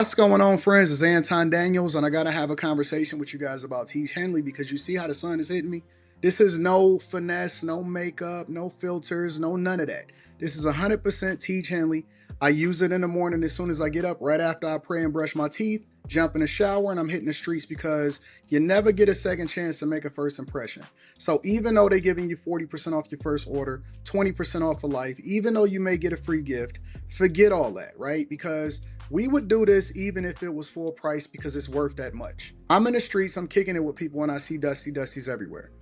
What's going on, friends? It's Anton Daniels, and I gotta have a conversation with you guys about Teach Henley because you see how the sun is hitting me. This is no finesse, no makeup, no filters, no none of that. This is 100% Teach Henley. I use it in the morning as soon as I get up, right after I pray and brush my teeth, jump in the shower, and I'm hitting the streets because you never get a second chance to make a first impression. So even though they're giving you 40% off your first order, 20% off for life, even though you may get a free gift, forget all that, right? Because we would do this even if it was full price because it's worth that much. I'm in the streets, I'm kicking it with people when I see Dusties everywhere.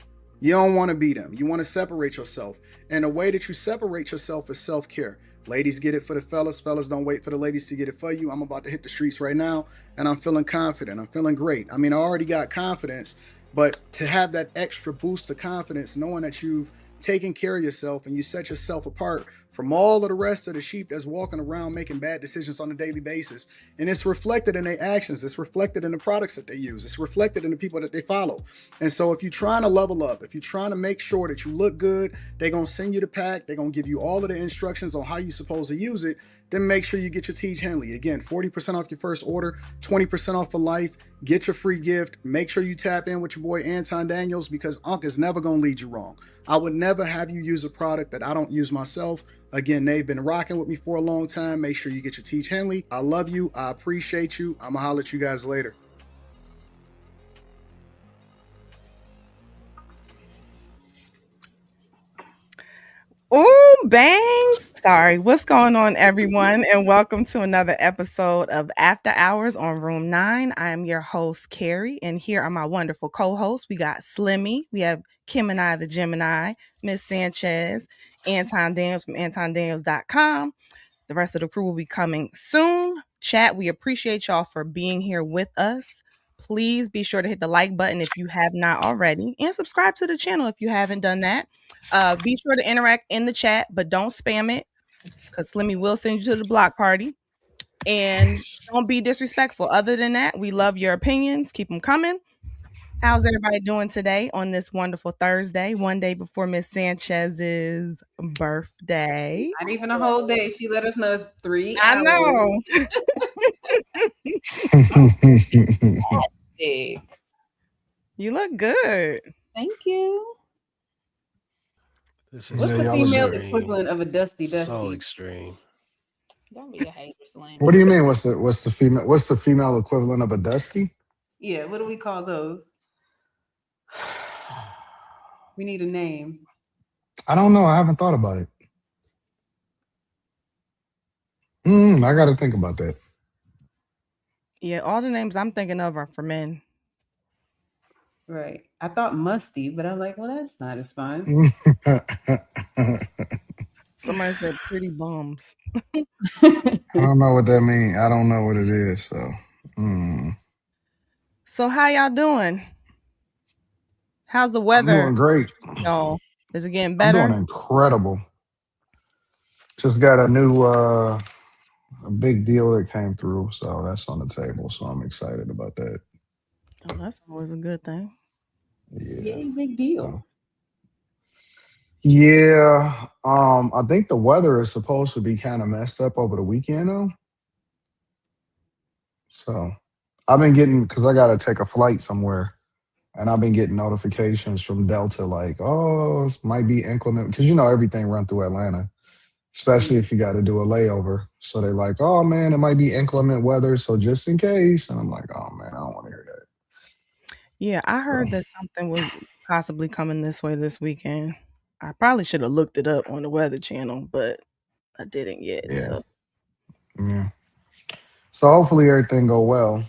You don't want to be them. You want to separate yourself. And the way that you separate yourself is self-care. Ladies get it for the fellas. Fellas don't wait for the ladies to get it for you. I'm about to hit the streets right now and I'm feeling confident. I'm feeling great. I mean, I already got confidence, but to have that extra boost of confidence, knowing that you've taken care of yourself and you set yourself apart from all of the rest of the sheep that's walking around making bad decisions on a daily basis. And it's reflected in their actions. It's reflected in the products that they use. It's reflected in the people that they follow. And so if you're trying to level up, if you're trying to make sure that you look good, they're going to send you the pack. They're going to give you all of the instructions on how you're supposed to use it. Then make sure you get your Teach Henley. Again, 40% off your first order, 20% off for life. Get your free gift. Make sure you tap in with your boy Anton Daniels because Unc is never going to lead you wrong. I would never have you use a product that I don't use myself. Again, they've been rocking with me for a long time. Make sure you get your Teach Henley. I love you. I appreciate you. I'm going to holler at you guys later. Ooh, bangs. Sorry. What's going on, everyone? And welcome to another episode of After Hours on Room 9. I am your host, Carrie, and here are my wonderful co-hosts. We got Slimmy, we have Kim and I, the Gemini, Miss Sanchez, Anton Daniels from AntonDaniels.com. The rest of the crew will be coming soon. Chat, we appreciate y'all for being here with us. Please be sure to hit the like button if you have not already and subscribe to the channel if you haven't done that. Be sure to interact in the chat, but don't spam it because Slimmy will send you to the block party. And don't be disrespectful. Other than that, we love your opinions. Keep them coming. How's everybody doing today on this wonderful Thursday, one day before Miss Sanchez's birthday? Not even a whole day. She let us know it's 3 I hours. know. Big. You look good. Thank you. This What's is the so female extreme. equivalent of a dusty? So extreme. Don't be a hater, Slim. What do you mean? What's the female equivalent of a Dusty? Yeah, what do we call those? We need a name. I don't know. I haven't thought about it. I got to think about that. Yeah, all the names I'm thinking of are for men. Right. I thought musty, but I'm like, well, that's not as fun. Somebody said pretty bums. I don't know what that means. I don't know what it is. So, So how y'all doing? How's the I'm weather? doing great. Y'all, is it getting I'm better? doing incredible. Just got a new a big deal that came through, so that's on the table. So I'm excited about that. Oh, that's always a good thing. Yeah, Yay, big deal. so. Yeah, I think the weather is supposed to be kind of messed up over the weekend though. So I've been getting because I got to take a flight somewhere, and I've been getting notifications from Delta like, oh, it might be inclement because everything run through Atlanta, especially if you got to do a layover. So they're like, oh man, it might be inclement weather, so just in case. And I'm like, oh man, I don't want to hear that. Yeah, I heard that something was possibly coming this way this weekend. I probably should have looked it up on the Weather Channel, but I didn't yet. Yeah, So yeah. So hopefully everything go well,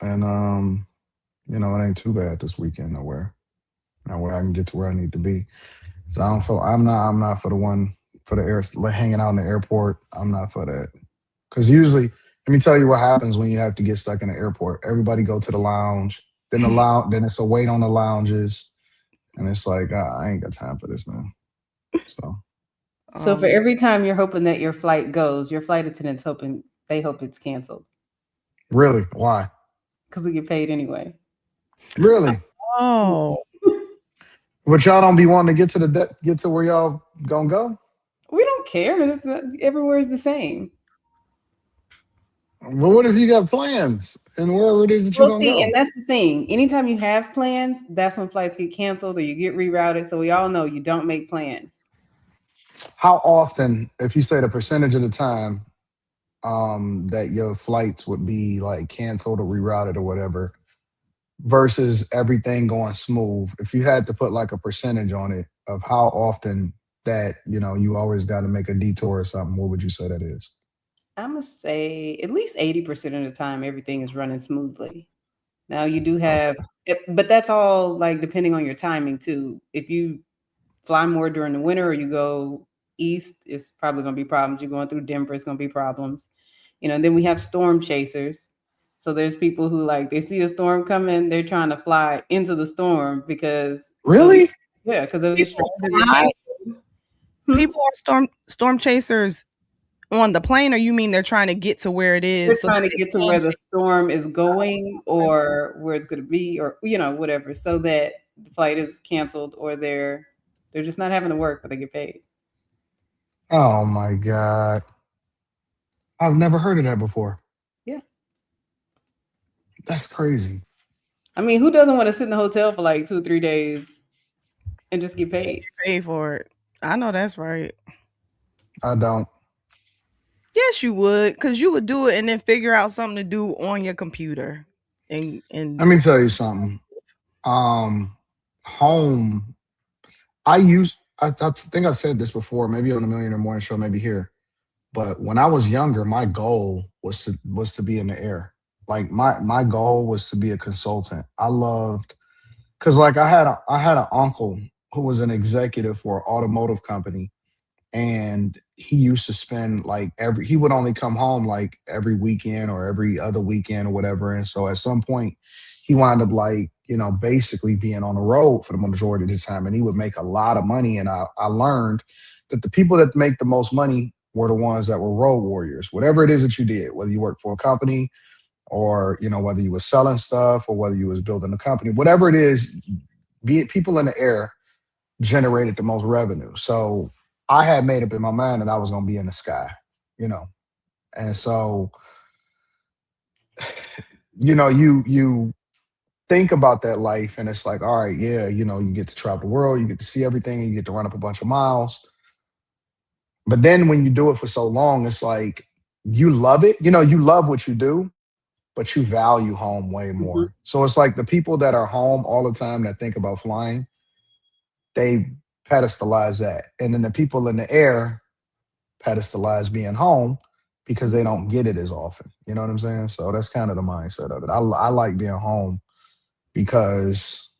and it ain't too bad this weekend nowhere. Now where I can get to where I need to be. So I don't feel I'm not for the one for the air like hanging out in the airport. I'm not for that. Cause usually, let me tell you what happens when you have to get stuck in the airport. Everybody go to the lounge, then it's a wait on the lounges, and it's like I ain't got time for this, man. So for every time you're hoping that your flight goes, your flight attendant's hoping they hope it's canceled. Really? Why? Because we get paid anyway. Really? Oh. But y'all don't be wanting to get to where y'all gonna go? We don't care. Everywhere's the same. But what if you got plans and wherever it is that you're Well, gonna see, and go? that's the thing. Anytime you have plans, that's when flights get canceled or you get rerouted. So we all know you don't make plans. How often, if you say the percentage of the time, that your flights would be like canceled or rerouted or whatever, versus everything going smooth. If you had to put like a percentage on it of how often that you always got to make a detour or something, what would you say that is? I'm gonna say at least 80% of the time everything is running smoothly. Now you do have, Okay. but that's all like depending on your timing too. If you fly more during the winter or you go east, it's probably going to be problems. You're going through Denver, it's going to be problems. And then we have storm chasers. So there's people who like they see a storm coming, they're trying to fly into the storm because Really? because they'll get People stranded or fly. canceled. Hmm? People are storm chasers on the plane, or you mean they're trying to get to where it They're is so that trying to they get to can where the chase? storm is going or where it's going to be or whatever, so that the flight is canceled or they're just not having to work but they get paid. Oh my God. I've never heard of that before. Yeah. That's crazy. I mean, who doesn't want to sit in the hotel for like 3 days2 or 3 days and just get and paid? get paid for it. I know that's right. I don't. Yes, you would, because you would do it and then figure out something to do on your computer. And Let me tell you something. Um, home. I think I said this before, maybe on the Millionaire Morning Show, maybe here. But when I was younger, my goal was to be in the air. Like my goal was to be a consultant. I loved because like I had an uncle who was an executive for an automotive company, and he used to spend like he would only come home like every weekend or every other weekend or whatever. And so at some point he wound up like basically being on the road for the majority of the time, and he would make a lot of money. And I learned that the people that make the most money were the ones that were road warriors. Whatever it is that you did, whether you worked for a company or whether you were selling stuff or whether you was building a company, whatever it is, be it people in the air generated the most revenue. So I had made up in my mind that I was going to be in the sky, you know. And so, you think about that life and it's like, all right, yeah, you get to travel the world, you get to see everything, and you get to run up a bunch of miles. But then when you do it for so long, it's like you love it. You love what you do, but you value home way Hmm. more. So it's like the people that are home all the time that think about flying, they pedestalize that. And then the people in the air pedestalize being home because they don't get it as often. You know what I'm saying? So that's kind of the mindset of it. I like being home because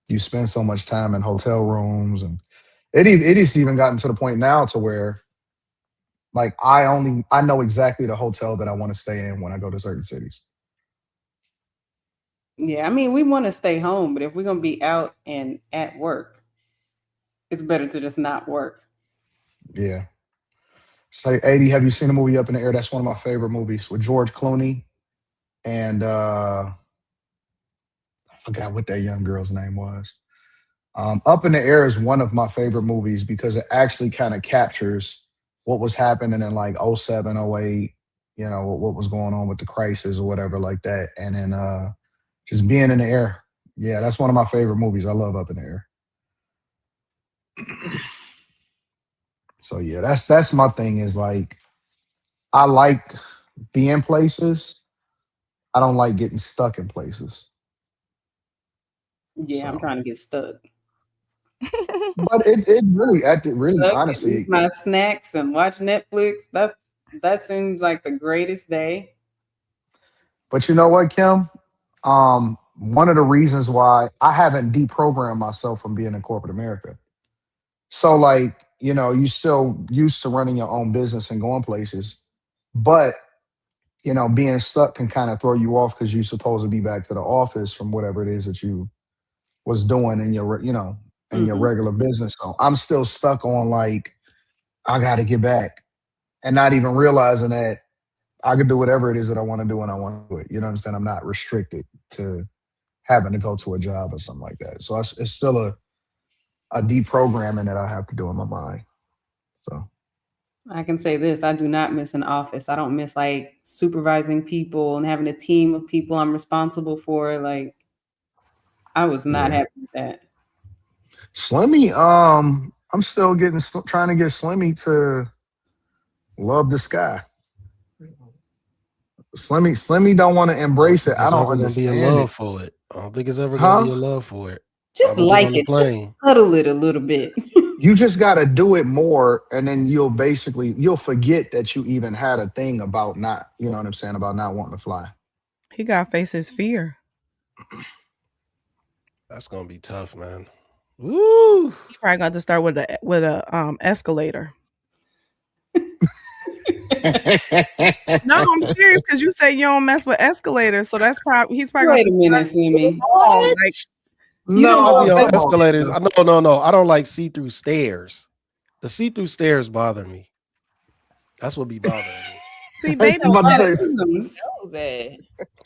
you spend so much time in hotel rooms, and it has even gotten to the point now to where like I know exactly the hotel that I want to stay in when I go to certain cities. Yeah, I mean, we want to stay home, but if we're going to be out and at work, it's better to just not work. Yeah. Say, 80, have you seen the movie Up in the Air? That's one of my favorite movies with George Clooney and I forgot what that young girl's name was. Up in the Air is one of my favorite movies because it actually kind of captures what was happening in like '07, '08. What was going on with the crisis or whatever like that. And then just being in the air. Yeah, that's one of my favorite movies. I love Up in the Air. So yeah, that's my thing is like I like being places. I don't like getting stuck in places. Yeah, I'm So, trying to get stuck. but it really, really, Stuck and eat honestly, my snacks and watch Netflix. That seems like the greatest day. but you know what, Kim? One of the reasons why I haven't deprogrammed myself from being in corporate America. So, like, you still used to running your own business and going places, but being stuck can kind of throw you off because you're supposed to be back to the office from whatever it is that you was doing in your Hmm. regular business. So I'm still stuck on like I got to get back, and not even realizing that I can do whatever it is that I want to do when I want to do it. You know what I'm saying? I'm not restricted to having to go to a job or something like that. So it's still a deprogramming that I have to do in my mind. So I can say this: I do not miss an office. I don't miss like supervising people and having a team of people I'm responsible for. Like, I was not Yeah. happy with that. Slimmy, I'm still trying to get Slimmy to love the sky. Slimmy don't want to I don't embrace it. think I it's don't ever gonna be a understand love it. for it. I don't think it's ever gonna be Huh? a love for it. Just I'm gonna get like on the it, just plane. cuddle it a little bit. You just gotta do it more, and then you'll forget that you even had a thing about not, you know what I'm saying, about not wanting to fly. He got to face his fear. That's gonna be tough, man. Woo! He probably got to start with a escalator. No, I'm serious because you say you don't mess with escalators, so that's probably he's probably going Wait to a minute, Slimmy. start like You don't I'll go be No, up on that. come on. escalators. Now. No. I don't like see-through stairs. The see-through stairs bother me. That's what be bothering me. see You Beto about to love say know that.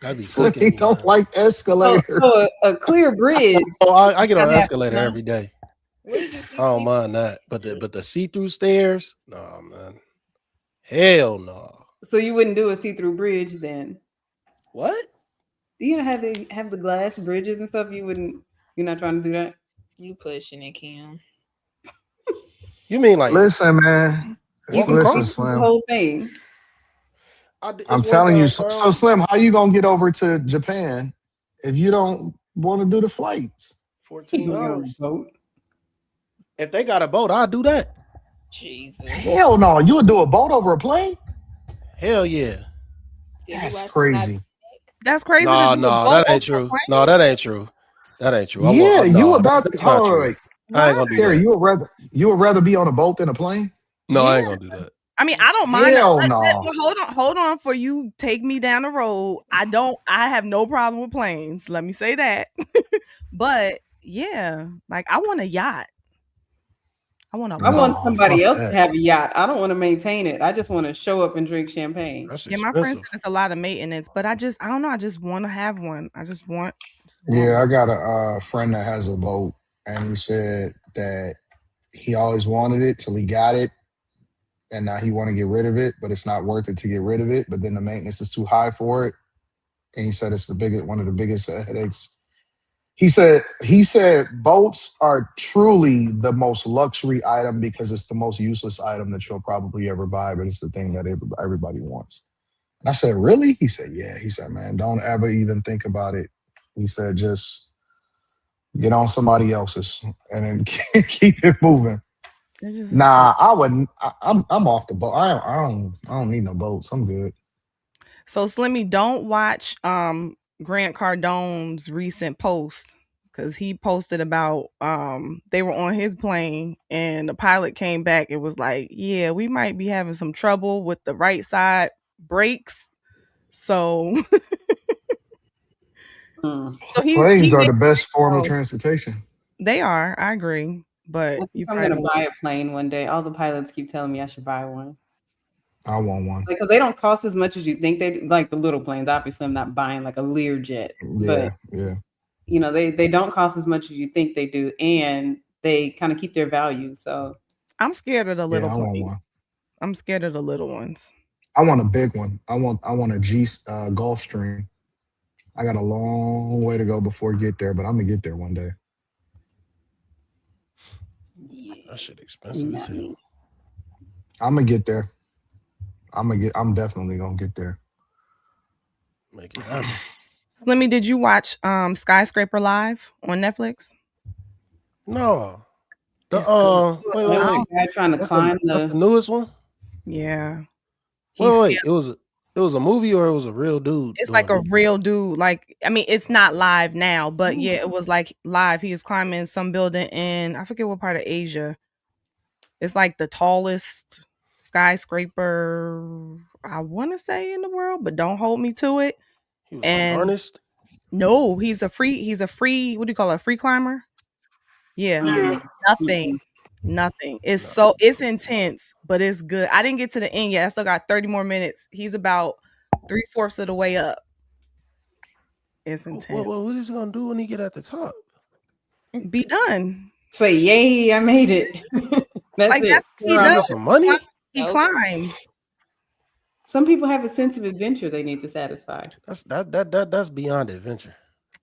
That be cooking Slimmy me, don't man. like So escalators. a clear bridge. Oh, I get on Not an happening, escalator huh? every day. What did you I don't see? mind that. But the see-through stairs, nah, man. Hell no. So you wouldn't do a see-through bridge then? What? You know how they have the glass bridges and stuff? You wouldn't. You're not trying to do that. You pushing it, Kim. You mean like Listen, man. You walk can see Listen, across? through the Slim. whole thing. It's I'm one telling you. time So, Slim, how you gonna get over to Japan if you don't want to do the flights? You $14. gonna get on the boat? If they got a boat, I'll do that. Jesus. Hell no. You would do a boat over a plane? Hell yeah. Did you That's watch the crazy. that's crazy to No, do a no, boat that over ain't a true. plane. No, that ain't true. That ain't true. Yeah, you No, about that's hold not on, true. wait. I Why? ain't gonna do Terry, that. you would rather be on a boat than a plane? No, I Yeah. ain't gonna do that. I mean, I don't mind it. Hell no. Well, hold on. For you, take me down the road. I have no problem with planes. Let me say that. But yeah, like I want a yacht. I want a I want boat. No, somebody fuck else to that. have a yacht. I don't want to maintain it. I just want to show up and drink champagne. That's Yeah, my friend said expensive. it's a lot of maintenance, but I don't know. I just want to have one. I just want Yeah, one. I got a friend that has a boat, and he said that he always wanted it till he got it, and now he want to get rid of it, but it's not worth it to get rid of it. But then the maintenance is too high for it, and he said it's one of the biggest headaches. He said boats are truly the most luxury item because it's the most useless item that you'll probably ever buy, but it's the thing that everybody wants. And I said, really? He said, yeah. He said, man, don't ever even think about it. He said, just get on somebody else's and then keep it moving. It's just Nah, I wouldn't. I'm off the boat. I don't need no boats. I'm good. so Slimmy. Don't watch Grant Cardone's recent post because he posted about they were on his plane and the pilot came back and was like, yeah, we might be having some trouble with the right side brakes. So Mm. so he Planes are made the best form of oh, transportation. they are. I agree, I but think you I'm probably gonna don't. buy a plane one day. All the pilots keep telling me I should buy one. I want one. Like, because they don't cost as much as you think they do. Like the little planes. Obviously, I'm not buying like a Learjet, but Yeah, yeah, they don't cost as much as you think they do, and they kind of keep their value. So I'm scared of the little yeah. I want planes. one. I'm scared of the little ones. I want a big one. I want a G Gulfstream. I got a long way to go before I get there, but I'm gonna get there one day. yeah, That shit expensive as not hell. me. I'm gonna get there. I'm definitely gonna get there. Make it happen. Slimmy, did you watch Skyscraper Live on Netflix? No. The It's good. wait, That wait, was wait. the guy trying to climb That's the the. newest one? Yeah. Wait, He's wait. It was a movie or it was a real dude it's like doing a it? real dude. Like, I mean, it's not live now, but yeah, it was like live. He is climbing some building in I forget what part of Asia. It's like the tallest skyscraper I want to say in the world, but don't hold me to it. He was like And harnessed. no, he's a free, what do you call it, a free climber? Yeah. Mm, Nothing. mm-mm. Nothing. No. It's intense, but it's good. I didn't get to the end yet. I still got 30 more minutes. He's about 3/4 of the way up. It's intense. What is he gonna do when he get at the top? Be done. Say, yay, I made it. That's Like it. that's what he Give does. me some money? He Nope. climbs. Some people have a sense of adventure they need to satisfy. That's beyond adventure.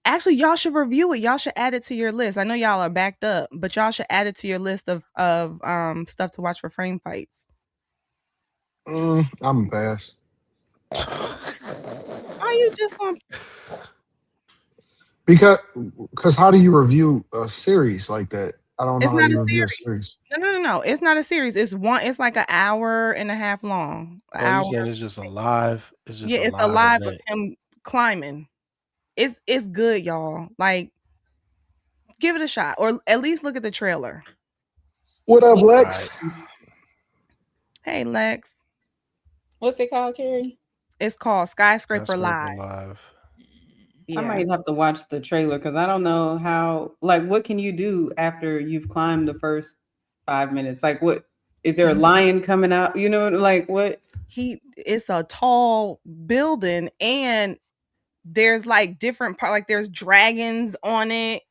Actually, y'all should review it. Y'all should add it to your list. I know y'all are backed up, but y'all should add it to your list of stuff to watch for frame fights. I'm pass. Why you just on? Because how do you review a series like that? I don't know It's how not a you review a series. series. No. It's not a series. It's one. It's like an hour and a half long. An Oh, you hour. saying it's just a live? It's just Yeah, a it's a live live of event. him climbing. It's good, y'all. Like, give it a shot, or at least look at the trailer. What up, All right. Lex? Hey, Lex. What's it called, Carrie? It's called Skyscraper Skyscraper Live. live. Yeah. I might have to watch the trailer because I don't know how. Like, what can you do after you've climbed the first 5 minutes? Like, what is there a lion coming out? You know, like what? It's a tall building, and there's like different part. Like there's dragons on it.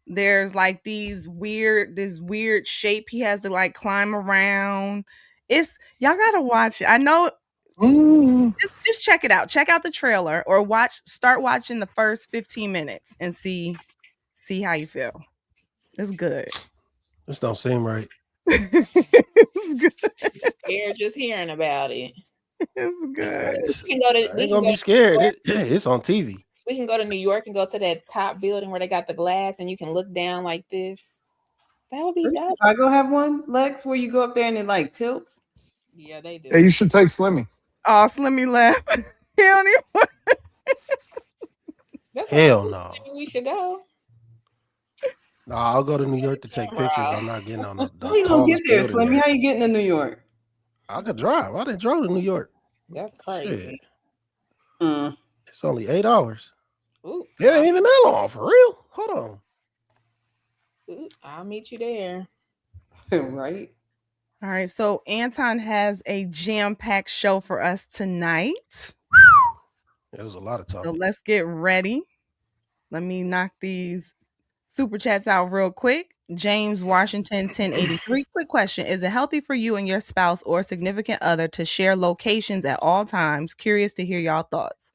There's like this weird shape he has to like climb around. It's y'all gotta watch it. I know. Mm. Just check it out. Check out the trailer or start watching the first 15 minutes and see how you feel. It's good. This don't seem right. It's good. Scared just hearing about it. It's good. We can go to. I ain't gonna be scared. It's on TV. We can go to New York and go to that top building where they got the glass and you can look down like this. That would be dope. I go have one, Lex, where you go up there and it like tilts. Yeah, they do. Hey, you should take Slimmy. Oh, Slimmy left. He don't even. That's Hell no. we should go. No, I'll go to New York to take pictures. I'm not getting on the How you gonna get tallest there, building Slimmy? there. How you getting to New York? I could drive. I didn't drive to New York. That's crazy. Shit. Mm. It's only 8 hours. Ooh, It ain't even that long, for real. Hold on. ooh, I'll meet you there. Right. All right, so Anton has a jam-packed show for us tonight. It was a lot of So talking. let's get ready. Let me knock these super chats out real quick. James Washington 1083. Quick question. Is it healthy for you and your spouse or significant other to share locations at all times? Curious to hear y'all thoughts.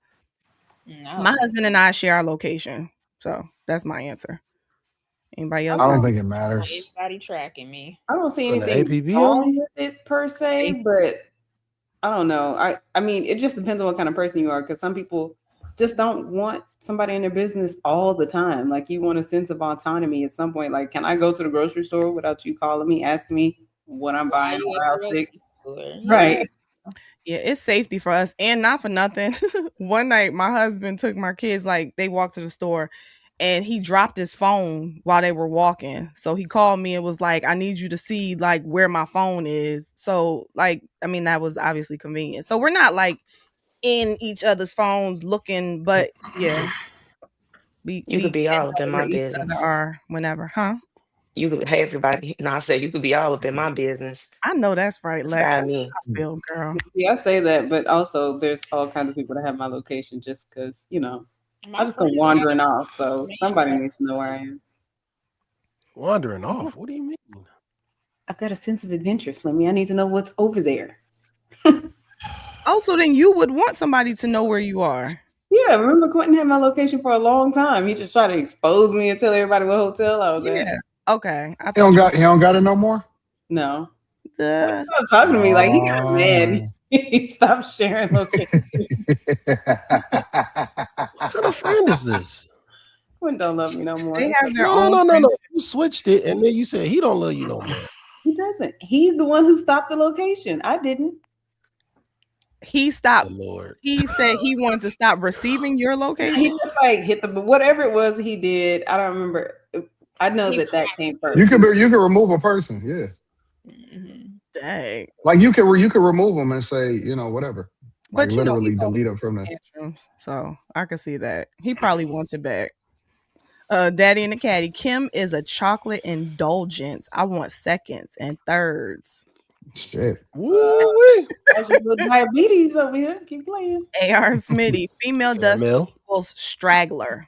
No. My husband and I share our location. So that's my answer. Anybody else? I don't think it matters. Anybody tracking me? I don't see Putting the anything APB on wrong me? with it per se, but I don't know. I mean, it just depends on what kind of person you are, because some people just don't want somebody in their business all the time. Like, you want a sense of autonomy at some point. Like, can I go to the grocery store without you calling me, asking me what I'm buying on aisle 6? Right. Yeah, it's safety for us, and not for nothing. One night, my husband took my kids, like, they walked to the store, and he dropped his phone while they were walking. So he called me and was like, I need you to see, like, where my phone is. So, like, I mean, that was obviously convenient. So we're not, like, in each other's phones looking, but yeah. You could be all up in my where each business. other are whenever, huh? You could, hey, everybody. No, I said you could be all up in my business. I know that's right, Lex. Find That's me. how I feel, girl. Yeah, I say that, but also there's all kinds of people that have my location just because, you know, I just go wandering off. So somebody needs to know where I am. Wandering off? What do you mean? I've got a sense of adventure, Slimmy. I need to know what's over there. Also, then you would want somebody to know where you are. Yeah, remember Quentin had my location for a long time. He just tried to expose me and tell everybody what hotel I was at. Yeah. Okay. He don't got it no more? No. The Stop talking to me. Like, he got mad. He stopped sharing location. What kind of friend is this? Quentin don't love me no more. they have their No. own. You switched it, and then you said he don't love you no more. He doesn't. He's the one who stopped the location. I didn't. He stopped. The Lord. He said he wanted to stop receiving your He location. just like hit the whatever it was he did. I don't remember. I know that came first. You can remove a person, yeah. Dang. Like you can remove them and say, you know, whatever. Like But you know, literally he delete them from the. tantrums, so I could see that. He probably wants it back. Daddy and the Caddy. Kim is a chocolate indulgence. I want seconds and thirds. Shit. Woo-wee. That's your little diabetes over here. Keep playing. AR Smitty. Female dust Caramel. equals straggler.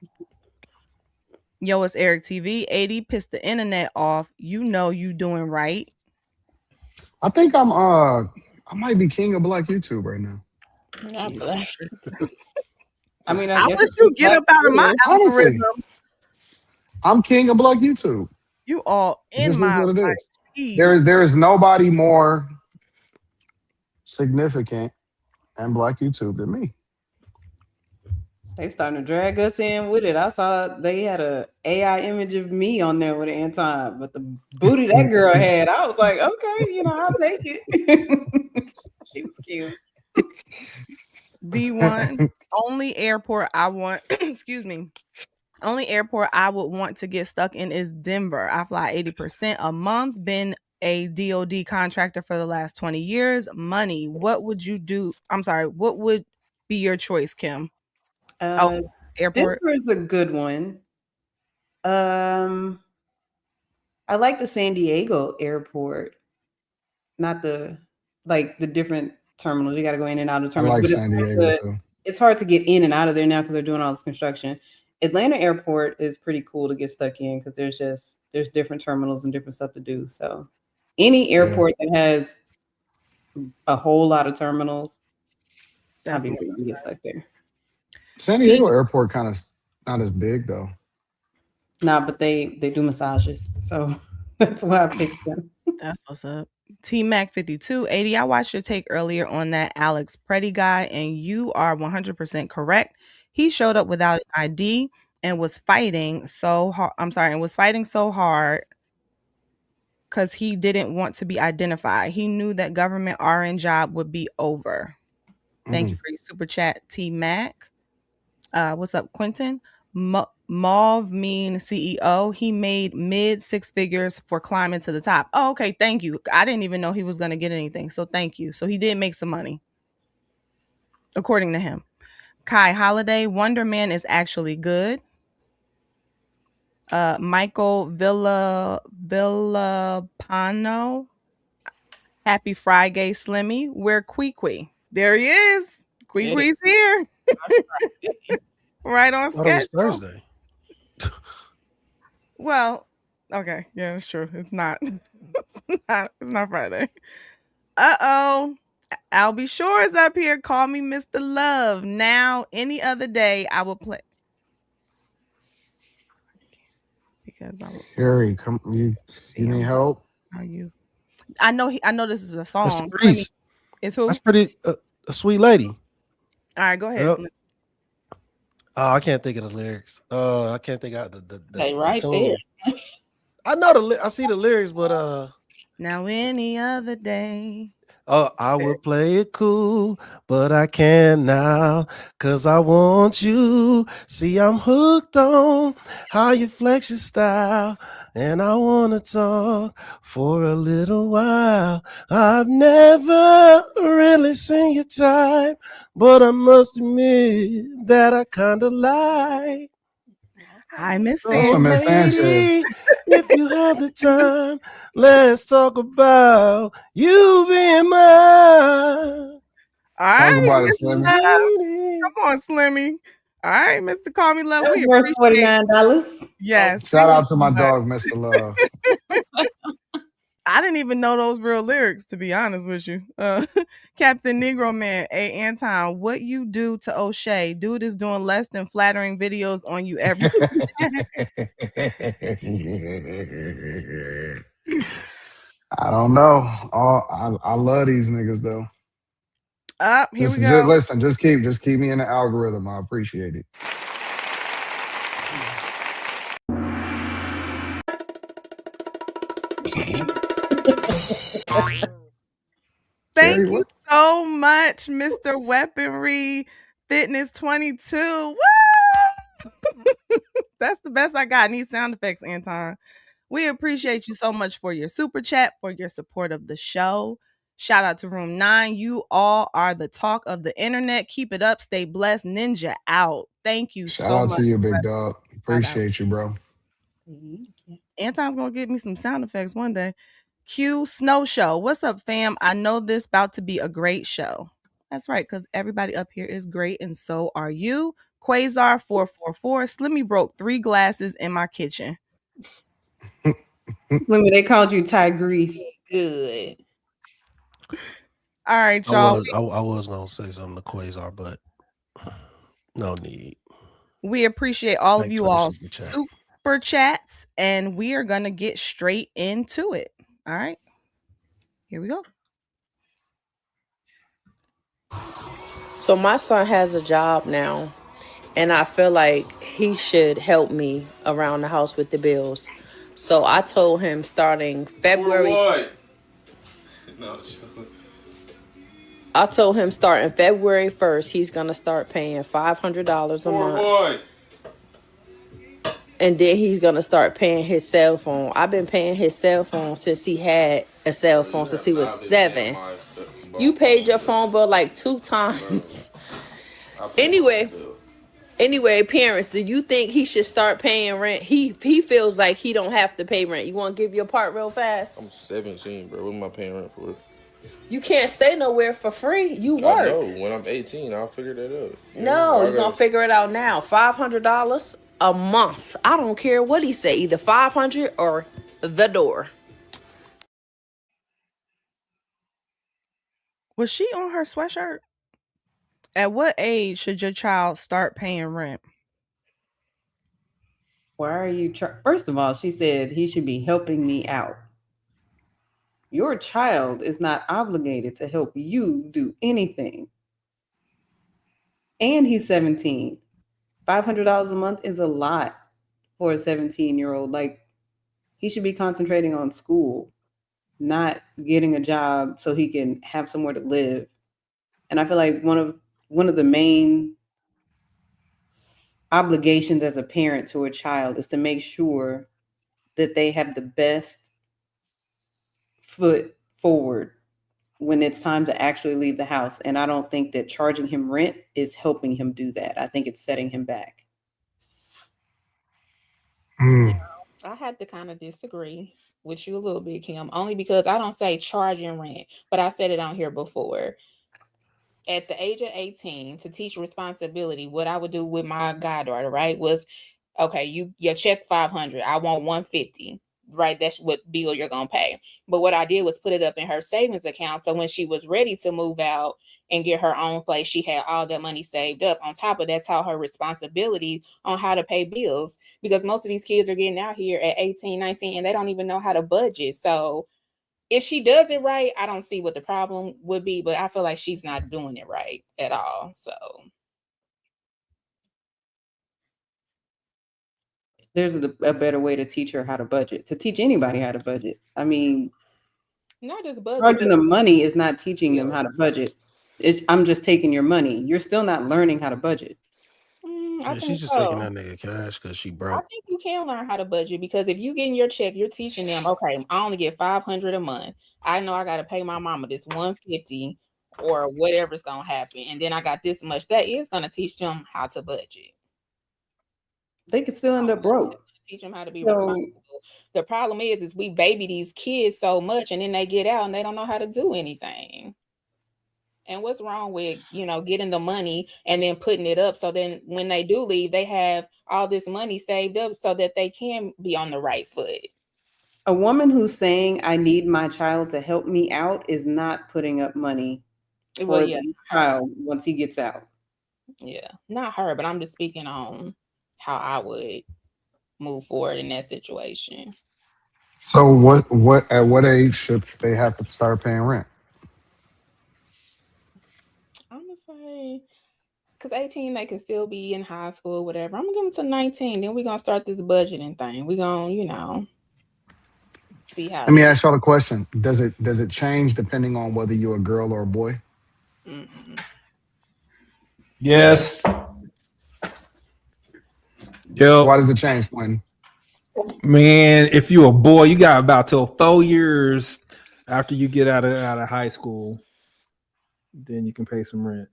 Yo, it's Eric TV. 80 pissed the internet off. You know you doing right. I think I'm I might be king of Black YouTube right now. Not Jesus black. Christ. I mean, I guess wish it's you get Black up out of my Twitter. Honestly, algorithm. I'm king of Black YouTube. You all It in just is my what it life. is. Please. There is nobody more significant in Black YouTube than me. They starting to drag us in with it. I saw they had a AI image of me on there with Anton, but the booty that girl had, I was like, okay, I'll take it. She was cute. V1. Only airport I want, excuse me. Only airport I would want to get stuck in is Denver. I fly 80% a month, been a DOD contractor for the last 20 years. Money. What would you do? I'm sorry. What would be your choice, Kim? Uh, Airport. Denver is a good one. I like the San Diego airport, not the different terminals. You got to go in and out of I terminals, like but San Diego too. it's hard to get in and out of there now because they're doing all this construction. Atlanta airport is pretty cool to get stuck in because there's different terminals and different stuff to do. So any airport that has a whole lot of terminals, That's I'd be what ready to get stuck there. San Diego airport kind of not as big though. Nah, but they do massages, so that's why I picked them. That's what's up. T Mac 5280. I watched your take earlier on that Alex Pretti guy, and you are 100% correct. He showed up without an ID and was fighting so hard. I'm sorry, and was fighting so hard because he didn't want to be identified. He knew that government RN job would be over. Thank you for your super chat, T Mac. What's up, Quentin? Mauve mean CEO. He made mid six figures for climbing to the top. Oh, okay. Thank you. I didn't even know he was going to get anything. So thank you. So he did make some money, according to him. Kai Holiday, Wonder Man is actually good. Michael Villapano. Happy Friday, Slimmy. Where Queequee? There he is. Queequee's here. Right on Thought it was schedule. Thursday. Well, okay. Yeah, it's true. It's not. It's not Friday. Uh-oh. I'll be sure is up here. Call me Mr. Love. Now, any other day, I will play. Because I will. Harry, come you need help? How you? I know this is a song. It's who? That's pretty a sweet lady. All right, go ahead. Yep. Oh, I can't think of the lyrics. I can't think of the right tune. there. I know I see the lyrics, but now any other day. Oh, I would play it cool, but I can't now, 'cause I want you. See, I'm hooked on how you flex your style, and I wanna talk for a little while. I've never really seen your type, but I must admit that I kinda like. Hi, Miss That's from Miss Sanchez. If you have the time, let's talk about you being mine. All right, Talk about it, Mr. Slimmy. Love. Come on, Slimmy. All right, Mr. Call Me Love. That We was worth appreciate $49. Yes. Shout thank out you to so my much. dog, Mr. Love. I didn't even know those real lyrics, to be honest with you. Captain Negro Man, hey Anton, what you do to O'Shea? Dude is doing less than flattering videos on you every I don't know. I love these niggas though. Here we go. Listen, just keep me in the algorithm. I appreciate it. Thank you so much, Mr. Weaponry Fitness 22. Woo! That's the best I got. I need sound effects, Anton. We appreciate you so much for your super chat, for your support of the show. Shout out to Room 9. You all are the talk of the internet. Keep it up. Stay blessed. Ninja out. Thank you Shout so out much. to you, big dog. Appreciate you, bro. Anton's going to give me some sound effects one day. Q Snow Show. What's up, fam? I know this about to be a great show. That's right, because everybody up here is great, and so are you. Quasar 444. Slimmy broke 3 glasses in my kitchen. Slimmy, they called you Tigrese. Good. All right, I y'all. was gonna say something to Quasar, but no need. We appreciate all of Thanks you for the all super chat. super chats, and we are gonna get straight into it. All right, here we go. So my son has a job now, and I feel like he should help me around the house with the bills. So I told him starting February. No, I told him starting February 1st, he's gonna start paying $500 a month. And then he's gonna start paying his cell phone. I've been paying his cell phone since he had a cell phone since he was 7. You paid your phone bill like 2 times. Anyway, parents, do you think he should start paying rent? He feels like he don't have to pay rent. You want to give your part real fast? I'm 17, bro. What am I paying rent for? You can't stay nowhere for free. You work. I know. When I'm 18, I'll figure that out. No, you're gonna figure it out now. $500 a month. I don't care what he say. Either 500 or the door. Was she on her sweatshirt? At what age should your child start paying rent? Why are you first of all, she said he should be helping me out. Your child is not obligated to help you do anything. And he's 17. $500 a month is a lot for a 17-year-old. Like, he should be concentrating on school, not getting a job so he can have somewhere to live. And I feel like one of the main obligations as a parent to a child is to make sure that they have the best foot forward when it's time to actually leave the house. And I don't think that charging him rent is helping him do that. I think it's setting him back. I had to kind of disagree with you a little bit, Kim, only because I don't say charging rent, but I said it on here before. At the age of 18, to teach responsibility, what I would do with my goddaughter, right, was, okay, you check 500, I want 150, right? That's what bill you're gonna pay. But what I did was put it up in her savings account, so when she was ready to move out and get her own place, she had all that money saved up. On top of that, taught her responsibility on how to pay bills, because most of these kids are getting out here at 18, 19, and they don't even know how to budget. So if she does it right, I don't see what the problem would be, but I feel like she's not doing it right at all. So There's a better way to teach her how to budget, to teach anybody how to budget. I mean, not just budget. Charging them money is not teaching them how to budget. I'm just taking your money. You're still not learning how to budget. Yeah, she's just taking that nigga cash because she broke. I think you can learn how to budget, because if you getting your check, you're teaching them, okay, I only get $500 a month. I know I got to pay my mama this $150 or whatever's going to happen. And then I got this much. That is going to teach them how to budget. They could still end up broke. Teach them how to be responsible. The problem is we baby these kids so much, and then they get out and they don't know how to do anything. And what's wrong with, getting the money and then putting it up, so then when they do leave, they have all this money saved up so that they can be on the right foot. A woman who's saying, I need my child to help me out, is not putting up money for the child once he gets out. Yeah, not her, but I'm just speaking on how I would move forward in that situation. So at what age should they have to start paying rent? I'm gonna say, because 18, they can still be in high school or whatever. I'm gonna give them to 19. Then we're gonna start this budgeting thing. We're gonna, see how. Let me ask y'all a question. Does it change depending on whether you're a girl or a boy? Mm-hmm. Yes. Yo. Why does it change, Quentin? Man, if you're a boy, you got about till 4 years after you get out of high school, then you can pay some rent.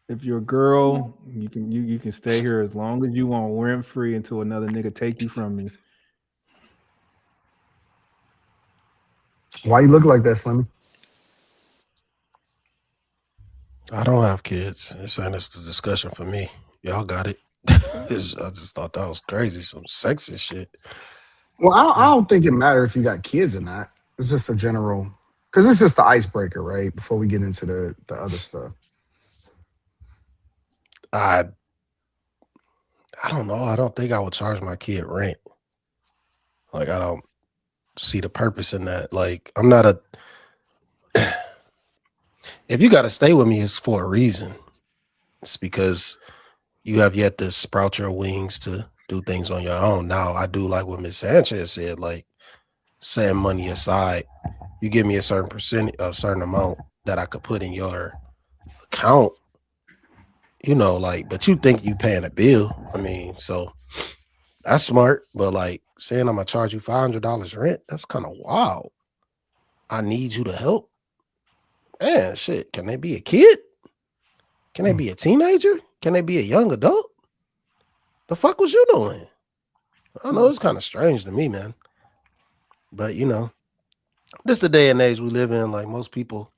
If you're a girl, you can stay here as long as you want, rent free, until another nigga take you from me. Why you look like that, Slimmy? I don't have kids. It's the discussion for me. Y'all got it. I just thought that was crazy. Some sexist shit. Well, I don't think it matters if you got kids or not. It's just a general. Because it's just the icebreaker, right? Before we get into the other stuff. I I don't know. I don't think I would charge my kid rent. Like I don't see the purpose in that. Like I'm not a. If you got to stay with me, it's for a reason. It's because you have yet to sprout your wings to do things on your own. Now I do like what Miss Sanchez said, like setting money aside. You give me a certain percent, a certain amount that I could put in your account, like, but you think you paying a bill. I mean, so that's smart, but like saying I'm gonna charge you $500 rent, that's kind of wild. I need you to help. Man, shit. Can they be a kid? Can they be a teenager? Can they be a young adult? The fuck was you doing? I know it's kind of strange to me, man. But this the day and age we live in. Like most people,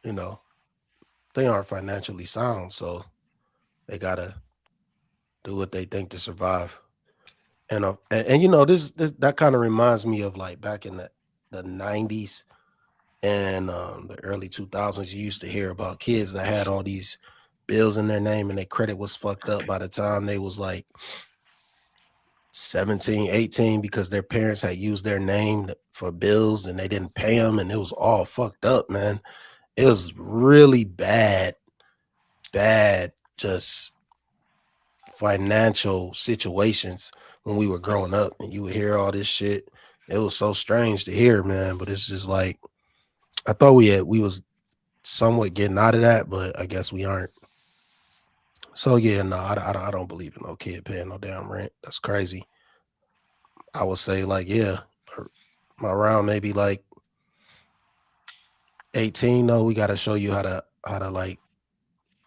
they aren't financially sound, so they gotta do what they think to survive. And this that kind of reminds me of like back in the 90s and the early 2000s. You used to hear about kids that had all these bills in their name and their credit was fucked up by the time they was like 17, 18 because their parents had used their name for bills and they didn't pay them, and it was all fucked up, man. It was really bad, just financial situations when we were growing up, and you would hear all this shit. It was so strange to hear, man, but it's just like I thought we was somewhat getting out of that, but I guess we aren't. So yeah, no, I don't believe in no kid paying no damn rent. That's crazy. I would say like, yeah, around maybe like 18, though, we got to show you how to like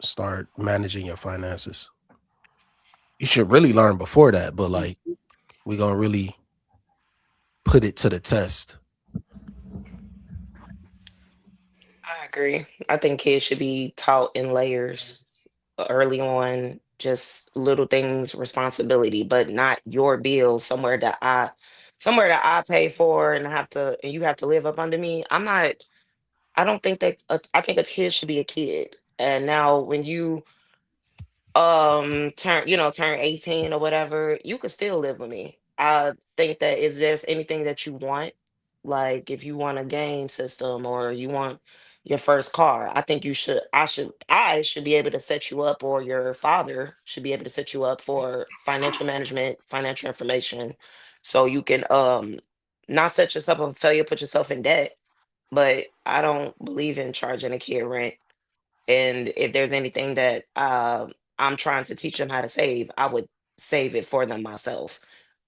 start managing your finances. You should really learn before that, but like we're gonna really put it to the test. I agree. I think kids should be taught in layers early on, just little things, responsibility, but not your bills somewhere that I pay for and you have to live up under me. I don't think that I think a kid should be a kid. And now when you turn 18 or whatever, you could still live with me. I think that if there's anything that you want, like if you want a game system or you want your first car, I think I should be able to set you up, or your father should be able to set you up for financial management, financial information, so you can not set yourself up for failure, put yourself in debt. But I don't believe in charging a kid rent. And if there's anything that I'm trying to teach them how to save, I would save it for them myself.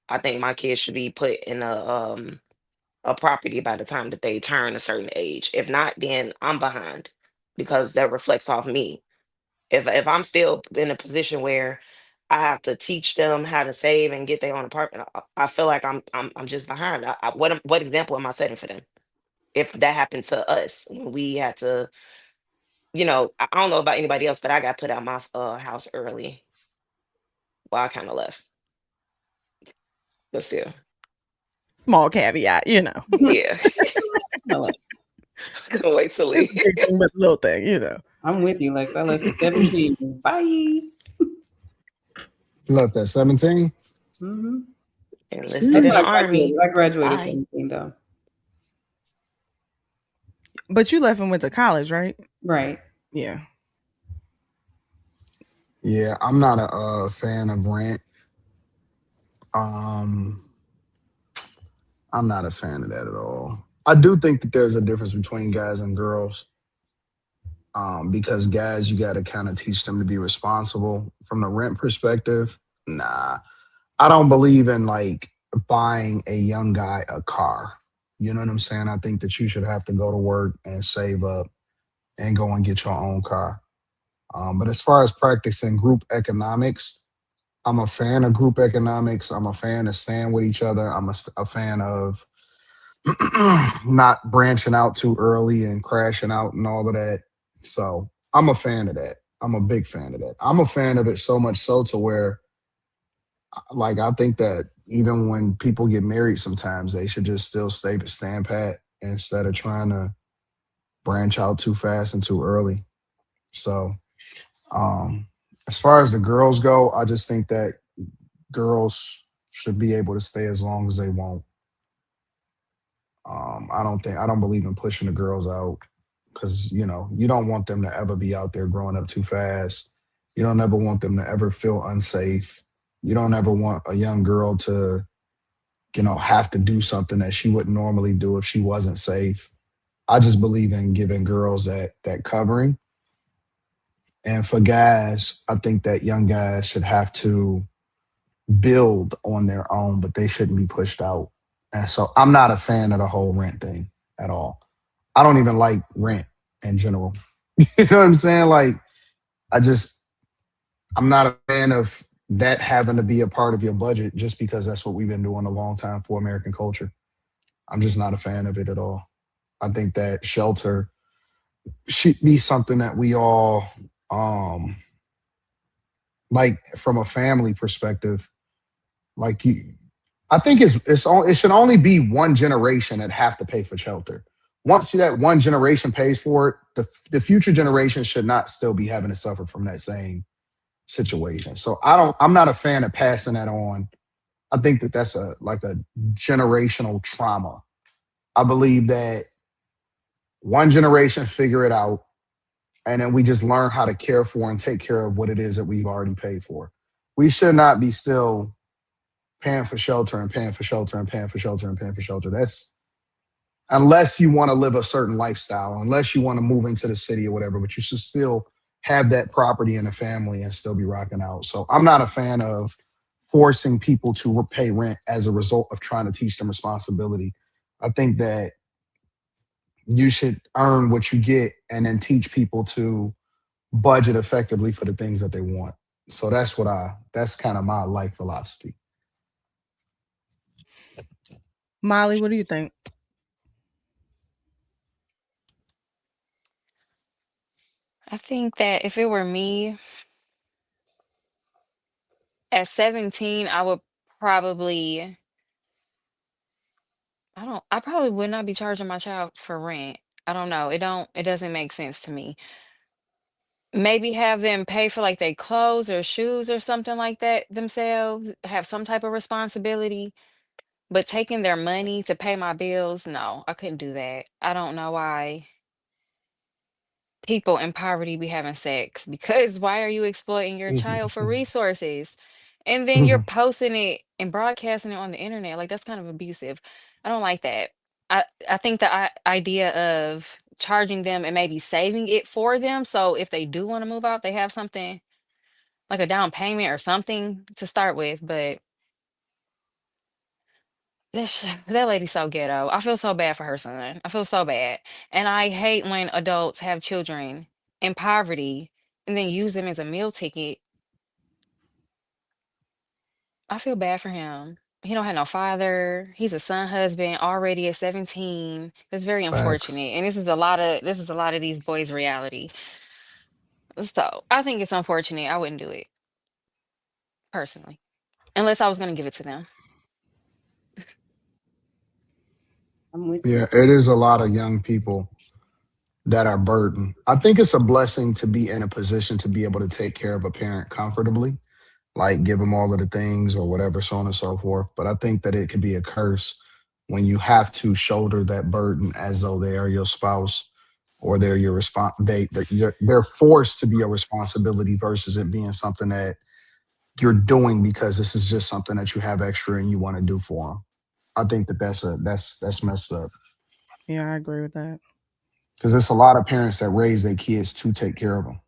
I think my kids should be put in a property by the time that they turn a certain age. If not, then I'm behind because that reflects off me. If I'm still in a position where I have to teach them how to save and get their own apartment, I feel like I'm just behind. What example am I setting for them? If that happened to us when we had to, I don't know about anybody else, but I got put out my house early. Well, I kind of left, but still, Small caveat, yeah. Couldn't wait to leave. It's a big thing, but little thing. I'm with you, Lex. I left at 17. Bye. You left at 17? Mm-hmm. Enlisted in the army. I graduated Bye. 17 though. But you left and went to college, right? Right. Yeah. Yeah, I'm not a fan of rent. Um, I'm not a fan of that at all. I do think that there's a difference between guys and girls. Because guys, you got to kind of teach them to be responsible from the rent perspective. Nah, I don't believe in like buying a young guy a car. You know what I'm saying? I think that you should have to go to work and save up and go and get your own car. But as far as practicing group economics, I'm a fan of group economics. I'm a fan of staying with each other. I'm a fan of not branching out too early and crashing out and all of that. So I'm a fan of that. I'm a big fan of that. I'm a fan of it so much so to where, like, I think that even when people get married, sometimes they should just still stand pat instead of trying to branch out too fast and too early. So, um, as far as the girls go, I just think that girls should be able to stay as long as they want. I don't believe in pushing the girls out because you don't want them to ever be out there growing up too fast. You don't ever want them to ever feel unsafe. You don't ever want a young girl to have to do something that she wouldn't normally do if she wasn't safe. I just believe in giving girls that covering. And for guys, I think that young guys should have to build on their own, but they shouldn't be pushed out. And so I'm not a fan of the whole rent thing at all. I don't even like rent in general. You know what I'm saying? Like, I just, I'm not a fan of that having to be a part of your budget just because that's what we've been doing a long time for American culture. I'm just not a fan of it at all. I think that shelter should be something that we all, um, like from a family perspective, like I think it should only be one generation that have to pay for shelter. Once that one generation pays for it, the future generations should not still be having to suffer from that same situation. So I'm not a fan of passing that on. I think that that's a generational trauma. I believe that one generation figure it out, and then we just learn how to care for and take care of what it is that we've already paid for. We should not be still paying for shelter and paying for shelter and paying for shelter and paying for shelter. That's unless you want to live a certain lifestyle, unless you want to move into the city or whatever, but you should still have that property in the family and still be rocking out. So I'm not a fan of forcing people to pay rent as a result of trying to teach them responsibility. I think that you should earn what you get and then teach people to budget effectively for the things that they want. So that's kind of my life philosophy. Molly, what do you think? I think that if it were me at 17, I would probably, I probably would not be charging my child for rent. I don't know. It doesn't make sense to me. Maybe have them pay for like their clothes or shoes or something like that themselves, have some type of responsibility, but taking their money to pay my bills, no, I couldn't do that. I don't know why people in poverty be having sex because why are you exploiting your child for resources? And then you're posting it and broadcasting it on the internet. Like that's kind of abusive. I don't like that. I think the idea of charging them and maybe saving it for them. So if they do want to move out, they have something like a down payment or something to start with. But that lady's so ghetto. I feel so bad for her son. I feel so bad. And I hate when adults have children in poverty and then use them as a meal ticket. I feel bad for him. He don't have no father. He's a son husband already at 17. That's very Facts. unfortunate. And this is a lot of these boys' reality. So I think it's unfortunate. I wouldn't do it personally. Unless I was gonna give it to them. I'm with you. Yeah, it is a lot of young people that are burdened. I think it's a blessing to be in a position to be able to take care of a parent comfortably, like give them all of the things or whatever, so on and so forth. But I think that it could be a curse when you have to shoulder that burden as though they are your spouse or they're your they're forced to be a responsibility versus it being something that you're doing because this is just something that you have extra and you want to do for them. I think that that's messed up Yeah, I agree with that. because there's a lot of parents that raise their kids to take care of them.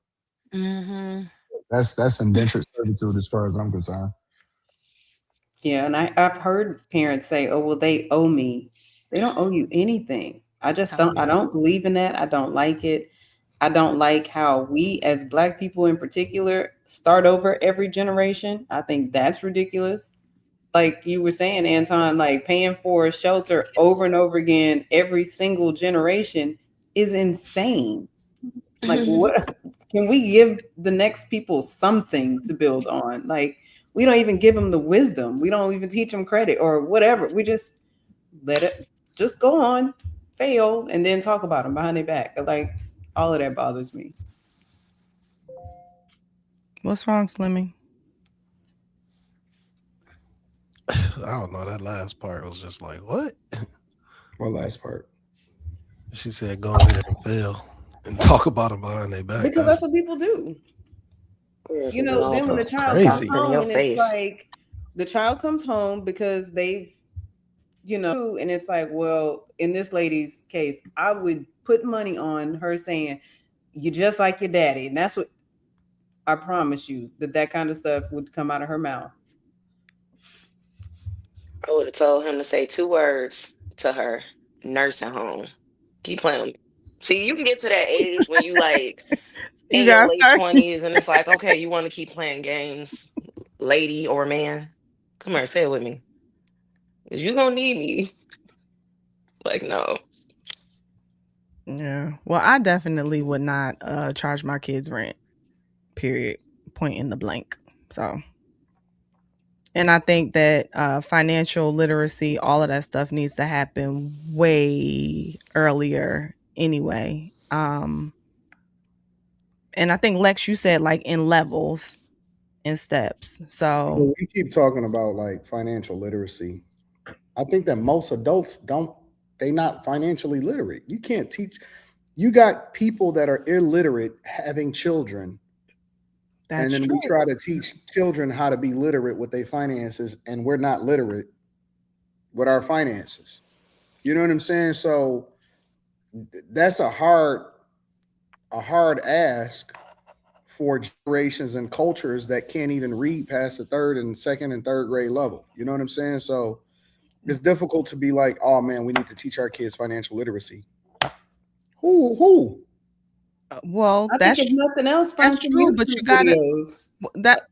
Hmm. That's indentured servitude as far as I'm concerned. Yeah, and I've heard parents say, "Oh, well, they owe me." They don't owe you anything. I just don't. I Totally. don't believe in that. I don't like it. I don't like how we, as Black people in particular, start over every generation. I think that's ridiculous. Like you were saying, Anton, like paying for shelter over and over again every single generation is insane. Like, what can we give the next people something to build on? Like, we don't even give them the wisdom. We don't even teach them credit or whatever. We just let it just go on. fail and then talk about them behind their back. Like all of that bothers me. What's wrong, Slimmy? I don't know. That last part was just like, what? What last part? She said, go ahead and fail and talk about them behind their back. Because that's what people do. Yes, You and know, then then when the stuff child comes crazy. talk in home your and it's face. like the child comes home because they've, and it's like, well, in this lady's case, I would put money on her saying, "You're just like your daddy," and that's what I promise you that kind of stuff would come out of her mouth. I would have told him to say 2 words to her: nursing home. Keep playing. See, you can get to that age when you like You in your guys late start. 20s and it's like, okay, you want to keep playing games, lady or man. Come here, say it with me. 'Cause you gonna need me. Like, no. Yeah. Well, I definitely would not charge my kids rent. Period. Point in the blank. So, and I think that financial literacy, all of that stuff needs to happen way earlier anyway. And I think Lex, you said like in levels and steps. So Well, we keep talking about like financial literacy. I think that most adults they not financially literate. You can't teach. You got people that are illiterate having children, and that's then true. we try to teach children how to be literate with their finances, and we're not literate with our finances. You know what I'm saying? So that's a hard ask for generations and cultures that can't even read past the third and second and third grade level. You know what I'm saying? So it's difficult to be like, oh man, we need to teach our kids financial literacy. Who? Well, I think if nothing else, that's find some true, but you YouTube gotta videos. that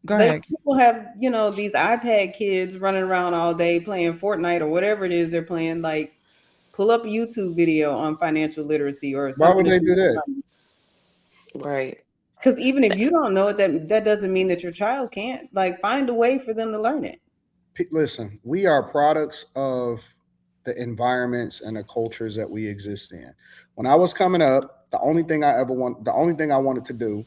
go Like ahead. people have, these iPad kids running around all day playing Fortnite or whatever it is they're playing. Like, pull up a YouTube video on financial literacy or Why something. would they do that? Right. Because even if you don't know it, that doesn't mean that your child can't. Like, find a way for them to learn it. Listen, we are products of the environments and the cultures that we exist in. When I was coming up, the only thing I wanted to do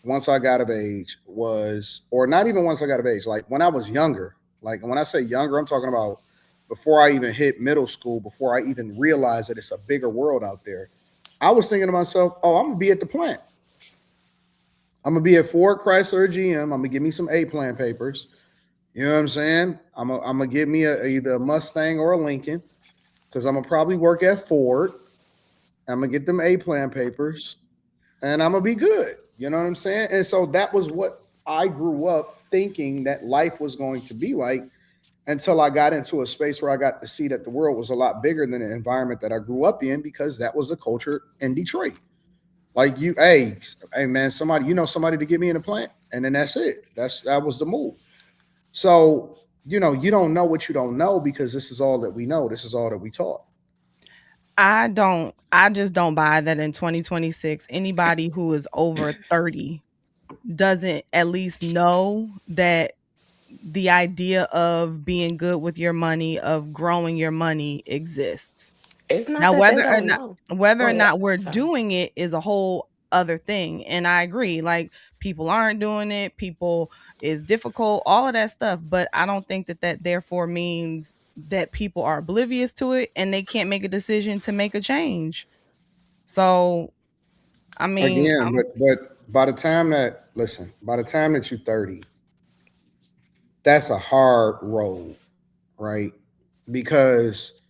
once I got of age was, or not even once I got of age, like when I was younger, like when I say younger, I'm talking about before I even hit middle school, before I even realized that it's a bigger world out there. I was thinking to myself, oh, I'm gonna be at the plant. I'm gonna be at Ford Chrysler or GM. I'm gonna give me some A plan papers. You know what I'm saying? I'm gonna get me either a Mustang or a Lincoln because I'm gonna probably work at Ford. I'm gonna get them A plan papers, and I'm gonna be good. You know what I'm saying? And so that was what I grew up thinking that life was going to be like until I got into a space where I got to see that the world was a lot bigger than the environment that I grew up in because that was the culture in Detroit. Like hey man, somebody to get me in a plant, and then that's it. That was the move. So, you don't know what you don't know because this is all that we know. This is all that we taught. I just don't buy that in 2026 anybody who is over 30 doesn't at least know that the idea of being good with your money, of growing your money exists. It's not Now, that they don't know. whether Go or ahead. not we're Sorry. doing it is a whole other thing. And I agree, like people aren't doing it, people is difficult, all of that stuff. But I don't think that therefore means that people are oblivious to it and they can't make a decision to make a change. So, I mean, Again, but by the time that you're 30, that's a hard road, right? Because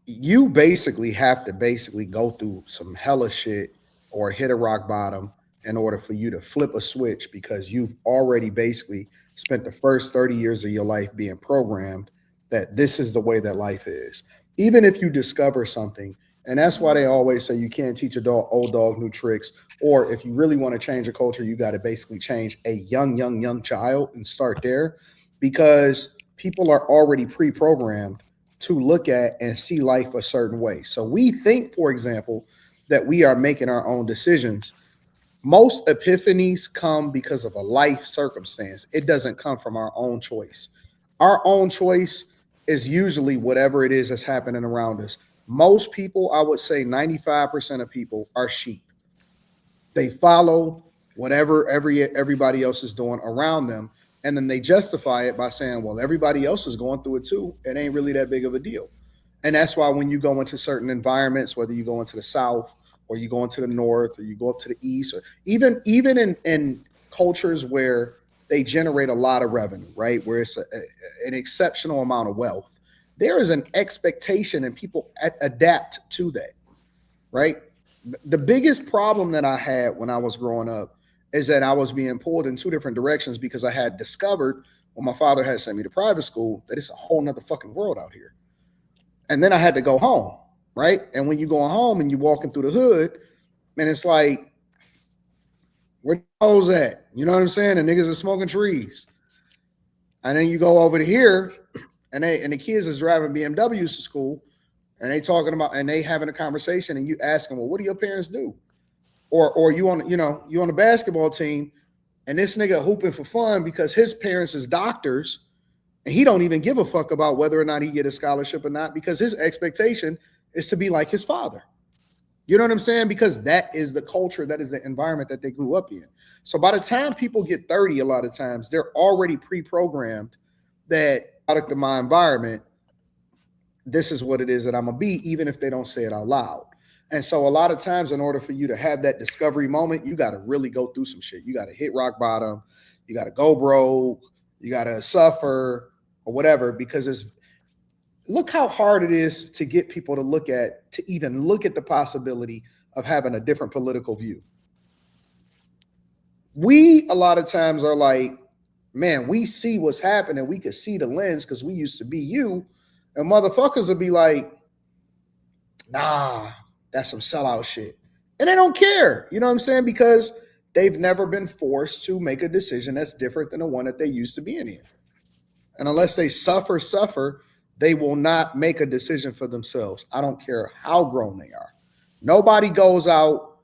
you basically have to basically go through some hella shit or hit a rock bottom in order for you to flip a switch because you've already basically spent the first 30 years of your life being programmed that this is the way that life is. Even if you discover something, and that's why they always say you can't teach old dog new tricks. Or if you really want to change a culture, you got to basically change a young child and start there because people are already pre-programmed to look at and see life a certain way. So we think, for example, that we are making our own decisions. Most epiphanies come because of a life circumstance. It doesn't come from our own choice. Our own choice is usually whatever it is that's happening around us. Most people, I would say 95% of people are sheep. They follow whatever everybody else is doing around them, and then they justify it by saying, "Well, everybody else is going through it too. It ain't really that big of a deal." And that's why when you go into certain environments, whether you go into the South or you go into the North or you go up to the East, or even in cultures where they generate a lot of revenue, right, where it's an exceptional amount of wealth, there is an expectation, and people adapt to that, right? The biggest problem that I had when I was growing up is that I was being pulled in two different directions because I had discovered when my father had sent me to private school that it's a whole nother fucking world out here. And then I had to go home, right? And when you go home and you walking through the hood, man, it's like, where the hoes at? You know what I'm saying? The niggas are smoking trees. And then you go over to here, and the kids is driving BMWs to school, and they talking about, and they having a conversation, and you ask them, well, what do your parents do? Or you on, you on a basketball team, and this nigga hooping for fun because his parents is doctors, and he don't even give a fuck about whether or not he get a scholarship or not, because his expectation is to be like his father. You know what I'm saying? Because that is the culture, that is the environment that they grew up in. So by the time people get 30, a lot of times they're already pre-programmed that product of my environment, this is what it is that I'm gonna be, even if they don't say it out loud. And so a lot of times, in order for you to have that discovery moment, you got to really go through some shit. You got to hit rock bottom. You got to go broke. You got to suffer or whatever, because it's, look how hard it is to get people to even look at the possibility of having a different political view. We, a lot of times, are like, man, we see what's happening. We could see the lens because we used to be you. And motherfuckers will be like, nah, that's some sellout shit. And they don't care. You know what I'm saying? Because they've never been forced to make a decision that's different than the one that they used to be in. And unless they suffer, they will not make a decision for themselves. I don't care how grown they are. Nobody goes out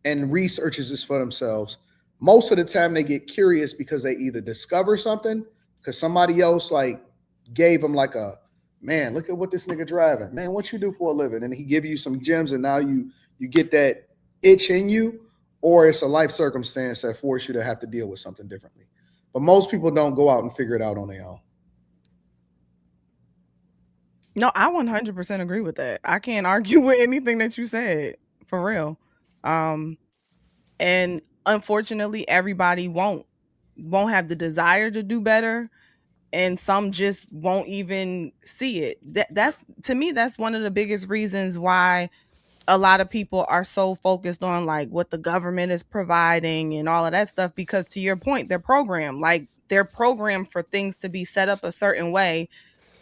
and researches this for themselves. Most of the time they get curious because they either discover something, because somebody else like gave them like a, man, look at what this nigga driving. Man, what you do for a living? And he give you some gems, and now you get that itch in you, or it's a life circumstance that force you to have to deal with something differently. But most people don't go out and figure it out on their own. No, I 100% agree with that. I can't argue with anything that you said, for real. And unfortunately, everybody won't have the desire to do better, and some just won't even see it. That's, to me, that's one of the biggest reasons why a lot of people are so focused on like what the government is providing and all of that stuff, because to your point, they're programmed for things to be set up a certain way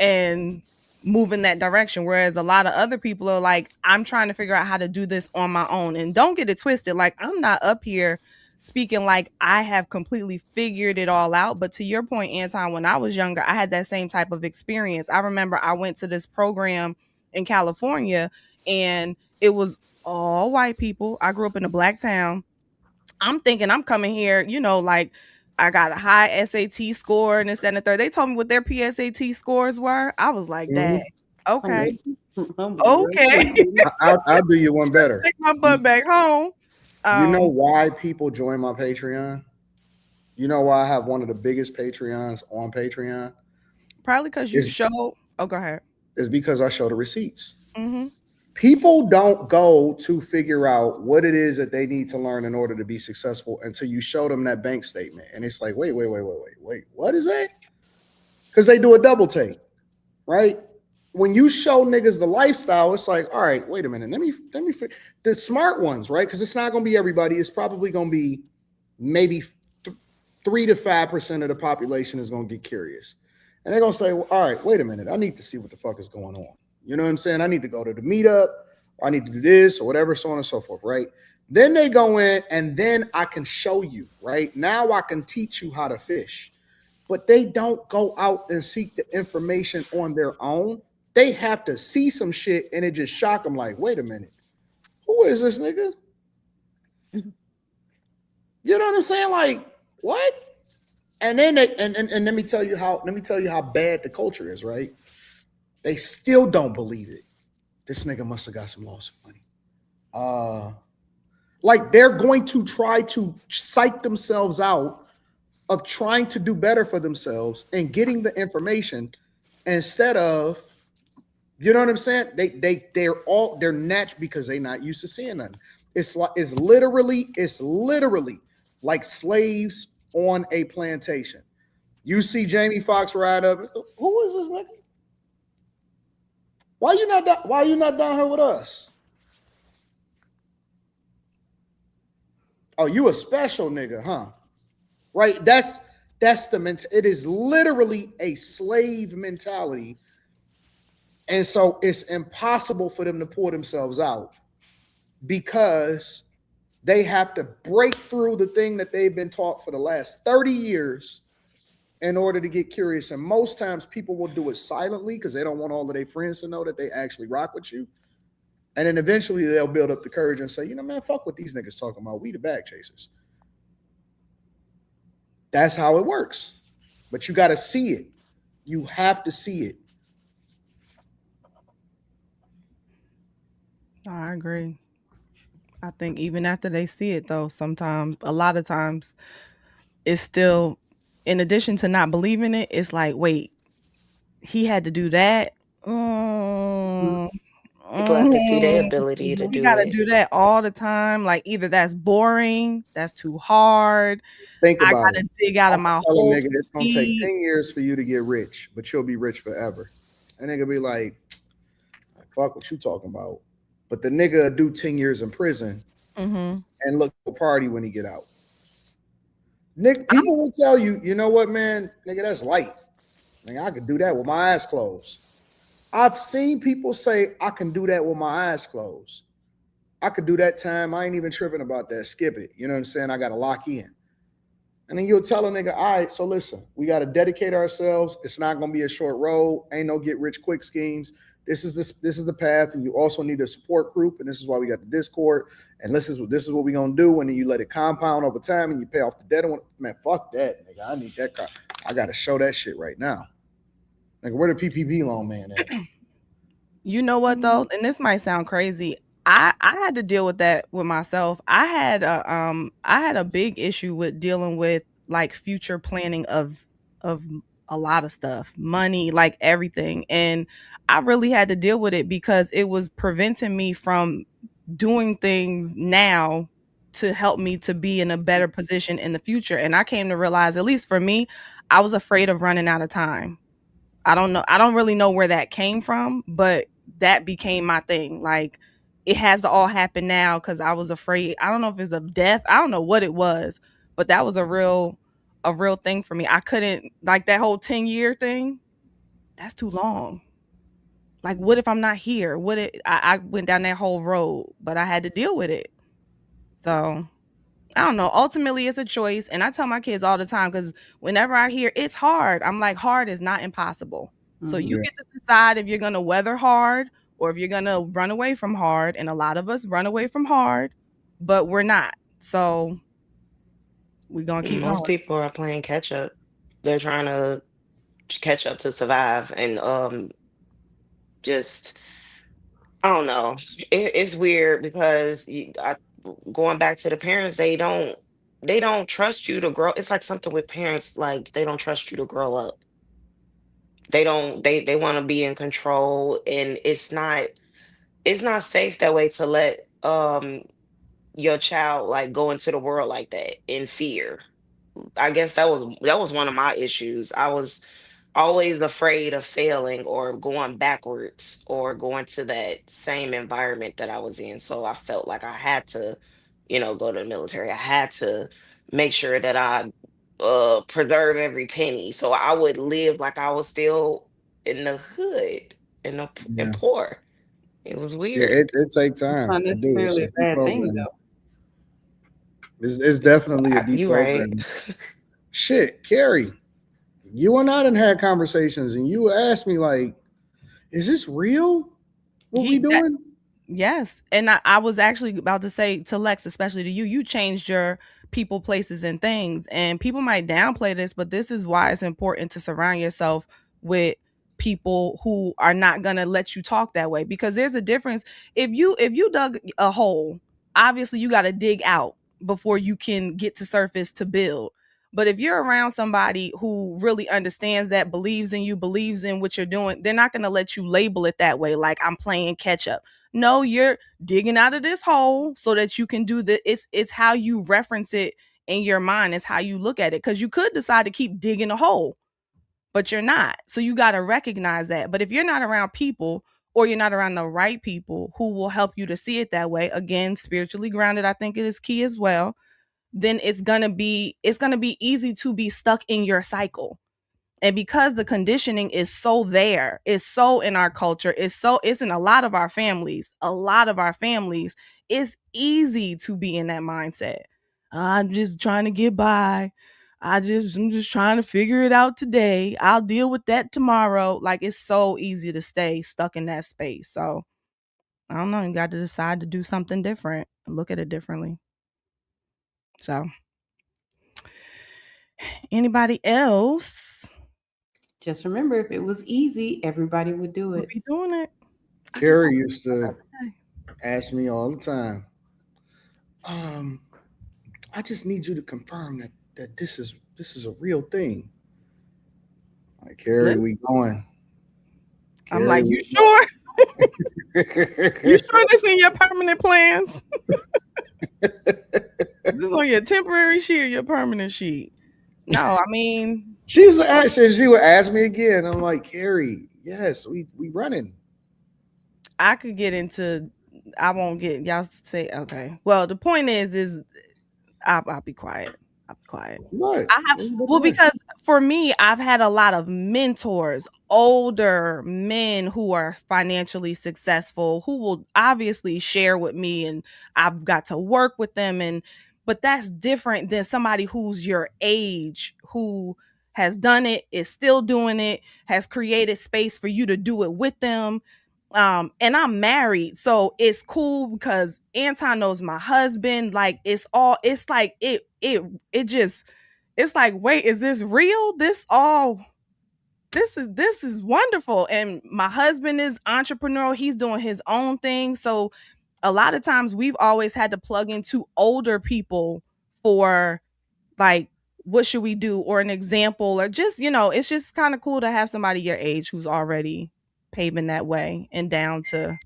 and move in that direction. Whereas a lot of other people are like, I'm trying to figure out how to do this on my own. And don't get it twisted. Like, I'm not up here speaking like I have completely figured it all out. But to your point, Anton, when I was younger, I had that same type of experience. I remember I went to this program in California, and it was all white people. I grew up in a black town. I'm thinking I'm coming here, like I got a high SAT score and this, that, and the third. They told me what their PSAT scores were. I was like, dang, okay. Okay. I'll do you one better. Take my butt back home. You know why people join my Patreon? You know why I have one of the biggest Patreons on Patreon? Probably because you show. Oh, go ahead. It's because I show the receipts. Mm-hmm. People don't go to figure out what it is that they need to learn in order to be successful until you show them that bank statement. And it's like, wait, what is that? Because they do a double take, right? When you show niggas the lifestyle, it's like, all right, wait a minute. Let me the smart ones, right? Because it's not going to be everybody. It's probably going to be maybe 3 to 5% of the population is going to get curious. And they're going to say, well, all right, wait a minute. I need to see what the fuck is going on. You know what I'm saying? I need to go to the meetup, or I need to do this or whatever, so on and so forth, right? Then they go in, and then I can show you, right? Now I can teach you how to fish. But they don't go out and seek the information on their own. They have to see some shit, and it just shock them like, wait a minute. Who is this nigga? You know what I'm saying? Like, what? And then and let me tell you how bad the culture is, right? They still don't believe it. This nigga must have got some loss of money. Like they're going to try to psych themselves out of trying to do better for themselves and getting the information instead of, you know what I'm saying? They're natched because they're not used to seeing nothing. It's literally like slaves on a plantation. You see Jamie Foxx ride up. Who is this nigga? Why you not down here with us? Oh, you a special nigga, huh? Right? That's the it is literally a slave mentality. And so it's impossible for them to pull themselves out because they have to break through the thing that they've been taught for the last 30 years in order to get curious. And most times people will do it silently because they don't want all of their friends to know that they actually rock with you. And then eventually they'll build up the courage and say, you know, man, fuck what these niggas talking about. We the bag chasers. That's how it works. But you got to see it. You have to see it. I agree. I think even after they see it, though, sometimes, a lot of times, it's still, in addition to not believing it, it's like, wait, he had to do that. Mm, People have to see their mm, ability to we do gotta it. do that all the time. Like either that's boring, that's too hard. Think I about it. gotta dig out I of my tell a hole nigga too it's gonna take deep. 10 years for you to get rich, but you'll be rich forever. And nigga be like, fuck what you talking about. But the nigga do 10 years in prison Mm-hmm. and look for a party when he get out. Nick, people will tell you, you know what, man, nigga, that's light. Nigga, I could do that with my eyes closed. I've seen people say I can do that with my eyes closed. I could do that time. I ain't even tripping about that. Skip it. You know what I'm saying? I got to lock in. And then you'll tell a nigga, all right, so listen, we got to dedicate ourselves. It's not going to be a short road. Ain't no get rich quick schemes. This is the path, and you also need a support group, and this is why we got the Discord, and this is what we're gonna do. And then you let it compound over time, and you pay off the debt. Man, fuck that, nigga. I need that car. I gotta show that shit right now. Like, where the PPP loan man at? You know what though, and this might sound crazy. I had to deal with that with myself. I had a big issue with dealing with like future planning of a lot of stuff, money, like everything. And I really had to deal with it because it was preventing me from doing things now to help me to be in a better position in the future. And I came to realize, at least for me, I was afraid of running out of time. I don't know. I don't really know where that came from, but that became my thing. Like it has to all happen now because I was afraid. I don't know if it's of death. I don't know what it was, but that was a real thing for me. I couldn't like that whole 10-year thing. That's too long. Like, what if I'm not here? I went down that whole road, but I had to deal with it. So I don't know. Ultimately, it's a choice. And I tell my kids all the time because whenever I hear it's hard, I'm like, hard is not impossible. So Mhm. you Yeah, get to decide if you're going to weather hard or if you're going to run away from hard. And a lot of us run away from hard, but we're not. So we're going to keep Most going. people are playing catch up. They're trying to catch up to survive, and just I don't know. It's weird because going back to the parents, they don't trust you to grow. It's like something with parents, like they don't trust you to grow up. They want to be in control, and it's not safe that way to let your child like go into the world like that in fear. I guess that was one of my issues. I was always afraid of failing or going backwards or going to that same environment that I was in. So I felt like I had to, go to the military. I had to make sure that I preserve every penny. So I would live like I was still in the hood and yeah, poor. It was yeah. weird. It take It's time. not It do. It's necessarily a a bad thing deprogramming. though. It's definitely a You right. deprogramming. Shit, Carrie, you and I done had conversations, and you asked me like, "Is this real? What we He that doing?" Yes. And I was actually about to say to Lex, especially to you, you changed your people, places, and things. And people might downplay this, but this is why it's important to surround yourself with people who are not going to let you talk that way, because there's a difference. If you dug a hole, obviously you got to dig out before you can get to surface to build. But if you're around somebody who really understands that, believes in you, believes in what you're doing, they're not going to let you label it that way, like I'm playing catch up. No, you're digging out of this hole so that you can do the it's how you reference it in your mind, is how you look at it, because you could decide to keep digging a hole, but you're not. So you got to recognize that. But if you're not around people, or you're not around the right people who will help you to see it that way, again, spiritually grounded, I think it is key as well, then it's going to be easy to be stuck in your cycle. And because the conditioning is so there, it's so in our culture, it's in a lot of our families, it's easy to be in that mindset. I'm just trying to get by. I'm just trying to figure it out today. I'll deal with that tomorrow. Like, it's so easy to stay stuck in that space. So I don't know. You got to decide to do something different and look at it differently. So anybody else? Just remember, if it was easy, everybody would do We'll it. be doing it. Carrie used to ask me all the time, I just need you to confirm that this is a real thing. Like, Carrie, we going. I'm Carrie, like, you we sure? going. You sure this in your permanent plans? This on your temporary sheet or your permanent sheet? No, I mean, She would ask me again. I'm like, Carrie, yes, we running. I could get into. I won't get y'all say okay. Well, the point is I'll be quiet. I'll be quiet. What? I have because for me, I've had a lot of mentors, older men who are financially successful, who will obviously share with me, and I've got to work with them. But that's different than somebody who's your age, who has done it, is still doing it, has created space for you to do it with them. And I'm married, so it's cool because Anton knows my husband. Like, it's like it just, it's like, wait, is this real? This is wonderful. And my husband is entrepreneurial, he's doing his own thing. So a lot of times we've always had to plug into older people for, like, what should we do, or an example, or just, it's just kind of cool to have somebody your age who's already paving that way and down to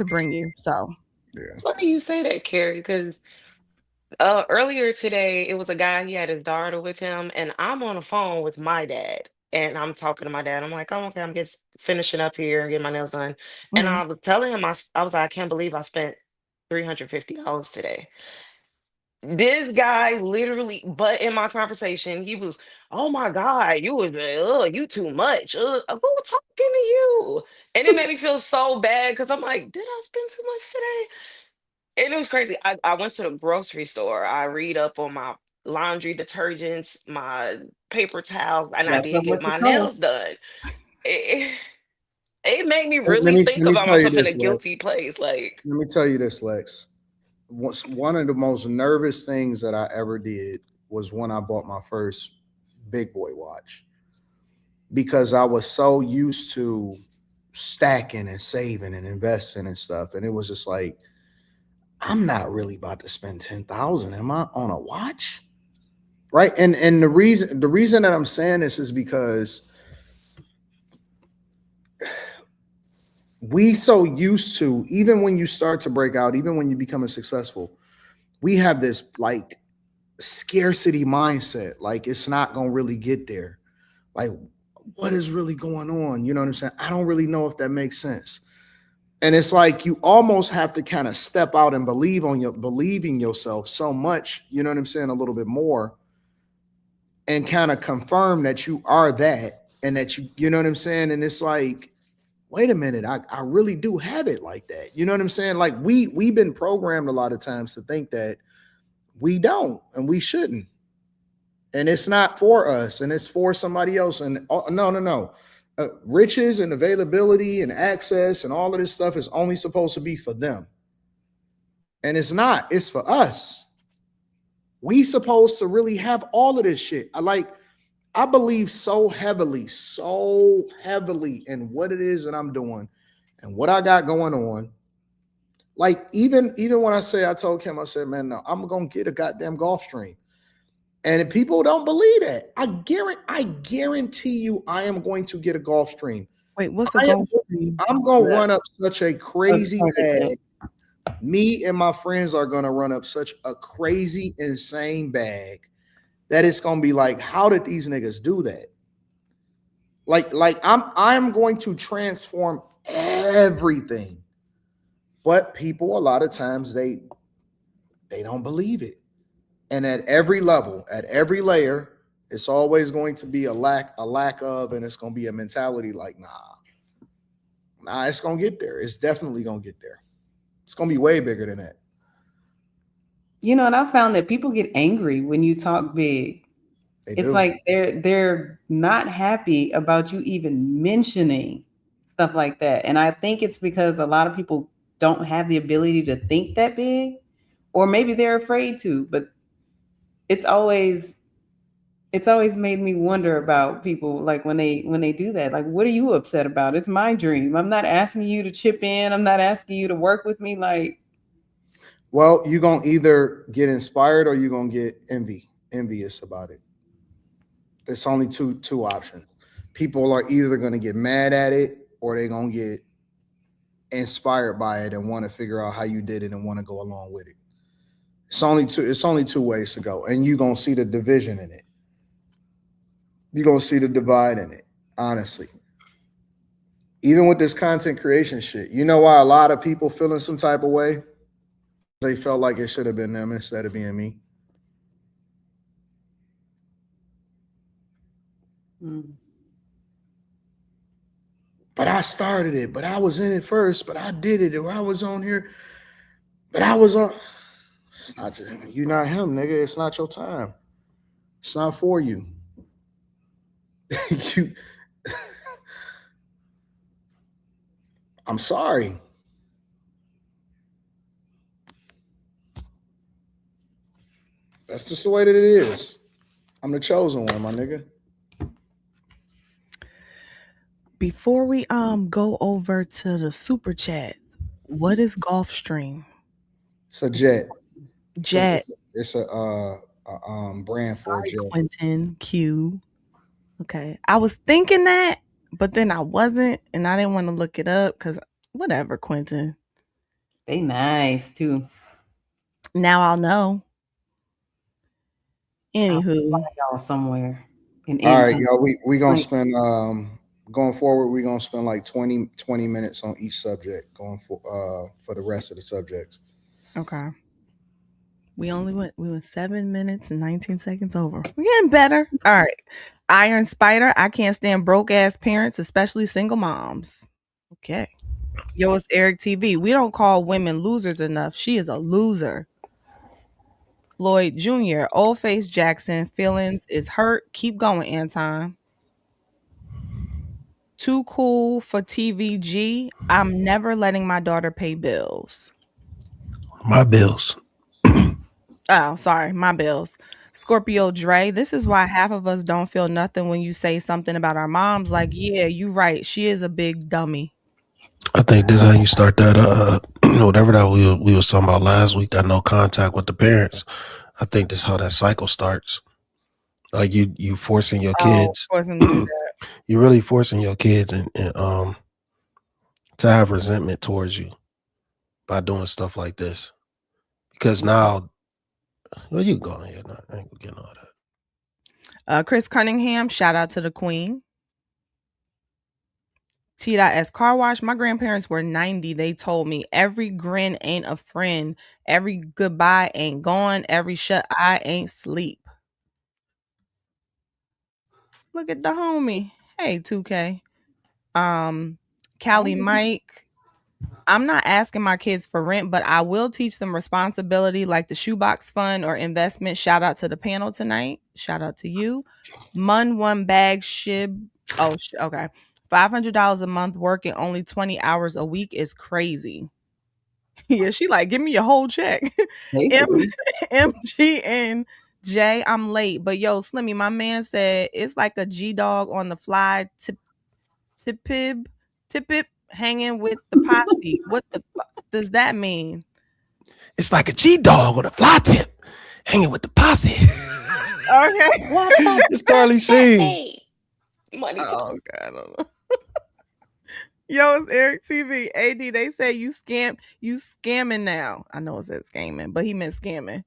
bring you. So It's funny you say that, Carrie, because earlier today it was a guy, he had his daughter with him, and I'm on the phone with my dad. And I'm talking to my dad. I'm like, oh, okay, I'm just finishing up here and getting my nails done. And mhm. I was telling him, I was like, I can't believe I spent $350 today. This guy literally, but in my conversation, he was, oh my God, you was, you too much. Who talking to you? And it made me feel so bad because I'm like, did I spend too much today? And it was crazy. I went to the grocery store. I read up on my laundry detergents, my paper towels, and I That's how did get much my it nails costs. done. It, it made me Let really me think let me about tell you myself in a this, Lex. guilty place. Like, Let me tell you this, Lex. One of the most nervous things that I ever did was when I bought my first big boy watch, because I was so used to stacking and saving and investing and stuff, and it was just like, I'm not really about to spend 10,000. Am I on a watch? Right. And the reason that I'm saying this is because we so used to, even when you start to break out, even when you become a successful, we have this like scarcity mindset. Like, it's not gonna really get there. Like, what is really going on? You know what I'm saying? I don't really know if that makes sense. And it's like you almost have to kind of step out and believing yourself so much, you know what I'm saying, a little bit more, and kind of confirm that you are that, and that you know what I'm saying? And it's like, wait a minute, I really do have it like that. You know what I'm saying? Like, we've been programmed a lot of times to think that we don't and we shouldn't. And it's not for us, and it's for somebody else. And no. Riches and availability and access and all of this stuff is only supposed to be for them. And it's not, it's for us. We supposed to really have all of this shit. I believe so heavily in what it is that I'm doing and what I got going on. Like even when I told Kim, I said, man, no, I'm gonna get a goddamn golf stream. And if people don't believe that, I guarantee you I am going to get a golf stream. Wait, what's a I am, golf stream? I'm gonna Yeah. run up such a crazy Okay. bag. Me and my friends are gonna run up such a crazy, insane bag that it's gonna be like, how did these niggas do that? Like I'm going to transform everything. But people a lot of times they don't believe it. And at every level, at every layer, it's always going to be a lack of, and it's going to be a mentality like, nah, it's going to get there. It's definitely going to get there. It's going to be way bigger than that. You know, and I found that people get angry when you talk big. It's like they're not happy about you even mentioning stuff like that. And I think it's because a lot of people don't have the ability to think that big, or maybe they're afraid to, but it's always made me wonder about people, like when they do that. Like, what are you upset about? It's my dream. I'm not asking you to chip in. I'm not asking you to work with me. Like, well, you're going to either get inspired or you're going to get envious about it. There's only two options. People are either going to get mad at it or they're going to get inspired by it and want to figure out how you did it and want to go along with it. It's only two ways to go. And you're going to see the division in it. You're going to see the divide in it, honestly. Even with this content creation shit, you know why a lot of people feeling some type of way? They felt like it should have been them instead of being me. But I started it, but I was in it first, but I did it, or I was on here, but I was on. It's not just, you're not him, nigga. It's not your time. It's not for you. I'm sorry. That's just the way that it is. I'm the chosen one, my nigga. Before we go over to the super chats, what is Gulfstream? It's a jet. Jet. It's a brand for a Sorry, jet. Quentin Q. Okay. I was thinking that, but then I wasn't, and I didn't want to look it up because whatever, Quentin. they nice too. Now I'll know. I'll Anywho, find y'all somewhere in All right, Anton. y'all. We gonna spend going forward. We're gonna spend like 20 minutes on each subject going for the rest of the subjects. okay. We went 7 minutes and 19 seconds over. We're getting better. All right. Iron Spider. I can't stand broke ass parents, especially single moms. Okay. Yo, it's Eric TV. We don't call women losers enough. She is a loser. Floyd Jr. Old Face Jackson. Feelings is hurt. Keep going, Anton. Too cool for TVG. I'm never letting my daughter pay bills. My bills. Oh, sorry, my bills. Scorpio Dre, this is why half of us don't feel nothing when you say something about our moms. Like, yeah, you right. She is a big dummy. I think this is how you start that. Whatever that we was talking about last week. That no contact with the parents. I think this is how that cycle starts. Like you forcing your kids. Forcing them to do that. You're really forcing your kids and to have resentment towards you by doing stuff like this. Because now, well, you go ahead. I ain't gonna get all that. Chris Cunningham, shout out to the queen. T.S. Car Wash. My grandparents were 90. They told me every grin ain't a friend. Every goodbye ain't gone. Every shut eye ain't sleep. Look at the homie. Hey, 2K. Callie Mike. I'm not asking my kids for rent, but I will teach them responsibility like the shoebox fund or investment. Shout out to the panel tonight. Shout out to you. Mun one bag shib. Oh, okay. $500 a month working only 20 hours a week is crazy. Yeah, she like, give me a whole check. Basically. MGN Jay, I'm late, but yo, Slimmy, my man said it's like a G dog on the fly tipip hanging with the posse. What the fuck does that mean? It's like a G dog on a fly tip, hanging with the posse. Okay. What the It's Carly Sheen. Hey, money talk. Oh God, I don't know. Yo, it's Eric TV. AD, they say you scamming now. I know it said scamming, but he meant scamming.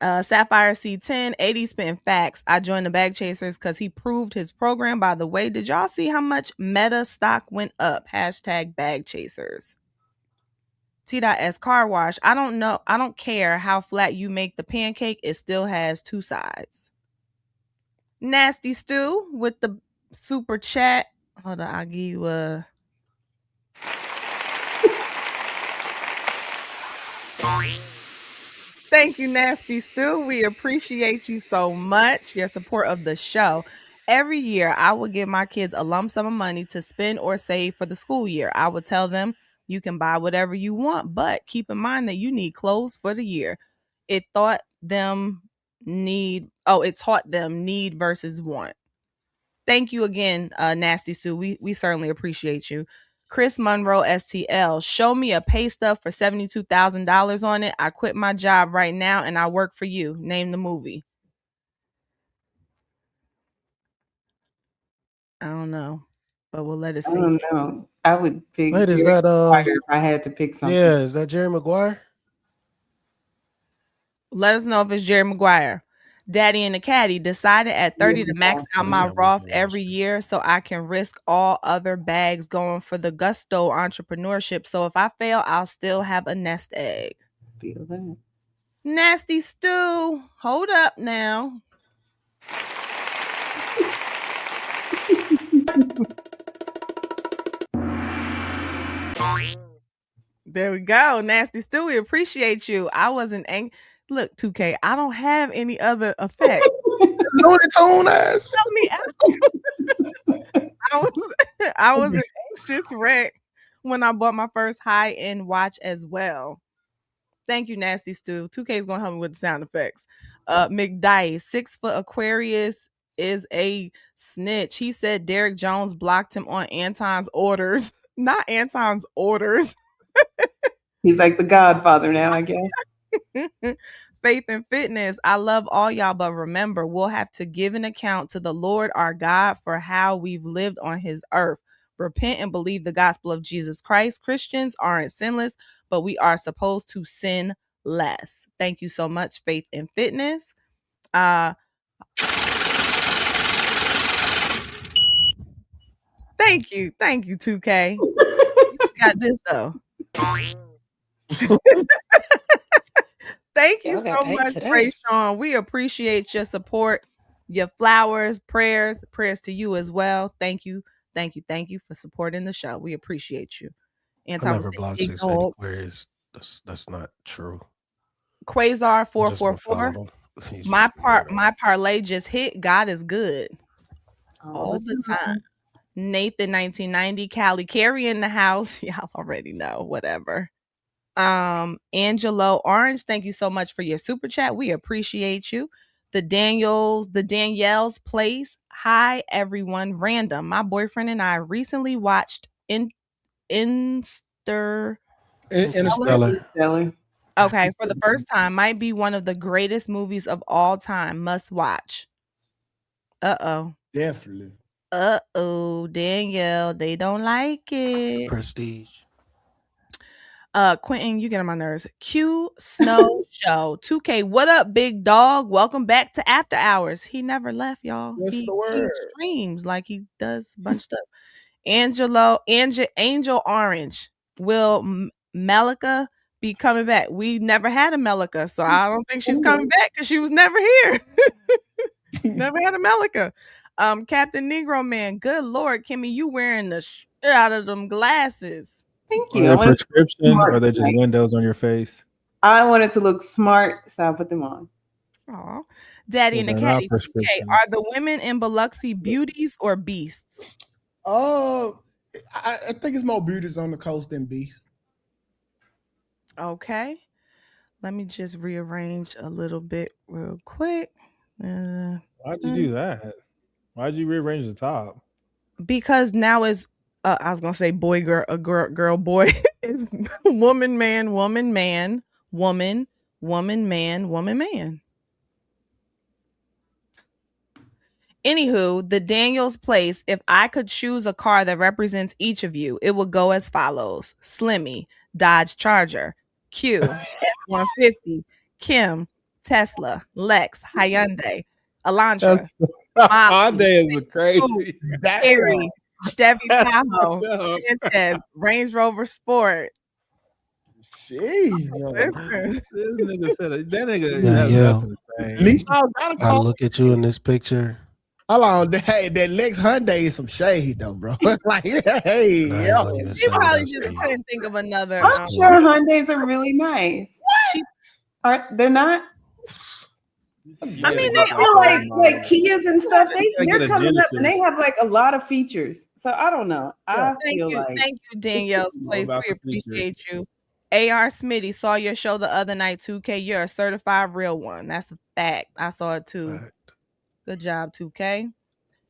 Sapphire C10, 80 spitting facts. I joined the Bag Chasers because he proved his program. By the way, did y'all see how much Meta stock went up? Hashtag Bag Chasers. T.S. Car Wash. I don't know. I don't care how flat you make the pancake. It still has two sides. Nasty Stew with the super chat. Hold on. I'll give you a. Thank you, Nasty Stew. We appreciate you so much, your support of the show. Every year, I will give my kids a lump sum of money to spend or save for the school year. I will tell them you can buy whatever you want, but keep in mind that you need clothes for the year. It taught them need versus want. Thank you again, Nasty Sue. We certainly appreciate you. Chris Monroe STL. Show me a pay stub for $72,000 on it. I quit my job right now and I work for you. Name the movie. I don't know, but we'll let it I sink don't in. know. I would pick Wait, is Jerry that Maguire if I had to pick something. Yeah, is that Jerry Maguire? Let us know if it's Jerry Maguire. Daddy and the Caddy decided at 30 to max out They my said Wolf Roth of Wall every Street. year so I can risk all other bags going for the gusto entrepreneurship. So if I fail, I'll still have a nest egg. Feel that. Nasty Stew, hold up now. There we go. Nasty Stew, we appreciate you. I wasn't angry. Look, 2K, I don't have any other effect. Looney Tune ass. Help me out. I was an anxious wreck when I bought my first high-end watch as well. Thank you, Nasty Stew. 2K is gonna help me with the sound effects. McDice, 6-foot Aquarius is a snitch. He said Derek Jones blocked him on Anton's orders. Not Anton's orders. He's like the Godfather now, I guess. Faith and fitness. I love all y'all, but remember, we'll have to give an account to the Lord our God for how we've lived on his earth. Repent and believe the gospel of Jesus Christ. Christians aren't sinless, but we are supposed to sin less. Thank you so much, Faith and Fitness. Thank you. Thank you, 2K. You got this though. Thank you Y'all got so paid much, Ray today. Sean. We appreciate your support, your flowers, prayers to you as well. Thank you, thank you for supporting the show. We appreciate you. I Anton was never blocked big 680 dog. Aquarius. That's not true. Quasar I just 444. unfollowed him. He's My just a weirdo. parlay just hit. God is good all the time. Nathan 1990, Callie Carey in the house. Y'all already know, whatever. Angelo Orange, thank you so much for your super chat. We appreciate you. The Danielle's Place. Hi everyone. Random. My boyfriend and I recently watched Interstellar. Interstellar. Okay, for the first time. Might be one of the greatest movies of all time. Must watch. Uh-oh. Definitely. Uh-oh, Danielle, they don't like it. Prestige. Quentin, you get on my nerves. Q Snow Show. 2K, what up, big dog? Welcome back to After Hours. He never left, y'all. What's the He word? streams like he does a bunch of stuff. Angel Orange. Will Malika be coming back? We never had a Malika, so I don't think she's coming back because she was never here. Never had a Malika. Captain Negro Man. Good Lord, Kimmy, you wearing the shit out of them glasses. Thank Are you. I they wanted to look prescription or smart are they just tonight. windows on your face? I wanted to look smart, so I put them on. Aw. Daddy Well, and the they're not Caddy. 2K. prescription. Are the women in Biloxi beauties or beasts? I think it's more beauties on the coast than beasts. Okay. Let me just rearrange a little bit real quick. Why'd you do that? Why'd you rearrange the top? Because now is I was gonna say boy girl girl boy is woman man woman man woman woman man woman man. Anywho, the Daniels place, if I could choose a car that represents each of you, it would go as follows: Slimmy, Dodge Charger; Q, F-150; Kim, Tesla; Lex, Hyundai; Elantra, That's Molly, Hyundai is a Coupe, crazy. Harry, Chevy That's Tahoe, fucked up. Sanchez, Range Rover Sport. Jeez. Listen, This nigga said that nigga. That's Danielle, At insane. least y'all got a I call. look at you in this picture. Hold on. Hey, that Lex Hyundai is some shade though, bro. Like, hey, I ain't yo. gonna even she say what probably I just see. couldn't think of another. I'm sure Hyundais are really nice. She, They're not? I mean, they I feel like Kias and stuff, they're get a coming up and they Genesis. have like a lot of features. So I don't know. I feel like thank you, Danielle's place. about We the features. appreciate you. AR Smitty saw your show the other night, 2K. You're a certified real one. That's a fact. I saw it too. Fact. Good job, 2K.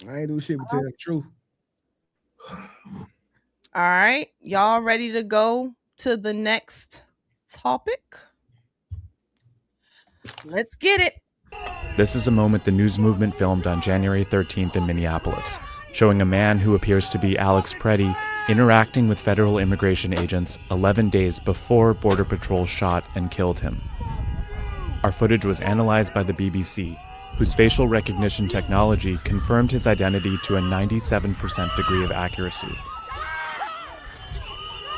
I ain't do shit but tell the truth. All right. Y'all ready to go to the next topic? Let's get it. This is a moment the news movement filmed on January 13th in Minneapolis, showing a man who appears to be Alex Pretti interacting with federal immigration agents 11 days before Border Patrol shot and killed him. Our footage was analyzed by the BBC, whose facial recognition technology confirmed his identity to a 97% degree of accuracy.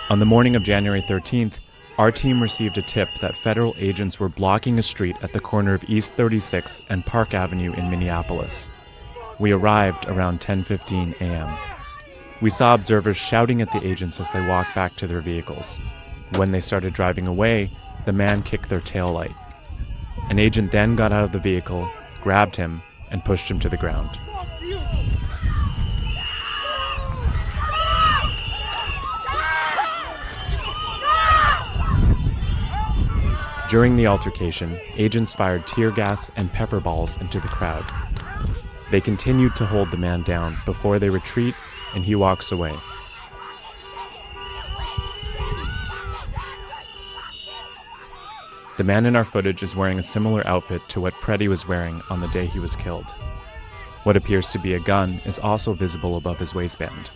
On the morning of January 13th, our team received a tip that federal agents were blocking a street at the corner of East 36 and Park Avenue in Minneapolis. We arrived around 10:15 a.m. We saw observers shouting at the agents as they walked back to their vehicles. When they started driving away, the man kicked their taillight. An agent then got out of the vehicle, grabbed him, and pushed him to the ground. During the altercation, agents fired tear gas and pepper balls into the crowd. They continued to hold the man down before they retreat and he walks away. The man in our footage is wearing a similar outfit to what Pretti was wearing on the day he was killed. What appears to be a gun is also visible above his waistband.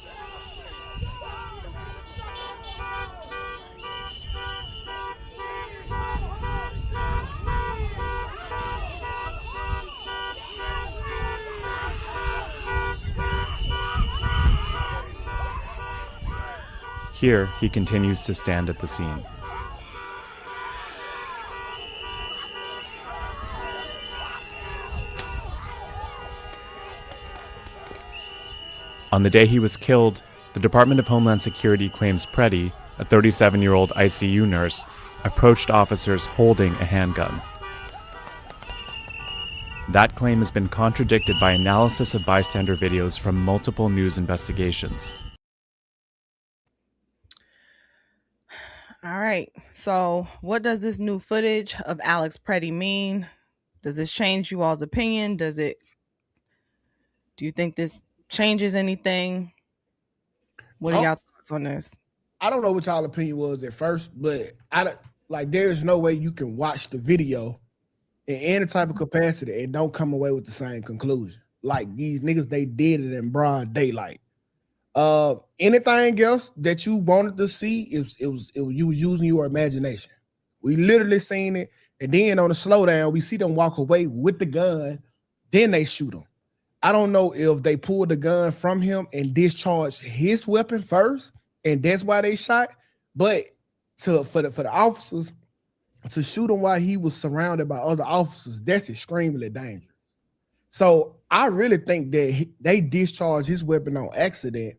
Here, he continues to stand at the scene. On the day he was killed, the Department of Homeland Security claims Pretti, a 37-year-old ICU nurse, approached officers holding a handgun. That claim has been contradicted by analysis of bystander videos from multiple news investigations. All right. So, what does this new footage of Alex Pretti mean? Does this change you all's opinion? Do you think this changes anything? What are y'all thoughts on this? I don't know what y'all opinion was at first, but there's no way you can watch the video in any type of capacity and don't come away with the same conclusion. Like these niggas, they did it in broad daylight. Anything else that you wanted to see, it was you was using your imagination. We literally seen it, and then on the slowdown, we see them walk away with the gun, then they shoot him. I don't know if they pulled the gun from him and discharged his weapon first, and that's why they shot. But for the officers to shoot him while he was surrounded by other officers, that's extremely dangerous. So I really think that they discharged his weapon on accident,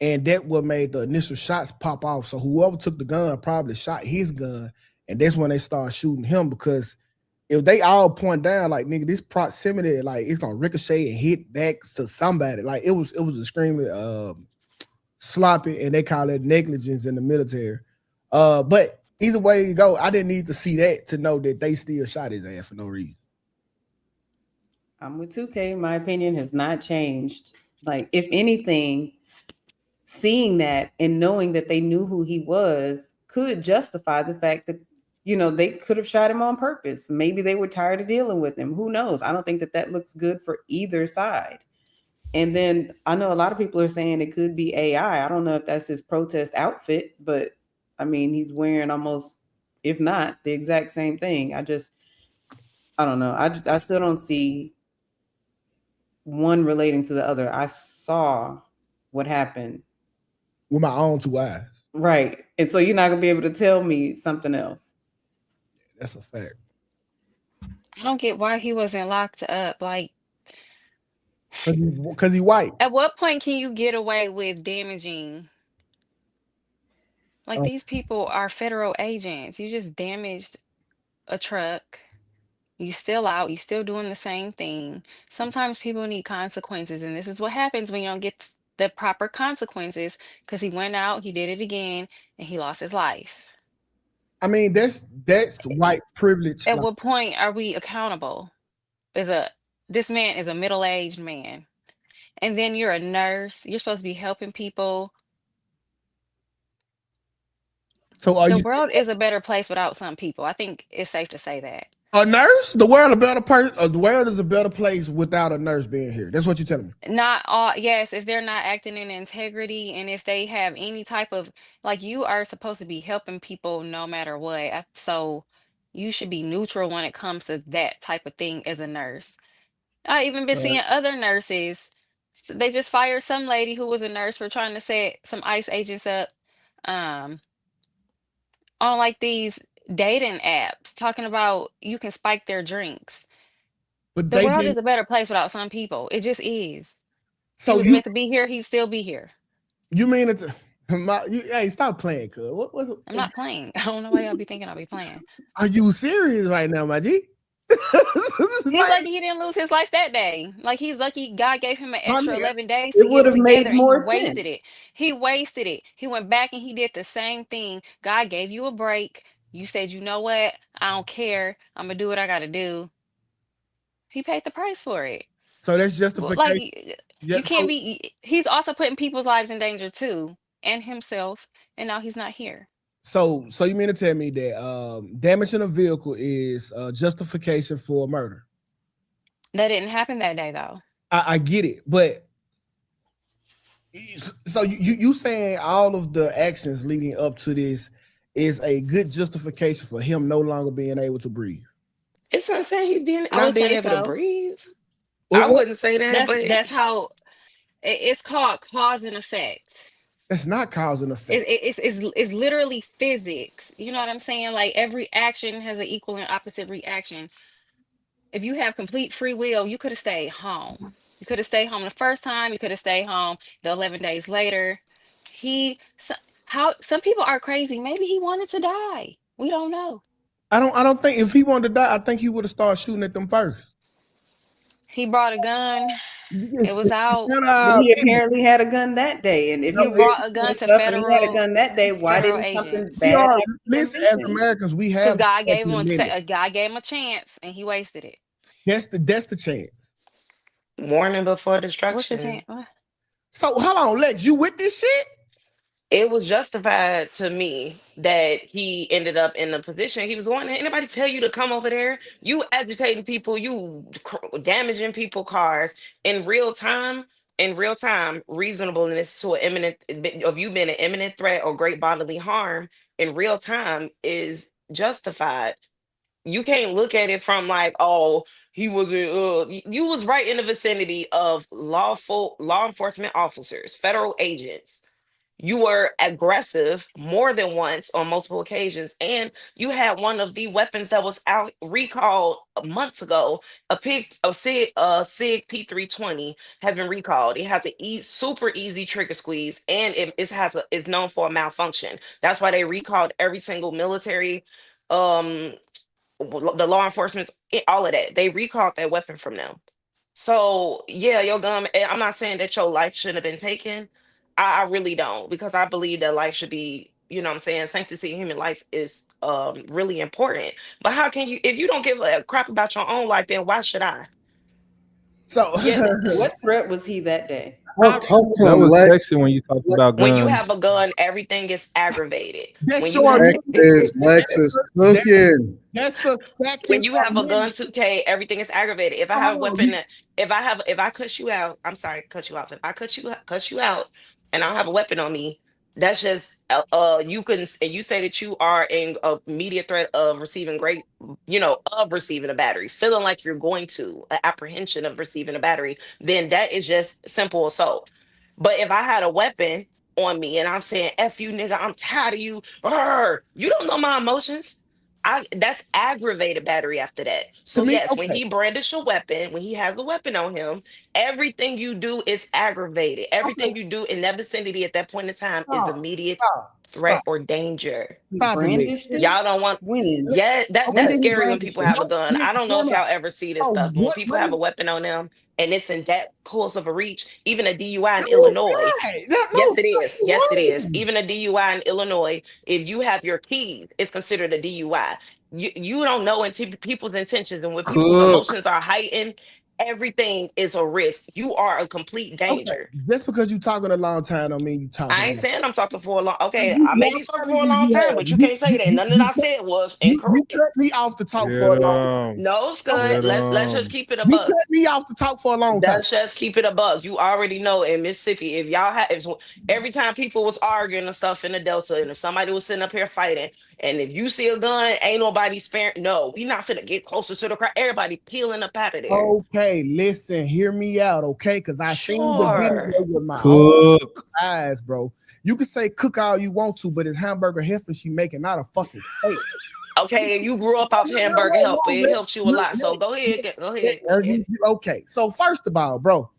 and that what made the initial shots pop off. So whoever took the gun probably shot his gun, and that's when they started shooting him, because if they all point down, like, nigga, this proximity, like, it's gonna ricochet and hit back to somebody. Like, it was extremely sloppy, and they call it negligence in the military. But either way you go, I didn't need to see that to know that they still shot his ass for no reason. I'm with 2K. My opinion has not changed. Like, if anything, seeing that and knowing that they knew who he was could justify the fact that, they could have shot him on purpose. Maybe they were tired of dealing with him. Who knows? I don't think that that looks good for either side. And then I know a lot of people are saying it could be AI. I don't know if that's his protest outfit, but I mean, he's wearing almost, if not the exact same thing. I don't know. I still don't see one relating to the other. I saw what happened. With my own two eyes. Right. And so you're not going to be able to tell me something else. That's a fact. I don't get why he wasn't locked up. Like, Because he white. at what point can you get away with damaging? Like, Um, these people are federal agents. You just damaged a truck. You still out, you still doing the same thing. Sometimes people need consequences, and this is what happens when you don't get the proper consequences because he went out, he did it again, and he lost his life. I mean, that's white privilege. At Like, what point are we accountable? Is a This man is a middle-aged man. And then you're a nurse. You're supposed to be helping people. so are The you world is a better place without some people. I think it's safe to say that. a nurse? The world a better person. The world is a better place without a nurse being here. That's what you're telling me. Not all, yes, if they're not acting in integrity and if they have any type of, like, you are supposed to be helping people no matter what. So you should be neutral when it comes to that type of thing as a nurse. I even been seeing other nurses. They just fired some lady who was a nurse for trying to set some ICE agents up um on like these dating apps, talking about you can spike their drinks. But The they world didn't. is a better place without some people. It just is. He So was meant to be here, he'd still be here. you mean it? Hey, stop playing, cuz. I'm not playing. I don't know why y'all be thinking I'll be playing. Are you serious right now, my G? He's Like, lucky he didn't lose his life that day. Like, he's lucky God gave him an my extra nigga, 11 days to It get would it have together, made and he more wasted sense. it. He wasted it. He went back and he did the same thing. God gave you a break. You said, you know what? I don't care. I'm gonna do what I gotta do. He paid the price for it. so that's Well, like, justification. Yeah. you can't be. He's also putting people's lives in danger too, and himself. And now he's not here. So you mean to tell me that damaging a vehicle is justification for murder? That didn't happen that day though. I get it, but so you saying all of the actions leading up to this is a good justification for him no longer being able to breathe? It's not saying he's being I not would being say able to so. breathe. I Well, wouldn't say that, but That's how it's called cause and effect. that's not cause and effect. It's literally physics. You know what I'm saying? Like, every action has an equal and opposite reaction. If you have complete free will, you could have stayed home. You could have stayed home the first time. You could have stayed home the 11 days later. He, so, how some people are crazy. Maybe he wanted to die. We don't know. I don't think if he wanted to die, I think he would have started shooting at them first. He brought a gun. It Yes, was out. But he apparently had a gun that day. And if He he was brought a gun doing to stuff and he had a gun that day, why federal didn't something agents we bad are. happen to him Listen, this as day? Americans, we because have the Second Amendment. God gave him a chance and he wasted it. That's the chance. warning before What's the chance? destruction. So hold on, Lex, you with this shit? It was justified to me that he ended up in the position he was going. Anybody tell you to come over there? You agitating people, damaging people cars in real time. In real time, reasonableness to an imminent of you being an imminent threat or great bodily harm in real time is justified. You can't look at it from like, oh, he wasn't. You was right in the vicinity of lawful law enforcement officers, federal agents. You were aggressive more than once on multiple occasions, and you had one of the weapons that was out recalled months ago. A Sig P320 has been recalled. It has a super easy trigger squeeze, and is known for a malfunction. That's why they recalled every single military, um, the law enforcement, all of that. They recalled that weapon from them. So yeah, your gun. I'm not saying that your life shouldn't have been taken. I really don't, because I believe that life should be you know what I'm saying, sanctity of human life is really important. But how can you, if you don't give a crap about your own life, then why should I? So Yeah, What threat was he that day? Talk to That him, was Lex. sexy when you talked about when you have guns. a gun, everything gets aggravated. that's When you your have Lex is that, cooking. that's the when second you have a gun, amendment. 2K, everything is aggravated. If I have a Hold on, weapon, if I cuss you out, I'm sorry, cut you off. If I cuss you out, and I don't have a weapon on me, that's just you can, and you say that you are in a immediate threat of receiving of receiving a battery, feeling like you're going to an apprehension of receiving a battery, then that is just simple assault. But if I had a weapon on me and I'm saying "F you, nigga," I'm tired of you. You don't know my emotions. That's aggravated battery after that. to So me, yes, when okay, he brandish a weapon, when he has a weapon on him, everything you do is aggravated. okay, Everything you do in that vicinity at that point in time is stop, immediate stop, threat or danger. He stop it, Lex. brandished it. Y'all don't want. When? Yeah, When that's did Okay, he scary when brandish people it? have a no, gun. listen, I don't know no, if no. y'all ever see this Oh, stuff, but when what? people have a weapon on them and it's in that close of a reach, even a DUI in No, it's Illinois. not. Yes, No, it is. Yes, it is. wrong. Even a DUI in Illinois, if you have your keys, it's considered a DUI. You don't know until people's intentions, and when people's Cook. emotions are heightened, everything is a risk. You are a complete Okay, danger. just because you talking a long time don't mean you talking I a ain't long. saying I'm talking for a long. Okay, You, I may be talking for a long you time, have but you can't say that. None that I said was you incorrect. cut me off the talk for a Get long. him. No, Scud. Get Let's just him. keep it a You buck. cut me off the talk for a long time. Let's just keep it a buck. You already know in Mississippi, if y'all have, if every time people was arguing and stuff in the Delta, and if somebody was sitting up here fighting, and if you see a gun, ain't nobody sparing. No, we not finna get closer to the crowd. Everybody peeling up out of there. Okay, listen, hear me out, okay? Because I seen the video Sure. with my own Cook. eyes, bro. You can say cook all you want to, but it's hamburger heifer she making, not a fucking steak. Okay, you grew up off hamburger help. It helps you a lot. So go ahead, go ahead, go ahead. Okay, so first of all, bro,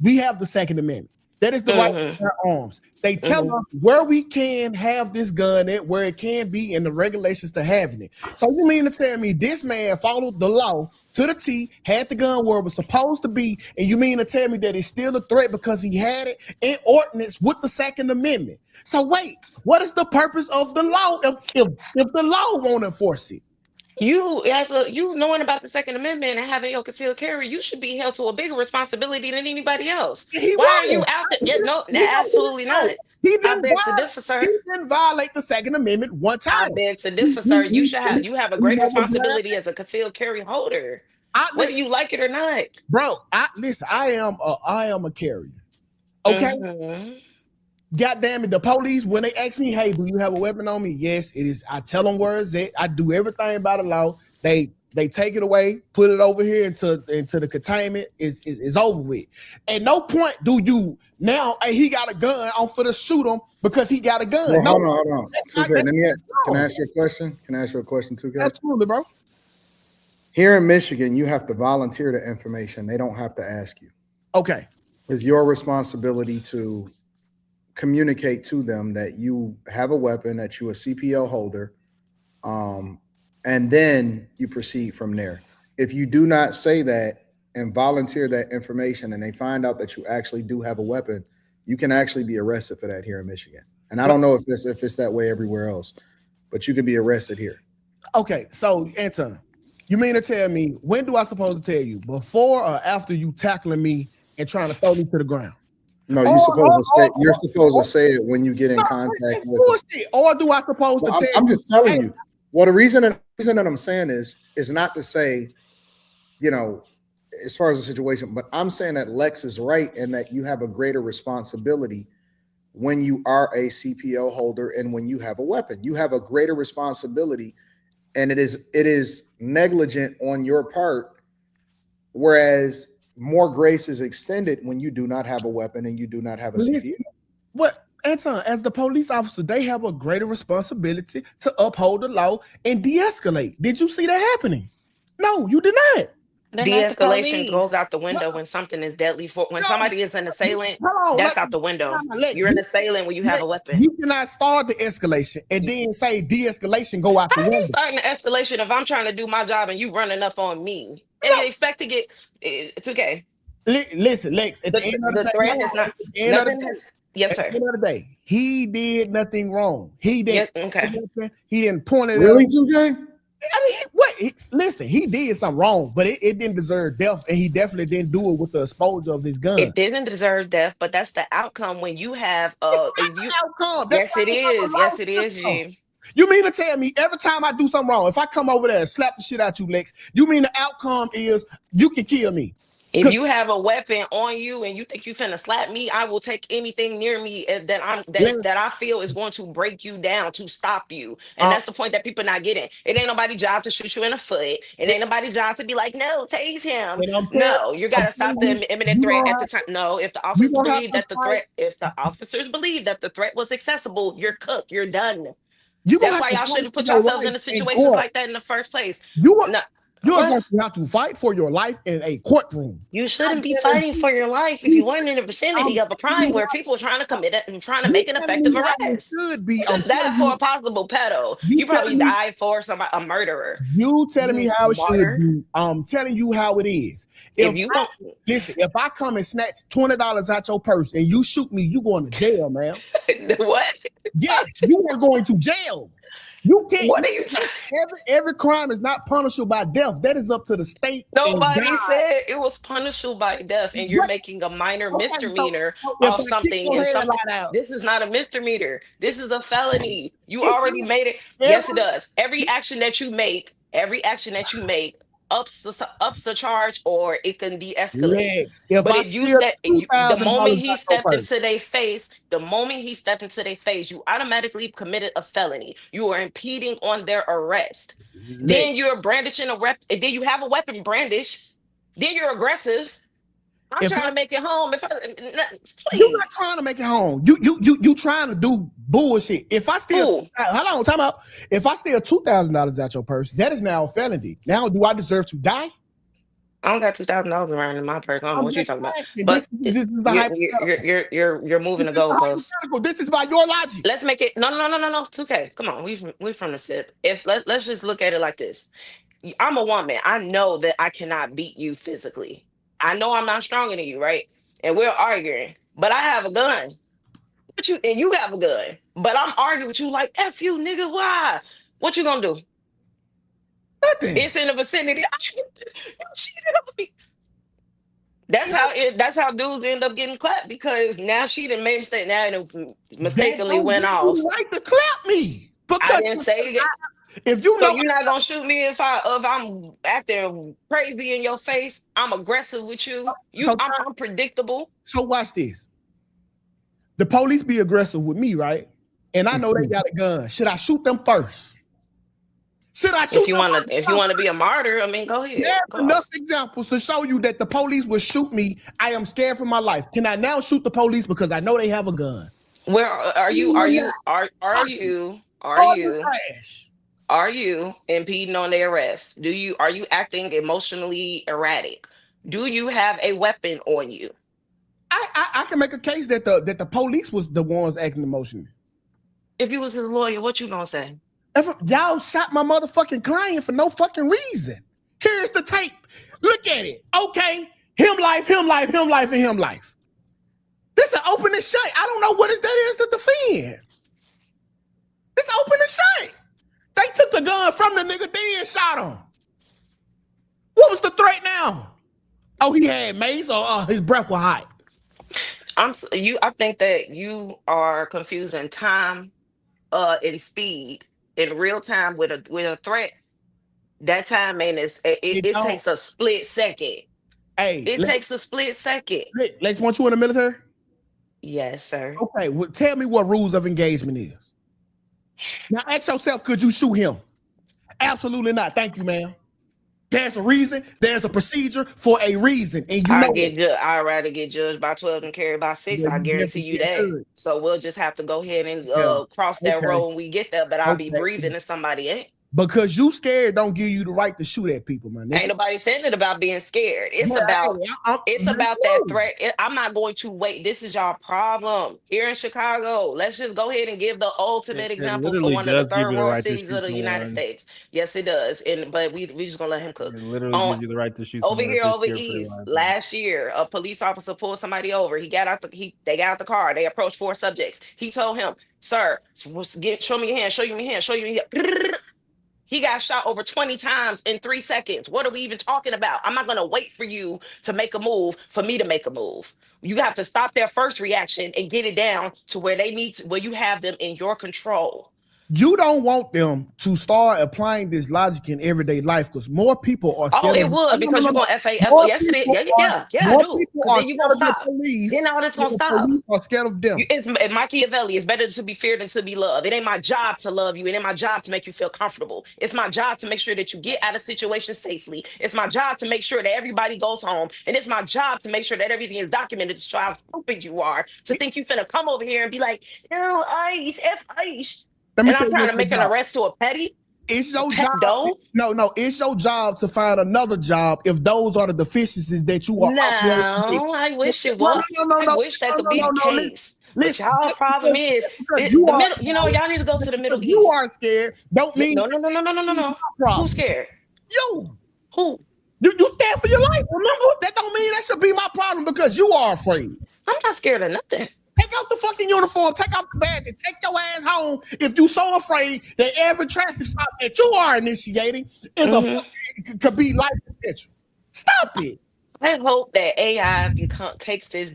we have the Second Amendment. That is the right to Mm-hmm. bear arms. They tell Mm-hmm. us where we can have this gun at, where it can be, and the regulations to having it. So you mean to tell me this man followed the law to the T, had the gun where it was supposed to be, and you mean to tell me that it's still a threat because he had it in ordinance with the Second Amendment? So wait, what is the purpose of the law if the law won't enforce it? You knowing about the Second Amendment and having your concealed carry, you should be held to a bigger responsibility than anybody else. He Why are you won't. out there? He Yeah, didn't, no, he absolutely don't, not. he I didn't beg to violate. differ, He sir. didn't violate the Second Amendment one time. I beg to He, differ, he, sir. he, You have a he great never grabbed responsibility as a concealed carry holder, I whether you like it or not. bro. I listen. I am a carrier. Okay. Hmm. God damn it. The police, when they ask me, hey, do you have a weapon on me? Yes, it is. I tell them where it's at. I do everything by the law. They take it away, put it over here into the containment. Is over with. At no point do you now. Hey, he got a gun. I'm for to shoot him because he got a gun. Well, No, hold on. 2K, can I ask you a question? Can I ask you a question, 2K? absolutely, bro. Here in Michigan, you have to volunteer the information. They don't have to ask you. Okay. It's your responsibility to communicate to them that you have a weapon, that you're a CPO holder, and then you proceed from there. If you do not say that and volunteer that information and they find out that you actually do have a weapon, you can actually be arrested for that here in Michigan. And I don't know if it's that way everywhere else, but you could be arrested here. Okay, so Anton, you mean to tell me when do I supposed to tell you? Before or after you tackling me and trying to throw me to the ground? No, you're supposed to say it when you get in contact with bullshit. Or do I supposed Well, to tell I'm you? just telling you. Well, the reason that I'm saying is not to say, as far as the situation, but I'm saying that Lex is right and that you have a greater responsibility when you are a CPO holder and when you have a weapon. You have a greater responsibility, and it is negligent on your part, whereas more grace is extended when you do not have a weapon and you do not have a CPO. What, Anton, as the police officer, they have a greater responsibility to uphold the law and de-escalate. Did you see that happening? No, you did not. They're not the De-escalation goes police. out the window when something is deadly. When No, somebody is an assailant, hold on, that's out the window. Lex, You're an assailant when you have a weapon. you cannot start the escalation and then say de-escalation go out How the are you window. starting an escalation if I'm trying to do my job and you running up on me? And you expect to get it's okay. Listen, Lex, at the end of the The day, threat has not at the end of the nothing day, has Yes, At the sir. end of the day, he did nothing wrong. He Yes, didn't. okay. He didn't point it Really, out. 2K? I mean, listen, he did something wrong, but it didn't deserve death, and he definitely didn't do it with the exposure of his gun. It didn't deserve death, but that's the outcome when you have It's not if you the outcome. That's yes why it they have a is. Yes, it law is, system. G. You mean to tell me every time I do something wrong, if I come over there and slap the shit out you, Lex, you mean the outcome is you can kill me? If you have a weapon on you and you think you finna slap me, I will take anything near me that I feel is going to break you down to stop you. And Uh, that's the point that people not getting. It ain't nobody's job to shoot you in the foot. It ain't nobody's job to be like, no, tase him. and No, you I'm gotta stop telling you, the imminent you threat gonna at the have time. No, if the you officers gonna have believe to that the fight. threat, if the officers believe that the threat was accessible, you're cooked. You're done. You gonna That's have why to y'all fight shouldn't for put your yourselves life into in situations court. like that in the first place. You are No, you're what? going to have to fight for your life in a courtroom. You I'm shouldn't be telling fighting you, for your life if you weren't in the vicinity I'm of a telling crime you where people are trying to commit it and trying to you're make an telling effective me how it arrest. should be. You I'm just died telling for you, a possible pedo. you You probably telling me died for somebody, a murderer. you telling me You how it should martyr. be. I'm telling you how it is. If If you I gon' listen, if I come and snatch $20 out your purse and you shoot me, you going to jail, man. what? Yes, you are going to jail. You can't. What are you talking? Every crime is not punishable by death. That is up to the state and Nobody God. said it was punishable by death, and you're What? making a minor Okay, so misdemeanor if off I kick something your and something. headlight out, This is not a misdemeanor. This is a felony. You it already made it. Yes, it every does. Every action that you make ups the charge, or it can de-escalate. legs. If But I if you steal step, the moment $2,000 he out your stepped purse, into their face, you automatically committed a felony. You are impeding on their arrest. legs. Then you're brandishing a rep. Then you have a weapon brandish. Then you're aggressive. I'm If trying I to make it home. You're not Please, trying to make it home. You trying to do bullshit. If I steal, who? hold on, time out. If I steal $2,000 out your purse, that is now a felony. Now, do I deserve to die? I don't got $2,000 around in my purse. I don't know I'm what you're just talking about. asking. But This is the hypothetical. you're moving This the is the goalposts. hypothetical. This is by your logic. Let's make it no. 2K. Come on, we from the sip. If let's just look at it like this. I'm a woman. I know that I cannot beat you physically. I know I'm not stronger than you, right? And we're arguing, but I have a gun. But you have a gun. But I'm arguing with you like F you, nigga. Why? What you gonna do? Nothing. It's in the vicinity. You cheated on me. That's how dudes end up getting clapped because now she done made a mistake. Now it That mistakenly don't went give you off. the right to clap me I because didn't say it. if you So know. you're not gonna shoot me if I'm acting crazy in your face. I'm aggressive with you. So I'm predictable. so watch this. The police be aggressive with me, right? And I know they got a gun. Should I shoot them first? Should I shoot them If you first? wanna be a martyr, I mean, go ahead, There's go enough off. examples to show you that the police will shoot me. I am scared for my life. Can I now shoot the police because I know they have a gun? Where are you? Are All the you? trash. Are you impeding on their arrest? Are you acting emotionally erratic? Do you have a weapon on you? I can make a case that the police was the ones acting emotionally. If you was his lawyer, what you gonna say? Y'all shot my motherfucking client for no fucking reason. Here's the tape. Look at it. Okay. Him life, him life, him life, and him life. This is open and shut. I don't know what that is to defend. It's open and shut. They took the gun from the nigga, then shot him. What was the threat now? Oh, he had mace or his breath was hot. I think that you are confusing time and speed in real time with a threat. That time ain't it Don't. takes a split second. Hey, It takes a split second. let's want you in the military. Yes, sir. Okay, well, tell me what rules of engagement is. Now ask yourself, could you shoot him? Absolutely not. Thank you, ma'am. There's a reason. There's a procedure for a reason, and you know it. I'd rather get judged by 12 than carried by 6. Yeah, I you guarantee definitely you get that. heard. So we'll just have to go ahead and Yeah. cross that Okay. road when we get there. But I'll be Okay. breathing in somebody. Because you scared don't give you the right to shoot at people, my nigga. Ain't nobody saying it about being scared. It's about that threat. I'm not going to wait. This is y'all problem here in Chicago. Let's just go ahead and give the ultimate It example for literally one of the does give third you the world right to cities shoot of the United someone. States. Yes, it does. But we just gonna let him cook. It literally gives you the right to shoot Over someone if here, you're over scared for your east, life. last year, a police officer pulled somebody over. They got out the car. They approached 4 subjects. He told him, "Sir, show me your hand. Show you your hand. Show you your hand." He got shot over 20 times in 3 seconds. What are we even talking about? I'm not gonna wait for you to make a move for me to make a move. You have to stop their first reaction and get it down to where where you have them in your control. You don't want them to start applying this logic in everyday life because more people are scared It of would, because you're going FAF. More Yes, it is. people Yeah, I more do. people Because are then you're gonna scared of the stop. police. Then all this And gonna the stop. police are scared of them. It's Machiavelli. It's better to be feared than to be loved. It ain't my job to love you. It ain't my job to make you feel comfortable. It's my job to make sure that you get out of situations safely. It's my job to make sure that everybody goes home. And it's my job to make sure that everything is documented to show how stupid you are. To think you finna come over here and be like, no, ICE, F ICE. Let me And tell I'm you trying what's to your make an job. arrest to a petty? It's your pet job. doe? No, it's your job to find another job if those are the deficiencies that you are operating. No, I wish it No, was. no, no, I no, wish that no, could no, be no, the no. case. But Listen, y'all just problem is because you the are middle, y'all need to go to the Middle because you East. are scared, don't mean No, no, no, no, no, no, no, it's no. my Who's problem. scared? You. Who? You stand for your life. Remember, that don't mean that should be my problem because you are afraid. I'm not scared of nothing. Take out the fucking uniform, take off the badge, and take your ass home if you so afraid that every traffic stop that you are initiating is could be life potential. Stop it. I hope that AI takes that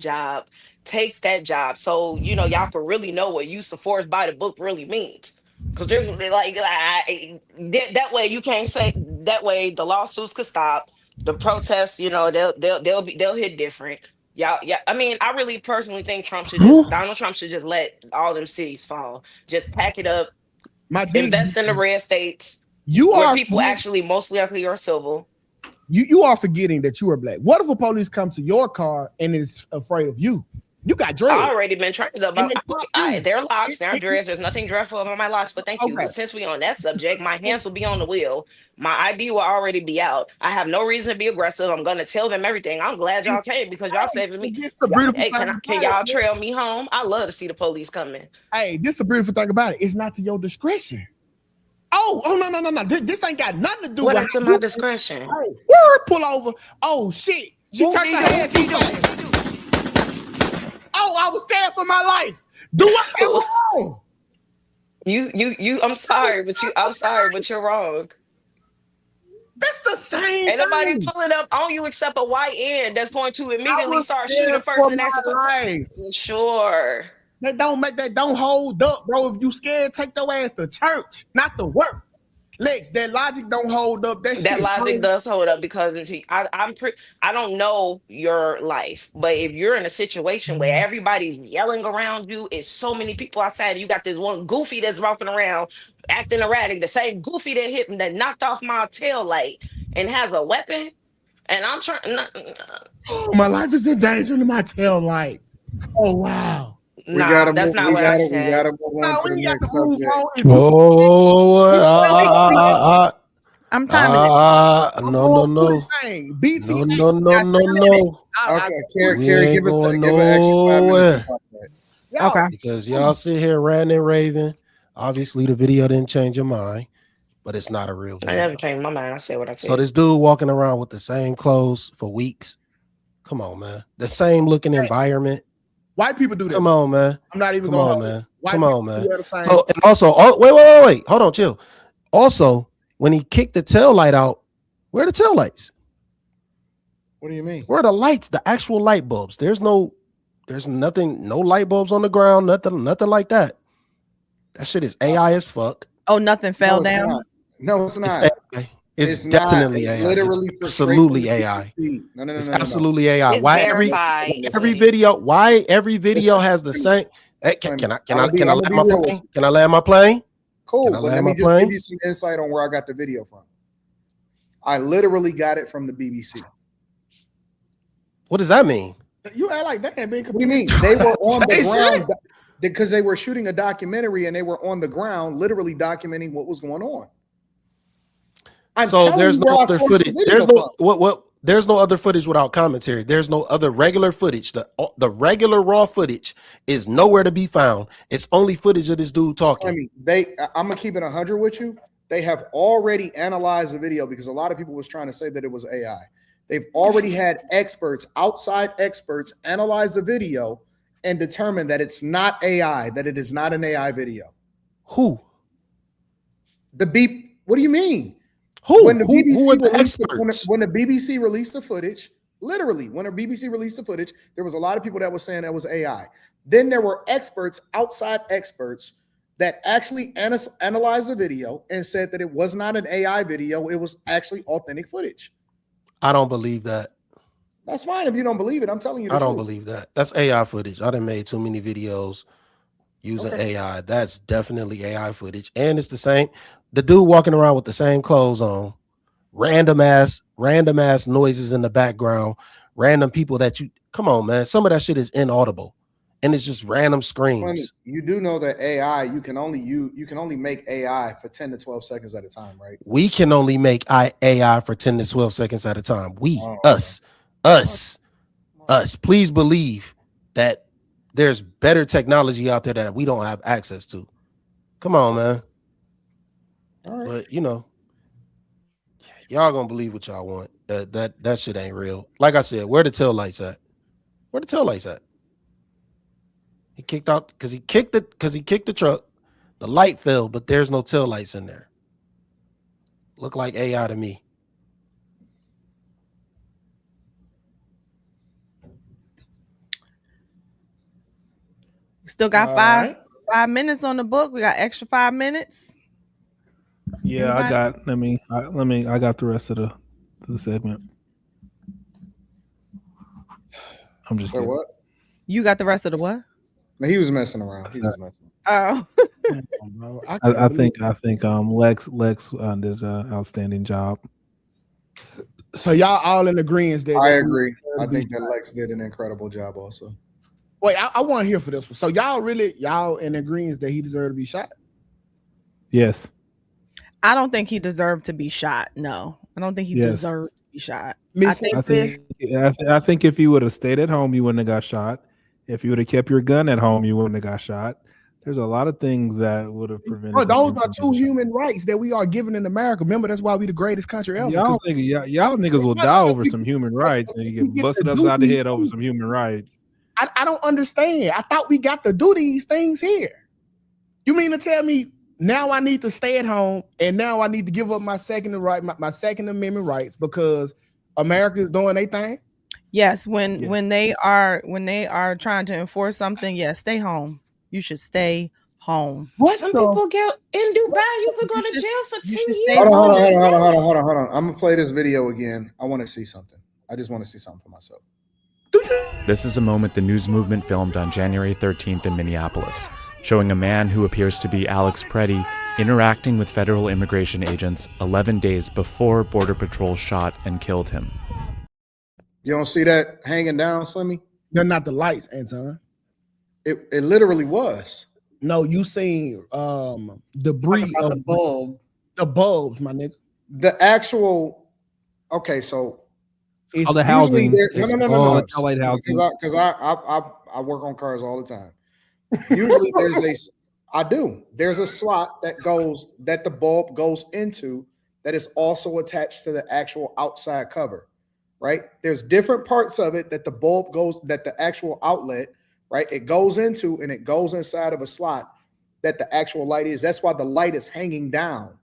job. So, y'all can really know what use of force by the book really means. Because they're like, that way you can't say, that way the lawsuits could stop. The protests, they'll hit different. Y'all, yeah. I mean, I really personally think Donald Trump should just let all them cities fall. Just pack it up, My G, invest in the red states you where are people actually most likely are civil. You are forgetting that you are black. What if a police come to your car and is afraid of you? You got dreads. I already been trained about. They're locks, they're dreads. There's nothing dreadful about my locks, but thank you. Okay. But since we on that subject, my hands will be on the wheel. My ID will already be out. I have no reason to be aggressive. I'm gonna tell them everything. I'm glad y'all came because y'all saving me. Hey, can y'all trail me home? I love to see the police coming. Hey, this is the beautiful thing about it. It's not to your discretion. Oh no. This ain't got nothing to do with to my discretion. Hey, word pull over. Oh shit. She turned her head too fast. Oh, I was scared for my life. Do I ever wrong? I'm sorry, but you're wrong. That's the same Ain't nobody thing. pulling up on you except a white end that's going to immediately start shooting first and next. Sure. That don't hold up, bro. If you scared, take your ass to church, not to work. Lex, that logic don't hold up. That logic does hold up because I don't know your life, but if you're in a situation where everybody's yelling around you, it's so many people outside, you got this one goofy that's walking around acting erratic, the same goofy that knocked off my tail light and has a weapon, and I'm trying. Oh, my life is in danger to my tail light. Oh wow. That's not what I said. We gotta move on to the next subject. I'm timing it. No. BT. No. Okay, Carrie, give us an extra 5 minutes to talk about it. Okay. Because y'all sit here ranting and raving. Obviously, the video didn't change your mind, but it's not a real video. I never changed my mind. I said what I said. So this dude walking around with the same clothes for weeks. Come on, man. The same looking environment. White people do that. Come on, man. I'm not even going to man. Come on, man. So, and also, wait. Hold on, chill. Also, when he kicked the tail light out, where are the tail lights? What do you mean? Where are the lights, the actual light bulbs? There's nothing, no light bulbs on the ground, nothing like that. That shit is AI as fuck. Oh, nothing fell down? No, it's not. It's definitely AI. Literally it's absolutely AI. No. It's absolutely AI. It's Why every video has the same? Hey, can I land my plane? Can I land my plane? Cool, but let me just give you some insight on where I got the video from. I literally got it from the BBC. What does that mean? You act like that ain't been. What do you mean? They were on the ground because they were shooting a documentary and they were on the ground, literally documenting what was going on. I'm So telling there's you no where I other sourced the footage. video There's from. no what there's no other footage without commentary. There's no other regular footage. The regular raw footage is nowhere to be found. It's only footage of this dude talking. I'm gonna keep it 100 with you. They have already analyzed the video because a lot of people was trying to say that it was AI. They've already had experts, outside experts, analyze the video and determine that it's not AI, that it is not an AI video. Who? The beep. What do you mean? Who? When the Who are BBC the released experts? when the BBC released the footage, literally, when the BBC released the footage, there was a lot of people that was saying that was AI. Then there were experts, outside experts, that actually analyzed the video and said that it was not an AI video, it was actually authentic footage. I don't believe that. That's fine if you don't believe it. I'm telling you the I truth. don't believe that. That's AI footage. I done made too many videos using AI. That's definitely AI footage. And it's the same. The dude walking around with the same clothes on, random ass noises in the background, random people that you come on, man. Some of that shit is inaudible. And it's just random screams. You do know that AI, you can only make AI for 10 to 12 seconds at a time, right? We can only make AI for 10 to 12 seconds at a time. Us. Please believe that there's better technology out there that we don't have access to. Come on, man. All right. But you know, y'all gonna believe what y'all want. That shit ain't real. Like I said, where the tail lights at? Where the tail lights at? He kicked out because he kicked the truck. The light fell, but there's no tail lights in there. Look like AI to me. We still got five minutes on the book. We got extra 5 minutes. Yeah, Anybody? I got the rest of the segment. I'm just kidding. What? You got the rest of the what? No, he was messing around. He was messing. Oh. I think Lex did an outstanding job. So y'all all in agreement that I agree. I think that Lex did an incredible job also. Wait, I want to hear for this one. So y'all in agreement that he deserved to be shot? Yes. I don't think he deserved to be shot. No, I don't think he deserved to be shot. I think if you would have stayed at home, you wouldn't have got shot. If you would have kept your gun at home, you wouldn't have got shot. There's a lot of things that would have prevented. Bro, those are two human rights that we are given in America. Remember, that's why we the greatest country ever. Y'all niggas will die over some human rights, and you get busted upside the head over some human rights. I don't understand. I thought we got to do these things here. You mean to tell me now I need to stay at home and now I need to give up my Second Amendment rights because America is doing their thing? Yes, when they are trying to enforce something, yes, stay home. You should stay home. Some people get in Dubai. You could go to jail for 10 years. Hold on. I'm gonna play this video again. I want to see something. I just want to see something for myself. This is a moment the news movement filmed on January 13th in Minneapolis, showing a man who appears to be Alex Pretti interacting with federal immigration agents 11 days before Border Patrol shot and killed him. You don't see that hanging down, Slimmy? They're not the lights, Anton. It literally was. No, you seen debris of the bulb. The bulbs, my nigga. The actual. Okay, so it's all the housing. No. Because I work on cars all the time. Usually there's a slot that the bulb goes into that is also attached to the actual outside cover, right? There's different parts of it that the actual outlet, right? It goes into and it goes inside of a slot that the actual light is. That's why the light is hanging down.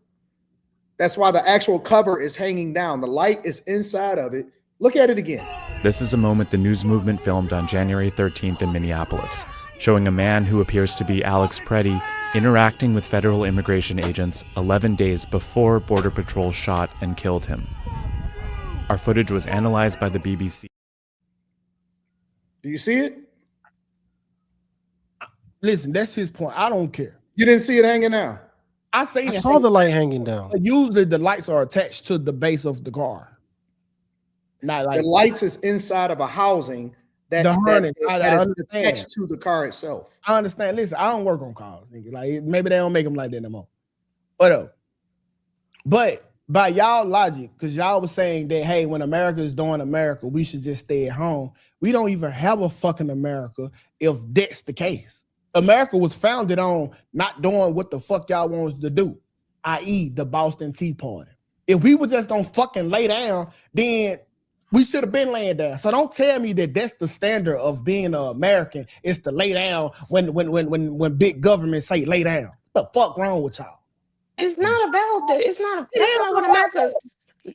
That's why the actual cover is hanging down. The light is inside of it. Look at it again. This is a moment the news movement filmed on January 13th in Minneapolis, showing a man who appears to be Alex Pretti interacting with federal immigration agents 11 days before Border Patrol shot and killed him. Our footage was analyzed by the BBC. Do you see it? Listen, that's his point. I don't care. You didn't see it hanging down? I saw the light hanging down. Usually the lights are attached to the base of the car. Not like the lights is inside of a housing that is attached to the car itself. I understand. Listen, I don't work on cars. Like maybe they don't make them like that no more. But by y'all logic, because y'all was saying that, hey, when America is doing America, we should just stay at home. We don't even have a fucking America if that's the case. America was founded on not doing what the fuck y'all want us to do, i.e. the Boston Tea Party. If we were just gonna fucking lay down, then we should have been laying down. So don't tell me that that's the standard of being an American is to lay down when big government say lay down. What the fuck wrong with y'all? It's not about that. That's not what America's.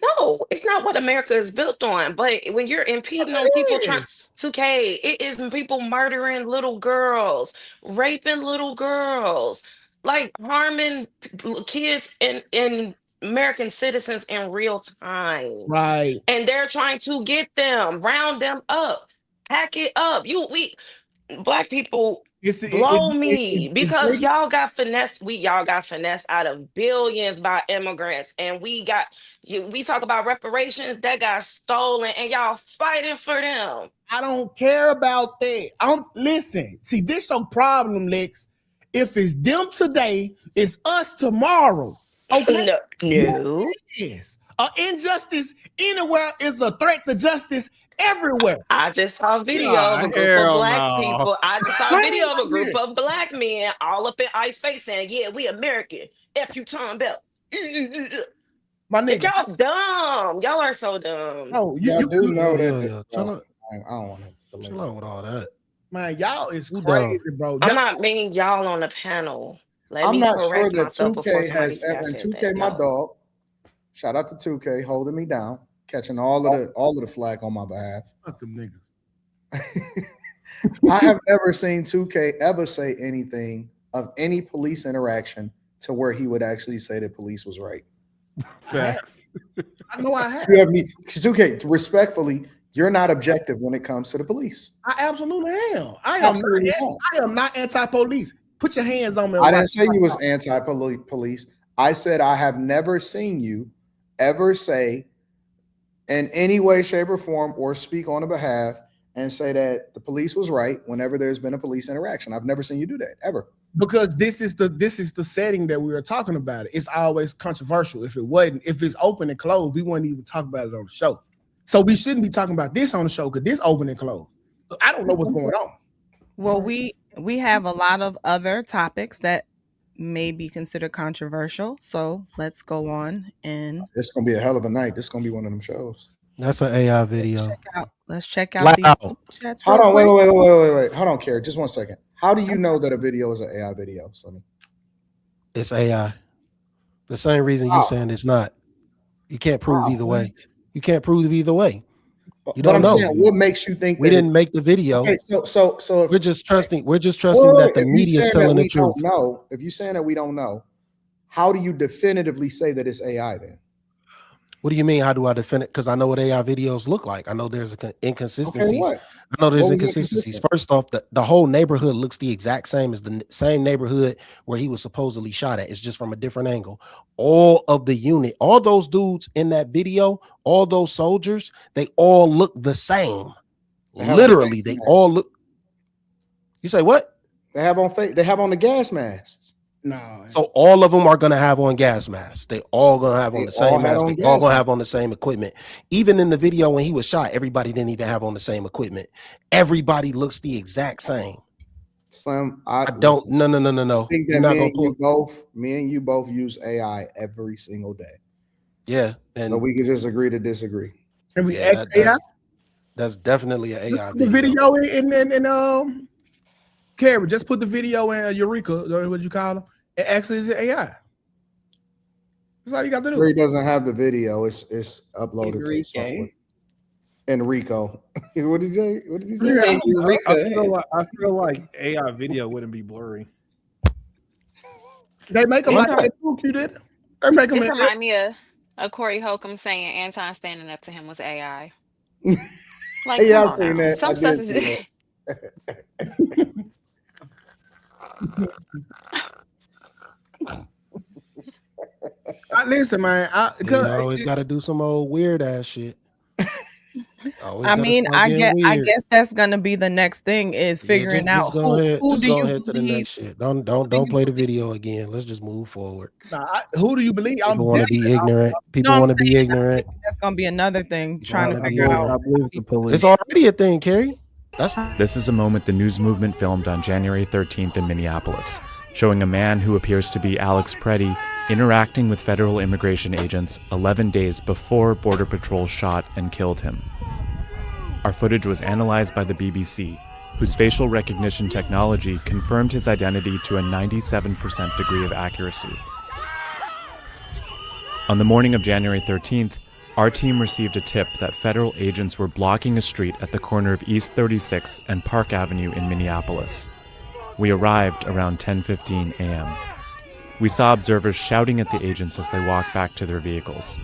No, it's not what America is built on. But when you're impeding on people trying 2K, it is people murdering little girls, raping little girls, like harming kids and American citizens in real time. Right. And they're trying to get them, round them up, pack it up. Black people blow me because y'all got finessed. Y'all got finessed out of billions by immigrants, and we talk about reparations that got stolen, and y'all fighting for them. I don't care about that. Listen. See, this your problem, Lex. If it's them today, it's us tomorrow. Okay. No. Yes. Injustice anywhere is a threat to justice everywhere. I just saw a video of a group of black people. I just saw a video of a group of black men all up in ICE face saying, "Yeah, we American. F you, Tom Bell." My nigga, y'all dumb. Y'all are so dumb. No, you do know that. Chill out. I don't want to chill out with all that. Man, y'all is crazy, bro. I'm not meaning y'all on the panel. I'm not sure that 2K has ever. And 2K, my dog. Shout out to 2K holding me down, catching all of the flack on my behalf. Fuck them niggas. I have never seen 2K ever say anything of any police interaction to where he would actually say the police was right. Facts. I know I have. You have me, 2K, respectfully, you're not objective when it comes to the police. I absolutely am. I am not anti-police. Put your hands on me. I didn't say you was anti-police. I said I have never seen you ever say in any way, shape, or form or speak on a behalf and say that the police was right whenever there's been a police interaction. I've never seen you do that, ever. Because this is the setting that we were talking about. It's always controversial. If it's open and closed, we wouldn't even talk about it on the show. So we shouldn't be talking about this on the show because this open and closed. I don't know what's going on. Well, we have a lot of other topics that may be considered controversial. So let's go on and it's gonna be a hell of a night. This is gonna be one of them shows. That's an AI video. Let's check out these chats. Hold on, wait. Hold on, Carrie. Just 1 second. How do you know that a video is an AI video, Sonny? It's AI. The same reason you're saying it's not. You can't prove either way. You can't prove either way. You don't know. Saying, what makes you think we didn't make the video? Okay, so we're just trusting that the media is telling the truth. No, if you're saying that we don't know, how do you definitively say that it's AI then? What do you mean? How do I defend it? Because I know what AI videos look like. I know there's inconsistencies. Okay, I know there's inconsistencies. First off, the whole neighborhood looks the exact same as the same neighborhood where he was supposedly shot at. It's just from a different angle. All of the unit, all those dudes in that video, all those soldiers, they all look the same. Literally, they all look. You say what? They have on the gas masks. No. So all of them are going to have on gas masks. They all going to have on the same mask. They all going to have on the same equipment. Even in the video when he was shot, everybody didn't even have on the same equipment. Everybody looks the exact same. Slim, I don't. No. I think that me and you both use AI every single day. Yeah, and so we can just agree to disagree. Can we add AI? That's definitely an AI the video in Carrie, just put the video in Eureka, or what you call them, and actually is AI. That's all you got to do. He doesn't have the video. It's uploaded to software. Enrico. What did he say? I feel like AI video wouldn't be blurry. They make them like that too, you did. They make them. This remind me of Corey Holcomb saying Anton standing up to him was AI. Like, yeah, I seen that. Some stuff is. Listen, man. You always got to do some old weird ass shit. Always I gotta mean, start getting I weird. guess that's gonna be the next thing is Yeah, figuring out just go ahead. who Just do go you ahead to the believe. next shit. Don't play the video again. Let's just move forward. Nah, who do you believe? People want to be ignorant. No, People I'm want to be saying ignorant. that's gonna be another thing. People Trying to want to I be figure out. believe, I ignorant. believe the police. It's already a thing, Carrie. That's This is a moment the news movement filmed on January 13th in Minneapolis, showing a man who appears to be Alex Pretti interacting with federal immigration agents 11 days before Border Patrol shot and killed him. Our footage was analyzed by the BBC, whose facial recognition technology confirmed his identity to a 97% degree of accuracy. On the morning of January 13th, our team received a tip that federal agents were blocking a street at the corner of East 36 and Park Avenue in Minneapolis. We arrived around 10:15 a.m. We saw observers shouting at the agents as they walked back to their vehicles.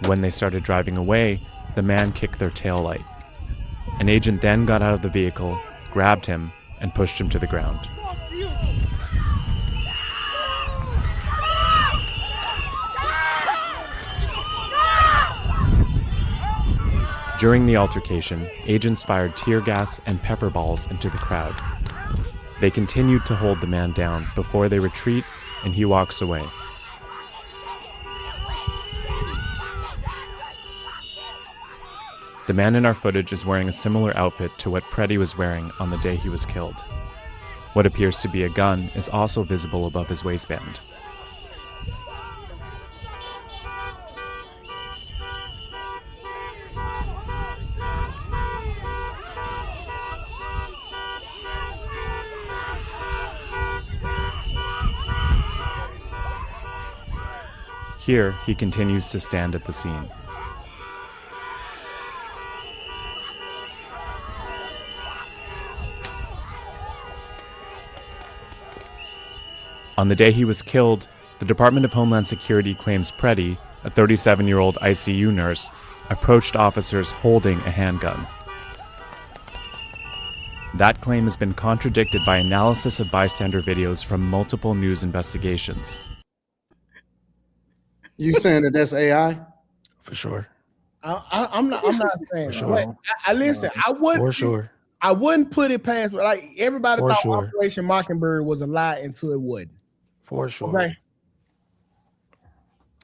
When they started driving away, the man kicked their taillight. An agent then got out of the vehicle, grabbed him, and pushed him to the ground. During the altercation, agents fired tear gas and pepper balls into the crowd. They continued to hold the man down before they retreat and he walks away. The man in our footage is wearing a similar outfit to what Pretti was wearing on the day he was killed. What appears to be a gun is also visible above his waistband. Here, he continues to stand at the scene. On the day he was killed, the Department of Homeland Security claims Pretti, a 37-year-old ICU nurse, approached officers holding a handgun. That claim has been contradicted by analysis of bystander videos from multiple news investigations. You saying that that's AI? for sure. I'm not saying For but sure. I listen. I wouldn't. For sure. I wouldn't put it past. Like everybody For thought sure. Operation Mockingbird was a lie until it wasn't. For sure. Okay.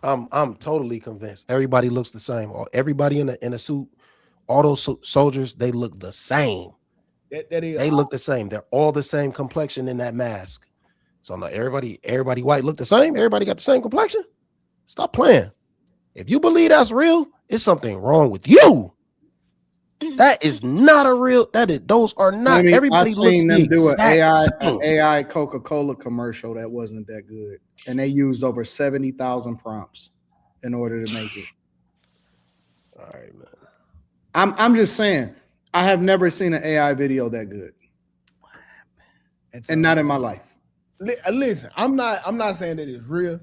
I'm totally convinced. Everybody looks the same. Everybody in a suit, all those soldiers, they look the same. That is. They look the same. They're all the same complexion in that mask. So no, everybody white look the same. Everybody got the same complexion. Stop playing. If you believe that's real, it's something wrong with you. That is not a real. Those are not. Everybody looks the exact same. An AI Coca-Cola commercial that wasn't that good, and they used over 70,000 prompts in order to make it. All right, man. I'm just saying, I have never seen an AI video that good, and not in my life. Listen, I'm not saying that it's real,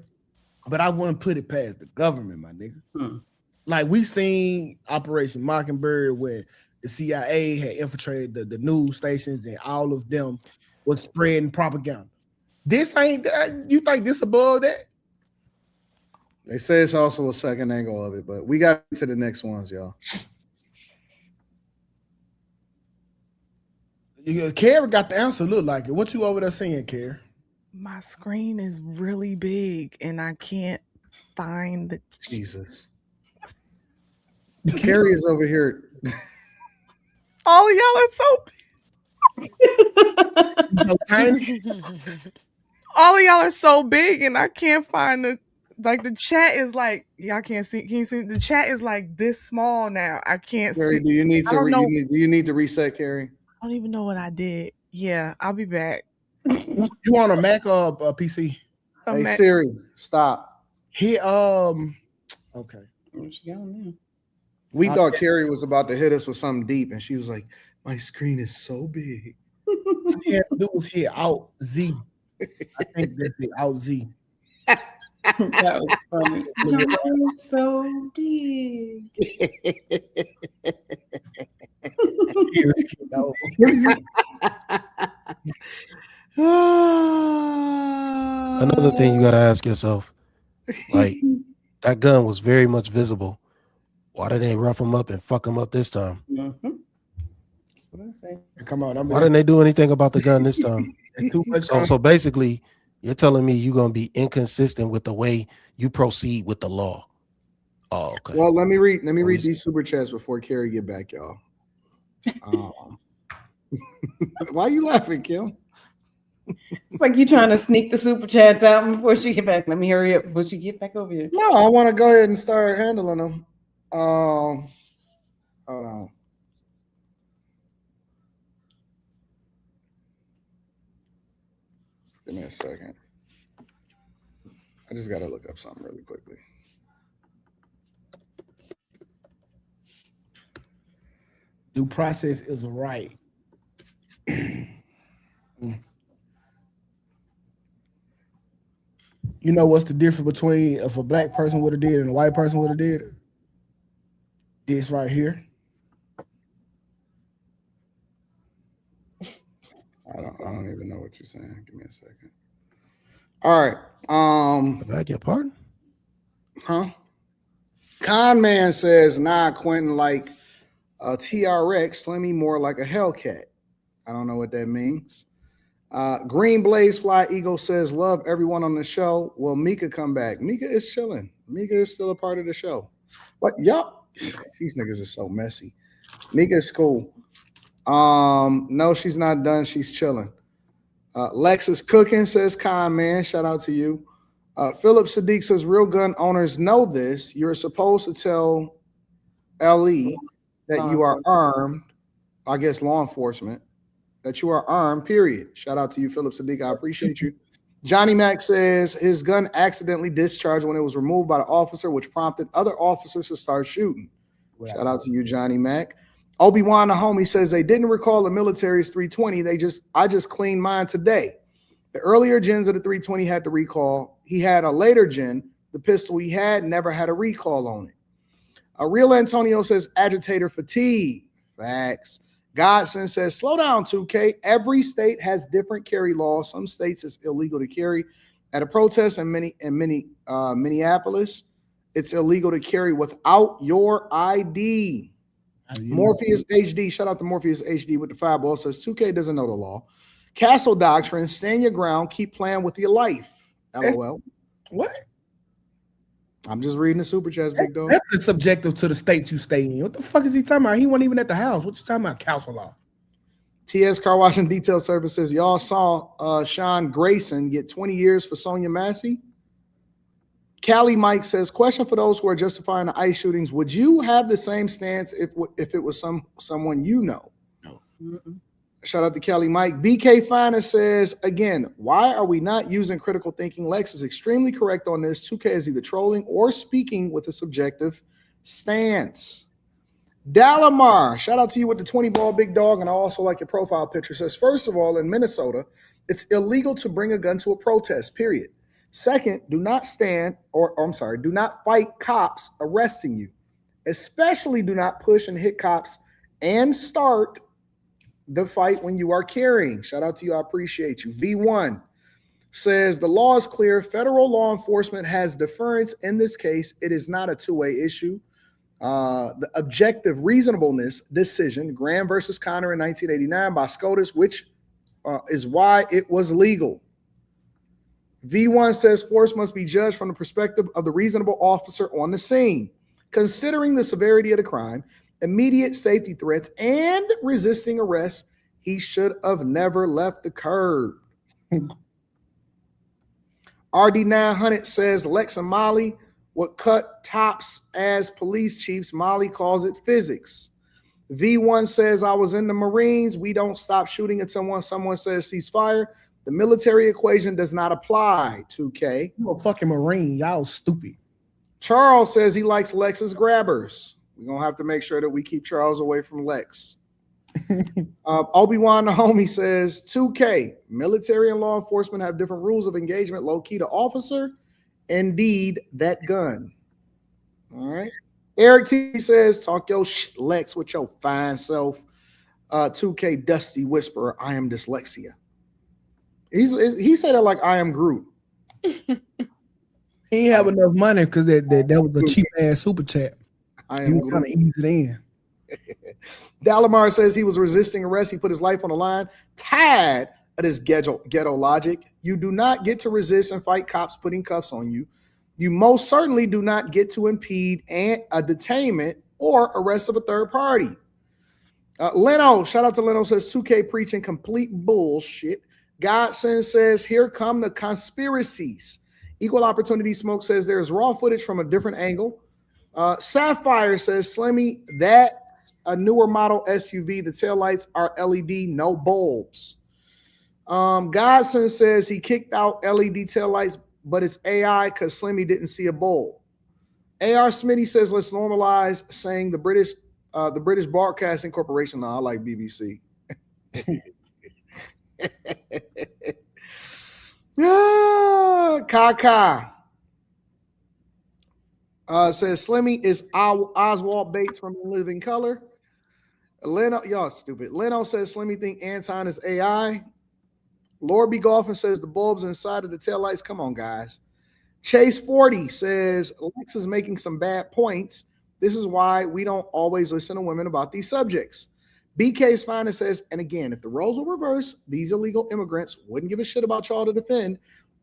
but I wouldn't put it past the government, my nigga. Like we seen Operation Mockingbird where the CIA had infiltrated the news stations and all of them was spreading propaganda. This ain't that. You think this above that? They say it's also a second angle of it, but we got to the next ones, y'all. Carrie got the answer. Look like it. What you over there saying, Carrie? My screen is really big and I can't find the Jesus. Carrie is over here. All of y'all are so all of y'all are so big and I can't find the chat is like y'all can't see. Can you see the chat is like this small now? I can't Carrie, see. do you need I to don't know. do you need to reset, Carrie? I don't even know what I did. Yeah, I'll be back. You want a Mac or a PC? Hey Siri, stop. Okay. We thought Carrie was about to hit us with something deep, and she was like, "My screen is so big." Yeah, dude was hit Alt Z. I think that's the Alt Z. That was funny. You're so big. Another thing you gotta ask yourself, like that gun was very much visible. Why did they rough him up and fuck him up this time? Mm-hmm. That's what I say. Come on, Why didn't they do anything about the gun this time? It's too much. So basically, you're telling me you're gonna be inconsistent with the way you proceed with the law. Oh, okay. Well, let me read these super chats before Carrie get back, y'all. Why are you laughing, Kim? It's like you trying to sneak the super chats out before she get back. Let me hurry up before she get back over here. No, I want to go ahead and start handling them. Hold on. Give me a second. I just got to look up something really quickly. Due process is a right. You know what's the difference between if a black person would have did and a white person would have did it? This right here. I don't even know what you're saying. Give me a second. All right. I beg your pardon? Huh? Con Man says, nah, Quentin, like a TRX, Slimmy more like a Hellcat. I don't know what that means. Green Blaze Fly Eagle says, love everyone on the show. Will Mika come back? Mika is chilling. Mika is still a part of the show. But yup, these niggas are so messy. Mika is cool. No, she's not done. She's chilling. Lex is cooking, says Con Man. Shout out to you. Philip Sadiq says, real gun owners know this. You're supposed to tell LE that you are armed, I guess law enforcement, that you are armed, period. Shout out to you, Philip Sadiq. I appreciate you. Johnny Mac says his gun accidentally discharged when it was removed by the officer, which prompted other officers to start shooting. Shout out to you, Johnny Mac. Obi-Wan the homie says they didn't recall the military's 320. I just cleaned mine today. The earlier gens of the 320 had to recall. He had a later gen. The pistol he had never had a recall on it. A real Antonio says agitator fatigue. Facts. Godson says slow down, 2K. Every state has different carry laws. Some states it's illegal to carry. At a protest in Minneapolis, it's illegal to carry without your ID. Morpheus HD, shout out to Morpheus HD with the fireball, says 2K doesn't know the law. Castle Doctrine, stand your ground, keep playing with your life. LOL. What? I'm just reading the super chats, big dog. That's subjective to the state you stay in. What the fuck is he talking about? He wasn't even at the house. What you talking about? Council law. TS Car Wash and Detail Services. Y'all saw Sean Grayson get 20 years for Sonia Massey. Callie Mike says, question for those who are justifying the ICE shootings. Would you have the same stance if it was someone you know? No. Mm-mm. Shout out to Callie Mike. BK Finer says, again, why are we not using critical thinking? Lex is extremely correct on this. 2K is either trolling or speaking with a subjective stance. Dalamar, shout out to you with the 20 ball, big dog. And I also like your profile picture. Says, first of all, in Minnesota, it's illegal to bring a gun to a protest, period. Second, do not fight cops arresting you. Especially do not push and hit cops and start the fight when you are carrying. Shout out to you. I appreciate you. V1 says the law is clear. Federal law enforcement has deference in this case. It is not a two-way issue. The objective reasonableness decision, Graham versus Connor in 1989 by SCOTUS, which is why it was legal. V1 says force must be judged from the perspective of the reasonable officer on the scene, considering the severity of the crime, immediate safety threats, and resisting arrest. He should have never left the curb. RD900 says Lex and Molly would cut tops as police chiefs. Molly calls it physics. V1 says I was in the Marines. We don't stop shooting until someone says ceasefire. The military equation does not apply, 2K. You a fucking Marine. Y'all stupid. Charles says he likes Lex's grabbers. We're going to have to make sure that we keep Charles away from Lex. Obi-Wan the homie says, 2K, military and law enforcement have different rules of engagement. Low key to officer, indeed, that gun. All right. Eric T says, talk your shit, Lex, with your fine self. 2K Dusty Whisperer, I am dyslexia. He said it like I am Groot. He ain't have enough money because that was a cheap ass super chat. I You am kind of ease it in. Dalamar says he was resisting arrest. He put his life on the line. Tired of this ghetto logic. You do not get to resist and fight cops putting cuffs on you. You most certainly do not get to impede a detainment or arrest of a third party. Leno, shout out to Leno, says 2K preaching complete bullshit. Godson says, here come the conspiracies. Equal Opportunity Smoke says there's raw footage from a different angle. Sapphire says, Slimmy, that's a newer model SUV. The taillights are LED, no bulbs. Godson says he kicked out LED taillights, but it's AI because Slimmy didn't see a bulb. AR Smitty says, let's normalize saying the British Broadcasting Corporation. No, I like BBC. Kaka says Slimmy is Oswald Bates from In Living Color. Leno, y'all stupid. Leno says Slimmy think Anton is AI. Lord B. Golfin says the bulbs inside of the taillights. Come on, guys. Chase 40 says Lex is making some bad points. This is why we don't always listen to women about these subjects. BK's fine and says, and again, if the roles were reversed, these illegal immigrants wouldn't give a shit about y'all to defend.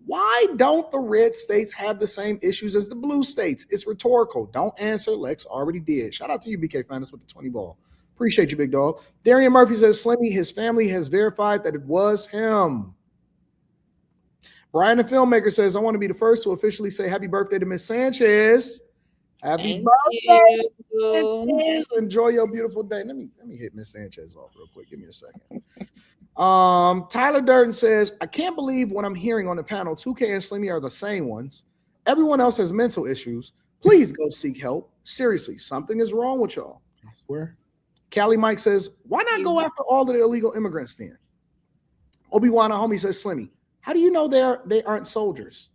Why don't the red states have the same issues as the blue states? It's rhetorical. Don't answer. Lex already did. Shout out to you, BK Finance, with the 20 ball. Appreciate you, big dog. Darian Murphy says, Slimmy, his family has verified that it was him. Brian the Filmmaker says, I want to be the first to officially say happy birthday to Miss Sanchez. Happy birthday, Sanchez. Enjoy your beautiful day. Let me hit Miss Sanchez off real quick. Give me a second. Tyler Durden says, I can't believe what I'm hearing on the panel. 2K and Slimmy are the same ones. Everyone else has mental issues. Please go seek help. Seriously, something is wrong with y'all. I swear. Callie Mike says, why not go after all of the illegal immigrants then? Obi-Wan homie says, Slimmy, how do you know they aren't soldiers?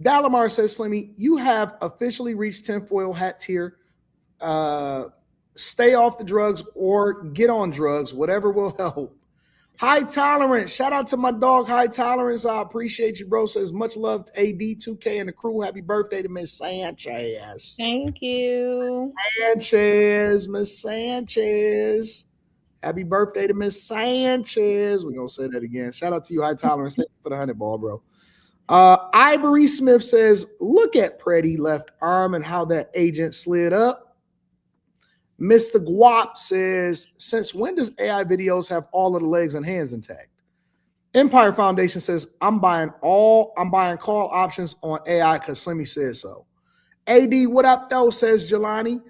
Dalamar says, Slimmy, you have officially reached tinfoil hat tier. Stay off the drugs or get on drugs, whatever will help. High Tolerance, shout out to my dog High Tolerance. I appreciate you, bro. Says much love to AD, 2K, and the crew. Happy birthday to Miss Sanchez. Thank you. Miss Sanchez. Happy birthday to Miss Sanchez. We're going to say that again. Shout out to you, High Tolerance. Thank you for the 100 ball, bro. Ivory Smith says, look at Pretti left arm and how that agent slid up. Mr. Guap says, since when does AI videos have all of the legs and hands intact? Empire Foundation says, I'm buying call options on AI because Slimmy says so. AD, what up, though, says Jelani.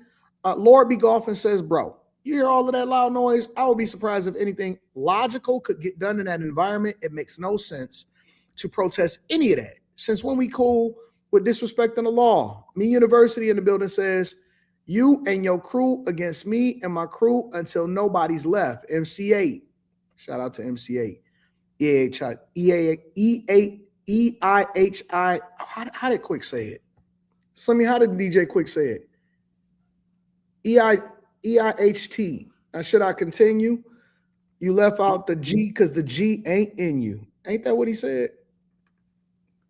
Lord B. Golfin says, bro, you hear all of that loud noise? I would be surprised if anything logical could get done in that environment. It makes no sense to protest any of that. Since when we cool with disrespecting the law? Me University in the building says, you and your crew against me and my crew until nobody's left. MC8. Shout out to MC8. EIHI. How did Quick say it? Slimmy, how did DJ Quick say it? EIHT. Now, should I continue? You left out the G because the G ain't in you. Ain't that what he said?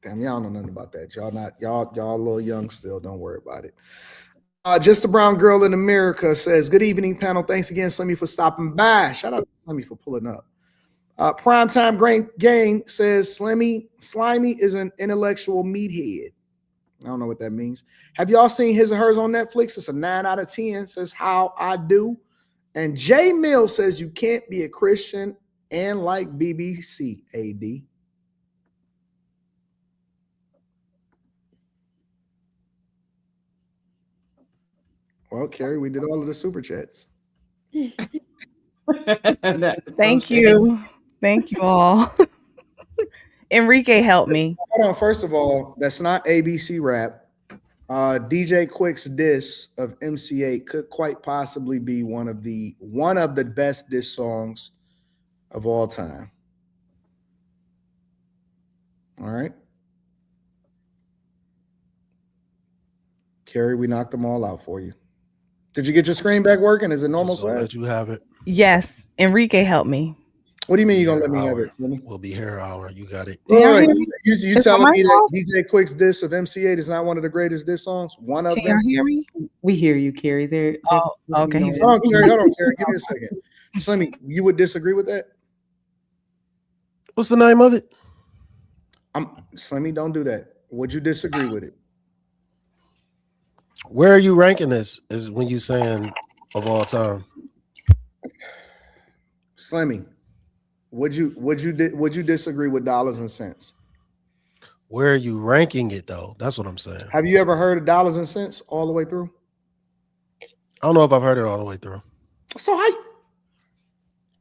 Damn, y'all don't know nothing about that. Y'all a little young still. Don't worry about it. Just a brown girl in America says, good evening, panel. Thanks again, Slimmy, for stopping by. Shout out to Slimmy for pulling up. Primetime Gang says, Slimy is an intellectual meathead. I don't know what that means. Have y'all seen His and Hers on Netflix? It's a 9 out of 10. Says how I do. And Jay Mill says you can't be a Christian and like BBC, AD. Well, Carrie, we did all of the super chats. Thank you. Thank you all. Enrique, help me. Hold on. First of all, that's not ABC rap. DJ Quick's diss of MC8 could quite possibly be one of the best diss songs of all time. All right. Carrie, we knocked them all out for you. Did you get your screen back working? Is it normal size? You have it. Yes. Enrique, help me. What do you mean you Hair gonna let me have hour. it, Slimmy? Will be hair hour. You got it. Do y'all hear me? You Is my telling me mic that off? DJ Quick's diss of MC8 is not one of the greatest diss songs? One of Can y'all them? hear me? We hear you, Carrie. There. Oh, okay. He just Hold on, Carrie. Give me a second. Slimmy, you would disagree with that? What's the name of it? Slimmy, don't do that. Would you disagree with it? Where are you ranking this? Is when you saying of all time? Slimmy, would you disagree with Dollars and Cents? Where are you ranking it though? That's what I'm saying. Have you ever heard of Dollars and Cents all the way through? I don't know if I've heard it all the way through. So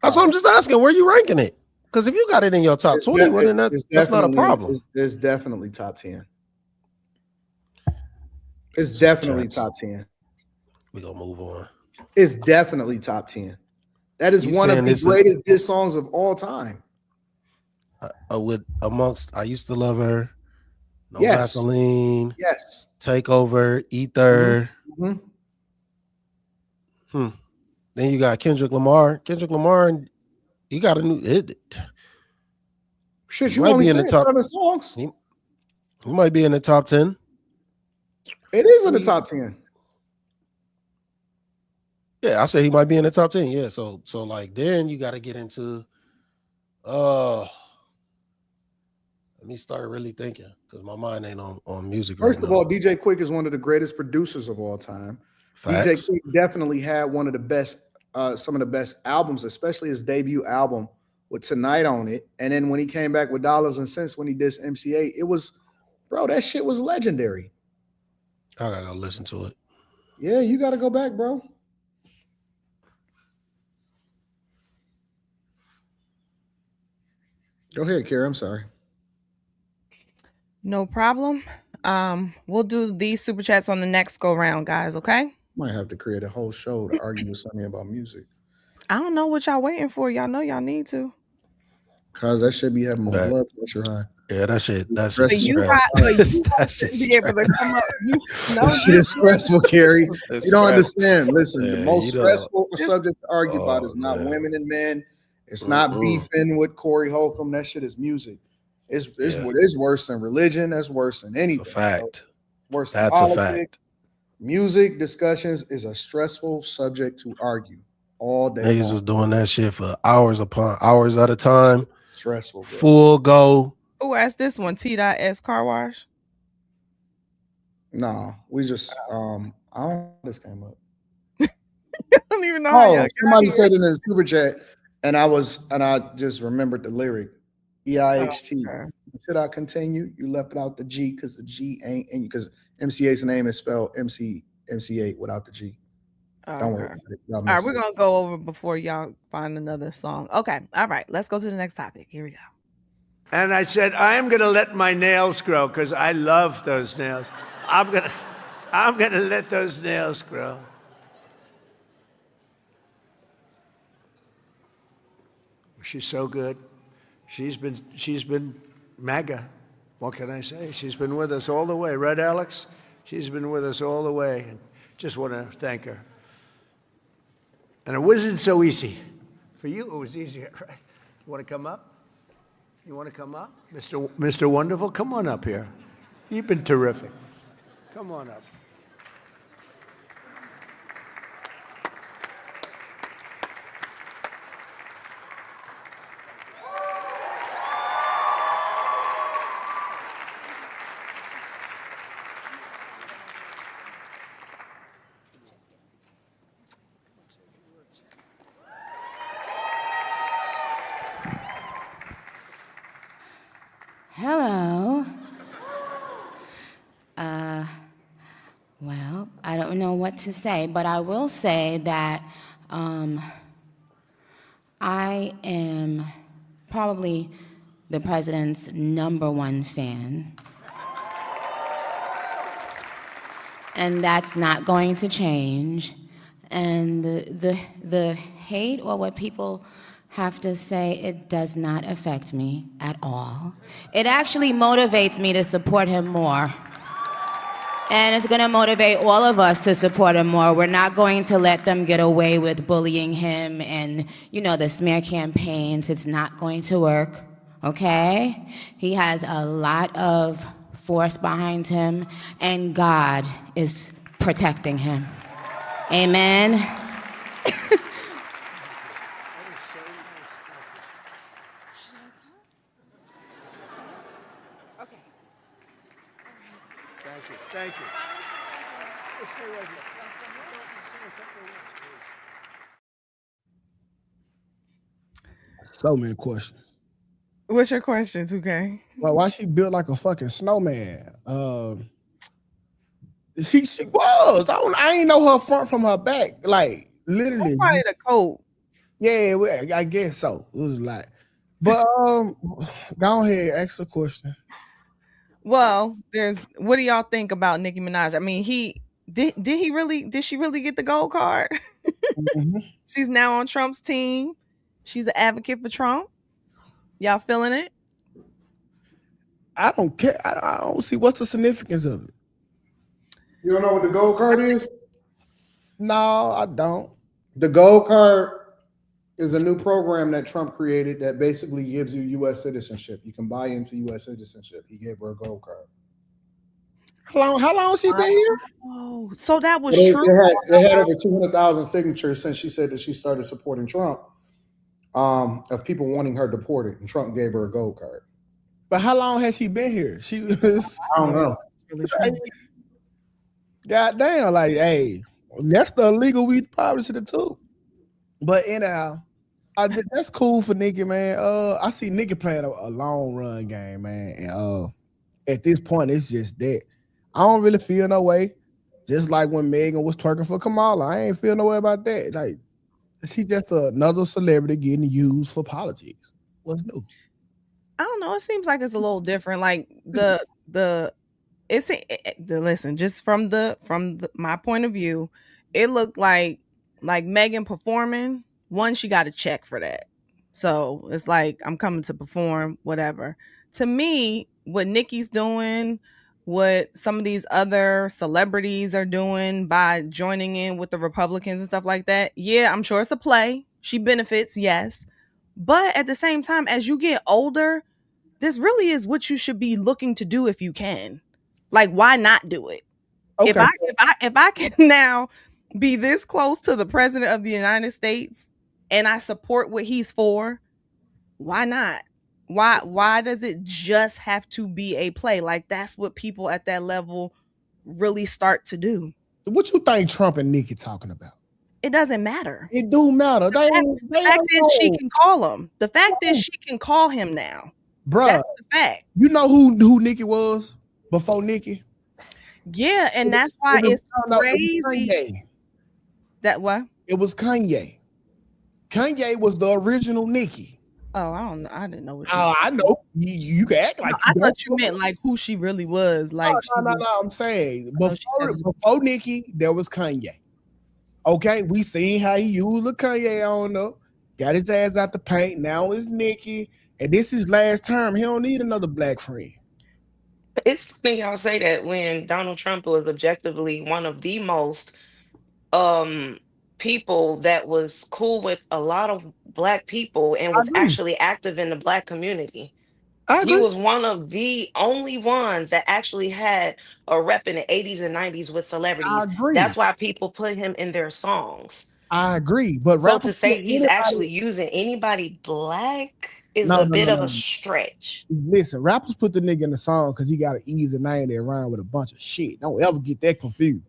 that's what I'm just asking. Where are you ranking it? Because if you got it in your top 20, well, then that's not a problem. It's definitely top 10. It's definitely top 10. We're going to move on. It's definitely top 10. That is one of the greatest diss songs of all time. I used to love her. No Vaseline. Yes. Takeover. Ether. Mm-hmm. Then you got Kendrick Lamar. Kendrick Lamar, he got a new hit. Shit, you only said 7 songs. He might be in the top 10. It is in the top 10. Yeah, I say he might be in the top 10. Yeah, so like then you got to get into let me start really thinking because my mind ain't on music. First of all, DJ Quick is one of the greatest producers of all time. Facts. DJ Quick definitely had one of the best, some of the best albums, especially his debut album with Tonight on it. And then when he came back with Dollars and Cents when he did MC8, it was, bro, that shit was legendary. I gotta go listen to it. Yeah, you gotta go back, bro. Go ahead, Kara. I'm sorry. No problem. We'll do these super chats on the next go round, guys. Okay. Might have to create a whole show to argue with somebody about music. I don't know what y'all waiting for. Y'all know y'all need to. Cause that should be having my blood pressure high. Yeah, that shit. That shit is stressful, Carrie. You don't understand. Listen, the most stressful subject to argue about is not women and men. It's not beefing with Corey Holcomb. That shit is music. It's worse than religion. That's worse than anything. It's a fact. Worse than politics. A fact. Music discussions is a stressful subject to argue all day. Niggas was doing that shit for hours upon hours at a time. Stressful. Bro. Full go. Who asked this one? T.S. Car Wash? No, we just I don't know how this came up. I don't even know how somebody said in the super chat, and I just remembered the lyric. EIHT. Okay. Should I continue? You left out the G because the G ain't in you because MC8's name is spelled MC8 without the G. Don't worry about it. All right, we're gonna go over before y'all find another song. Okay, all right, let's go to the next topic. Here we go. And I said, I am gonna let my nails grow because I love those nails. I'm gonna let those nails grow. She's so good. She's been MAGA. What can I say? She's been with us all the way, right, Alex? She's been with us all the way, and just want to thank her. And it wasn't so easy. For you, it was easier, right? You want to come up? You want to come up? Mr. Wonderful, come on up here. You've been terrific. Come on up. Hello. Well, I don't know what to say, but I will say that I am probably the president's #1 fan. And that's not going to change. And the hate or what people have to say, it does not affect me at all. It actually motivates me to support him more. And it's going to motivate all of us to support him more. We're not going to let them get away with bullying him and, the smear campaigns. It's not going to work, okay? He has a lot of force behind him, and God is protecting him. Amen. Thank you. So many questions. What's your question, 2K? Well, why she built like a fucking snowman? She was. I ain't know her front from her back. Like literally. Probably the coat. Yeah, I guess so. It was like, but go ahead, ask the question. Well, what do y'all think about Nicki Minaj? I mean, did she really get the gold card? Mm-hmm. She's now on Trump's team. She's an advocate for Trump. Y'all feeling it? I don't care. I don't see what's the significance of it. You don't know what the gold card is? No, I don't. The gold card is a new program that Trump created that basically gives you U.S. citizenship. You can buy into U.S. citizenship. He gave her a gold card. How long she been here? Oh, so that was They, true. they had over 200,000 signatures since she said that she started supporting Trump, of people wanting her deported, and Trump gave her a gold card. But how long has she been here? She was. I don't know. Really true. God damn, like, hey, that's the illegal weed probably should have too. But anyhow, that's cool for Nicki, man. I see Nicki playing a long run game, man. And at this point, it's just that I don't really feel no way. Just like when Megan was twerking for Kamala, I ain't feel no way about that. Like, she's just another celebrity getting used for politics. What's new? I don't know. It seems like it's a little different. Like listen, just from my point of view, it looked like Megan performing. One, she got a check for that, so it's like I'm coming to perform, whatever. To me, what Nikki's doing, what some of these other celebrities are doing by joining in with the Republicans and stuff like that, yeah, I'm sure it's a play. She benefits, yes, but at the same time, as you get older, this really is what you should be looking to do if you can. Like, why not do it? Okay. If I can now be this close to the president of the United States and I support what he's for, why not? Why does it just have to be a play? Like, that's what people at that level really start to do. What you think Trump and Nicki talking about? It doesn't matter. It do matter. The fact is she can call him. The fact is she can call him now. Bruh, that's the fact. You know who Nicki was before Nicki? Yeah, and that's why it's crazy. That what? It was Kanye. Kanye was the original Nicki. Oh, I don't know. I didn't know what you I know. You can act like I thought you meant like who she really was. Like no. I'm saying before Nicki, there was Kanye. Okay, we seen how he used the Kanye on up, got his ass out the paint. Now it's Nicki, and this is last term. He don't need another black friend. It's funny y'all say that when Donald Trump was objectively one of the most people that was cool with a lot of black people and was actually active in the black community. He was one of the only ones that actually had a rep in the 80s and 90s with celebrities. That's why people put him in their songs. I agree, but so to say he's actually using anybody black is a bit of a stretch. Listen, rappers put the nigga in the song because he got an easy name that rhyme with a bunch of shit. Don't ever get that confused.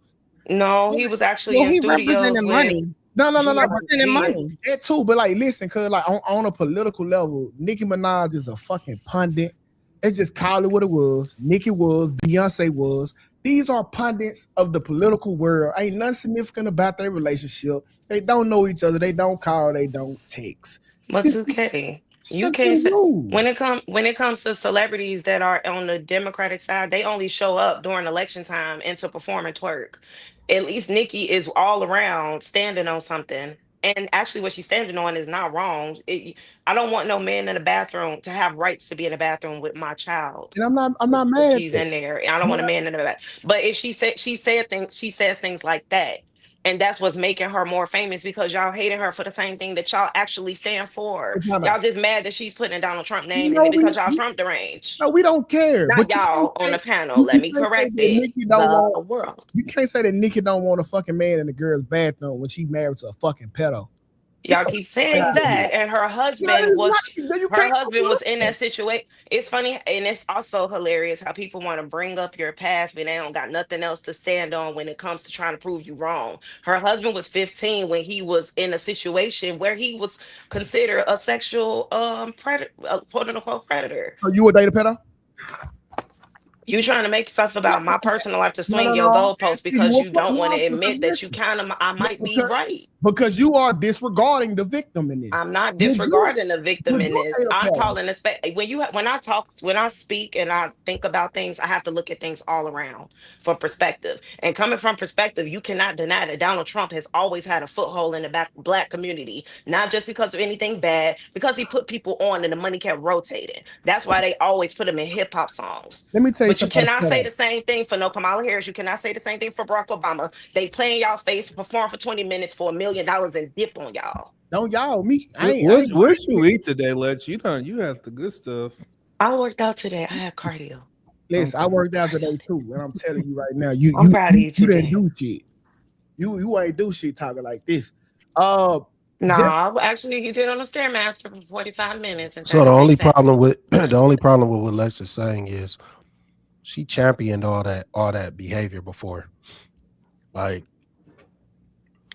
No, he was actually in studios with money. No. Representing money. That too, but like, listen, cause like on a political level, Nicki Minaj is a fucking pundit. Let's just call it what it was. Nicki was, Beyonce was. These are pundits of the political world. Ain't nothing significant about their relationship. They don't know each other. They don't call. They don't text. But 2K, you can't say when it comes to celebrities that are on the Democratic side, they only show up during election time and to perform and twerk. At least Nicki is all around standing on something. And actually, what she's standing on is not wrong. I don't want no man in the bathroom to have rights to be in the bathroom with my child. And I'm not If mad at she's that. in there, I don't want a man in the bath. But if she says things like that, and that's what's making her more famous because y'all hating her for the same thing that y'all actually stand for. Time Y'all out. just mad that she's putting a Donald Trump name in No, it because y'all Trump deranged. no, we don't care. Not But y'all on the panel. you Let me can't say correct that it. Nicki don't The want. world. You can't say that Nicki don't want a fucking man in the girl's bathroom when she married to a fucking pedo. Y'all keep saying that, and You her can't. husband was in that situation. It's funny, and it's also hilarious how people want to bring up your past, but they don't got nothing else to stand on when it comes to trying to prove you wrong. Her husband was 15 when he was in a situation where he was considered a sexual predator, quote unquote predator. Are you a data pedo? You trying to make stuff about my personal life to No, swing no, your no. goalposts You because you don't want to are admit that you kind of I might be because, right. because you are disregarding the victim in this. I'm not Would you? disregarding the victim Would in you this. date a I'm pedo? calling when I speak and I think about things, I have to look at things all around for perspective. And coming from perspective, you cannot deny that Donald Trump has always had a foothold in the black community, not just because of anything bad, because he put people on and the money kept rotating. That's why they always put him in hip hop songs. Let me tell you But you something about cannot a say pedo. the same thing for no Kamala Harris. You cannot say the same thing for Barack Obama. They play in y'all face, perform for 20 minutes for $1 million and dip on y'all. Don't y'all me? I What ain't. what you eat today, Lex? You have the good stuff. I worked out today. I had cardio. Listen, I Okay. worked out today too, and I'm telling you right now, you I'm you proud of you, you you didn't today. do shit. You ain't do shit talking like this. Jeff, Nah, actually, he did on the Stairmaster for 45 minutes and So the 33 only problem seconds. with the only problem with what Lex is saying is she championed all that behavior before. Like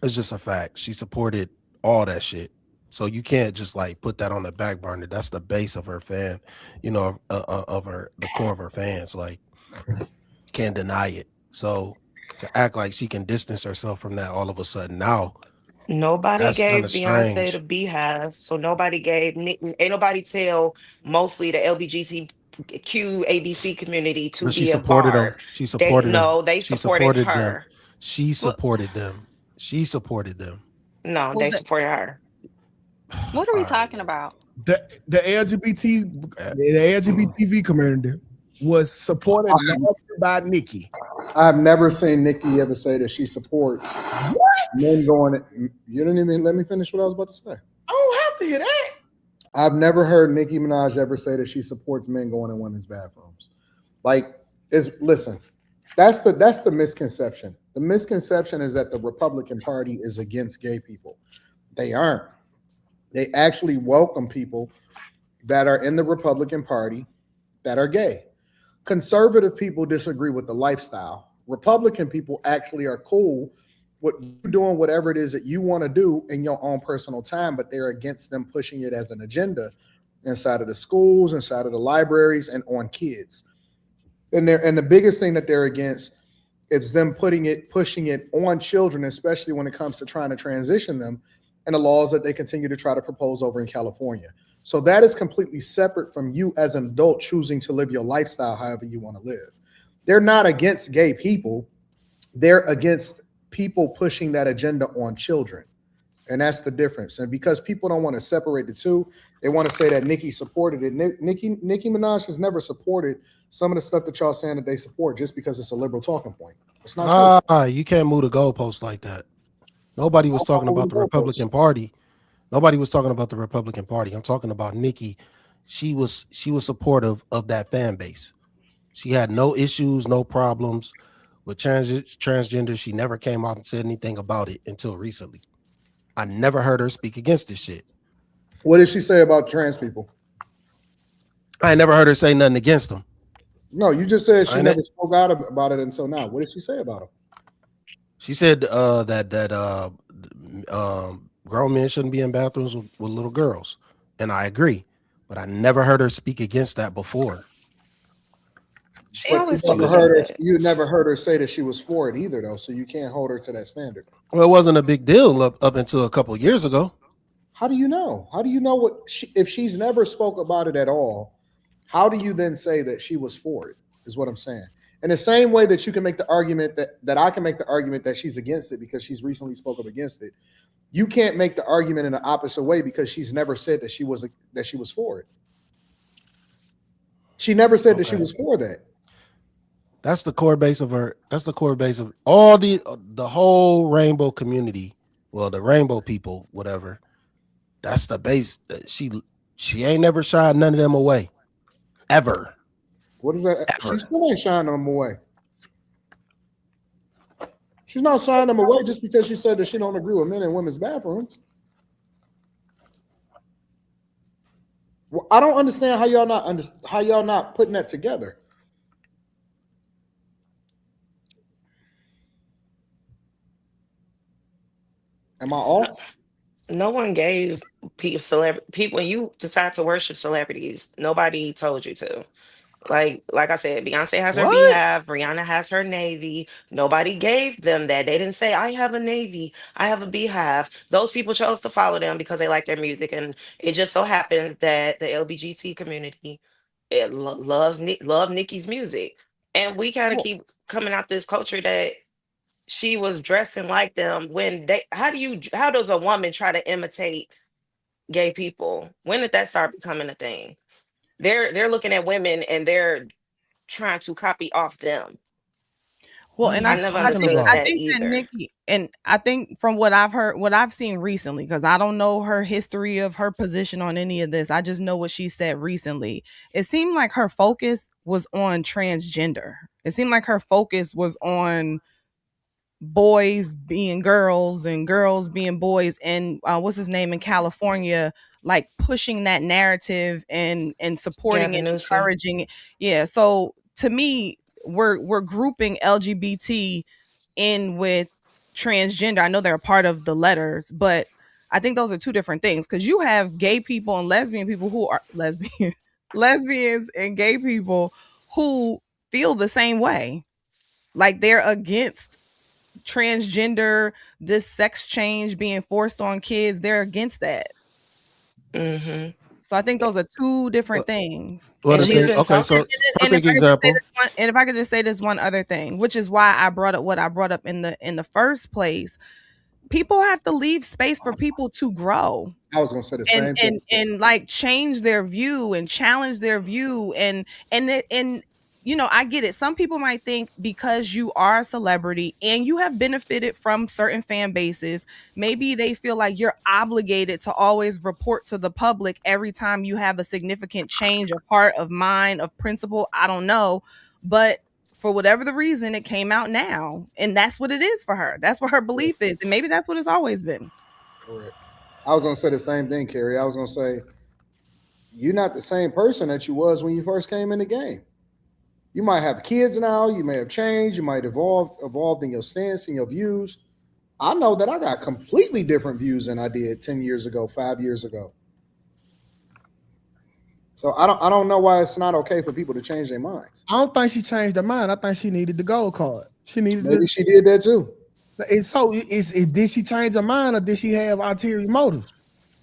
it's just a fact. She supported all that shit. So you can't just like put that on the back burner. That's the base of her fan, of her the core of her fans. Like can't deny it. So to act like she can distance herself from that all of a sudden now, Nobody that's kind gave of Beyonce the strange. Beehive, so nobody gave ain't nobody tell mostly the LGBTQ ABC community to But she be a supported them. barb. She They supported them. no, they She supported supported them. her. She What supported them. She supported them. No, well they the, supported her. what are we All right, talking man. about? Uh, the LGBTV community was supported largely by Nicki. I've never seen Nicki ever say that she supports men going. You didn't even let me finish what I was about to say. I don't have to hear that. I've never heard Nicki Minaj ever say that she supports men going in women's bathrooms. Like, listen, that's the misconception. The misconception is that the Republican Party is against gay people. They aren't. They actually welcome people that are in the Republican Party that are gay. Conservative people disagree with the lifestyle. Republican people actually are cool with you doing whatever it is that you want to do in your own personal time, but they're against them pushing it as an agenda inside of the schools, inside of the libraries, and on kids. And the biggest thing that they're against is them pushing it on children, especially when it comes to trying to transition them, and the laws that they continue to try to propose over in California. So that is completely separate from you as an adult choosing to live your lifestyle however you want to live. They're not against gay people. They're against people pushing that agenda on children. And that's the difference. And because people don't want to separate the two, they want to say that Nicki supported it. Nicki Minaj has never supported some of the stuff that y'all saying that they support just because it's a liberal talking point. It's not true. you can't move the goalposts like that. Nobody was talking Over the about the goalposts. Republican Party. Nobody was talking about the Republican Party. I'm talking about Nikki. She was supportive of that fan base. She had no issues, no problems with transgender. She never came out and said anything about it until recently. I never heard her speak against this shit. What did she say about trans people? I never heard her say nothing against them. No, you just said she I ne- never spoke out about it until now. What did she say about them? She said that grown men shouldn't be in bathrooms with little girls, and I agree. But I never heard her speak against that before. She But always spoke against it. you never heard her say that she was for it either, though. So you can't hold her to that standard. Well, it wasn't a big deal up until a couple of years ago. How do you know? How do you know if she's never spoke about it at all? How do you then say that she was for it? Is what I'm saying. In the same way that you can make the argument that I can make the argument that she's against it because she's recently spoke up against it. you can't make the argument in the opposite way because she's never said that she was for it. She never said that she was for that. That's the core base of her. That's the core base of all the whole rainbow community. Well, the rainbow people, whatever. That's the base. She ain't never shied none of them away, ever. What is that? Ever. She still ain't shying them away. She's not shying them away just because she said that she don't agree with men in women's bathrooms. Well, I don't understand how y'all not putting that together. Am I off? No one gave people when you decide to worship celebrities, nobody told you to. Like I said, Beyonce has her What? Beehive, Rihanna has her Navy. Nobody gave them that. They didn't say, I have a Navy, I have a Beehive. Those people chose to follow them because they like their music. And it just so happened that the LBGT community love Nicki's music. And we kind of Well, keep coming out this culture that she was dressing like them when how does a woman try to imitate gay people? When did that start becoming a thing? They're looking at women and they're trying to copy off them. Well, What are and I you never talking understood I about? that think that either. Nikki, and I think from what I've heard, what I've seen recently, because I don't know her history of her position on any of this. I just know what she said recently. It seemed like her focus was on transgender. It seemed like her focus was on boys being girls and girls being boys, and what's his name in California, like pushing that narrative and supporting Gavin it, Newsom. encouraging it. Yeah, so to me, we're grouping LGBT in with transgender. I know they're a part of the letters, but I think those are two different things, because you have gay people and lesbian people who are lesbians and gay people who feel the same way, like they're against transgender, this sex change being forced on kids. They're against that. Hmm. So I think those are two different things. Well, And the And she's thing. been Okay, talking. so and if perfect I could just say example. this one, and if I could just say this one other thing, which is why I brought up what I brought up in the first place, people have to leave space for people to grow I was gonna say the and same thing. like change their view and challenge their view and you know, I get it. Some people might think because you are a celebrity and you have benefited from certain fan bases, maybe they feel like you're obligated to always report to the public every time you have a significant change of heart, of mind, of principle. I don't know, but for whatever the reason, it came out now, and that's what it is for her. That's what her belief is, and maybe that's what it's always been. Correct. I was gonna say the same thing, Carrie. I was gonna say you're not the same person that you was when you first came in the game. You might have kids now. You may have changed. You might evolved in your stance and your views. I know that I got completely different views than I did 10 years ago, 5 years ago. So I don't know why it's not okay for people to change their minds. I don't think she changed her mind. I think she needed the gold card. She needed Maybe the. she did that too. And so did she change her mind or did she have ulterior motives?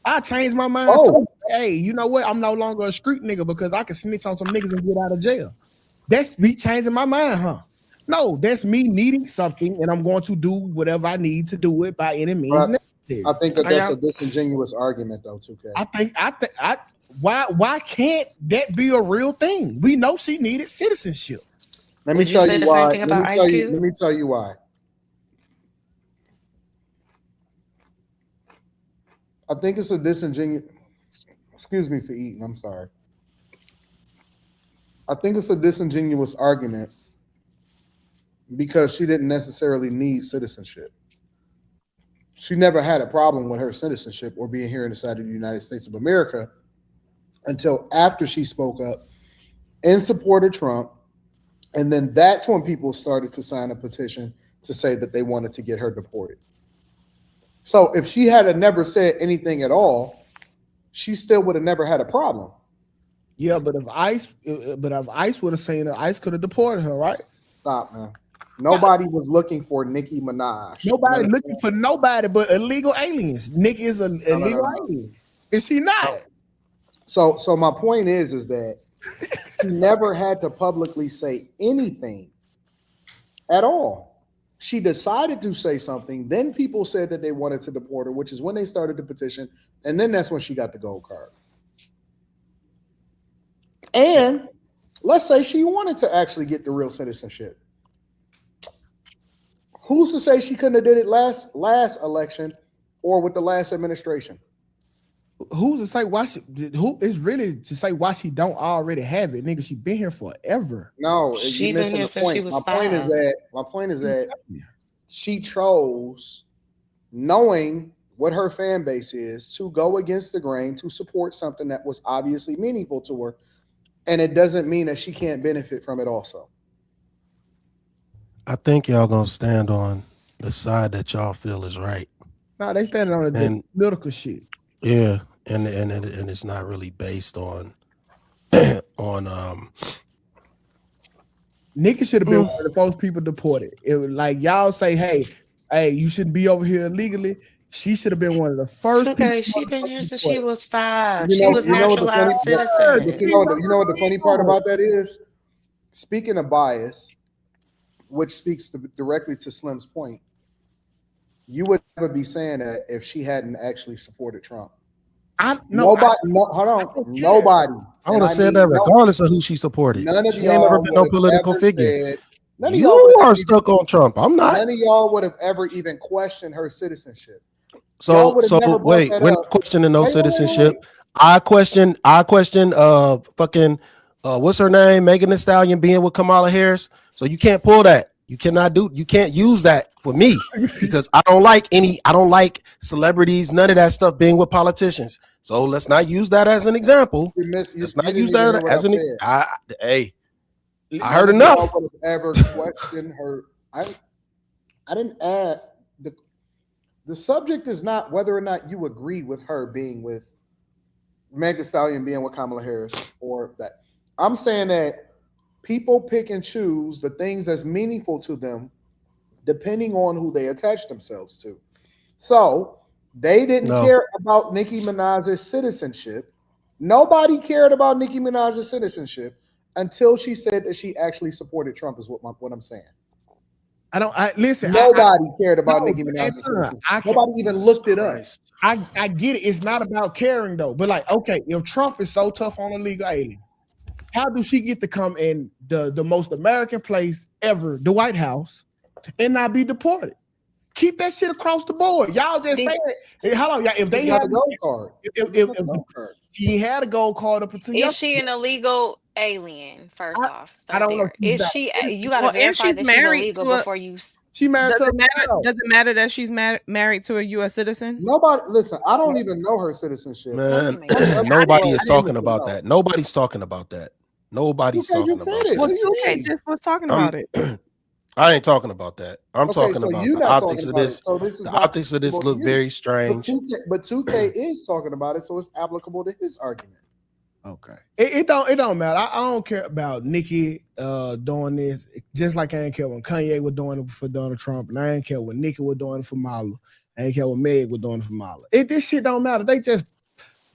I changed my mind Oh, too. Hey, you know what? I'm no longer a street nigga because I can snitch on some niggas and get out of jail. That's me changing my mind, huh? No, that's me needing something and I'm going to do whatever I need to do it by any means but I necessary. think that Are that's a y'all disingenuous argument though, too, K. I why can't that be a real thing? We know she needed citizenship. Let me would you tell say you the same why. thing about Ice Let Cube? me tell you why. I think it's a disingenuous. Excuse me for eating. I'm sorry. I think it's a disingenuous argument because she didn't necessarily need citizenship. She never had a problem with her citizenship or being here inside of the United States of America until after she spoke up in support of Trump. And then that's when people started to sign a petition to say that they wanted to get her deported. So if she had never said anything at all, she still would have never had a problem. Yeah, but if Ice would have seen her, Ice could have deported her, right? Stop, man. Nobody was looking for Nicki Minaj. You Nobody looking understand? for nobody but illegal aliens. Nick is an No, no, no, illegal no. alien. Is she not? No. So my point is that she never had to publicly say anything at all. She decided to say something. Then people said that they wanted to deport her, which is when they started the petition. And then that's when she got the gold card. And let's say she wanted to actually get the real citizenship. Who's to say she couldn't have did it last election or with the last administration? Who's to say why she? Who is really to say why she don't already have it, nigga? She been here forever. No, She you been missing here the since she point. was My point is that she chose, knowing what her fan base is, to go against the grain to support something that was obviously meaningful to her, and it doesn't mean that she can't benefit from it also. I think y'all gonna stand on the side that y'all feel is right. No, they standing on the And political shit. yeah, and it's not really based on on Nicki should have been one of the first people deported. It was like y'all say, hey, you shouldn't be over here illegally. She should have been one of the first It's okay. people She been here since she deported. was 5. You She was know what the funny, naturalized citizen. but you know what the funny part about that is. Speaking of bias, which speaks directly to Slim's point, you would never be saying that if she hadn't actually supported Trump. Nobody. I would have said that regardless of who she supported. None of she ain't never y'all been no would have political ever figure. said. None of You y'all are stuck on Trump. I'm not. None of y'all would have ever even questioned her citizenship. So never brought wait, that we're up. not questioning no Wait. citizenship. I question fucking what's her name? Megan Thee Stallion being with Kamala Harris. So you can't pull that. You can't use that for me because I don't like celebrities, none of that stuff being with politicians. So let's not use that as an example. Let's not use that as an hey. I heard enough. Y'all would have ever questioned her. I didn't add the subject is not whether or not you agree with her being with Megan Thee Stallion being with Kamala Harris or that. I'm saying that people pick and choose the things that's meaningful to them depending on who they attach themselves to. So they didn't care about Nicki Minaj's citizenship. Nobody cared about Nicki Minaj's citizenship until she said that she actually supported Trump. Is what I'm saying. Listen. Nobody cared about Nicki Minaj's citizenship. Nobody even looked it up. I get it. It's not about caring though. But like, okay, if Trump is so tough on illegal alien, how do she get to come in the most American place ever, the White House, and not be deported? Keep that shit across the board. Y'all just say it. Hold on, y'all. If they had a gold card, if she had a gold card up until Is she an illegal alien? First off, I don't know. there. Is she? You got to verify that she's illegal before you. She married does it matter that she's married to a U.S. citizen? Nobody, listen, I don't even know her citizenship. Man, nobody is talking about that. Nobody's talking about that. Nobody's talking about that. Well, 2K just was talking about it. I ain't talking about that. I'm talking about the optics of this. The optics of this look very strange. But 2K is talking about it, so it's applicable to his argument. Okay. It don't matter. I don't care about Nicki doing this, just like I ain't care when Kanye was doing it for Donald Trump, and I ain't care when Nicki was doing it for Mala. I ain't care when Meg was doing it for Mala. This shit don't matter. They just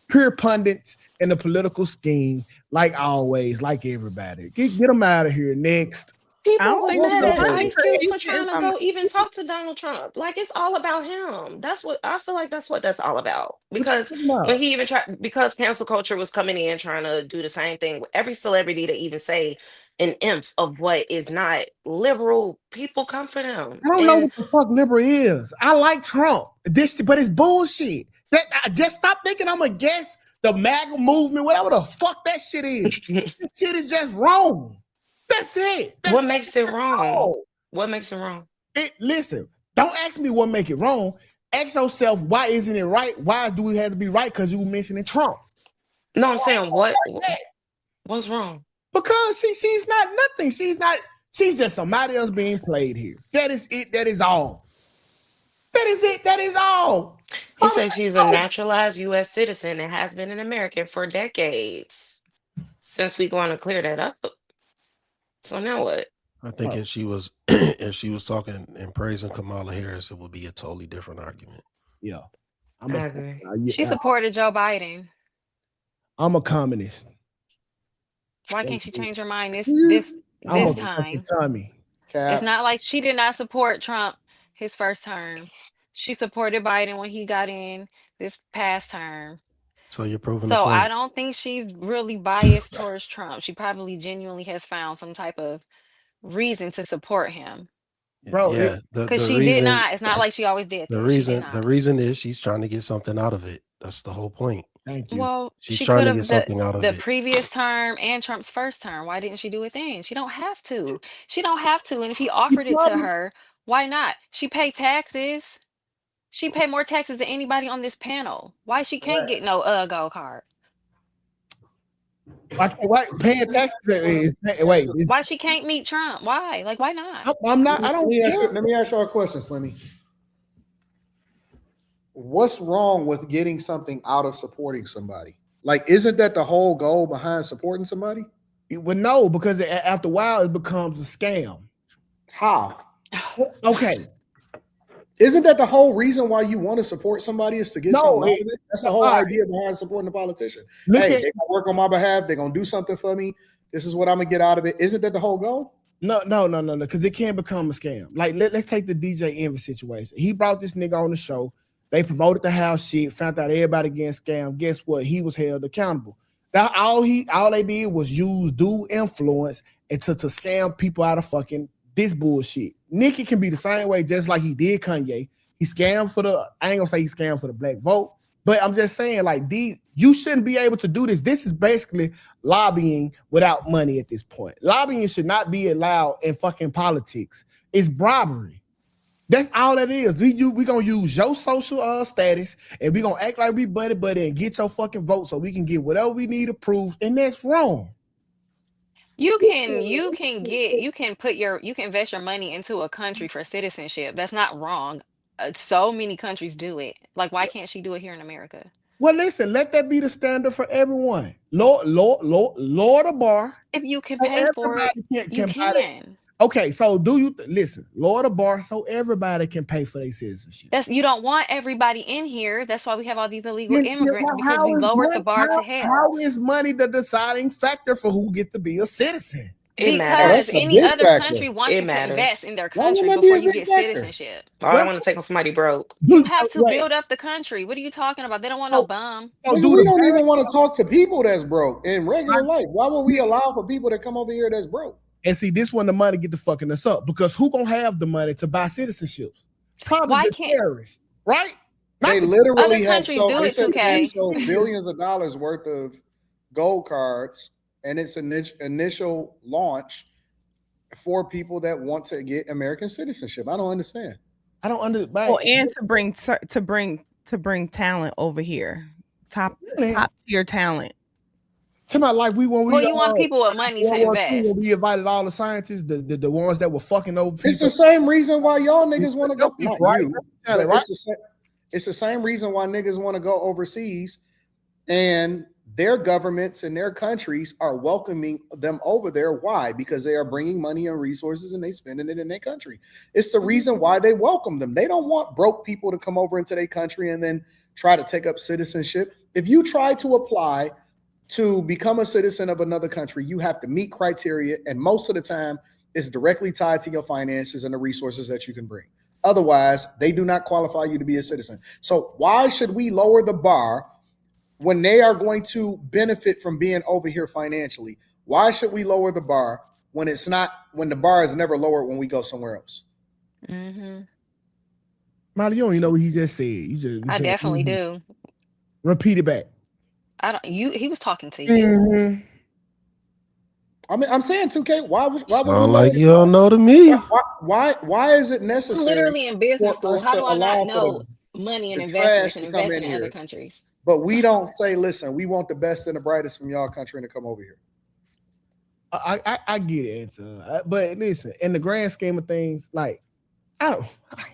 pure pundits in the political scheme, like always, like everybody. Get them out of here. Next. People was mad at Ice Cube for trying to go even talk to Donald Trump. Like it's all about him. That's what I feel like. That's what that's all about. Because when he even tried, because cancel culture was coming in trying to do the same thing with every celebrity to even say an inch of what is not liberal, people come for them. I don't know what the fuck liberal is. I like Trump. But it's bullshit. I just stop thinking I'm against the MAGA movement, whatever the fuck that shit is. This shit is just wrong. That's it. What makes it wrong? What makes it wrong? Listen, don't ask me what make it wrong. Ask yourself, why isn't it right? Why do we have to be right? Because you were mentioning Trump. No, I'm saying what's wrong? Because she's not nothing. She's just somebody else being played here. That is it. That is all. That is it. That is all. He said she's a naturalized U.S. citizen and has been an American for decades. Since we going to clear that up. So now what? I think if she was talking and praising Kamala Harris, it would be a totally different argument. Yeah. I agree. She supported Joe Biden. I'm a communist. Why can't she change her mind this time? Tommy. Cap. It's not like she did not support Trump his first term. She supported Biden when he got in this past term. So you're proving the So I point. don't think she's really biased towards Trump. She probably genuinely has found some type of reason to support him. Bro, Yeah, Because the she did reason not. It's not like she always did the this. She did reason the not. reason is she's trying to get something out of it. That's the whole point. thank you. Well, She's she trying could to get have something out of the it. previous term and Trump's first term. Why didn't she do it then? She don't have to. She don't have to. And if he offered it to her, why not? She paid taxes. She paid more taxes than anybody on this panel. Why she can't get no gold card? Why paying taxes is wait? Why she can't meet Trump? Why? Like, why not? I'm not. I don't care. Let me ask you a question, Slimmy. What's wrong with getting something out of supporting somebody? Like, isn't that the whole goal behind supporting somebody? Well, no, because after a while it becomes a scam. How? Okay. Isn't that the whole reason why you want to support somebody is to get something out of it? That's the whole idea behind supporting a politician. Hey, they're gonna work on my behalf. They're gonna do something for me. This is what I'm gonna get out of it. Isn't that the whole goal? No, because it can become a scam. Like let's take the DJ Envy situation. He brought this nigga on the show. They promoted the house shit, found out everybody getting scammed. Guess what? He was held accountable. That all they did was use due influence and to scam people out of fucking this bullshit. Nicki can be the same way, just like he did Kanye. He scammed for I ain't gonna say he scammed for the black vote, but I'm just saying, like, you shouldn't be able to do this. This is basically lobbying without money at this point. Lobbying should not be allowed in fucking politics. It's bribery. That's all that is. We gonna use your social status and we gonna act like we buddy and get your fucking vote so we can get whatever we need approved, and that's wrong. You can invest your money into a country for citizenship. That's not wrong. So many countries do it. Like, why can't she do it here in America? Well, listen, let that be the standard for everyone. Lower the bar. If you can pay for it, you can. Okay, so do you listen? Lower the bar so everybody can pay for their citizenship. You don't want everybody in here. That's why we have all these illegal immigrants, because we lowered the bar to hell. How is money the deciding factor for who get to be a citizen? Because any other country wants you to invest in their country before you get citizenship. I don't want to take on somebody broke. You have to build up the country. What are you talking about? They don't want no bum. We don't even want to talk to people that's broke in regular life. Why would we allow for people to come over here that's broke? And see, this one the money get the fucking us up, because who gonna have the money to buy citizenships? Probably the terrorists, right? They literally have sold billions of dollars worth of gold cards, and it's an initial launch for people that want to get American citizenship. I don't understand. I don't understand. Well, and to bring talent over here, top tier talent. To my life, you want people with money to invest. We invited all the scientists, the ones that were fucking over people. It's the same reason why y'all niggas want to go. Right? It's the same reason why niggas want to go overseas, and their governments and their countries are welcoming them over there. Why? Because they are bringing money and resources and they spending it in their country. It's the reason why they welcome them. They don't want broke people to come over into their country and then try to take up citizenship. If you try to apply to become a citizen of another country, you have to meet criteria, and most of the time it's directly tied to your finances and the resources that you can bring. Otherwise, they do not qualify you to be a citizen. So why should we lower the bar when they are going to benefit from being over here financially? Why should we lower the bar when the bar is never lowered when we go somewhere else? Mm-hmm. Molly, you don't even know what he just said. I definitely do. Repeat it back. He was talking to you. Mm-hmm. I mean, I'm saying 2K. Why would like you don't know to me? Why is it necessary? I'm literally in business school. How do I not know money and investments and investing in other countries? But we don't say, listen, we want the best and the brightest from y'all country to come over here. I get it, Anton. But listen, in the grand scheme of things, like I don't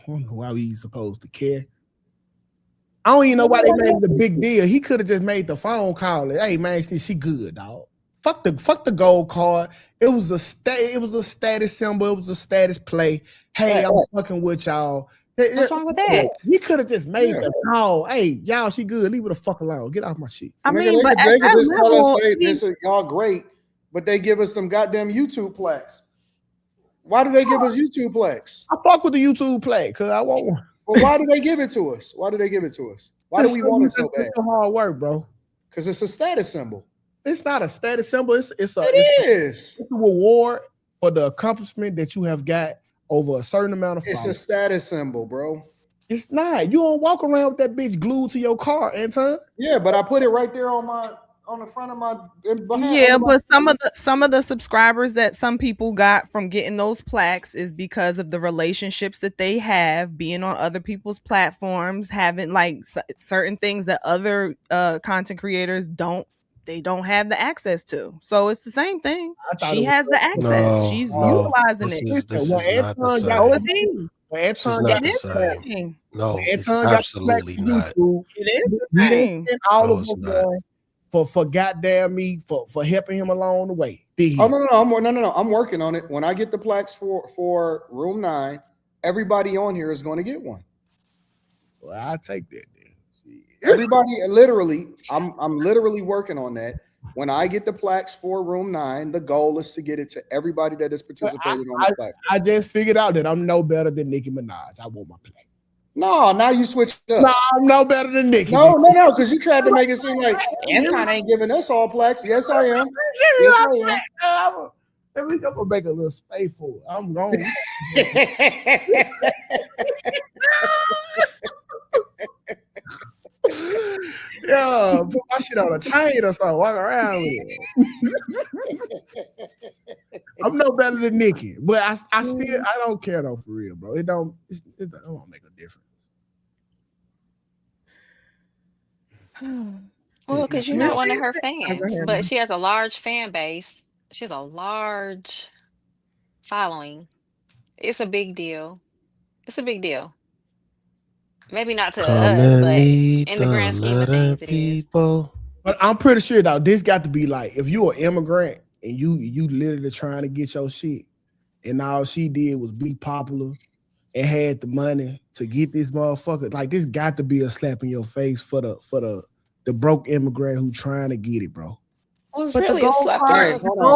know why we supposed to care. I don't even know why they made it a big deal. He could have just made the phone call. Hey man, she good, dog. Fuck the gold card. It was a status symbol. It was a status play. Hey, I'm fucking with y'all. What's wrong with that? He could have just made the call. Hey, y'all, she good. Leave her the fuck alone. Get off my shit. I mean, but they could just tell us, hey, this is y'all great, but they give us some goddamn YouTube plaques. Why do they give us YouTube plaques? I fuck with the YouTube plaque because I want one. Well, why do they give it to us? Why do they give it to us? Why do we want it so bad? It's hard work, bro. Because it's a status symbol. It's not a status symbol. It's a reward for the accomplishment that you have got over a certain amount of followers. It's a status symbol, bro. It's not. You don't walk around with that bitch glued to your car, Anton. Yeah, but I put it right there on the front of my. Yeah, but some of the subscribers that some people got from getting those plaques is because of the relationships that they have, being on other people's platforms, having like certain things that other content creators don't have the access to. So it's the same thing. She has the access. She's utilizing it. This is not the same. This is not the same. No, it's absolutely not. It is the same. All of them for goddamn me for helping him along the way. Oh no! I'm working on it. When I get the plaques for Room 9, everybody on here is going to get one. Well, I'll take that then. Everybody, literally, I'm literally working on that. When I get the plaques for Room 9, the goal is to get it to everybody that is participating on the plaque. I just figured out that I'm no better than Nicki Minaj. I want my plaque. No, now you switched up. No, I'm no better than Nicki. No, because you tried to make it seem like Anton ain't giving us all plaques. Yes, I am. I'm gonna make a little space for it. I'm going. Yeah, put my shit on a chain or something. Walk around with it. I'm no better than Nicki, but I don't care though, for real, bro. It don't make a difference. Well, because you're not one of her fans, but she has a large fan base. She has a large following. It's a big deal. It's a big deal. Maybe not to us, but in the grand scheme of things, it is. But I'm pretty sure though, this got to be like if you're an immigrant and you literally trying to get your shit, and all she did was be popular and had the money to get this motherfucker. Like this got to be a slap in your face for the broke immigrant who trying to get it, bro. Well, it's really a slap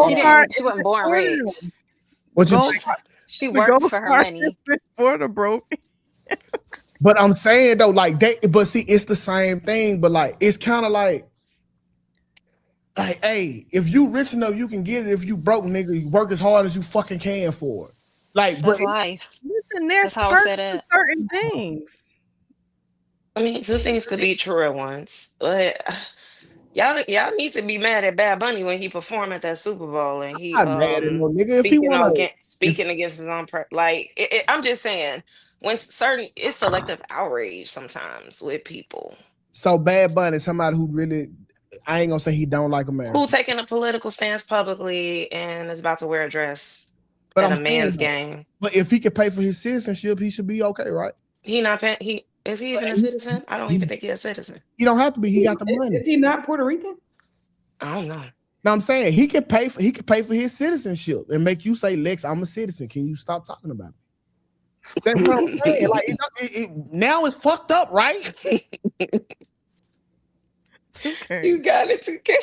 in her. She wasn't born rich. What you she worked for her money. For the broke. But I'm saying though, like but see, it's the same thing, but like it's kind of like, hey, if you rich enough, you can get it. If you broke, nigga, you work as hard as you fucking can for it. Like, that's life. Listen, there's perks to certain things. I mean, two things could be true at once, but y'all need to be mad at Bad Bunny when he performed at that Super Bowl and he speaking against his own I'm just saying when it's selective outrage sometimes with people. So Bad Bunny, somebody who really, I ain't gonna say he don't like America, who taking a political stance publicly and is about to wear a dress at a man's game. But if he could pay for his citizenship, he should be okay, right? He not paying. Is he even a citizen? I don't even think he's a citizen. He don't have to be. He got the money. Is he not Puerto Rican? I don't know. No, I'm saying he could pay for his citizenship and make you say, Lex, I'm a citizen. Can you stop talking about it? That's what I'm saying. Like now it's fucked up, right? You got it, 2K.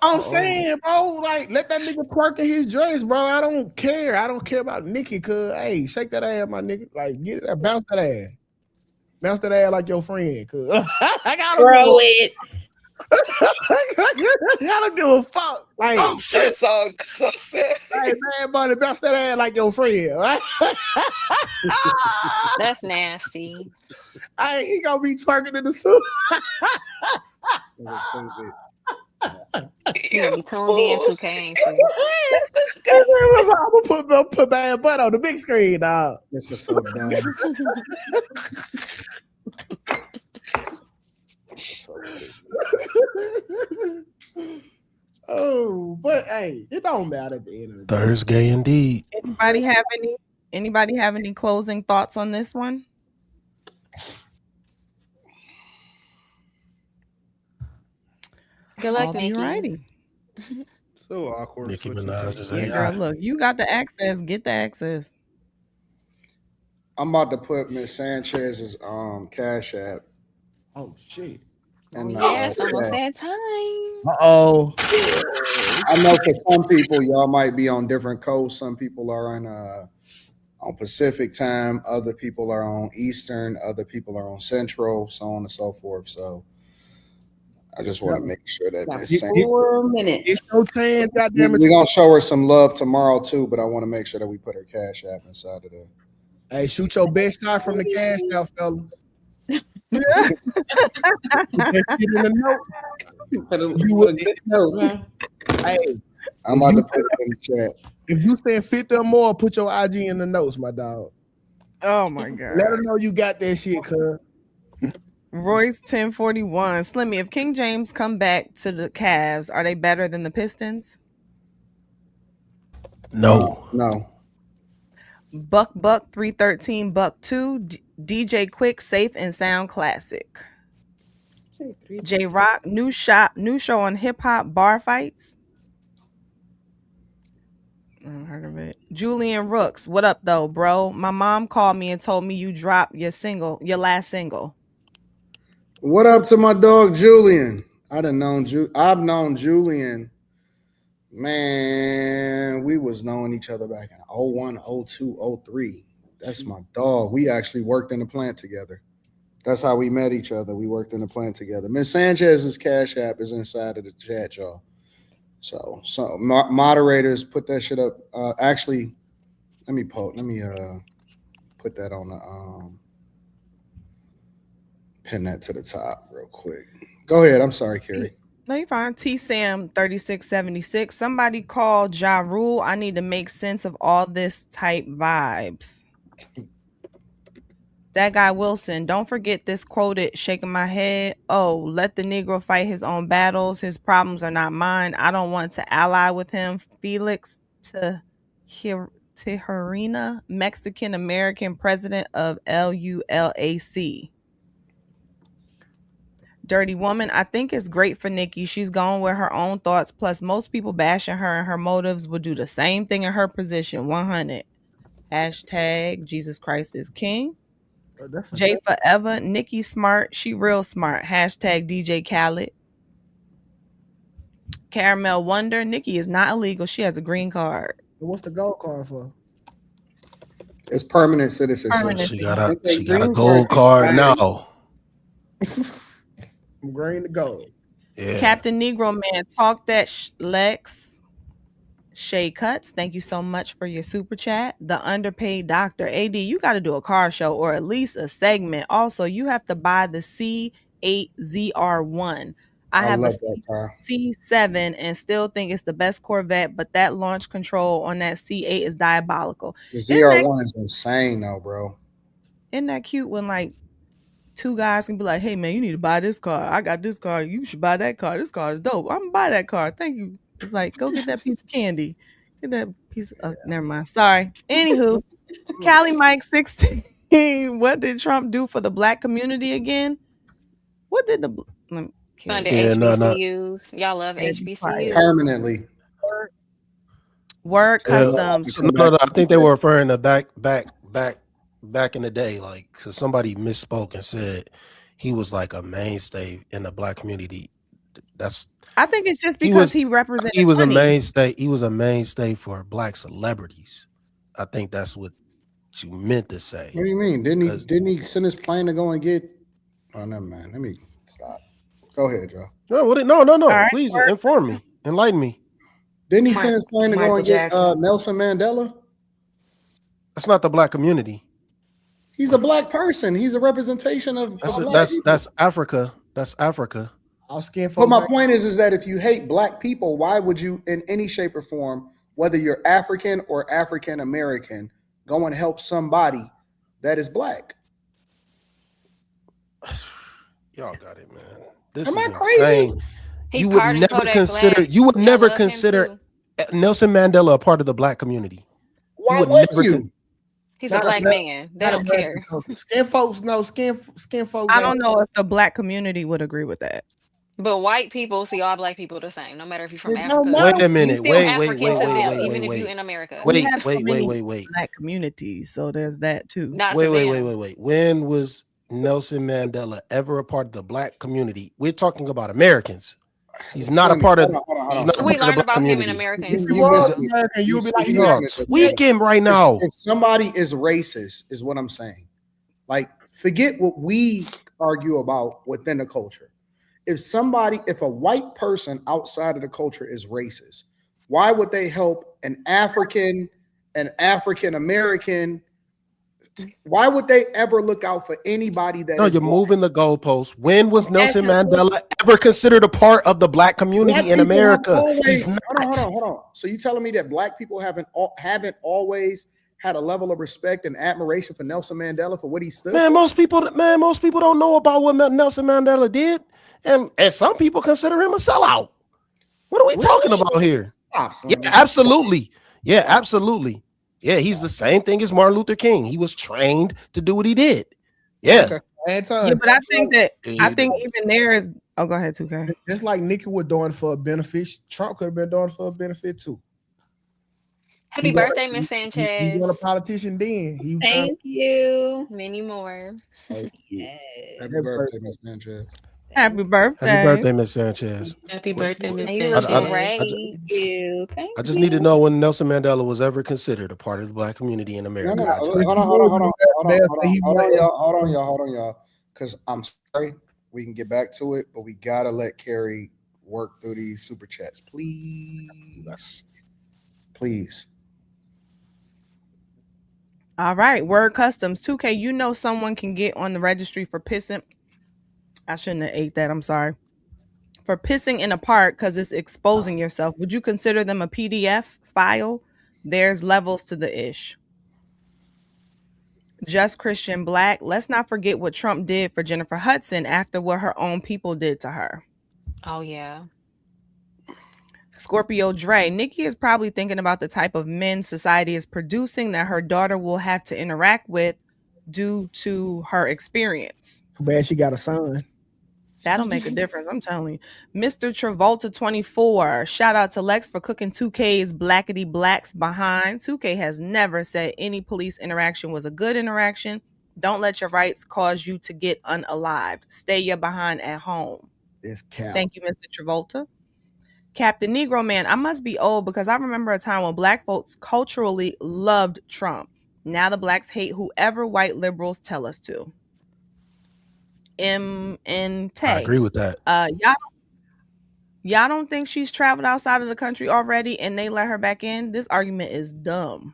I'm saying, bro, like let that nigga twerk in his dress, bro. I don't care. I don't care about Nicki, cause hey, shake that ass, my nigga. Like get it, bounce that ass. Bounce that ass like your friend, cause I gotta throw it. I don't give a fuck. Like that song, that's so sad. Hey man, buddy, bounce that ass like your friend, right? That's nasty. He gonna be twerking in the suit. You gonna be tuned in 2K, ain't you? I'm gonna put Bad Butt on the big screen, dog. This is so dumb. Oh, but hey, it don't matter at the end of the day. Thursday indeed. Anybody have any closing thoughts on this one? Good luck, Nicki. Alrighty. So awkward. Nicki Minaj is girl, look, you got the access. Get the access. I'm about to put Miss Sanchez's Cash App. Oh shit. And yes, almost that time. Uh-oh. I know for some people, y'all might be on different coasts. Some people are on Pacific time. Other people are on Eastern. Other people are on Central. So on and so forth. So I just want to make sure that Got Miss Sam, 4 It's minutes. no chance, goddamn it. we're gonna show her some love tomorrow too. But I want to make sure that we put her cash app inside of there. Hey, shoot your best shot from the cash out, fella. Put that shit in the note. Put a You would, good note, huh? hey, I'm about to put it in the chat. if you said 50 or more, put your IG in the notes, my dog. Oh my Let god. her know you got that shit, cuz. Royce 1041. Slimmy, if King James come back to the Cavs, are they better than the Pistons? No. No. Buck 313 Buck 2 DJ Quick safe and sound classic. J Rock new show on hip hop bar fights. I haven't heard of it. Julian Rooks, what up though, bro? My mom called me and told me you dropped your last single. What up to my dog Julian? I've known Julian. Man, we was knowing each other back in 01, 02, 03. That's my dog. We actually worked in the plant together. That's how we met each other. We worked in the plant together. Miss Sanchez's cash app is inside of the chat, y'all. So moderators put that shit up. Actually, let me put that on the pin that to the top real quick. Go ahead. I'm sorry, Carrie. No, you're fine. T Sam 3676. Somebody call Ja Rule. I need to make sense of all this type vibes. That guy Wilson, don't forget this quoted, shaking my head. Oh, let the Negro fight his own battles. His problems are not mine. I don't want to ally with him. Felix Tijerina, Mexican American president of LULAC. Dirty Woman, I think it's great for Nicki. She's gone with her own thoughts. Plus, most people bashing her and her motives would do the same thing in her position. 100. Hashtag Jesus Christ is King. Jay Forever, Nicki smart. She real smart. Hashtag DJ Khaled. Caramel Wonder, Nicki is not illegal. She has a green card. What's the gold card for? It's permanent citizenship. Permanent. She got a gold card now. From green to gold. Yeah. Captain Negro Man, talk that Lex. Shay Cuts, thank you so much for your super chat. The Underpaid Doctor, AD, you got to do a car show or at least a segment. Also, you have to buy the C8ZR1. I have love a that car. C7 and still think it's the best Corvette, but that launch control on that C8 is diabolical. The ZR1 is insane though, bro. Isn't that cute when like two guys can be like, hey man, you need to buy this car. I got this car. You should buy that car. This car is dope. I'm gonna buy that car. Thank you. It's like, go get that piece of candy. Get that piece of, never mind. Sorry. Anywho, Cali Mike 16. What did Trump do for the black community again? What did Funded Yeah, no. HBCUs. Y'all love HBCUs. Permanently. Word customs. No. I think they were referring to back in the day, like, cause somebody misspoke and said he was like a mainstay in the black community. I think it's just because he represented. He was money. a mainstay. He was a mainstay for black celebrities. I think that's what you meant to say. What do you mean? Didn't he send his plane to go and get? Oh, never mind. Let me stop. Go ahead, Joe. No. Right, Please inform me, enlighten me. Didn't he send his plane to go and get Nelson Mandela? That's not the black community. He's a black person. He's a representation of. That's Africa. That's Africa. But my point is that if you hate black people, why would you, in any shape or form, whether you're African or African American, go and help somebody that is black? Y'all got it, man. This Am is I crazy? insane. You would never consider Nelson Mandela a part of the black community. Why would you? He's a black man. They don't care. Skin folks know. Skin folks. I don't know if the black community would agree with that. But white people see all black people the same, no matter if you're from It Africa. don't matter. Wait a minute. You still African to them, even if you're in America. We have so many Wait. black communities, so there's that too. Not to them. Wait. When was Nelson Mandela ever a part of the black community? We're talking about Americans. He's not a Slimmy, part of. hold He's on, not a We Slimmy. part of the learned black about him in community. America in If he You school. was missing it. American, you'll be like, You yeah. missing Dog, it. tweaking right now. If somebody is racist, is what I'm saying. Like, forget what we argue about within the culture. If a white person outside of the culture is racist, why would they help an African American? Why would they ever look out for anybody that No, is you're black? moving the goalposts. When was I'm Nelson asking a Mandela question. ever considered a part of the black community Black in people have America? always He's not. hold on. So you telling me that black people haven't always had a level of respect and admiration for Nelson Mandela for what he stood Man, for? most people don't know about what Nelson Mandela did, and some people consider him a sellout. What are we talking Really? about here? Stop, Yeah, Slimmy. absolutely. Yeah, Stop. absolutely. Yeah, he's the same thing as Martin Luther King. He was trained to do what he did. Yeah. Okay. Anton, Yeah, but I think It- even there is. Oh, go ahead, 2K. just like Nicki was doing for a benefit, Trump could have been doing for a benefit too. Happy birthday, Miss He was a Sanchez. politician then. He was Thank you. Many more. Yes. Happy birthday, Miss Sanchez. Happy Happy birthday. birthday, Miss Sanchez. Happy birthday, Miss You look Sanchez. great. Thank you. Thank I just you. need to know when Nelson Mandela was ever considered a part of the black community in No, America. no, I just- hold on, y'all. Because I'm sorry, we can get back to it, but we gotta let Carrie work through these super chats, please. Please. All right, word customs 2K. You know someone can get on the registry for pissing. I shouldn't have ate that. I'm sorry. For pissing in a park because it's exposing yourself. Would you consider them a PDF file? There's levels to the ish. Just Christian Black. Let's not forget what Trump did for Jennifer Hudson after what her own people did to her. Oh yeah. Scorpio Dre. Nikki is probably thinking about the type of men society is producing that her daughter will have to interact with due to her experience. too bad she got a son. That'll make a difference, I'm telling you. Mr. Travolta 24. Shout out to Lex for cooking 2K's blackety blacks behind. 2K has never said any police interaction was a good interaction. Don't let your rights cause you to get unalived. Stay your behind at home. It's cap. Thank you, Mr. Travolta. Captain Negro Man, I must be old because I remember a time when black folks culturally loved Trump. Now the blacks hate whoever white liberals tell us to. M and I Tay. agree with that. Y'all don't think she's traveled outside of the country already and they let her back in? This argument is dumb.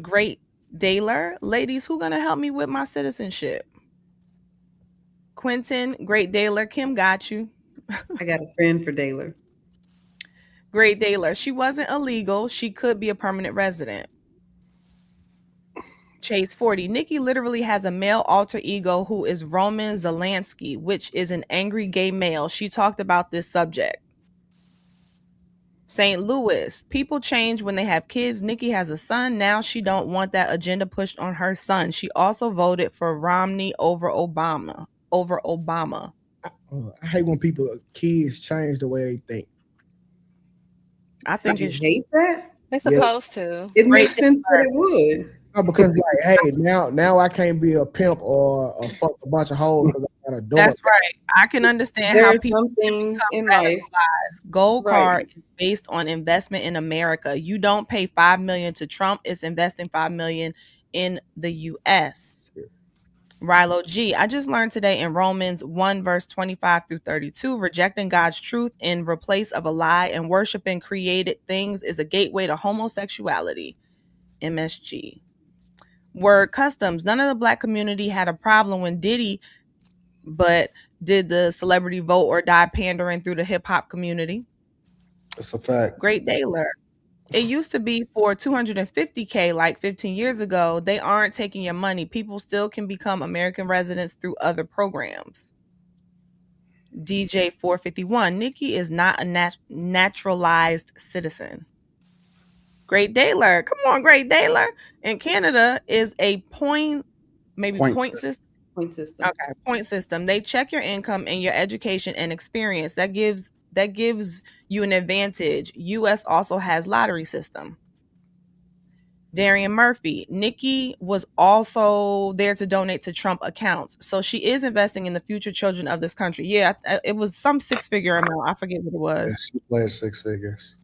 Great Daler. Ladies, who gonna help me with my citizenship? Quentin, Great Daler. Kim got you. I got a friend for Daler. Great Daler. She wasn't illegal. She could be a permanent resident. Chase 40. Nikki literally has a male alter ego who is Roman Zelensky, which is an angry gay male. She talked about this subject. St. Louis. People change when they have kids. Nikki has a son. Now she don't want that agenda pushed on her son. She also voted for Romney over Obama. I hate when kids change the way they think. I think You it's hate that? They're Yeah. supposed to. It Great makes sense that it would. No, because like, hey, now I can't be a pimp or fuck a bunch of hoes because I got a daughter. That's right. I can understand There how are people some things in become life. radicalized. Gold Right. card is based on investment in America. You don't pay $5 million to Trump. It's investing $5 million in the U.S. Rilo G. I just learned today in Romans 1 verse 25 through 32, rejecting God's truth in replace of a lie and worshiping created things is a gateway to homosexuality. MSG. Word customs. None of the black community had a problem when Diddy, but did the celebrity vote or die pandering through the hip hop community? That's a fact. Great Daler. It used to be for 250K like 15 years ago. They aren't taking your money. People still can become American residents through other programs. DJ 451. Nikki is not a naturalized citizen. Great Daler. Come on, Great Daler. In Canada is a point system. Point system. Okay, point system. They check your income and your education and experience. That gives you an advantage. US also has lottery system. Darian Murphy. Nicki was also there to donate to Trump accounts. So she is investing in the future children of this country. Yeah, it was some six-figure amount. I forget what it Yeah, was. she played 6 figures.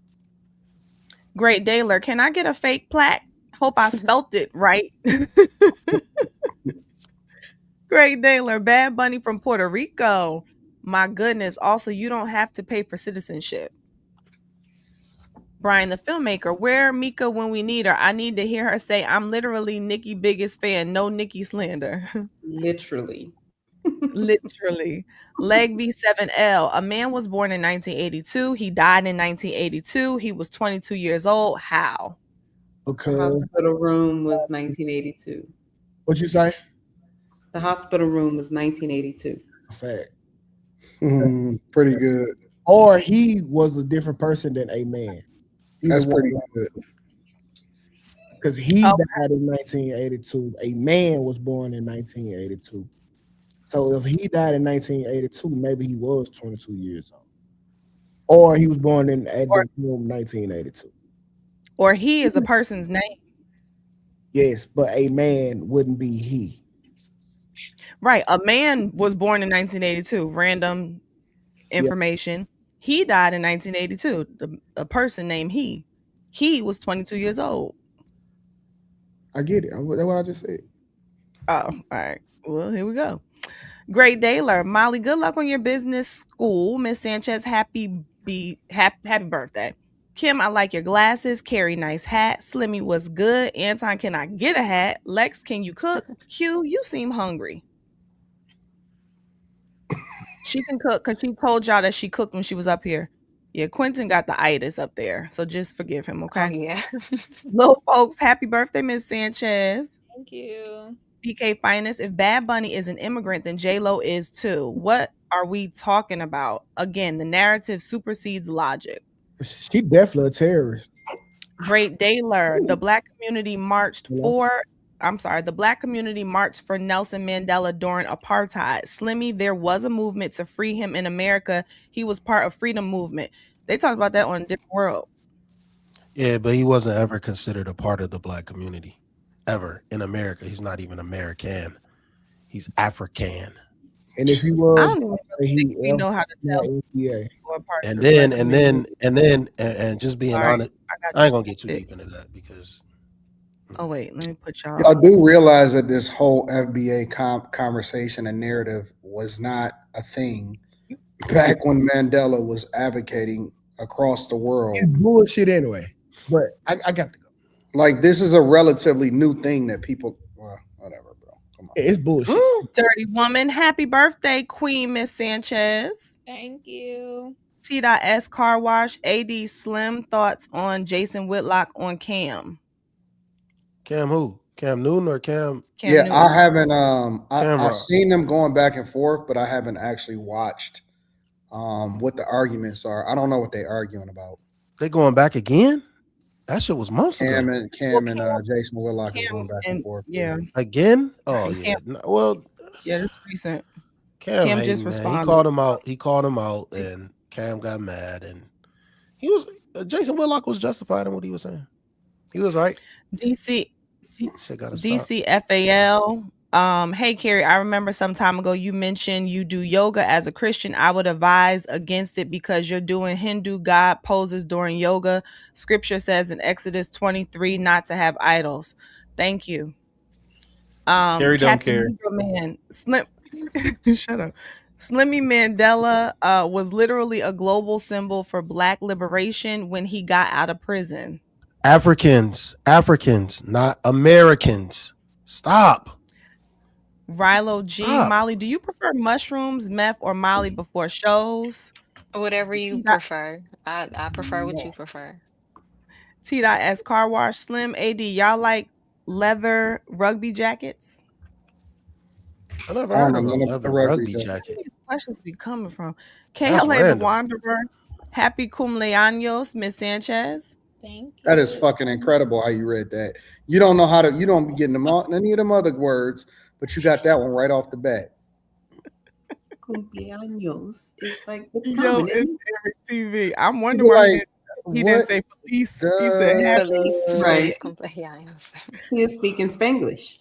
Great Daler. Can I get a fake plaque? Hope I spelt it right. Great Daler. Bad Bunny from Puerto Rico. My goodness. Also, you don't have to pay for citizenship. Brian the filmmaker, where Mika when we need her? I need to hear her say, I'm literally Nicki biggest fan. No Nicki slander. Literally. Literally. Leg B7L. A man was born in 1982. He died in 1982. He was 22 years old. How? The Because hospital room was 1982. what you say? The hospital room was 1982. A fact. Pretty good. Or he was a different person than a man. Either That's one. pretty good. Because he Okay. died in 1982. A man was born in 1982. So if he died in 1982, maybe he was 22 years old. Or he was born in at Or, the room 1982. or he is a person's name. Yes, but a man wouldn't be he. Right. A man was born in 1982. Random Yeah, information. He died in 1982. A person named he. He was 22 years old. I get it. That's what I just said. Oh, all right. Well, here we go. Great Daler. Molly, good luck on your business school. Miss Sanchez, happy birthday. Kim, I like your glasses. Carrie, nice hat. Slimmy was good. Anton, can I get a hat? Lex, can you cook? Q, you seem hungry. She can cook because she told y'all that she cooked when she was up here. Yeah, Quentin got the itis up there. So just forgive him, Oh okay? yeah. Little folks, happy birthday, Miss Sanchez. Thank you. BK Finest, if Bad Bunny is an immigrant, then J-Lo is too. What are we talking about? Again, the narrative supersedes logic. She definitely a terrorist. Great Daler, the black community marched You know? for the black community marched for Nelson Mandela during apartheid. Slimmy, there was a movement to free him in America. He was part of freedom movement. They talked about that on a different world. Yeah, but he wasn't ever considered a part of the black community. Ever in America. He's not even American. He's African. And if he I was, don't even really think we know how to tell NCA. people apart And of the black then community. and just being All right, honest, I got I ain't gonna get too you. deep into that because Oh wait, let me put Y'all y'all. do realize that this whole FBA conversation and narrative was not a thing back when Mandela was advocating across the world. It's bullshit anyway. But I got to go. Like, this is a relatively new thing that people, well, whatever, bro. Come on. It's bullshit. Dirty woman, happy birthday, Queen Miss Sanchez. Thank you. T.S. Car Wash, AD Slim, thoughts on Jason Whitlock on Cam. Cam who? Cam Newton or Cam Cam Yeah, Newton. I haven't, Cam I've Rock? seen them going back and forth, but I haven't actually watched what the arguments are. I don't know what they're arguing about. They going back again? That shit was months Cam ago. and Cam and Jason Whitlock is Cam going back and and forth. yeah, Again? Oh and yeah. Cam, Well, yeah, this recent. Cam Cam hating, just man. He responded. called him out. He called him out, and Cam got mad, and he was Jason Whitlock was justified in what he was saying. He was right. DC Shit gotta stop. DCFAL. Hey Carrie, I remember some time ago you mentioned you do yoga as a Christian. I would advise against it because you're doing Hindu god poses during yoga. Scripture says in Exodus 23 not to have idols. Thank you. Carrie don't Captain care. Negro Man, shut up. Slimmy Mandela was literally a global symbol for black liberation when he got out of prison. Africans, not Americans. Stop. Rilo G. Stop. Molly, do you prefer mushrooms, meth, or Molly before shows? Whatever you prefer. I prefer what you prefer. T.S. Car Wash Slim AD. Y'all like leather rugby jackets? I never I don't heard know of a none about the leather rugby rugby jacket. Where jacket. these questions be coming from? That's KLA the random. Wanderer. Happy cumpleaños, Miss Sanchez. Thank you. That is fucking incredible how you read that. You don't know how to, you don't be getting them all, any of them other words, but you got that one right off the bat. Cumpleaños is like it's Yo, common. it's Isn't it? every TV. I'm wondering People why like, He What didn't say police. He said the Feliz, Right. feliz cumpleaños. He is speaking Spanglish.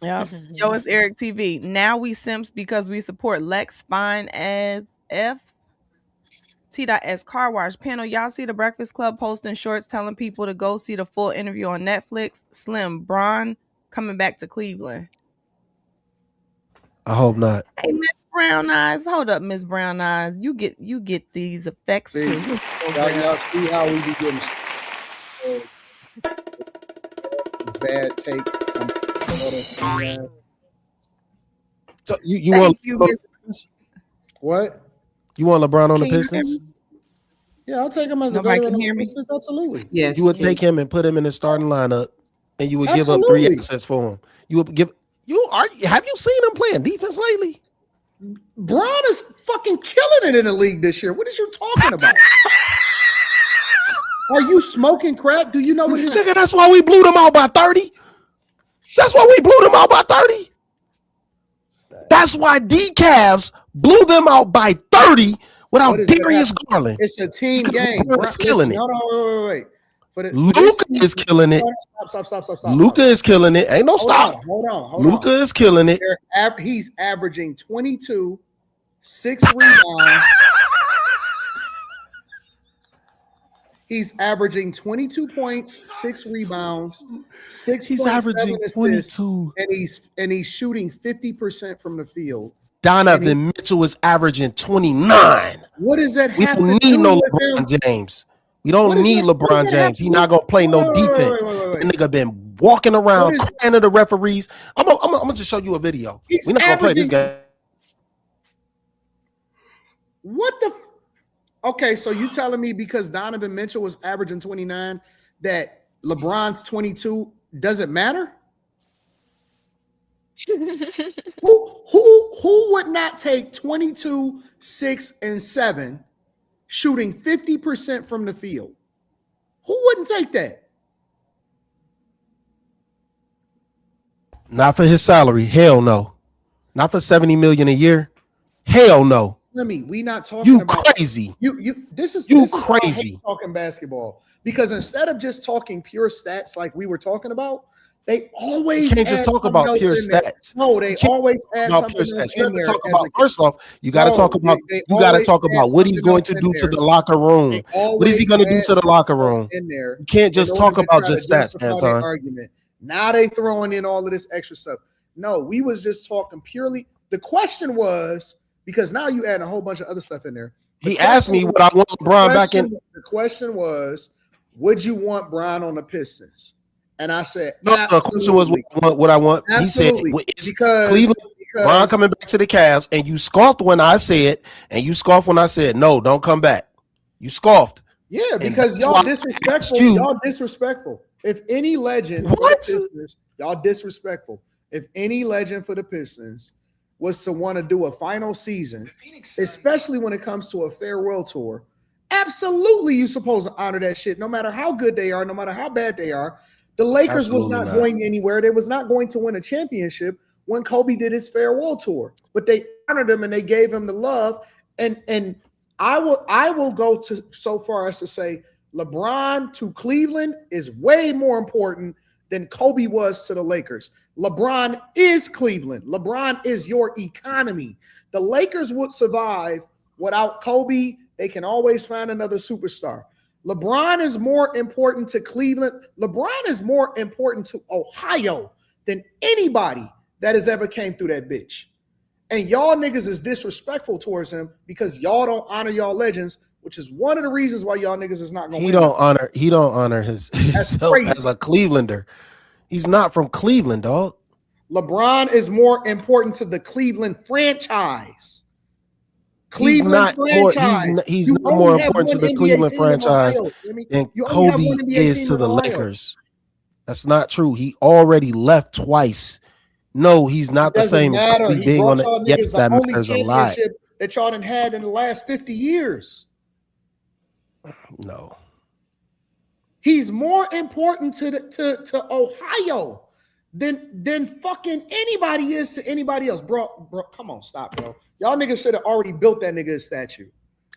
Yep. Yo, it's Eric TV. Now we simps because we support Lex Fine as F. T.S. Car Wash panel. Y'all see the Breakfast Club posting shorts telling people to go see the full interview on Netflix. Slim Braun coming back to Cleveland. I hope not. Hey, Miss Brown Eyes. Hold up, Miss Brown Eyes. You get these effects See, too. y'all see how we be getting bad takes on So you want Thank you, Miss. what? You want LeBron on the Can you hear Pistons? me? Yeah, I'll take him as a Nobody veteran can on hear the me. Pistons. Absolutely. Yes. You would take him and put him in the starting lineup, and you would give up Absolutely. 3 assets for him. You would give have you seen him playing defense lately? Braun is fucking killing it in the league this year. What are you talking about? Are you smoking crack? Do you know what his Nigga, that's why we blew them out by 30. That's why we blew them out by 30. That's why D-Cavs blew them out by 30 without Darius Garland. It's a team game. Braun's killing it. Hold on, wait. Luka is killing it. Stop. Luka is killing it. Ain't no stop. Hold on. Luka is killing it. He's averaging 22, 6 rebounds. He's averaging 22 points, 6 rebounds, 6. He's averaging 22, and he's shooting 50% from the field. Donovan Mitchell is averaging 29. What does that We have don't to need do no with LeBron him? James. We don't need LeBron James. He's not gonna play no defense. That nigga been walking around crying to the referees. I'm gonna just show you a video. We're not gonna play this game. What the? Okay, so you telling me because Donovan Mitchell was averaging 29 that LeBron's 22 doesn't matter? Who would not take 22, 6, and 7 shooting 50% from the field? Who wouldn't take that? Not for his salary. Hell no. Not for $70 million a year. Hell no. We not talking about crazy. This is crazy talking basketball, because instead of just talking pure stats like we were talking about, they always you can't just talk about pure stats. No, they always add something else you have in to there. talk about first off. You got to talk about. You got to talk about what he's going to do to the locker room. What is he going to do to the locker room? In there, you can't just talk about just stats, Anton. Argument. Now they throwing in all of this extra stuff. No, we was just talking purely. The question was, because now you add a whole bunch of other stuff in there. He asked me what I want LeBron back in. The question was, would you want Bron on the Pistons? And I said, no. The question was what I want. Absolutely. He said, Cleveland, Bron coming back to the Cavs, and you scoffed when I said, no, don't come back. You scoffed. Yeah, because y'all disrespectful. Y'all disrespectful. If any legend for the Pistons, y'all disrespectful. If any legend for the Pistons was to want to do a final season, especially when it comes to a farewell tour, absolutely you're supposed to honor that shit, no matter how good they are, no matter how bad they are. The Lakers was not going anywhere. They was not going to win a championship when Kobe did his farewell tour, but they honored him and they gave him the love. And I will go to so far as to say LeBron to Cleveland is way more important than Kobe was to the Lakers. LeBron is Cleveland. LeBron is your economy. The Lakers would survive without Kobe. They can always find another superstar. LeBron is more important to Cleveland. LeBron is more important to Ohio than anybody that has ever came through that bitch. And y'all niggas is disrespectful towards him because y'all don't honor y'all legends, which is one of the reasons why y'all niggas is not going to win. He don't honor himself as a Clevelander. He's not from Cleveland, dog. LeBron is more important to the Cleveland franchise. Cleveland franchise. He's not more important to the Cleveland franchise than Kobe is to the Lakers. That's not true. He already left twice. No, he's not the same as Kobe being on it. Yes, that matters a lot. That y'all done had in the last 50 years. No. He's more important to Ohio than fucking anybody is to anybody else. Bro, come on, stop, bro. Y'all niggas should have already built that nigga a statue.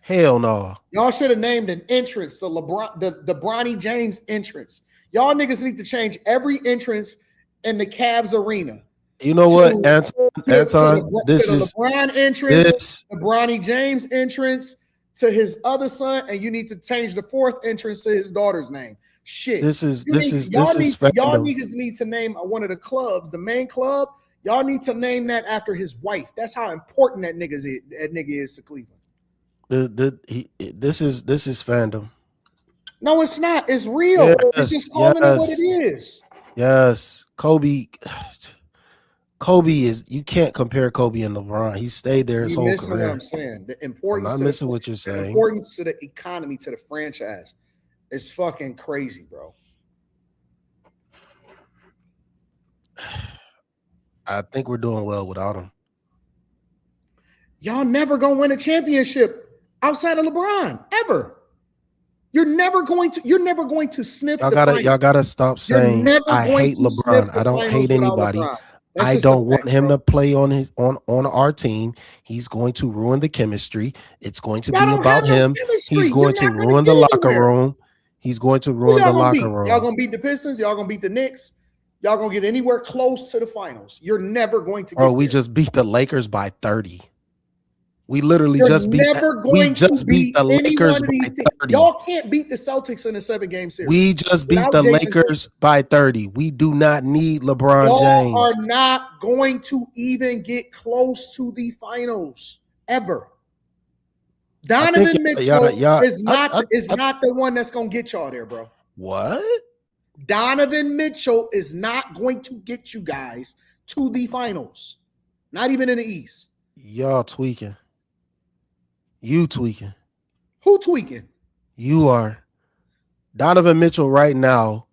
Hell no. Y'all should have named an entrance to LeBron, the Bronny James entrance. Y'all niggas need to change every entrance in the Cavs arena. You know what, Anton? To the LeBron entrance, the Bronny James entrance, to his other son, and you need to change the fourth entrance to his daughter's name. Shit. Y'all niggas need to name one of the clubs, the main club. Y'all need to name that after his wife. That's how important that nigga is to Cleveland. This is fandom. No, it's not. It's real. Yes, it's just calling it what it is. Yes, Kobe is. You can't compare Kobe and LeBron. He stayed there his whole career. What I'm saying. The importance. I'm not missing what you're saying. The importance to the economy, to the franchise, is fucking crazy, bro. I think we're doing well without him. Y'all never gonna win a championship outside of LeBron ever. You're never going to sniff. Y'all gotta stop saying I hate LeBron. I don't hate anybody. I don't want him to play on our team. He's going to ruin the chemistry. It's going to be about him. He's going to ruin the locker room. He's going to ruin the locker room. Y'all gonna beat the Pistons. Y'all gonna beat the Knicks. Y'all gonna get anywhere close to the finals. You're never going to. We just beat the Lakers by 30. We literally just beat the Lakers by 30. Y'all can't beat the Celtics in a 7-game series. We just beat the Lakers by 30. We do not need LeBron James. Y'all are not going to even get close to the finals ever. Donovan Mitchell is not the one that's going to get y'all there, bro. What? Donovan Mitchell is not going to get you guys to the finals. Not even in the East. Y'all tweaking. You tweaking. Who tweaking? You are. Donovan Mitchell right now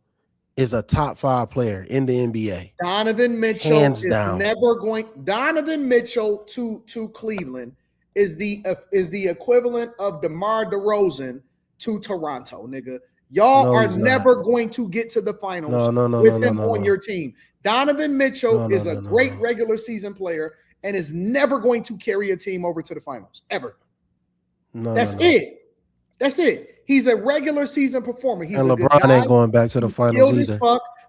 is a top 5 player in the NBA. Donovan Mitchell hands down. Donovan Mitchell to Cleveland is the equivalent of DeMar DeRozan to Toronto, nigga. Y'all are never going to get to the finals with him on your team. Donovan Mitchell is a great regular season player and is never going to carry a team over to the finals, ever. That's it. He's a regular season performer. He's LeBron ain't going back to the finals either.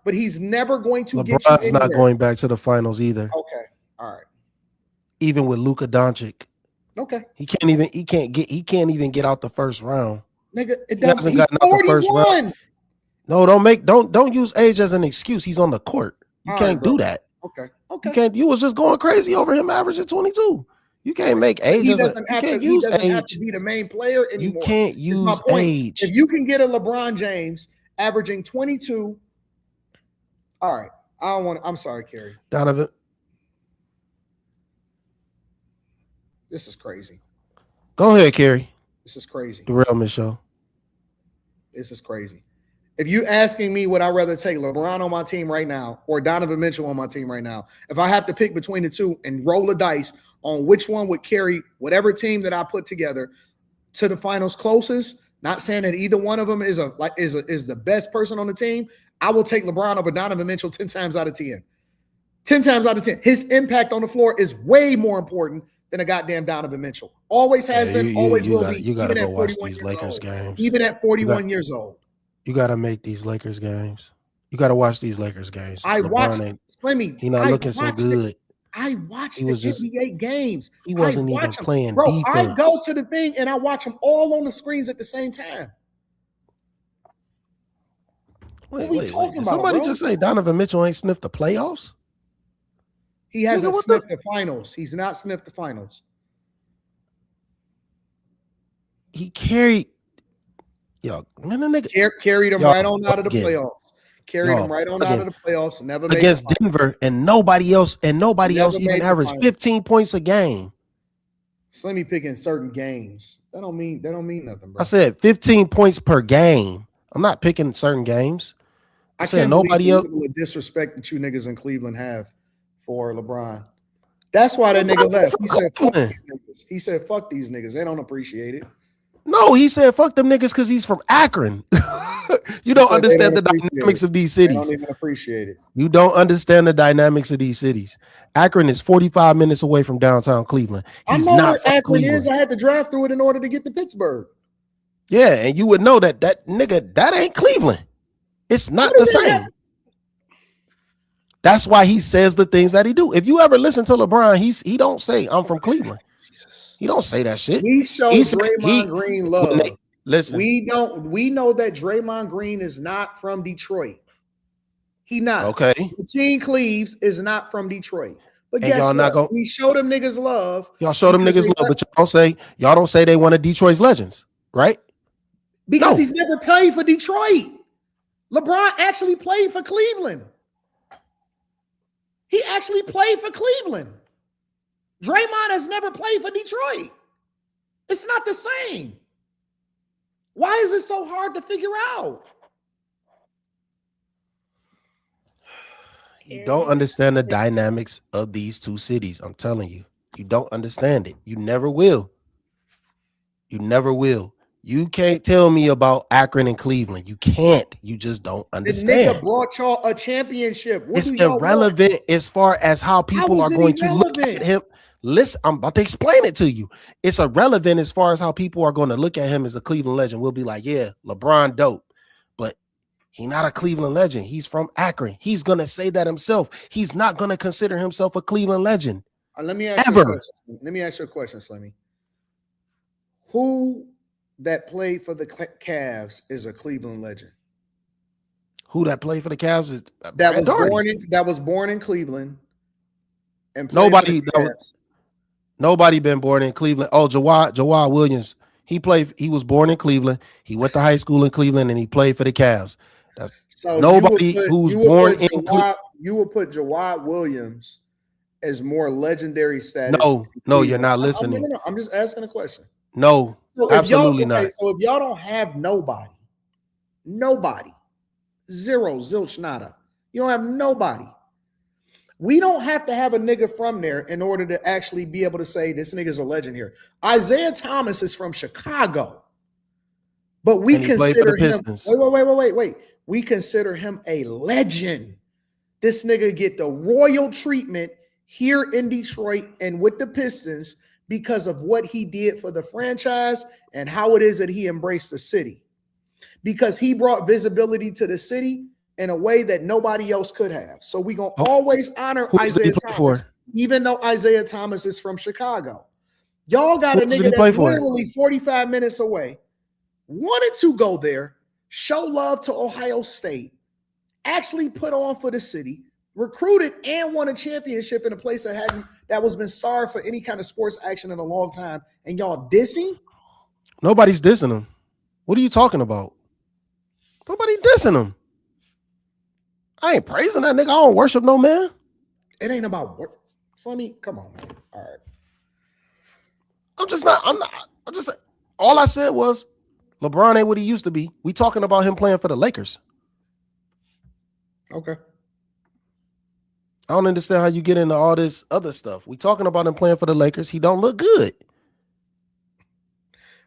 But he's never going to get LeBron's not going back to the finals either. Okay. All right. Even with Luka Doncic. Okay. He can't even get out the first round. Nigga, he hasn't gotten out the first round. No, don't use age as an excuse. He's on the court. You can't do that. Okay. You was just going crazy over him averaging 22. You can't make age. He doesn't have to be the main player anymore. You can't use age. If you can get a LeBron James averaging 22, all right. I'm sorry, Kerry. Donovan. This is crazy. Go ahead, Kerry. This is crazy. The Real Michelle. This is crazy. If you asking me, would I rather take LeBron on my team right now or Donovan Mitchell on my team right now? If I have to pick between the two and roll the dice on which one would carry whatever team that I put together to the finals closest, not saying that either one of them is the best person on the team, I will take LeBron over Donovan Mitchell 10 times out of 10. 10 times out of 10. His impact on the floor is way more important than a goddamn Donovan Mitchell. Always has been, always will be. You gotta go watch these Lakers games. Even at 41 years old. You gotta make these Lakers games. You gotta watch these Lakers games. I watched Slimmy. He not looking so good. I watched the NBA games. He wasn't even playing defense. I go to the thing and I watch them all on the screens at the same time. What are we talking about? Somebody just say Donovan Mitchell ain't sniffed the playoffs? He hasn't sniffed the finals. He's not sniffed the finals. He carried carried him right on out of the playoffs. Carried him right on out of the playoffs. Never made against Denver, and nobody else even averaged 15 points a game. Slimmy picking certain games. That don't mean nothing, bro. I said 15 points per game. I'm not picking certain games. I can't nobody else with disrespect that you niggas in Cleveland have for LeBron. That's why that nigga left. He said, fuck these niggas. He said, fuck these niggas. They don't appreciate it. No, he said, fuck them niggas because he's from Akron. You don't said they understand don't the appreciate dynamics it. of these They don't cities. even appreciate it. You don't understand the dynamics of these cities. Akron is 45 minutes away from downtown Cleveland. I He's know not where from Akron Cleveland. is. I had to drive through it in order to get to Pittsburgh. Yeah, and you would know that nigga, that ain't Cleveland. It's not What the does that same. have? That's why he says the things that he do. If you ever listen to LeBron, he don't say I'm from Cleveland. Jesus. He don't say that shit. We show He said Draymond Green love. listen. We know that Draymond Green is not from Detroit. He not. Okay. Teen Cleaves is not from Detroit. But And guess y'all what? not gonna, We show them niggas love. y'all show them niggas love, but y'all don't say they one of Detroit's legends, right? Because he's never played for Detroit. LeBron actually played for Cleveland. He actually played for Cleveland. Draymond has never played for Detroit. It's not the same. Why is it so hard to figure out? You don't understand the dynamics of these two cities. I'm telling you. You don't understand it. You never will. You never will. You can't tell me about Akron and Cleveland. You can't. You just don't understand. The nigga brought y'all a championship. It's irrelevant as far as how people are going to look at him. Listen, I'm about to explain it to you. It's irrelevant as far as how people are going to look at him as a Cleveland legend. We'll be like, yeah, LeBron dope, but he's not a Cleveland legend. He's from Akron. He's going to say that himself. He's not going to consider himself a Cleveland legend. Let me ask you a question. Let me ask you a question, Slimmy. Who that played for the Cavs is a Cleveland legend? Who that played for the Cavs is that was born in Cleveland and nobody been born in Cleveland. Oh, Jawad Williams. He was born in Cleveland. He went to high school in Cleveland and he played for the Cavs. So nobody who's born in Cleveland. You would put Jawad Williams as more legendary status. No, you're not listening. I'm just asking a question. No, absolutely not. So if y'all don't have nobody, zero, zilch, nada. You don't have nobody. We don't have to have a nigga from there in order to actually be able to say this nigga's a legend here. Isaiah Thomas is from Chicago, but we consider him. Wait. We consider him a legend. This nigga get the royal treatment here in Detroit and with the Pistons because of what he did for the franchise and how it is that he embraced the city. Because he brought visibility to the city in a way that nobody else could have. So we're going to always honor Isaiah Thomas, even though Isaiah Thomas is from Chicago. Y'all got a nigga that's literally 45 minutes away, wanted to go there, show love to Ohio State, actually put on for the city, recruited and won a championship in a place that was been starved for any kind of sports action in a long time, and y'all dissing? Nobody's dissing him. What are you talking about? Nobody dissing him. I ain't praising that nigga. I don't worship no man. It ain't about work. Slimmy, come on, man. All right. All I said was LeBron ain't what he used to be. We talking about him playing for the Lakers. Okay. I don't understand how you get into all this other stuff. We talking about him playing for the Lakers. He don't look good.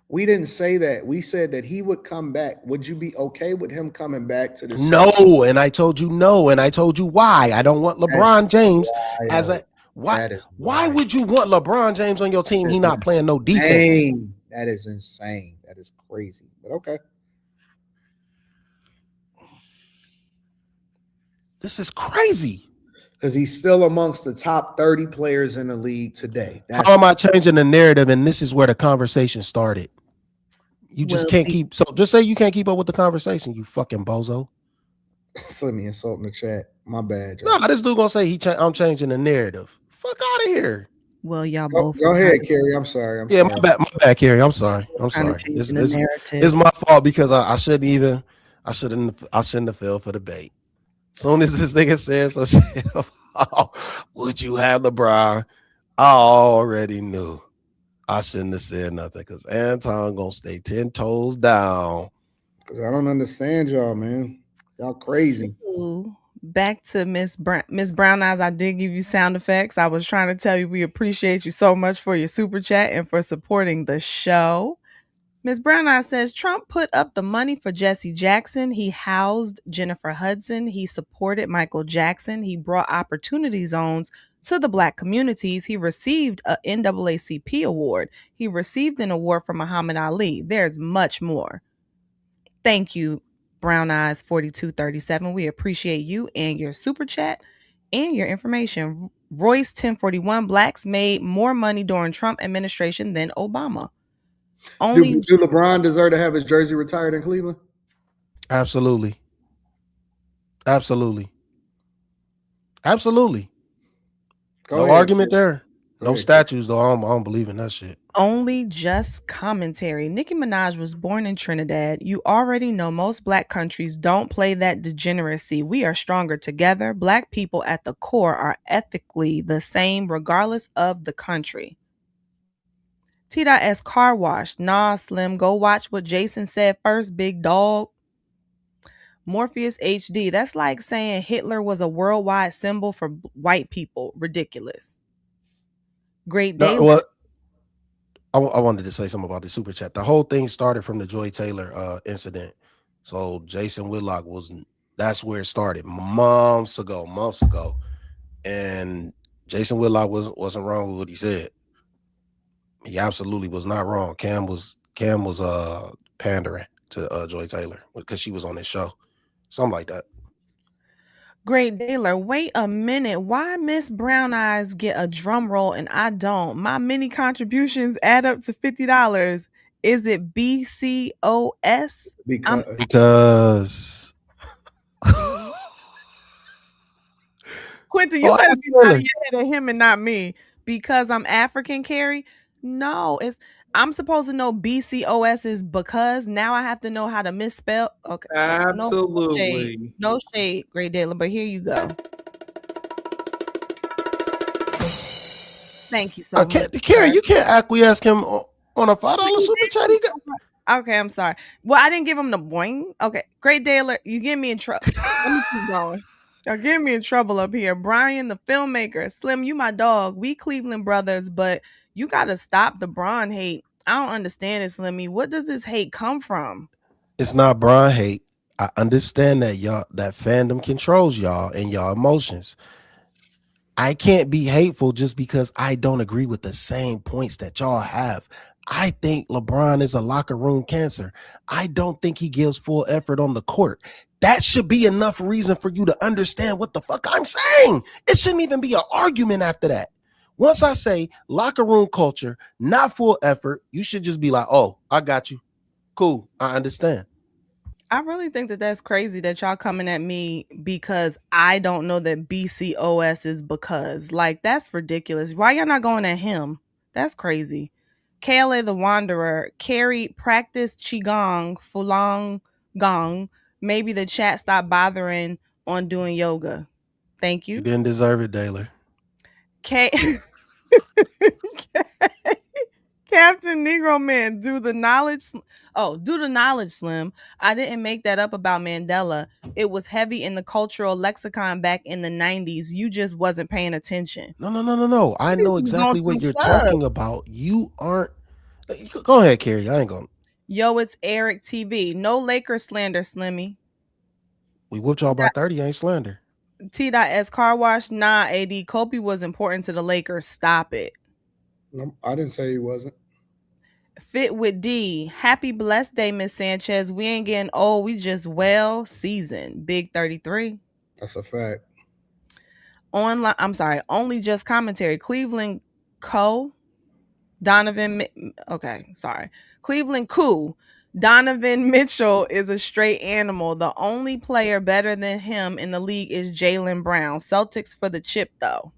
We didn't say that. We said that he would come back. Would you be okay with him coming back to the city? No, and I told you no, and I told you why. I don't want LeBron James as a why. Why would you want LeBron James on your team? He not playing no defense. That is insane. That is crazy. But okay. This is crazy. Because he's still amongst the top 30 players in the league today. How am I changing the narrative? And this is where the conversation started. You just can't keep. So just say you can't keep up with the conversation, you fucking bozo. Let me insult in the chat. My bad. No, this dude gonna say I'm changing the narrative. Fuck out of here. Well, y'all both. Go ahead, Carrie. I'm sorry. My bad, Carrie. I'm sorry. It's my fault because I shouldn't have fell for the bait. Soon as this nigga says, would you have LeBron? I already knew. I shouldn't have said nothing because Anton gonna stay 10 toes down. Because I don't understand y'all, man. Y'all crazy. So, back to Miss Brown Eyes. I did give you sound effects. I was trying to tell you we appreciate you so much for your super chat and for supporting the show. Ms. Brown Eye says Trump put up the money for Jesse Jackson. He housed Jennifer Hudson. He supported Michael Jackson. He brought opportunity zones to the Black communities. He received a NAACP award. He received an award from Muhammad Ali. There's much more. Thank you, Brown Eyes 4237. We appreciate you and your super chat and your information. Royce 1041, blacks made more money during Trump administration than Obama. Do LeBron deserve to have his jersey retired in Cleveland? Absolutely. Absolutely. Absolutely. Go no ahead, argument Chris. there. Go No ahead, statues, though. I don't believe in that shit. Only just commentary. Nicki Minaj was born in Trinidad. You already know most black countries don't play that degeneracy. We are stronger together. Black people at the core are ethically the same regardless of the country. T.S. Car Wash. Nah, Slim, go watch what Jason said first, big dog. Morpheus HD. That's like saying Hitler was a worldwide symbol for white people. Ridiculous. Great day. No, well, I wanted to say something about the super chat. The whole thing started from the Joy Taylor incident. So Jason Whitlock that's where it started months ago. And Jason Whitlock wasn't wrong with what he said. He absolutely was not wrong. Cam was pandering to Joy Taylor because she was on his show. Something like that. Great Daler, wait a minute. Why Miss Brown Eyes get a drum roll and I don't? My mini contributions add up to $50. Is it BCOS? Because Quentin, you gotta be out of your head at him and not me. Because I'm African, Carrie? No, I'm supposed to know BCOS is because now I have to know how to misspell. Okay. Absolutely. No shade, Great Daler, but here you go. Thank you so much. Carrie, you can't acquiesce him on a $5 super chat. Okay, I'm sorry. Well, I didn't give him the boing. Okay, Great Daler, you get me in trouble. Let me keep going. Y'all get me in trouble up here. Brian, the filmmaker. Slim, you my dog. We Cleveland brothers, but you got to stop the Bron hate. I don't understand it, Slimmy. What does this hate come from? It's not Bron hate. I understand that that fandom controls y'all and y'all emotions. I can't be hateful just because I don't agree with the same points that y'all have. I think LeBron is a locker room cancer. I don't think he gives full effort on the court. That should be enough reason for you to understand what the fuck I'm saying. It shouldn't even be an argument after that. Once I say locker room culture, not full effort, you should just be like, oh, I got you. Cool. I understand. I really think that that's crazy that y'all coming at me because I don't know that BCOS is because. Like, that's ridiculous. Why y'all not going at him? That's crazy. KLA the Wanderer, Carrie, practice Qigong, Fulong Gong. Maybe the chat stopped bothering on doing yoga. Thank you. You didn't deserve it, Daler. Captain Negro Man, do the knowledge Slim. I didn't make that up about Mandela. It was heavy in the cultural lexicon back in the 90s. You just wasn't paying attention. No. I know exactly what you're talking about. You aren't. Go ahead, Carrie. I ain't going. Yo, it's Eric TV. No Lakers slander, Slimmy. We whooped y'all by 30. Ain't slander. T.S. Car Wash. Nah, AD. Kobe was important to the Lakers. Stop it. No, I didn't say he wasn't. Fit with D. Happy blessed day, Miss Sanchez. We ain't getting old. We just well seasoned. Big 33. That's a fact. Only just commentary. Cleveland Co. Donovan. Okay, sorry. Cleveland Co. Donovan Mitchell is a straight animal. The only player better than him in the league is Jaylen Brown. Celtics for the chip, though.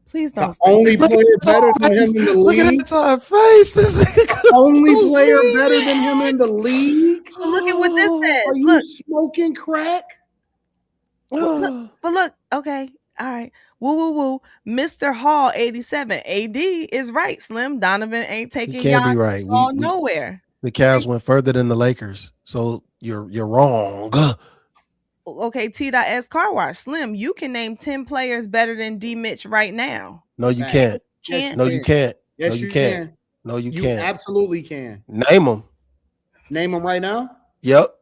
Please don't. The only player better than him in the league. Look at the time face. This the only player better than him in the league. But look at what this says. Are you smoking crack? But look. Okay. All right. Woo. Mr. Hall 87. AD is right. Slim Donovan ain't taking y'all be right. Nowhere. The Cavs went further than the Lakers, so you're wrong. Okay, T.S. Car Wash. Slim, you can name 10 players better than D. Mitch right now. No, you can't. Can't? No, you can't. Yes, no, you can't. No, you You can't. absolutely can. Name them. Name him right now. Yep.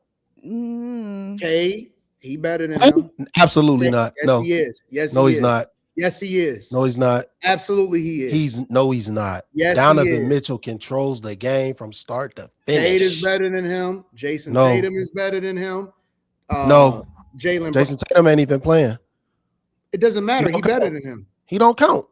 Cade, he better than him. Absolutely not. Yes, No. he is. Yes, No, he he's is. not. Yes, he is. No, he's not. Absolutely, he is. He's not. Yes, Donovan he is. Mitchell controls the game from start to finish. Cade is better than him. Jason No. Tatum is better than him. No. Jason Tatum ain't even playing. It doesn't matter. He better count. than him. He don't count.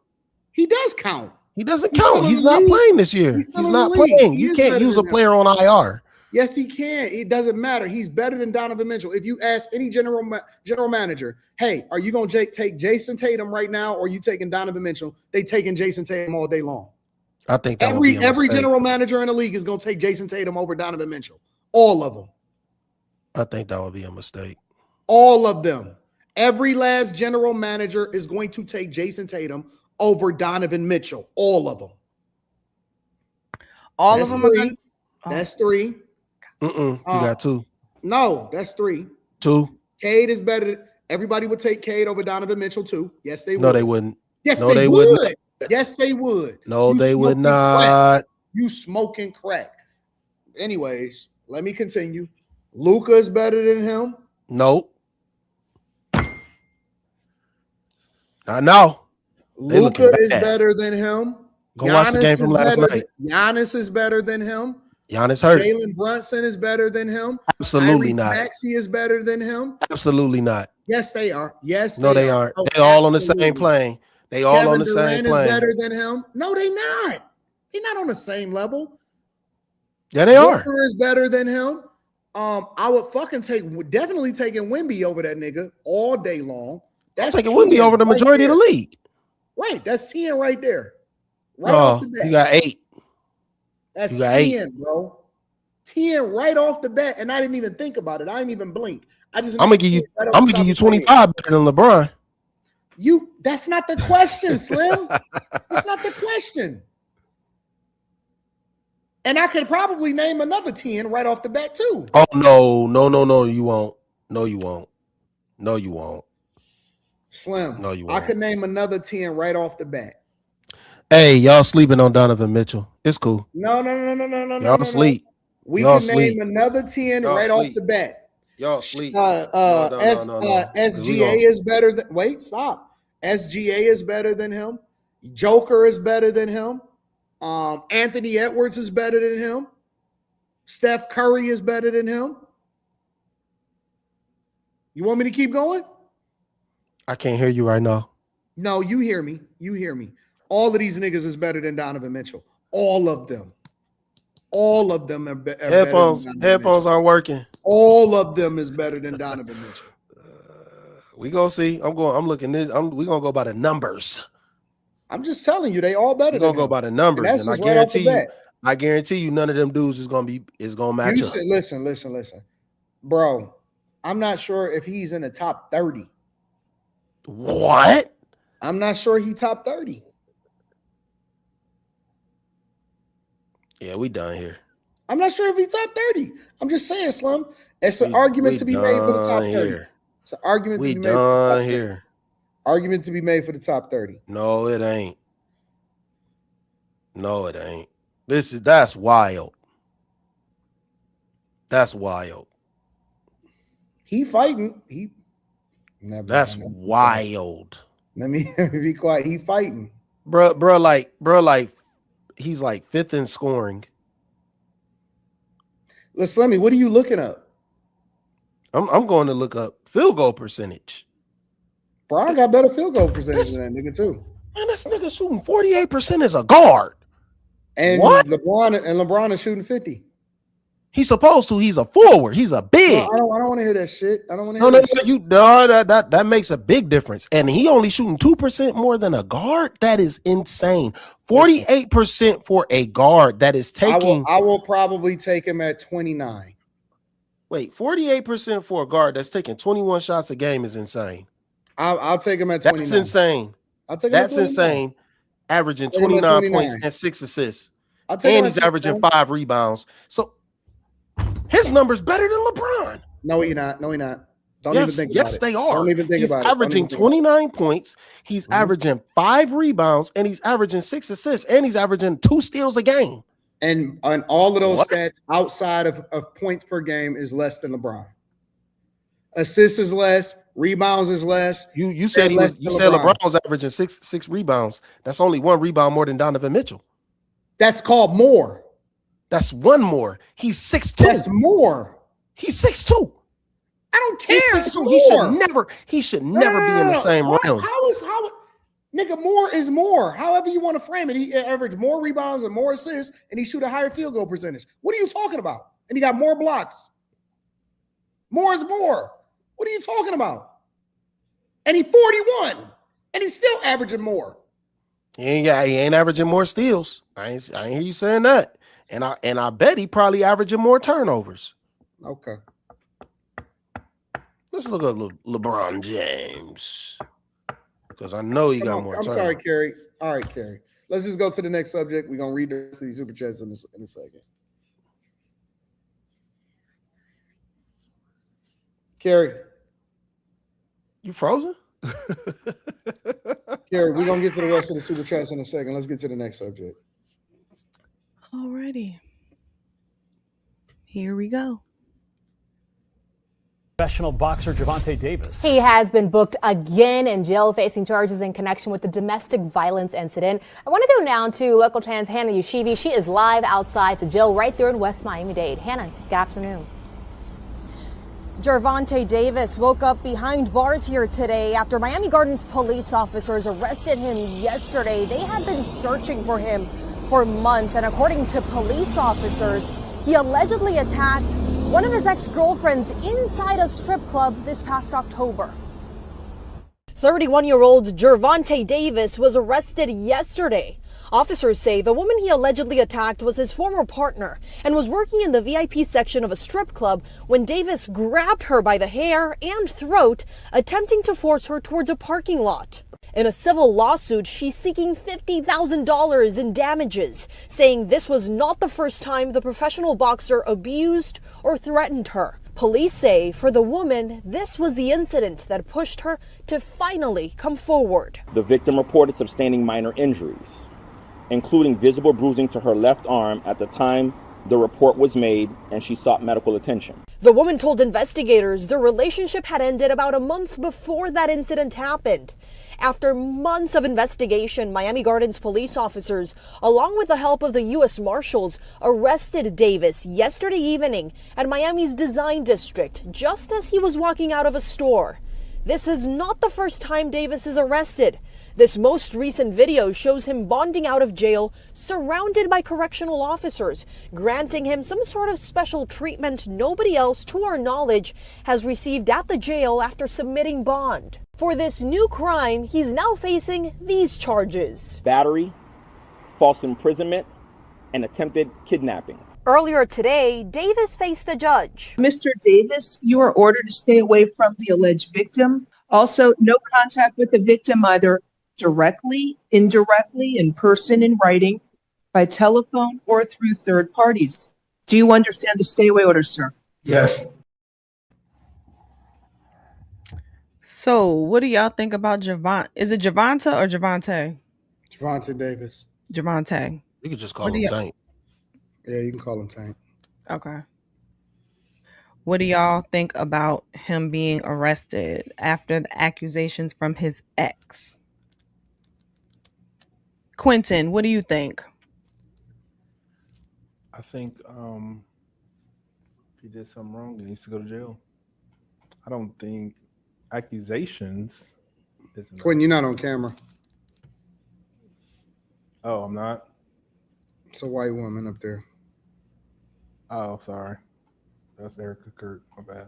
He does count. He doesn't count. He's not playing this year. He's not playing. You can't use a player on IR. Yes, he can. It doesn't matter. He's better than Donovan Mitchell. If you ask any general manager, hey, are you going to take Jason Tatum right now, or are you taking Donovan Mitchell? They taking Jason Tatum all day long. I think that every general manager in the league is going to take Jason Tatum over Donovan Mitchell. All of them. I think that would be a mistake. All of them. Every last general manager is going to take Jason Tatum over Donovan Mitchell. All of them. All of them are going to. That's three. You got two. No, that's three. Two. Cade is better. Everybody would take Cade over Donovan Mitchell too. Yes, they would. No, they wouldn't. Yes, no, they would. Not. Yes, they would. No, they would not. Crack. You smoking crack. Anyways, let me continue. Luka is better than him. Nope. I know. Luka is better than him. Go watch the game from last night. Giannis is better than him. Giannis hurt. Jalen Brunson is better than him. Absolutely Tyrese not. Maxey is better than him. Absolutely not. Yes, they are. Yes, no, they aren't. Oh, they're all on the same plane. They all on the same plane. Is better than him. No, they not. They're not on the same level. Yeah, they are. Booker is better than him. I would definitely taking Wemby over that nigga all day long. That's taking Wemby over the majority of the league. Right, that's 10 right there. Right off the bat. You got 8. That's 10, bro. 10 right off the bat, and I didn't even think about it. I didn't even blink. I'm gonna give you 25 better than LeBron. That's not the question, Slim. That's not the question. And I could probably name another 10 right off the bat too. Oh no, you won't. No, you won't. No, you won't. Slim. No, you won't. I could name another 10 right off the bat. Hey, y'all sleeping on Donovan Mitchell. It's cool. No. Y'all sleep. We can name another 10 right off the bat. Y'all sleep. SGA is better than. Wait, stop. SGA is better than him. Joker is better than him. Anthony Edwards is better than him. Steph Curry is better than him. You want me to keep going? I can't hear you right now. No, you hear me. You hear me. All of these niggas is better than Donovan Mitchell. All of them. All of them are better. Headphones aren't working. All of them is better than Donovan Mitchell. We gonna see. We gonna go by the numbers. I'm just telling you, they all better. We're gonna go by the numbers, and I guarantee you, none of them dudes is gonna match up. Listen, bro. I'm not sure if he's in the top 30. What? I'm not sure he top 30. Yeah, we done here. I'm not sure if he top 30. I'm just saying, Slum. It's an argument to be made for the top 30. Here. It's an argument to be made. Done here. Argument to be made for the top 30. No, it ain't. No, it ain't. That's wild. That's wild. He fighting. That's wild. Let me be quiet. He fighting. Bro, he's like 5th in scoring. Listen, what are you looking up? I'm going to look up field goal percentage. Brian got better field goal percentage than that nigga too. Man, this nigga shooting 48% as a guard. And what? LeBron is shooting 50. He's supposed to. He's a forward. He's a big. No, I don't want to hear that shit. I don't want to hear that shit. That makes a big difference. And he only shooting 2% more than a guard. That is insane. 48% for a guard. That is taking. I will probably take him at 29. Wait, 48% for a guard that's taking 21 shots a game is insane. I'll take him at 29. That's insane. I'll take him That's at 29. insane. Averaging 29 points and 6 assists. And he's averaging 5 rebounds. So his number's better than LeBron. No, he not. Don't even think about it. They are. Don't even think He's about it. averaging 29 points. He's Mhm. averaging 5 rebounds, and he's averaging 6 assists, and he's averaging 2 steals a game. And on all of those What? stats outside of points per game is less than LeBron. Assists is less, rebounds is less. You said LeBron was averaging six rebounds. That's only 1 rebound more than Donovan Mitchell. That's called more. That's 1 more. He's 6'2". That's more. He's 6'2". I don't care. He's 6'2". He should never be in the same realm. How nigga, more is more. However you want to frame it. He averaged more rebounds and more assists, and he shoot a higher field goal percentage. What are you talking about? And he got more blocks. More is more. What are you talking about? And he's 41, and he's still averaging more. He ain't averaging more steals. I ain't hear you saying that. And I bet he probably averaging more turnovers. Okay. Let's look at LeBron James. Because I know he got more turnovers. I'm sorry, Kerry. All right, Kerry. Let's just go to the next subject. We're going to read the rest of these super chats in a second. Kerry. You frozen? Kerry, we're going to get to the rest of the super chats in a second. Let's get to the next subject. Alrighty. Here we go. Professional boxer Gervonta Davis. He has been booked again in jail facing charges in connection with the domestic violence incident. I want to go now to local 10's Hannah Yushivi. She is live outside the jail right there in West Miami-Dade. Hannah, good afternoon. Gervonta Davis woke up behind bars here today after Miami Gardens police officers arrested him yesterday. They had been searching for him for months, and according to police officers, he allegedly attacked one of his ex-girlfriends inside a strip club this past October. 31-year-old Gervonta Davis was arrested yesterday. Officers say the woman he allegedly attacked was his former partner and was working in the VIP section of a strip club when Davis grabbed her by the hair and throat, attempting to force her towards a parking lot. In a civil lawsuit, she's seeking $50,000 in damages, saying this was not the first time the professional boxer abused or threatened her. Police say for the woman, this was the incident that pushed her to finally come forward. The victim reported sustaining minor injuries, including visible bruising to her left arm at the time the report was made, and she sought medical attention. The woman told investigators their relationship had ended about a month before that incident happened. After months of investigation, Miami Gardens police officers, along with the help of the U.S. Marshals, arrested Davis yesterday evening at Miami's Design District, just as he was walking out of a store. This is not the first time Davis is arrested. This most recent video shows him bonding out of jail, surrounded by correctional officers, granting him some sort of special treatment nobody else, to our knowledge, has received at the jail after submitting bond. For this new crime, he's now facing these charges: battery, false imprisonment, and attempted kidnapping. Earlier today, Davis faced a judge. Mr. Davis, you are ordered to stay away from the alleged victim. Also, no contact with the victim, either directly, indirectly, in person, in writing, by telephone, or through third parties. Do you understand the stay away order, sir? Yes. So, what do y'all think about Gervonta? Is it Gervonta or Gervonta? Gervonta Davis. Gervonta. You could just call him Tank. Yeah, you can call him Tank. Okay. What do y'all think about him being arrested after the accusations from his ex? Quentin, what do you think? I think if he did something wrong, he needs to go to jail. I don't think accusations. Quentin, you're not on camera. Oh, I'm not? It's a white woman up there. Oh, sorry. That's Erica Kurt. My bad.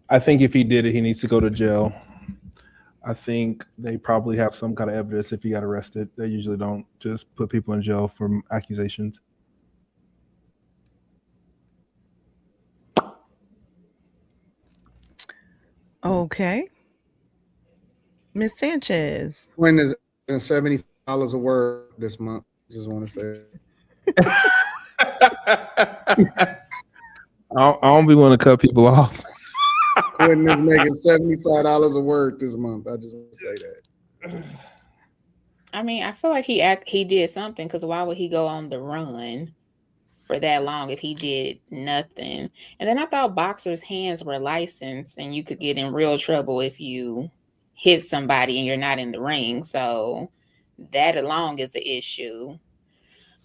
I think if he did it, he needs to go to jail. I think they probably have some kind of evidence if he got arrested. They usually don't just put people in jail for accusations. Okay. Miss Sanchez. Quentin is $70 a word this month. Just want to say. I don't be want to cut people off. Quentin is making $75 a word this month. I just want to say that. I mean, I feel like he did something, because why would he go on the run for that long if he did nothing? And then I thought boxers' hands were licensed, and you could get in real trouble if you hit somebody and you're not in the ring. So that alone is an issue.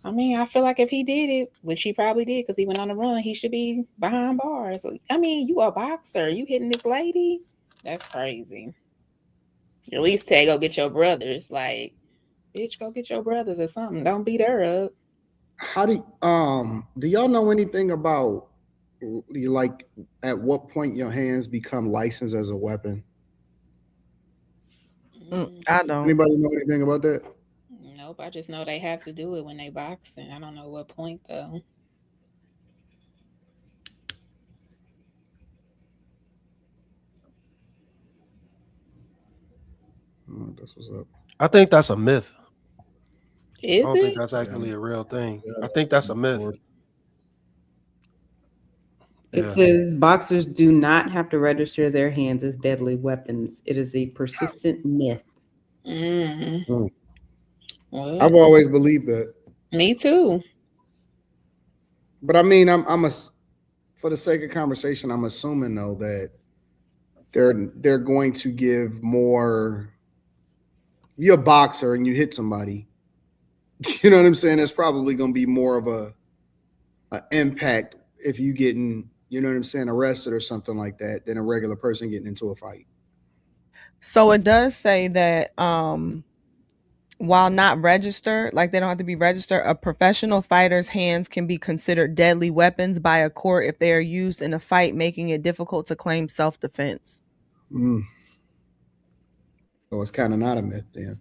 I mean, I feel like if he did it, which he probably did because he went on the run, he should be behind bars. I mean, you a boxer, you hitting this lady? That's crazy. At least say go get your brothers. Like, bitch, go get your brothers or something. Don't beat her up. How do y'all know anything about like at what point your hands become licensed as a weapon? I don't. Anybody know anything about that? Nope, I just know they have to do it when they boxing. I don't know what point though. Oh, that's what's up. I think that's a myth. Is I don't it? think that's actually a real thing. I think that's a myth. It Yeah. says boxers do not have to register their hands as deadly weapons. It is a persistent myth. What? I've always believed that. Me too. But I mean, for the sake of conversation, I'm assuming though that they're going to give more. If you're a boxer and you hit somebody, you know what I'm saying? There's probably going to be more of a impact if you getting, you know what I'm saying, arrested or something like that than a regular person getting into a fight. So it does say that while not registered, like they don't have to be registered, a professional fighter's hands can be considered deadly weapons by a court if they are used in a fight, making it difficult to claim self-defense. So it's kind of not a myth then.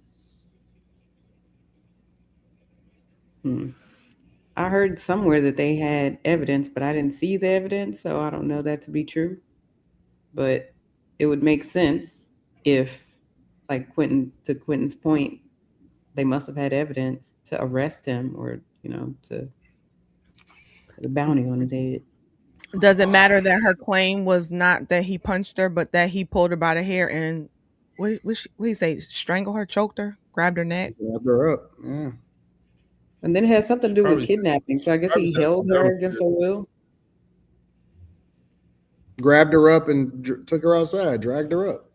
I heard somewhere that they had evidence, but I didn't see the evidence, so I don't know that to be true. But it would make sense if, like Quentin's point, they must have had evidence to arrest him or, to put a bounty on his head. Does it matter that her claim was not that he punched her, but that he pulled her by the hair and what do you say? Strangled her, choked her, grabbed her neck, grabbed her up. Yeah. And then it has something to do with kidnapping. So I guess he held her against her will. Grabbed her up and took her outside, dragged her up,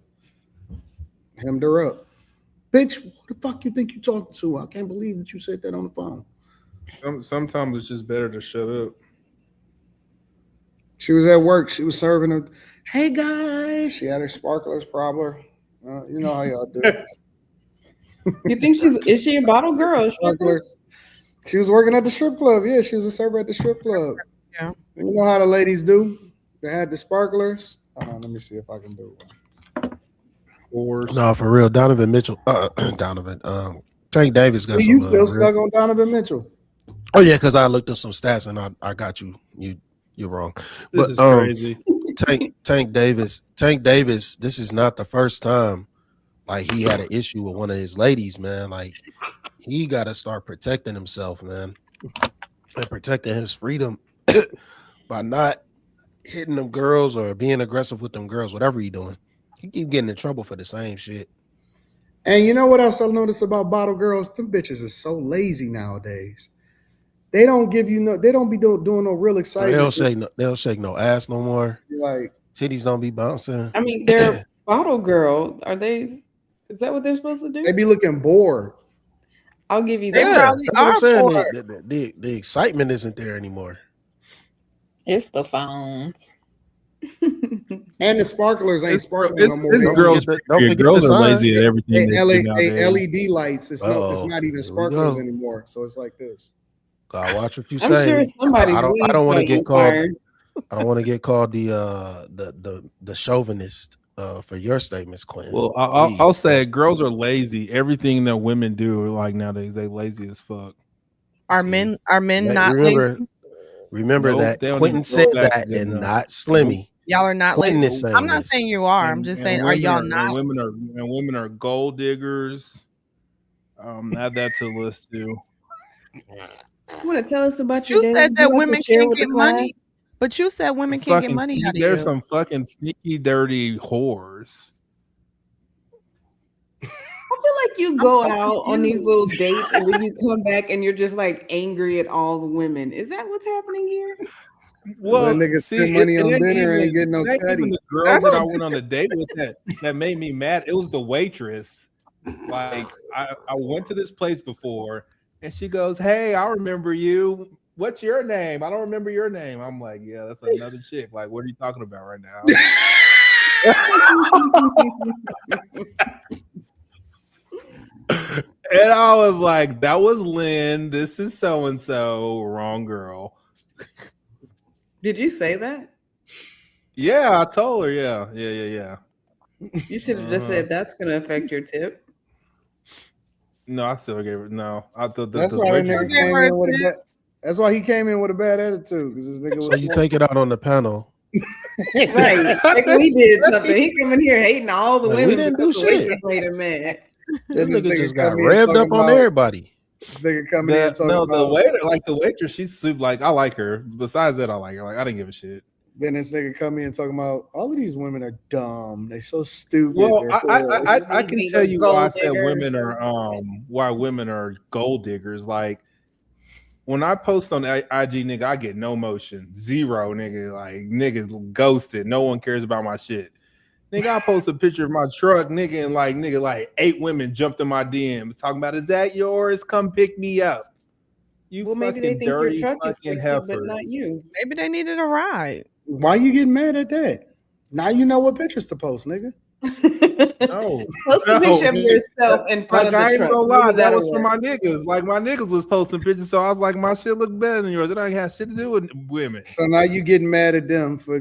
hemmed her up. Bitch, what the fuck you think you talking to? I can't believe that you said that on the phone. Sometimes it's just better to shut up. She was at work. She was serving her. Hey guys, she had her sparklers probably. You know how y'all do. You think is she a bottle girl? Sparklers. She was working at the strip club. Yeah, she was a server at the strip club. Yeah. And you know how the ladies do? They had the sparklers. Hold on, let me see if I can do one. No, for real. Donovan Mitchell. Tank Davis got some. You still stuck on Donovan Mitchell? Oh yeah, because I looked at some stats and I got you. You're wrong. This is crazy. Tank Davis. This is not the first time like he had an issue with one of his ladies, man. Like he got to start protecting himself, man, and protecting his freedom by not hitting them girls or being aggressive with them girls, whatever he doing. He keep getting in trouble for the same shit. And you know what else I noticed about bottle girls? Them bitches are so lazy nowadays. They don't give you no. They don't be doing no real excitement. They don't shake no ass no more. Like titties don't be bouncing. I mean, they're bottle girl. Are they? Is that what they're supposed to do? They be looking bored. I'll give you They that. probably That's what I'm saying. bored. The excitement isn't there anymore. It's the phones. And the sparklers ain't sparkling no more. Girls are lazy at everything. LED lights. It's not even sparklers anymore. So it's like this. God, watch what you I'm say. sure somebody's I don't want to get called. fired. I don't want to get called the chauvinist for your statements, Quentin. Well, I'll say girls are lazy. Everything that women do, like nowadays, they lazy as fuck. Are men not lazy? Remember that Quentin said that and not Slimmy. Y'all are not Quentin lazy. is saying I'm not this. saying you are. I'm just saying, are y'all not? Women are gold diggers. Add that to the list too. You want to tell us about your You day? said Would you that like to women share can't with the get class? money, but you said women can't get Fucking money out of there's you. some fucking sneaky, dirty whores. I feel like you I'm go so out on these confused. little dates and then you come back and you're just like angry at all the women. Is that what's happening here? That Well, nigga see, spend money it on ain't dinner and even ain't getting no it ain't even cutty. the girl That's that I what went on a date with that made me mad. It was the waitress. Like I went to this place before, and she goes, "Hey, I remember you. What's your name? I don't remember your name." I'm like, "Yeah, that's another chick. Like, what are you talking about right now?" And I was like, "That was Lynn. This is so and so. Wrong girl." Did you say that? Yeah, I told her. Yeah. You should have just said that's going to affect your tip. No, I still gave her no. I thought That's the why that waitress nigga was gave came her a in with a tip. bad. That's why he came in with a bad attitude because this nigga So was you slow. take it out on the panel. Right. Like we did something. He come in here hating all the Like, we women didn't because do the shit. waitress made him mad. This Then this nigga nigga just got come in revved talking up on about everybody. this nigga coming in talking the about. waiter, like the waitress, she's super. Like I like her. Besides that, I like her. Like I didn't give a shit. Then this nigga come in talking about all of these women are dumb. They so stupid. Well, They're I can tell you why I Gold said diggers. women are why women are gold diggers. Like when I post on IG, nigga, I get no motion, zero, nigga. Like nigga ghosted. No one cares about my shit. Nigga, I post a picture of my truck, nigga, and like 8 women jumped in my DMs talking about, is that yours? Come pick me up. You Well, maybe they fucking think your dirty truck is fucking sexy, but heifer. not you. Maybe they needed a ride. Why you getting mad at that? Now you know what pictures to post, nigga. No, Post a picture of yourself in front like of the I ain't truck. gonna lie, Maybe that that'll was for work. my niggas. Like my niggas was posting pictures, so I was like, my shit look better than yours. It ain't have shit to do with women. So now you getting mad at them for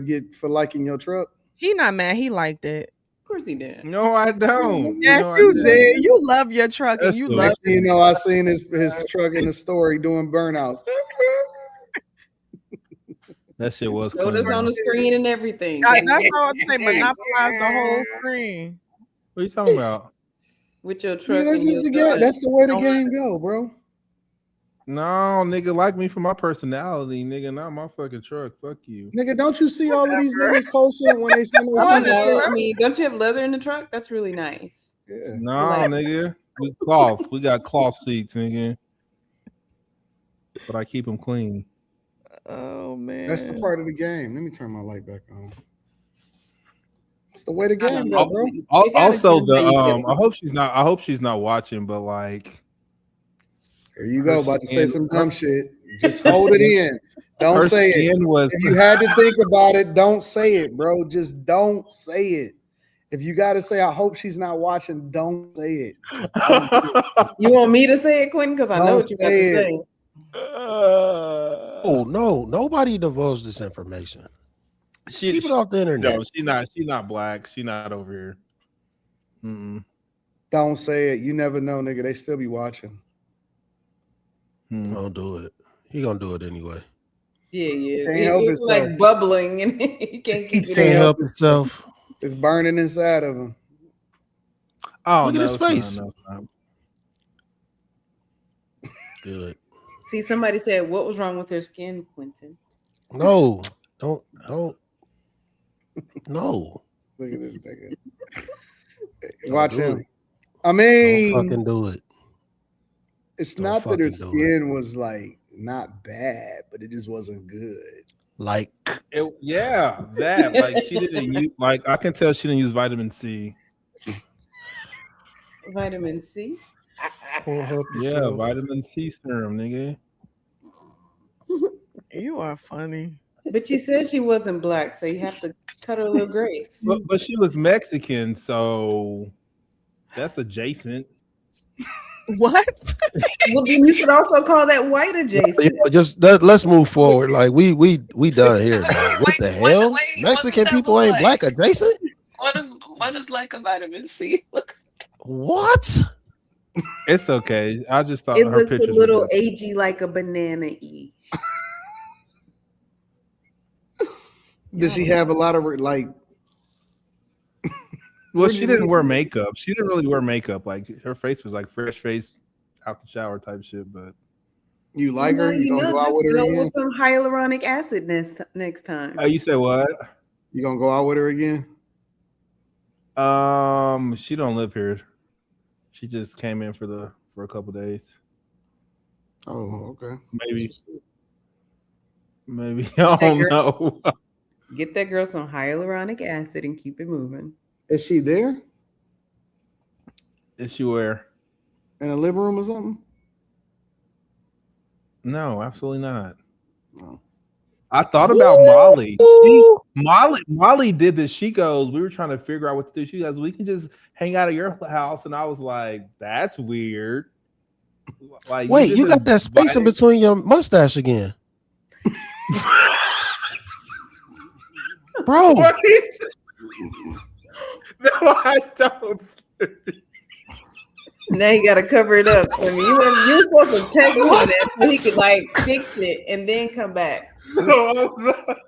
liking your truck. He not mad. He liked it. Of course he did. No, I don't. Yes, No, I you didn't. did. You love your truck and That's you the love Next thing you know, I seen his truck in the story doing burnouts. that shit was Showed us clean. on the screen and everything. That's all I'd say. Monopolize the whole screen. What are you talking about? With your Yeah, truck that's and your just the game. son. That's the way the Don't game go, bro. No, nigga, like me for my personality, nigga, not my fucking truck. Fuck you. Nigga, don't you see all of these Whatever. niggas posting when they send Oh, their I son a know. truck? I mean, don't you have leather in the truck? That's really nice. Yeah. No, Like- nigga. We cloth. We got cloth seats, nigga. But I keep them clean. Oh man. That's the part of the game. Let me turn my light back on. It's the way the I don't game know. go, bro. You gotta Also, choose how you feel. I hope she's not watching, but like Here you her go, about to say skin- some her- dumb shit. Just hold it in. Don't her say it. skin was If you had to think about it, don't say it, bro. Just don't say it. If you got to say, I hope she's not watching, don't say it. Just don't say it. You want me to say it, Quentin? Because I know Don't what you got to say it. say. Oh no, nobody divulged this information. Keep it off the internet. No, she's not black. She's not over here. Mm-mm. Don't say it. You never know, nigga. They still be watching. Don't do it. He gonna do it anyway. Yeah. Can't help It's himself. like bubbling and he can't keep it Can't in. help himself. It's burning inside of him. Oh, Look at no, his it's not, face. no, it's not. Good. See, somebody said, what was wrong with her skin, Quentin? No, don't. No. Look at this nigga. Don't Watch do him. it. I Don't mean, fucking do it. it's Don't not that her fucking do skin was like not bad, but it just wasn't good. Like Yeah, that like she didn't use like I can tell she didn't use vitamin C. Vitamin C? can't help Yeah, yourself. vitamin C serum, nigga. You are funny. But you said she wasn't black, so you have to cut her a little grace. But she was Mexican, so that's adjacent. What? Well, then you could also call that white adjacent. Yeah, just let's move forward. Like we done here, man. What the hell? Mexican people ain't black adjacent? What is like a vitamin C? Look. What? It's okay. I just thought It her looks a pictures little were better. agey like a banana-y. Does she have a lot of like? Well, Where'd she you didn't read wear that? makeup. She didn't really wear makeup. Like her face was like fresh face out the shower type shit. But You like her? You gonna go out just with her go again? with some hyaluronic acid next time. You said what? You gonna go out with her again? She don't live here. She just came in for a couple days. Oh, okay. Maybe I don't know. Get that girl some hyaluronic acid and keep it moving. Is she there? Is she where? In a living room or something? No, absolutely not. No. I thought about Molly. Molly did this. She goes, we were trying to figure out what to do. She goes, we can just hang out at your house. And I was like, that's weird. Like, wait, you got that space in between your mustache again. Bro. No, I don't. Now you gotta cover it up. I mean, you were supposed to text him that so he could like fix it and then come back. No, I'm not.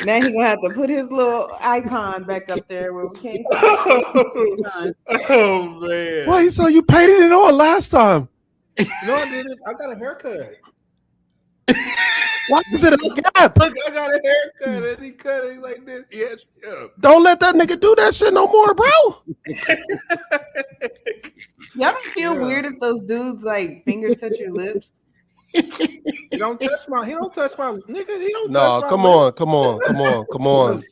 Now he gonna have to put his little icon back up there where we can't see. Oh man! Why? So you painted it on last time? No, I didn't. I got a haircut. Why is it a gap? Look, I got a haircut and he cut it like this. Yes, yeah. Don't let that nigga do that shit no more, bro. Y'all don't feel weird if those dudes like finger touch your lips? He don't touch my nigga. He don't No, touch come my on.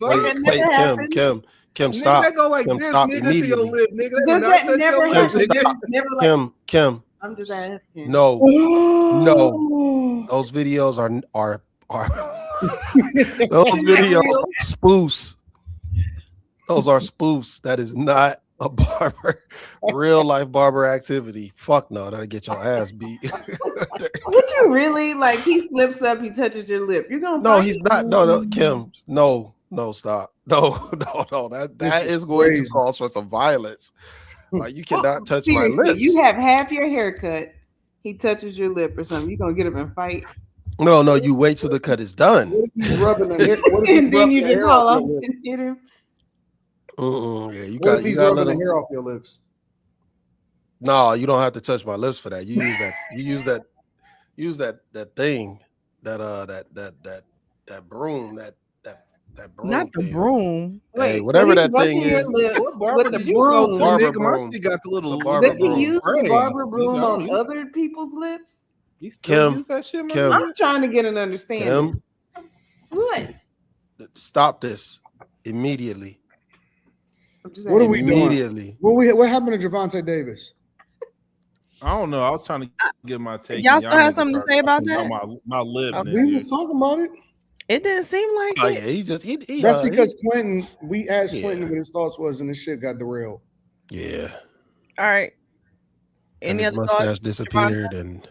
Wait, Kim, stop. Nigga, that go like Kim, this, stop nigga, immediately. to your lip, nigga. Does that never happen? Never like, Kim. I'm just asking. No. Those videos are those videos are spoofs. Those are spoofs. That is not a real life barber activity. Fuck no, that'll get your ass beat. Would you really like? He slips up, he touches your lip. You're gonna? No, he's not. No, Kim. No, stop. No. That is going to cause for some violence. Like you cannot touch my lips. You have half your haircut. He touches your lip or something. You gonna get up and fight? No. You wait till the cut is done. What if he's rubbing the hair? What if And he's then rubbing you the just hair haul off off your and lips? hit him. Yeah, you What got. if he's You got rubbing let the him. hair off your lips? No, you don't have to touch my lips for that. You use that. Use that thing. That broom. That broom. Not the thing. broom. Hey, Wait, whatever so that thing is. with the broom. Barber nigga, my broom. shit got the little. Does he use the spray. barber broom You know, on other people's lips? He still Kim, use that shit, Kim. I'm trying to get an understanding. What? Stop this immediately. I'm just What are we immediately? doing? What happened to Gervonta Davis? I don't know. I was trying to get my take. Y'all still have something to say about that? My lip. We was talking about it. It didn't seem like Oh it. yeah, he That's because Quentin. We asked Yeah. Quentin what his thoughts was, and this shit got derailed. Yeah. All right. And Any his other mustache thoughts? disappeared and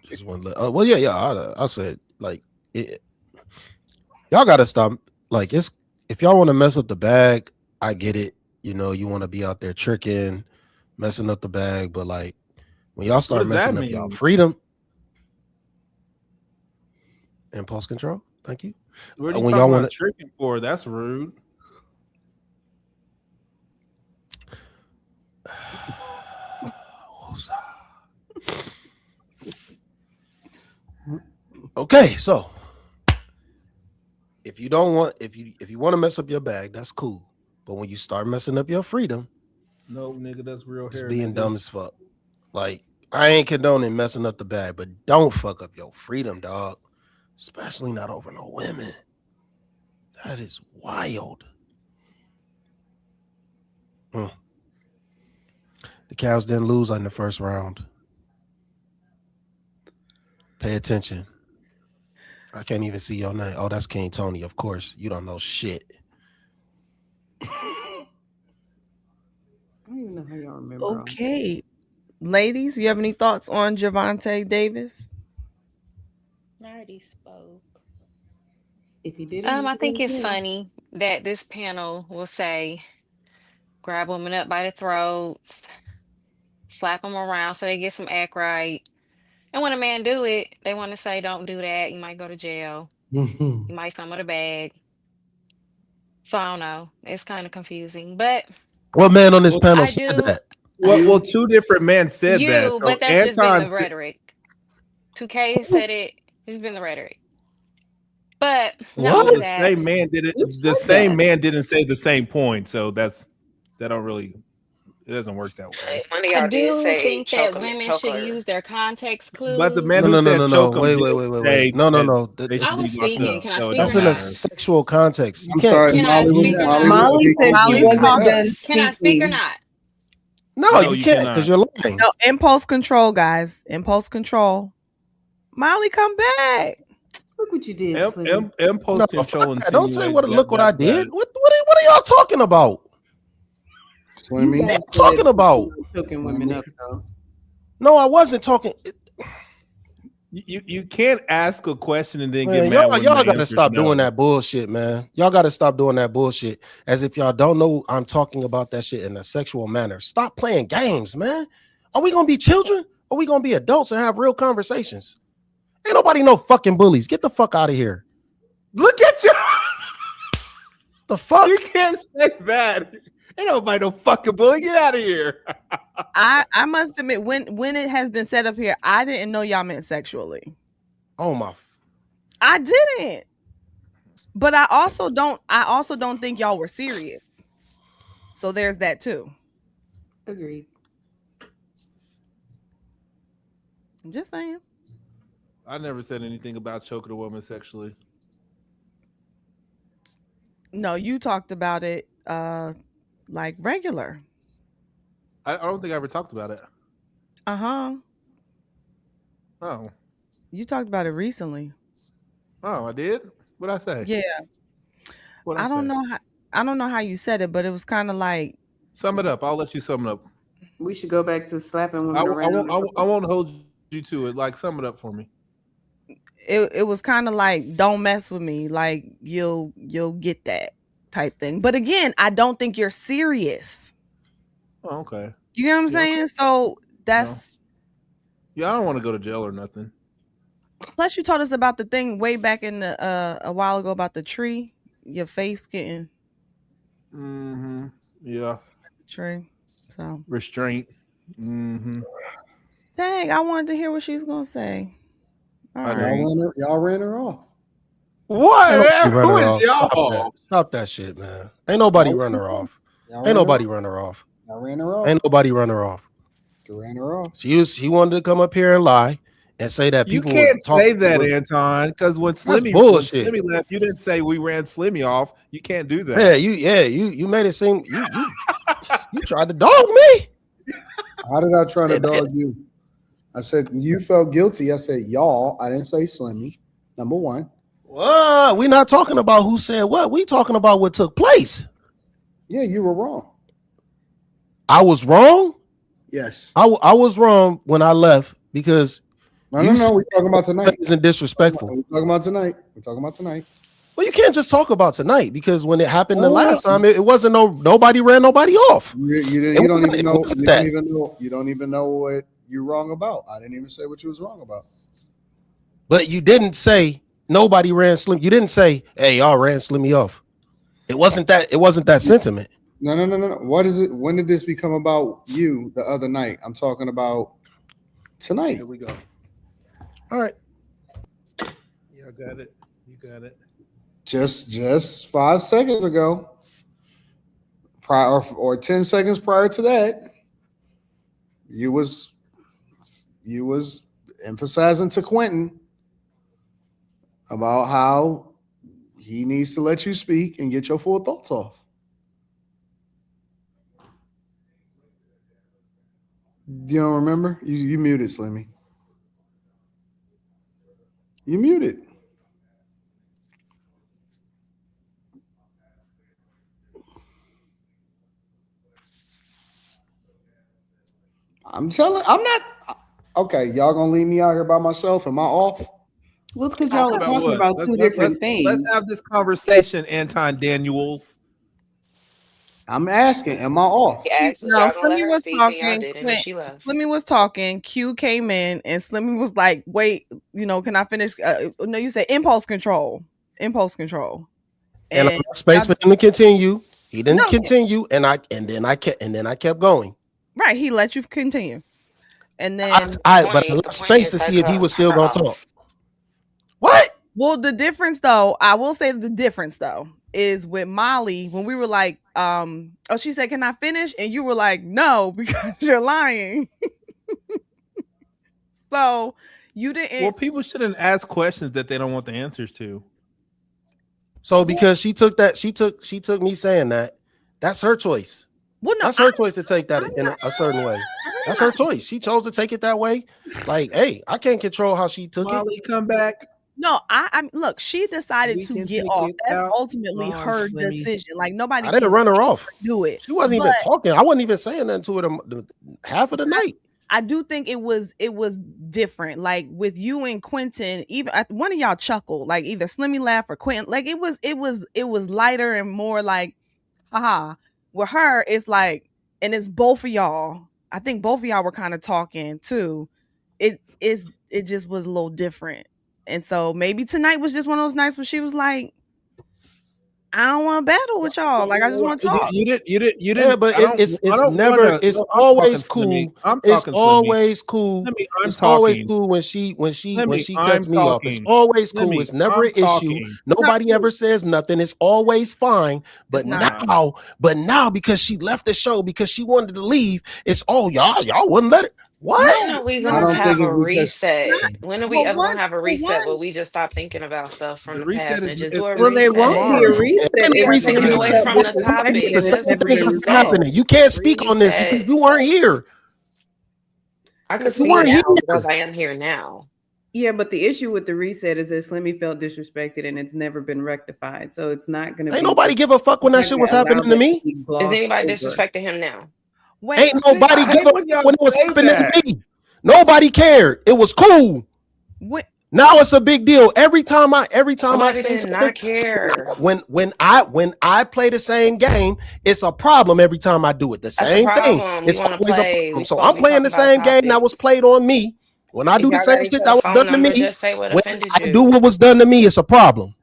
just one. Well, yeah. I said like it. Y'all gotta stop. Like it's if y'all want to mess up the bag, I get it. You know, you want to be out there tricking, messing up the bag, but like when y'all start does that messing up y'all mean? freedom, impulse control. Thank you. What are you when talking y'all about want tricking for? That's rude. Okay, so if you don't want if you want to mess up your bag, that's cool. But when you start messing up your freedom, No, nigga, that's real it's hair. being nigga. dumb as fuck. Like I ain't condoning messing up the bag, but don't fuck up your freedom, dog. Especially not over no women. That is wild. The Cavs didn't lose in the first round. Pay attention. I can't even see your name. Oh, that's King Tony. Of course, you don't know shit. I don't even know how y'all remember. Okay. Ladies, you have any thoughts on Gervonta Davis? I already spoke. If he did it, I think he it's did it. funny that this panel will say, grab women up by the throats, slap them around so they get some act right. And when a man do it, they want to say, don't do that. You might go to jail. You might fumble the bag. So I don't know. It's kind of confusing. But What man on this panel I said do. that? Well, two different men said that. So But that's just been Anton the rhetoric. 2K said it. It's been the rhetoric. But not What? only the that, same man did it. Who The said same that? man didn't say the same point. So that don't really. It doesn't work that way. One of I y'all did do say think that chocolate women should choker. use their context But the man clues. who said No. choke him Wait. did say No. that That's, they I should was be locked speaking. up. Can I So it speak or don't that's in a not? matter. sexual context. You I'm can't. sorry, Can I speak or not? Was Molly said speaking. she Molly's wasn't talking. done Can I speak or speaking. not? No, No, you you can't because cannot. you're lying. No, impulse control, guys. Impulse control. Molly, come back. Look what you did, Slimmy. Impulse No, control fuck that. Don't say insinuates look what I did. that What are y'all talking about? You Slimmy. guys What are you talking said about? choking women up, though. No, I wasn't talking. you can't ask a question and then get Man, mad when y'all the gotta answer's stop no. doing that bullshit, man. Y'all gotta stop doing that bullshit. As if y'all don't know I'm talking about that shit in a sexual manner. Stop playing games, man. Are we gonna be children? Or are we gonna be adults and have real conversations? Ain't nobody no fucking bullies. Get the fuck out of here. Look at you. The fuck? You can't say that. Ain't nobody no fucking bully. Get out of here. I must admit, when it has been set up here, I didn't know y'all meant sexually. Oh my. I didn't. But I also don't think y'all were serious. So there's that too. Agreed. I'm just saying. I never said anything about choking a woman sexually. No, you talked about it like regular. I don't think I ever talked about it. Uh-huh. Oh. You talked about it recently. Oh, I did? What'd I say? Yeah. What'd I don't say? know I don't know how you said it, but it was kind of like Sum it up. I'll let you sum it up. We should go back to slapping women I around. won't hold you to it. Like, sum it up for me. it was kind of like, don't mess with me, like you'll get that type thing. But again, I don't think you're serious. Oh, okay. You get what I'm Yeah, saying? So that's Yeah, I don't want to go to jail or nothing. Plus you told us about the thing way back in the a while ago about the tree, your face getting Mm-hmm. Yeah. tree. So Restraint. Mm-hmm. dang, I wanted to hear what she's gonna say. All I right. Y'all ran her off. What? Run Who her is off. y'all? Stop that shit, man. Ain't nobody run her off. Ain't nobody run her off. Y'all ran her off. Ain't nobody run her off. You ran her off. She wanted to come up here and lie and say that You people can't was talking say that, to her. Anton, because when That's Slimmy bullshit. left, you didn't say we ran Slimmy off. You can't do that. You made it seem you tried to dog me. How did I try to dog you? I said you felt guilty. I said y'all. I didn't say Slimmy. Number one. We're not talking about who said what. We talking about what took place. Yeah, you were wrong. I was wrong. Yes. I was wrong when I left because No. We're talking about tonight. Isn't disrespectful. We're talking about tonight. We're talking about tonight. Well, you can't just talk about tonight because when it happened the last time, it wasn't nobody ran nobody off. You don't even know. You don't even know what you're wrong about. I didn't even say what you was wrong about. But you didn't say nobody ran Slim. You didn't say, hey, y'all ran Slimmy off. It wasn't that sentiment. No. What is it? When did this become about you the other night? I'm talking about tonight. Here we go. All right. Yeah, I got it. You got it. Just 5 seconds ago, prior or 10 seconds prior to that, you was emphasizing to Quentin about how he needs to let you speak and get your full thoughts off. You don't remember? You muted, Slimmy. You muted. I'm not. Okay, y'all gonna leave me out here by myself? Am I off? Well, it's because y'all are talking what? about two different things. Let's have this conversation, Anton Daniels. I'm asking, am I off? No, Slimmy was talking. Slimmy was talking. Q came in, and Slimmy was like, "Wait, can I finish?" No, you said impulse control. Impulse control. And I'm space for him to continue. He didn't No. continue, and then I kept going. Right, he let you continue, and But then I The left point space is to that see if he was still cut gonna talk. off. What? well, the difference though, I will say the difference though is with Molly when we were like, oh, she said, "Can I finish?" and you were like, "No," because you're lying. So you Well, didn't. people shouldn't ask questions that they don't want the answers to. So because she took me saying that, that's her choice. Well, no, That's her choice to take that in not, a certain way. I'm That's not. her choice. She chose to take it that way. Like, hey, I can't control how she took it. Molly, come back. No, I look. She decided We to can get take off. it That's out. ultimately Wrong, her Slimmy. decision. Like nobody I can didn't run her make off. do it. She wasn't But even talking. I wasn't even saying nothing to her half of the night. I do think it was different. Like with you and Quentin, even one of y'all chuckled, like either Slimmy laugh or Quentin. Like it was lighter and more like, haha. With her, it's like, and it's both of y'all. I think both of y'all were kind of talking too. It just was a little different. And so maybe tonight was just one of those nights where she was like, I don't want to battle with y'all. Like I just want to talk. You didn't. Yeah, but I don't never. wanna. It's No, I'm always talking Slimmy. cool. I'm It's talking Slimmy. always cool. Slimmy, I'm It's always talking. cool when Slimmy, she I'm cuts me off. It's talking. always cool. Slimmy, It's never I'm an issue. talking. Nobody ever says nothing. It's always fine. But not. now because she left the show because she wanted to leave, it's y'all wouldn't let it. What? When are we I gonna don't think have it's a because reset? When are we Well, ever one, gonna have a well, reset where one, we just stop thinking about stuff from The the reset past is and just do a Well, there won't be a tomorrow. reset? reset We if are Slimmy taking away felt from the disrespected, topic. and The it's same Just never thing is been not reset. resolved. happening. You can't speak on this because Reset. you weren't here. I could You speak weren't now here. because I am here now. Yeah, but the issue with the reset is that Slimmy felt disrespected, and it's never been rectified. So it's not going to Ain't be. nobody give a fuck when that Not shit going was to allow happening to that to me. be Is glossed anybody over. disrespecting him now? wait. Ain't nobody I give hate a when fuck y'all when it was say happening that. to me. Nobody cared. It was cool. What? Now it's a big deal. Every time I Somebody say did something, not care. when I play the same game, it's a problem every time I do it. The That's the same thing. problem. We It's want to always a play. problem. We So supposed to I'm be playing talking the about same game that was topics. played on me. When I If do the y'all same got each shit other that was phone done to number, me, just say what when offended I do you. what was done to me, it's a problem.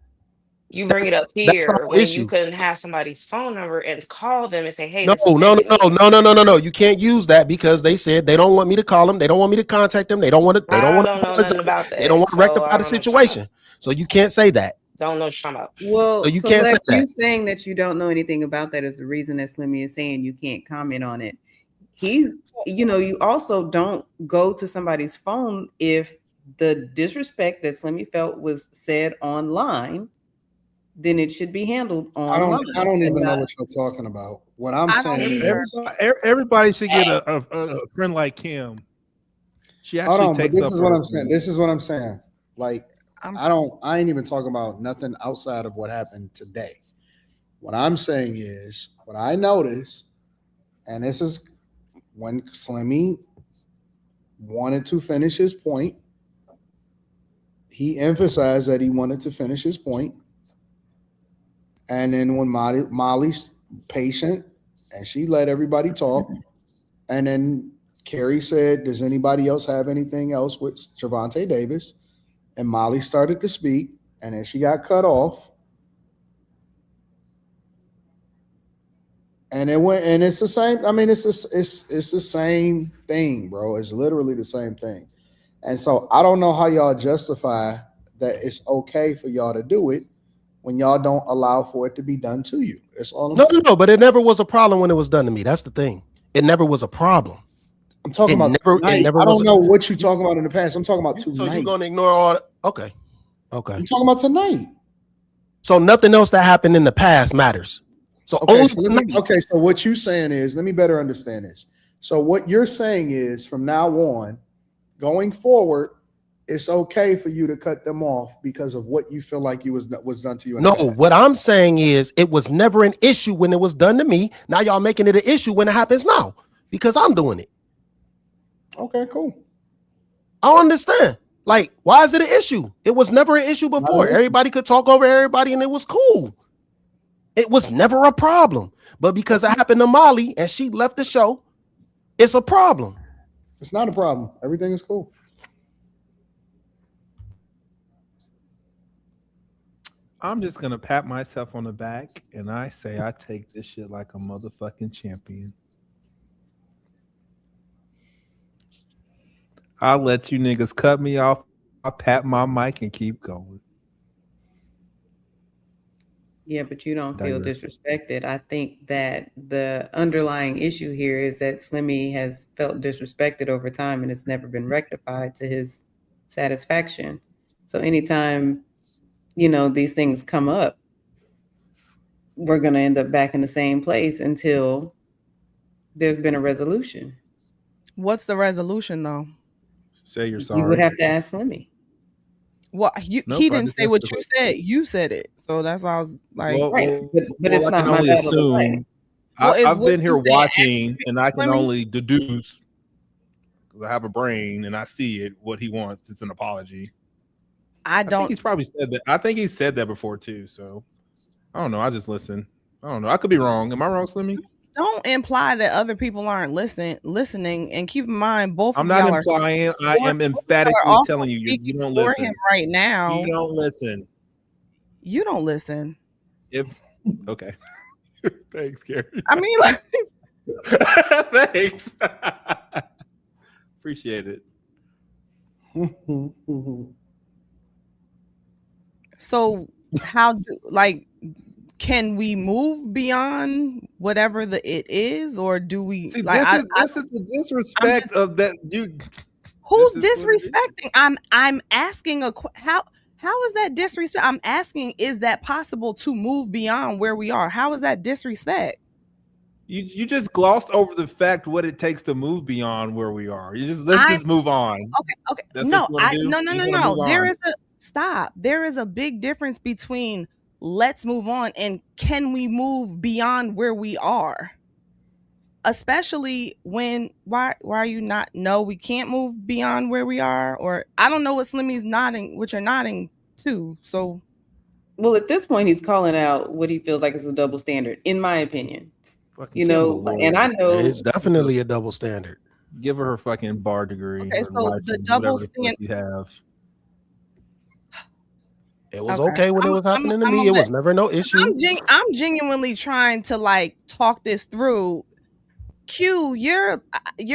You bring it up That's the here whole when you issue. couldn't have somebody's phone number and call them and say, "Hey, No, this no, no, offended no, me." no, no, no, no, no. You can't use that because they said they don't want me to call them. They don't want me to contact them. They don't want to. They don't I want to don't know nothing apologize. about They don't that, want to so rectify I the don't know what you're talking about. situation. So you can't say that. Don't know what you're talking about. So Well, you so can't say Lex, you that. saying that you don't know anything about that is the reason that Slimmy is saying you can't comment on it. He's, you also don't go to somebody's phone if the disrespect that Slimmy felt was said online, then it should be handled online. I don't and even know not. what you're talking about. What I'm I don't saying either. is, Everybody should get a friend like Kim. She hold actually on, but takes this up is what for I'm saying. This is what I'm saying. Like, I'm I ain't even talking about nothing outside of what happened today. What I'm saying is, what I noticed, and this is when Slimmy wanted to finish his point, he emphasized that he wanted to finish his point. And then when Molly's patient and she let everybody talk, and then Carrie said, "Does anybody else have anything else with Gervonta Davis?" And Molly started to speak, and then she got cut off. And it went, and it's the same. I mean, it's the same thing, bro. It's literally the same thing. And so I don't know how y'all justify that it's okay for y'all to do it when y'all don't allow for it to be done to you. That's all I'm saying. No. But it never was a problem when it was done to me. That's the thing. It never was a problem. I'm talking about It tonight. never I was. don't know what you're talking about in the past. I'm talking about So you're tonight. gonna ignore all? Okay. I'm talking about tonight. So nothing else that happened in the past matters. So Okay, only so tonight. so what you're saying is, let me better understand this. So what you're saying is, from now on, going forward, it's okay for you to cut them off because of what you feel like was done to you in No, the past. what I'm saying is it was never an issue when it was done to me. Now y'all making it an issue when it happens now because I'm doing it. Okay, cool. I don't understand. Like, why is it an issue? It was never an issue Not before. an issue. Everybody could talk over everybody and it was cool. It was never a problem. But because it happened to Molly and she left the show, it's a problem. It's not a problem. Everything is cool. I'm just gonna pat myself on the back and I say I take this shit like a motherfucking champion. I'll let you niggas cut me off. I'll pat my mic and keep going. Yeah, but you don't feel Digress. disrespected. I think that the underlying issue here is that Slimmy has felt disrespected over time and it's never been rectified to his satisfaction. So anytime, these things come up, we're going to end up back in the same place until there's been a resolution. What's the resolution though? Say you're You would sorry. have to ask Slimmy. Well, Nope, he I didn't just say answered what the you question. said. You said it. So that's why I was like, Right, but Well, it's I not can my only battle to play. assume. well, is I've what been you here saying watching, and I can Slimmy? only deduce because I have a brain and I see it. What he wants is an apology. I I think don't he's probably said that. I think he said that before too. So I don't know. I just listen. I don't know. I could be wrong. Am I wrong, Slimmy? don't imply that other people aren't listening. And keep in mind, both I'm of not y'all are implying. I am both of y'all are emphatically also telling you, you speaking don't for him listen. right You now. don't listen. You don't listen. If okay, thanks, Gary. I mean, like, Thanks. Appreciate it. so how do can we move beyond whatever it is, or do we See, like? this is the I'm disrespect just of that dude. who's This is what it is. disrespecting? I'm asking how is that disrespect? I'm asking, is that possible to move beyond where we are? How is that disrespect? You just glossed over the fact what it takes to move beyond where we are. You just let's I'm just move on. okay. That's what No, you want to do. no, You just want to no. move There on. is a stop. There is a big difference between let's move on and can we move beyond where we are? Especially when why are you not no, we can't move beyond where we are? Or I don't know what Slimmy's nodding, what you're nodding to. So Well, at this point, he's calling out what he feels like is a double standard, in my opinion. Fucking Kim a lawyer. And I It's know definitely a double standard. Give her fucking bar degree okay, or so the license, double whatever the fuck stand you have. It was okay. okay when it was happening to I'm me. gonna It let was never no issue. I'm genuinely trying to like talk this through. Q, you're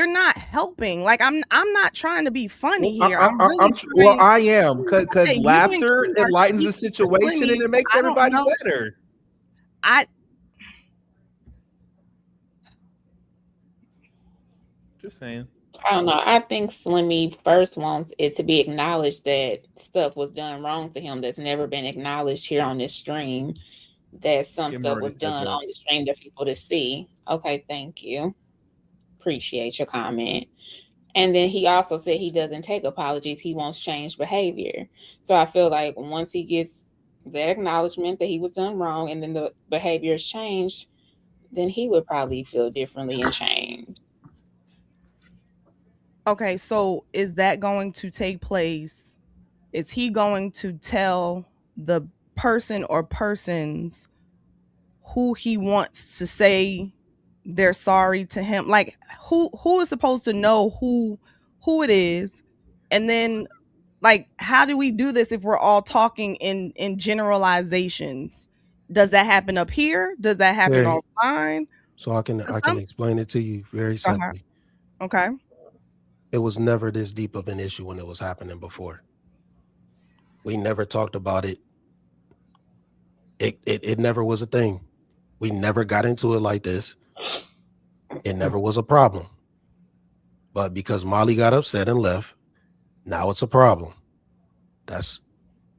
not helping. Like I'm not trying to be funny here. I'm really Well, trying I am because that you and laughter Q it are lightens the speaking for situation Slimmy, and it but makes I don't everybody know. better. I Just saying. I don't know. I think Slimmy first wants it to be acknowledged that stuff was done wrong to him that's never been acknowledged here on this stream. That some Kim stuff already was said done that. on the stream for people to see. Okay, thank you. Appreciate your comment. And then he also said he doesn't take apologies. He wants change behavior. So I feel like once he gets that acknowledgement that he was done wrong and then the behavior is changed, then he would probably feel differently and change. okay, so is that going to take place? Is he going to tell the person or persons who he wants to say they're sorry to him? Like who is supposed to know who it is? And then like how do we do this if we're all talking in generalizations? Does that happen up here? Does that happen Very. offline? So I can explain it to you very Uh-huh. simply. Okay. It was never this deep of an issue when it was happening before. We never talked about it. It never was a thing. We never got into it like this. It never was a problem. But because Molly got upset and left, now it's a problem. That's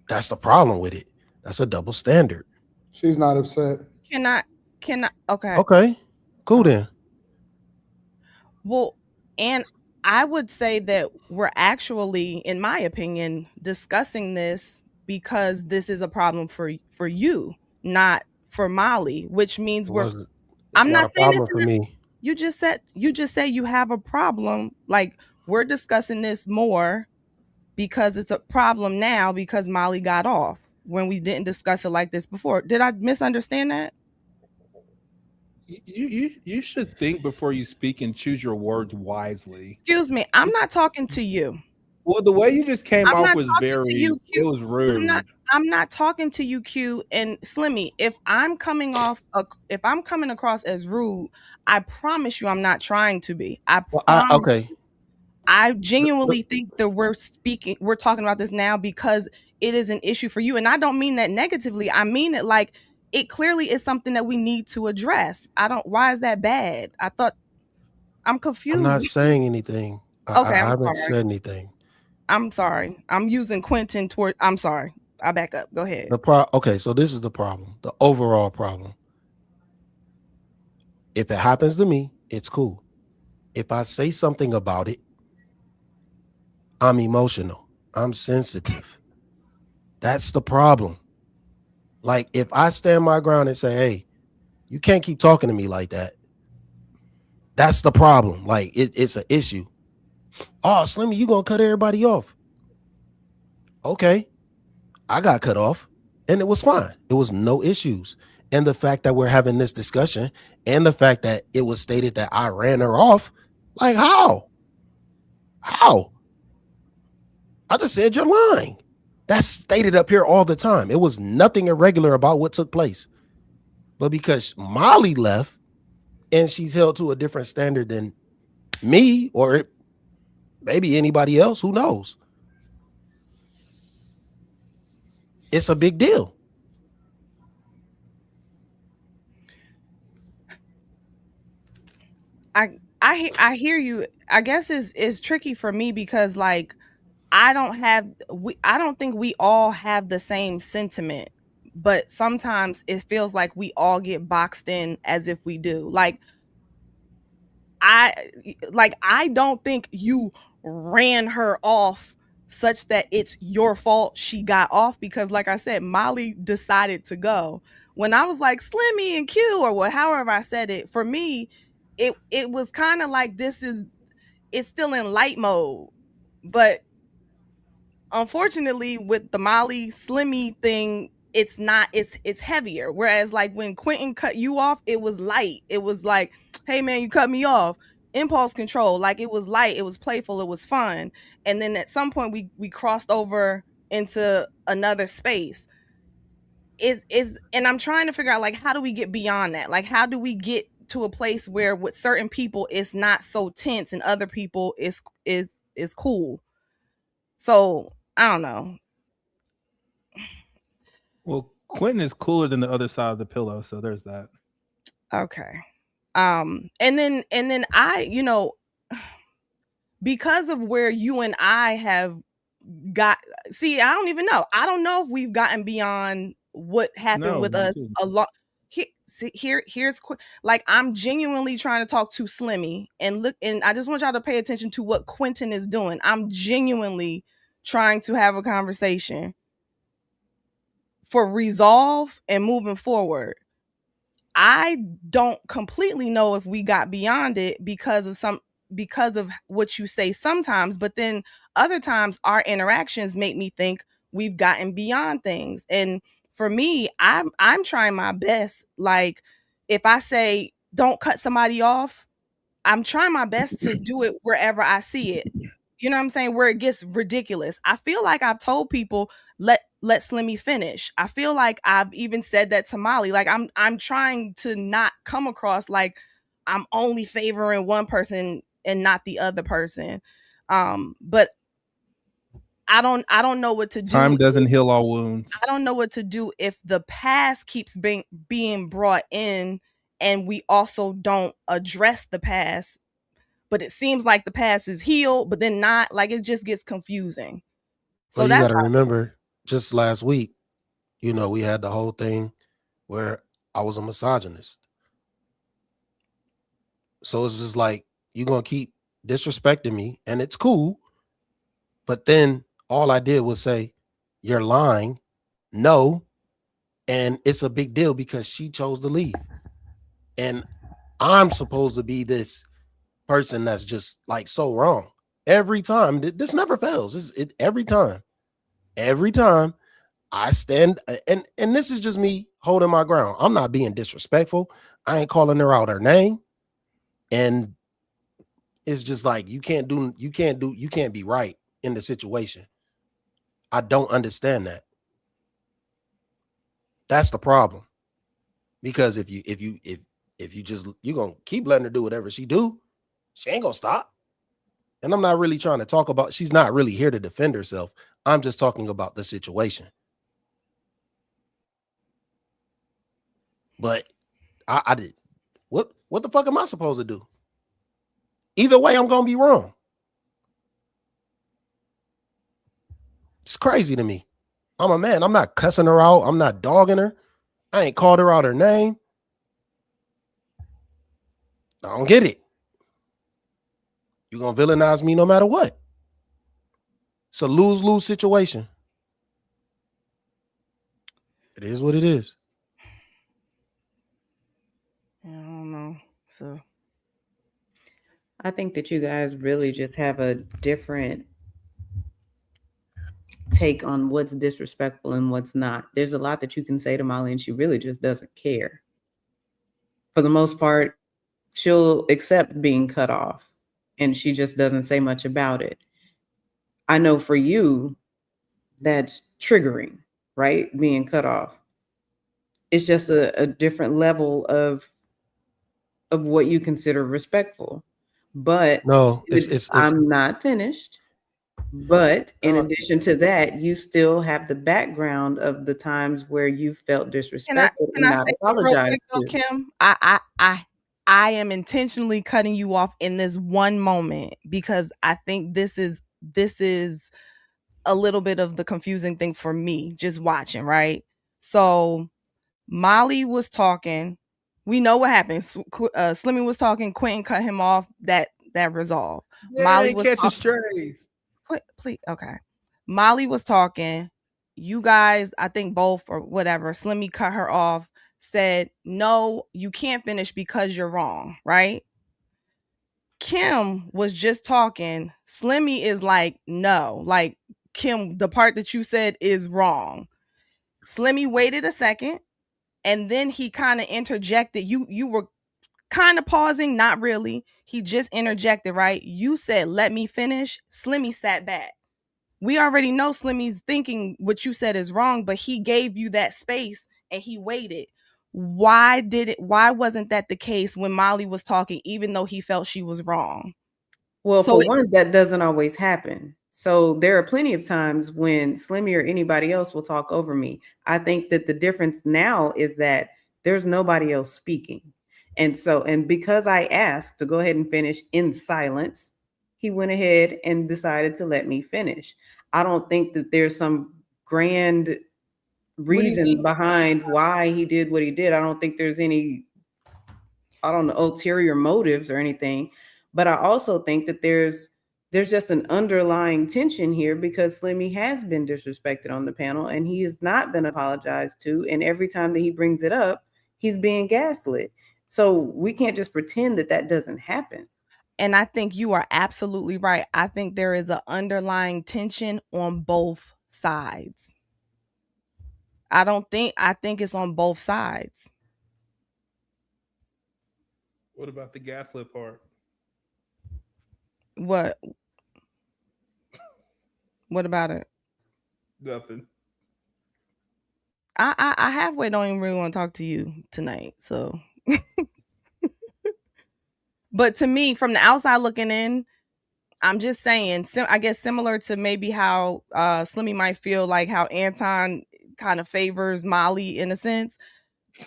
the problem with it. That's a double standard. She's not upset. Can I okay. Okay. Cool then. Well, and I would say that we're actually, in my opinion, discussing this because this is a problem for you, not for Molly, which means It's I'm not not a saying this problem for me. you just said you have a problem. Like we're discussing this more because it's a problem now because Molly got off when we didn't discuss it like this before. Did I misunderstand that? You should think before you speak and choose your words wisely. Excuse me, I'm not talking to you. Well, the way you just came I'm off not was talking to you, it Q. was rude. I'm not talking to you, Q and Slimmy. If I'm coming across as rude, I promise you I'm not trying to be. I Well, promise. okay. I genuinely think that we're talking about this now because it is an issue for you. And I don't mean that negatively. I mean it like it clearly is something that we need to address. Why is that bad? I'm I'm confused. not saying anything. Okay, I I'm haven't sorry. said anything. I'm sorry. I'm using Quentin toward. I'm sorry. I back up. Go ahead. Okay, so this is the problem, the overall problem. If it happens to me, it's cool. If I say something about it, I'm emotional. I'm sensitive. That's the problem. Like if I stand my ground and say, hey, you can't keep talking to me like that. That's the problem. Like it's an issue. Oh, Slimmy, you gonna cut everybody off. Okay. I got cut off and it was fine. It was no issues. And the fact that we're having this discussion and the fact that it was stated that I ran her off, like how? How? I just said you're lying. That's stated up here all the time. It was nothing irregular about what took place. But because Molly left and she's held to a different standard than me or maybe anybody else, who knows? It's a big deal. I hear you. I guess it's tricky for me because like I don't think we all have the same sentiment, but sometimes it feels like we all get boxed in as if we do. I I don't think you ran her off such that it's your fault she got off because like I said, Molly decided to go. When I was like Slimmy and Q or what however I said it, for me, it was kind of like it's still in light mode. But unfortunately with the Molly Slimmy thing, it's not it's heavier. Whereas like when Quentin cut you off, it was light. It was like, hey man, you cut me off. Impulse control. Like it was light, it was playful, it was fun. And then at some point we crossed over into another space. Is and I'm trying to figure out like how do we get beyond that? Like how do we get to a place where with certain people it's not so tense and other people is cool. So I don't know. Well, Quentin is cooler than the other side of the pillow, so there's that. Okay. And then because of where you and I have got see, I don't even know. I don't know if we've gotten beyond what happened No, with we us didn't. a lot. Here's like I'm genuinely trying to talk to Slimmy and look, and I just want y'all to pay attention to what Quentin is doing. I'm genuinely trying to have a conversation for resolve and moving forward. I don't completely know if we got beyond it because of what you say sometimes, but then other times our interactions make me think we've gotten beyond things. And for me, I'm trying my best. Like if I say don't cut somebody off, I'm trying my best to do it wherever I see it. You know what I'm saying? Where it gets ridiculous. I feel like I've told people let Slimmy finish. I feel like I've even said that to Molly. Like I'm trying to not come across like I'm only favoring one person and not the other person. But I don't know what to Time do. doesn't heal all wounds. I don't know what to do if the past keeps being brought in and we also don't address the past, but it seems like the past is healed, but then not. Like it just gets confusing. Well, So you that's got to remember, just last week, we had the whole thing where I was a misogynist. So it's just like, you're going to keep disrespecting me and it's cool. But then all I did was say, you're lying. No. And it's a big deal because she chose to leave. And I'm supposed to be this person that's just like so wrong. Every time. This never fails. Every time. Every time I stand and this is just me holding my ground. I'm not being disrespectful. I ain't calling her out her name. And it's just like you can't be right in the situation. I don't understand that. That's the problem. Because if you just you're gonna keep letting her do whatever she do, she ain't gonna stop. And I'm not really trying to talk about, she's not really here to defend herself. I'm just talking about the situation. But I did what the fuck am I supposed to do? Either way, I'm gonna be wrong. It's crazy to me. I'm a man. I'm not cussing her out. I'm not dogging her. I ain't called her out her name. I don't get it. You're gonna villainize me no matter what. It's a lose-lose situation. It is what it is. I don't know. So I think that you guys really just have a different take on what's disrespectful and what's not. There's a lot that you can say to Molly and she really just doesn't care. For the most part, she'll accept being cut off and she just doesn't say much about it. I know for you, that's triggering, right? Being cut off. It's just a different level of what you consider respectful. But no, it's I'm not finished. But in addition to that, you still have the background of the times where you felt disrespected and not apologized to. Kim, I am intentionally cutting you off in this one moment because I think this is a little bit of the confusing thing for me just watching, right? So Molly was talking. We know what happened. Slimmy was talking. Quentin cut him off. That resolved. Yeah, Molly ain't was catching strays. Please, okay. Molly was talking. You guys, I think both or whatever. Slimmy cut her off. Said, "No, you can't finish because you're wrong." Right? Kim was just talking. Slimmy is like, "No, like Kim, the part that you said is wrong." Slimmy waited a second. And then he kind of interjected. You were kind of pausing, not really. He just interjected, right? You said, "Let me finish." Slimmy sat back. We already know Slimmy's thinking what you said is wrong, but he gave you that space and he waited. Why wasn't that the case when Molly was talking, even though he felt she was wrong? Well, for one, that doesn't always happen. So there are plenty of times when Slimmy or anybody else will talk over me. I think that the difference now is that there's nobody else speaking. And because I asked to go ahead and finish in silence, he went ahead and decided to let me finish. I don't think that there's some grand reason behind why he did what he did. I don't think there's any, I don't know, ulterior motives or anything. But I also think that there's just an underlying tension here because Slimmy has been disrespected on the panel and he has not been apologized to. And every time that he brings it up, he's being gaslit. So we can't just pretend that that doesn't happen. And I think you are absolutely right. I think there is an underlying tension on both sides. I think it's on both sides. What about the gaslit part? What about it? Nothing. I halfway don't even really want to talk to you tonight. So but to me, from the outside looking in, I'm just saying, I guess similar to maybe how Slimmy might feel like how Anton kind of favors Molly in a sense.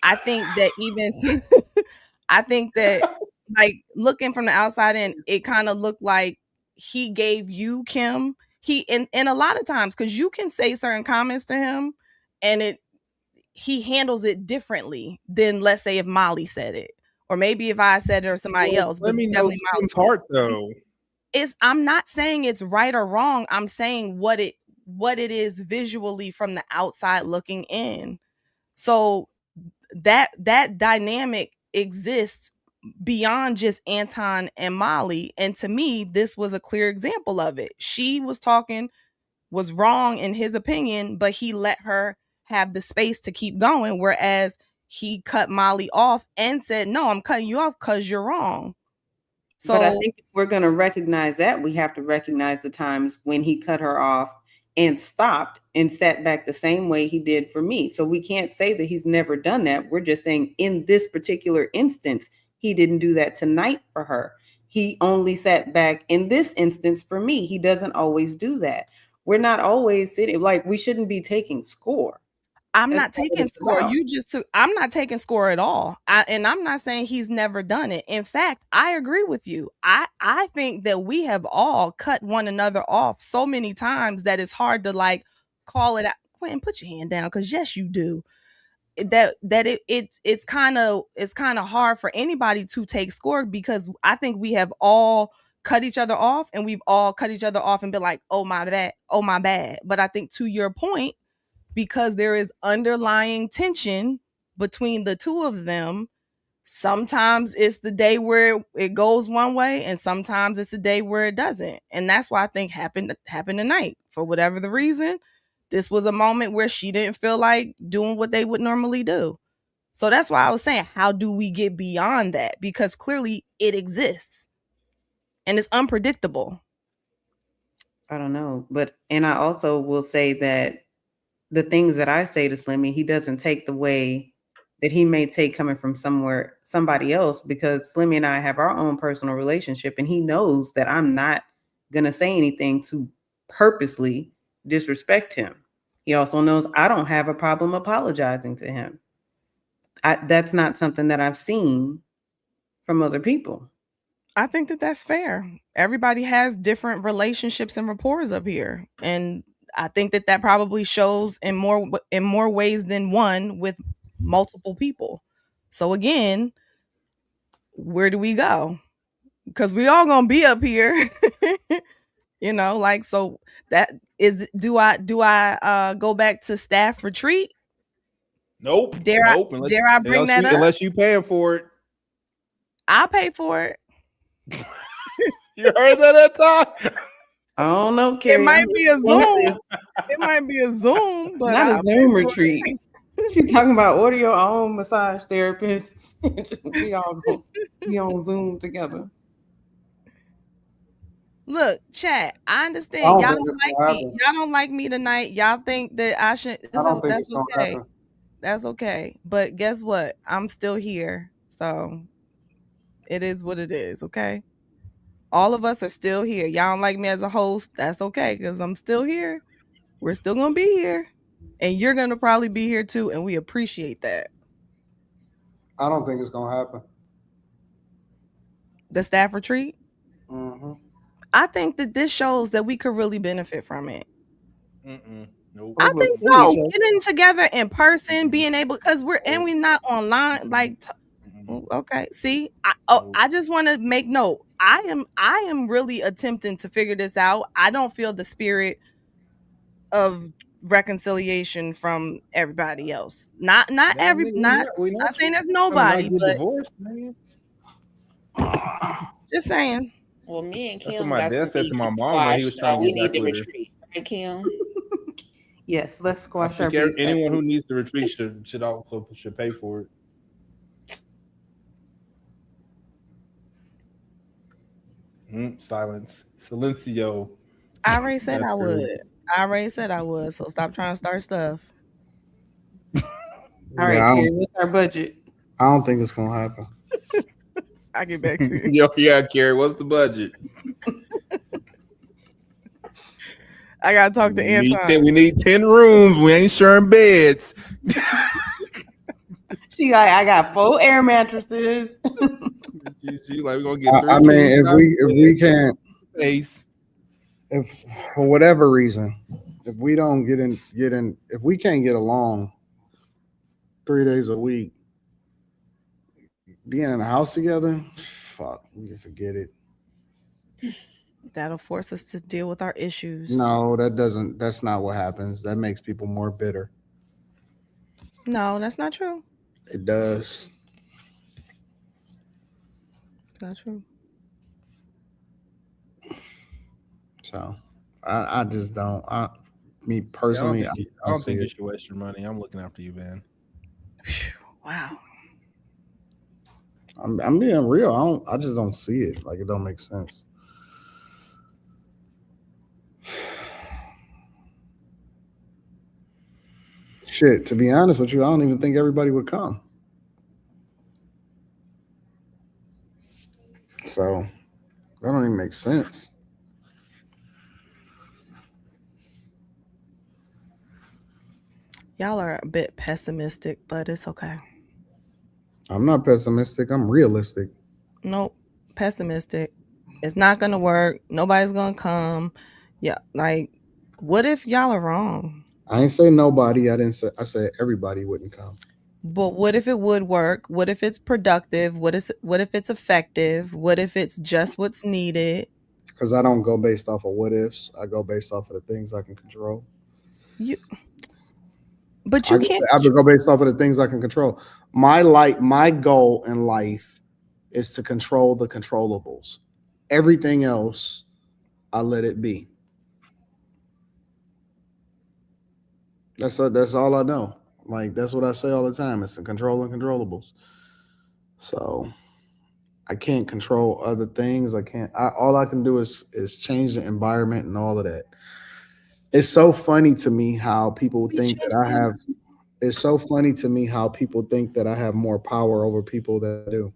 I think that even I think that like looking from the outside in, it kind of looked like he gave you, Kim, and a lot of times, because you can say certain comments to him and he handles it differently than, let's say, if Molly said it. Or maybe if I said it or somebody else. Let me know Kim's heart though. I'm not saying it's right or wrong. I'm saying what it is visually from the outside looking in. So that dynamic exists beyond just Anton and Molly. And to me, this was a clear example of it. She was wrong in his opinion, but he let her have the space to keep going. Whereas he cut Molly off and said, "No, I'm cutting you off because you're wrong." So, but I think if we're going to recognize that, we have to recognize the times when he cut her off and stopped and sat back the same way he did for me. So we can't say that he's never done that. We're just saying in this particular instance, he didn't do that tonight for her. He only sat back in this instance for me. He doesn't always do that. We're not always sitting, like, we shouldn't be taking score. I'm That's not not what taking it's score. about. You just took. I'm not taking score at all. And I'm not saying he's never done it. In fact, I agree with you. I think that we have all cut one another off so many times that it's hard to like call it out. Quentin, put your hand down, because yes, you do. It's kind of hard for anybody to take score, because I think we have all cut each other off, and we've all cut each other off and been like, oh my bad, oh my bad. But I think, to your point, because there is underlying tension between the two of them, sometimes it's the day where it goes one way, and sometimes it's the day where it doesn't. And that's why I think happened tonight. For whatever the reason, this was a moment where she didn't feel like doing what they would normally do. So that's why I was saying, how do we get beyond that? Because clearly it exists and it's unpredictable. I don't know. And I also will say that the things that I say to Slimmy, he doesn't take the way that he may take coming from somebody else, because Slimmy and I have our own personal relationship, and he knows that I'm not going to say anything to purposely disrespect him. He also knows I don't have a problem apologizing to him. That's not something that I've seen from other people. I think that that's fair. Everybody has different relationships and rapports up here, and I think that that probably shows in more ways than one with multiple people. So again, where do we go? Because we all gonna be up here, like, so that is. Do I go back to staff retreat? Nope. Dare I bring that up? Unless you paying for it. I'll pay for it. You heard that time? I don't know, Carrie. It might be a Zoom. It might be a Zoom, but not a Zoom retreat. She's talking about order your own massage therapists. Just we all go be on Zoom together. Look, chat. I understand y'all don't like me. Y'all don't like me tonight. Y'all think that I should. That's okay. That's okay. But guess what? I'm still here. So it is what it is. Okay. All of us are still here. Y'all don't like me as a host. That's okay, because I'm still here. We're still gonna be here, and you're gonna probably be here too, and we appreciate that. I don't think it's gonna happen. The staff retreat. Mm-hmm. I think that this shows that we could really benefit from it. Nope. I think so. Getting together in person, being able, because we're not online. Like, okay. See, I just want to make note. I am really attempting to figure this out. I don't feel the spirit of reconciliation from everybody else. Not saying there's nobody, but divorced, man. Just saying. Well, me and That's Kim what my got dad some said to beef my to mom when he squash, was so trying to we get need back to with her. retreat. Right, Kim? Yes, let's I squash our think beef. anyone who needs to retreat should pay for it. Silence. Silencio. I already said I would. So stop trying to start stuff. All right, Carrie, what's our budget? I don't think it's gonna happen. I'll get back to you. Yeah, Carrie, what's the budget? I gotta talk to Anton. We need 10 rooms. We ain't sharing beds. She like, I got 4 air mattresses. She like, we're gonna get 3 I mean, if we can't, space. If for whatever reason, if we don't get in, if we can't get along 3 days a week, being in the house together, fuck, we can forget it. That'll force us to deal with our issues. No, that's not what happens. That makes people more bitter. No, that's not true. It does. It's not true. So I just don't. Me personally, I don't think you should waste your money. I'm looking after you, man. Wow. I'm being real. I just don't see it. Like, it don't make sense. Shit, to be honest with you, I don't even think everybody would come. So that don't even make sense. Y'all are a bit pessimistic, but it's okay. I'm not pessimistic. I'm realistic. Nope, pessimistic. It's not gonna work. Nobody's gonna come. Yeah, like, what if y'all are wrong? I ain't say nobody. I didn't say. I said everybody wouldn't come. But what if it would work? What if it's productive? What if it's effective? What if it's just what's needed? Because I don't go based off of what ifs. I go based off of the things I can control. You but I you go, can't I go based off of the things I can control. My goal in life is to control the controllables. Everything else, I let it be. That's all I know. Like that's what I say all the time. It's to control controllables. So I can't control other things. I can't. All I can do is change the environment and all of that. It's so funny to me how people think that I have. It's so funny to me how people think that I have more power over people than I do.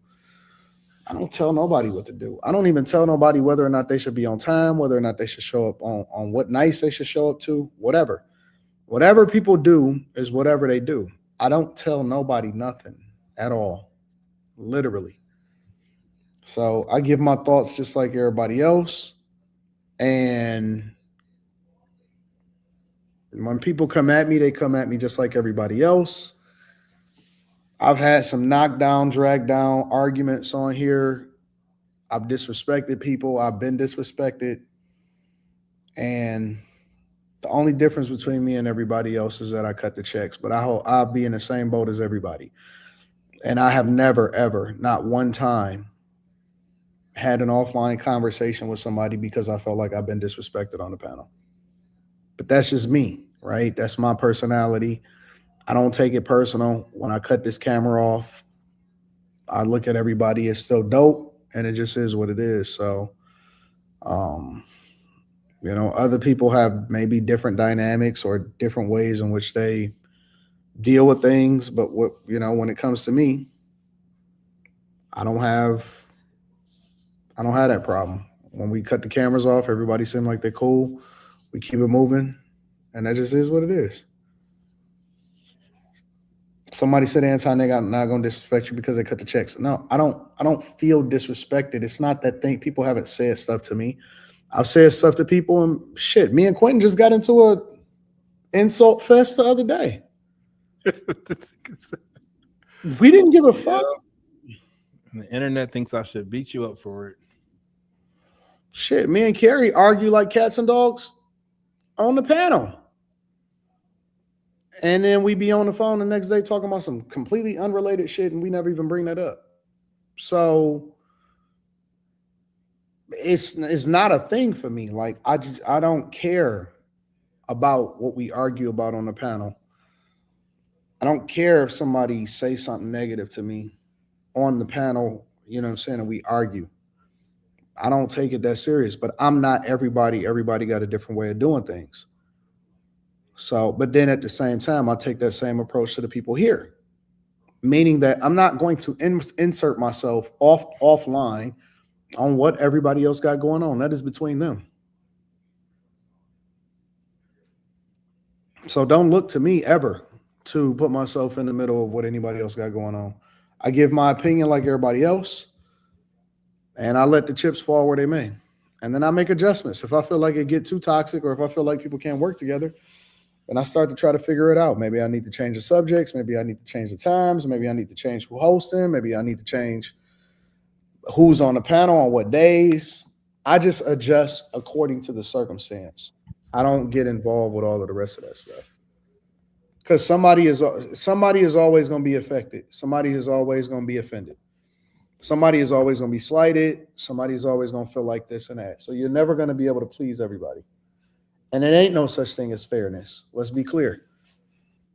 I don't tell nobody what to do. I don't even tell nobody whether or not they should be on time, whether or not they should show up on what nights they should show up to, whatever. Whatever people do is whatever they do. I don't tell nobody nothing at all, literally. So I give my thoughts just like everybody else. And when people come at me, they come at me just like everybody else. I've had some knockdown, drag down arguments on here. I've disrespected people. I've been disrespected. And the only difference between me and everybody else is that I cut the checks. But I hope I'll be in the same boat as everybody. And I have never, ever, not one time, had an offline conversation with somebody because I felt like I've been disrespected on the panel. But that's just me, right? That's my personality. I don't take it personal. When I cut this camera off, I look at everybody as still dope, and it just is what it is. So, um, other people have maybe different dynamics or different ways in which they deal with things. But when it comes to me, I don't have I don't have that problem. When we cut the cameras off, everybody seem like they're cool. We keep it moving, and that just is what it is. Somebody said Anton, they got not gonna disrespect you because they cut the checks. No, I don't. I don't feel disrespected. It's not that thing. People haven't said stuff to me. I've said stuff to people, and shit. Me and Quentin just got into a insult fest the other day. We didn't give a fuck. And the internet thinks I should beat you up for it. Shit, me and Carrie argue like cats and dogs on the panel. And then we be on the phone the next day talking about some completely unrelated shit, and we never even bring that up. So it's not a thing for me. Like I don't care about what we argue about on the panel. I don't care if somebody say something negative to me on the panel, you know what I'm saying, and we argue. I don't take it that serious, but I'm not everybody. Everybody got a different way of doing things. So, but then at the same time, I take that same approach to the people here, meaning that I'm not going to insert myself offline on what everybody else got going on. That is between them. So don't look to me ever to put myself in the middle of what anybody else got going on. I give my opinion like everybody else, and I let the chips fall where they may. And then I make adjustments. If I feel like it get too toxic or if I feel like people can't work together, then I start to try to figure it out. Maybe I need to change the subjects. Maybe I need to change the times. Maybe I need to change who hosts them. Maybe I need to change who's on the panel on what days. I just adjust according to the circumstance. I don't get involved with all of the rest of that stuff because somebody is always going to be affected. Somebody is always going to be offended. Somebody is always going to be slighted. Somebody is always going to feel like this and that. So you're never going to be able to please everybody. And it ain't no such thing as fairness. Let's be clear.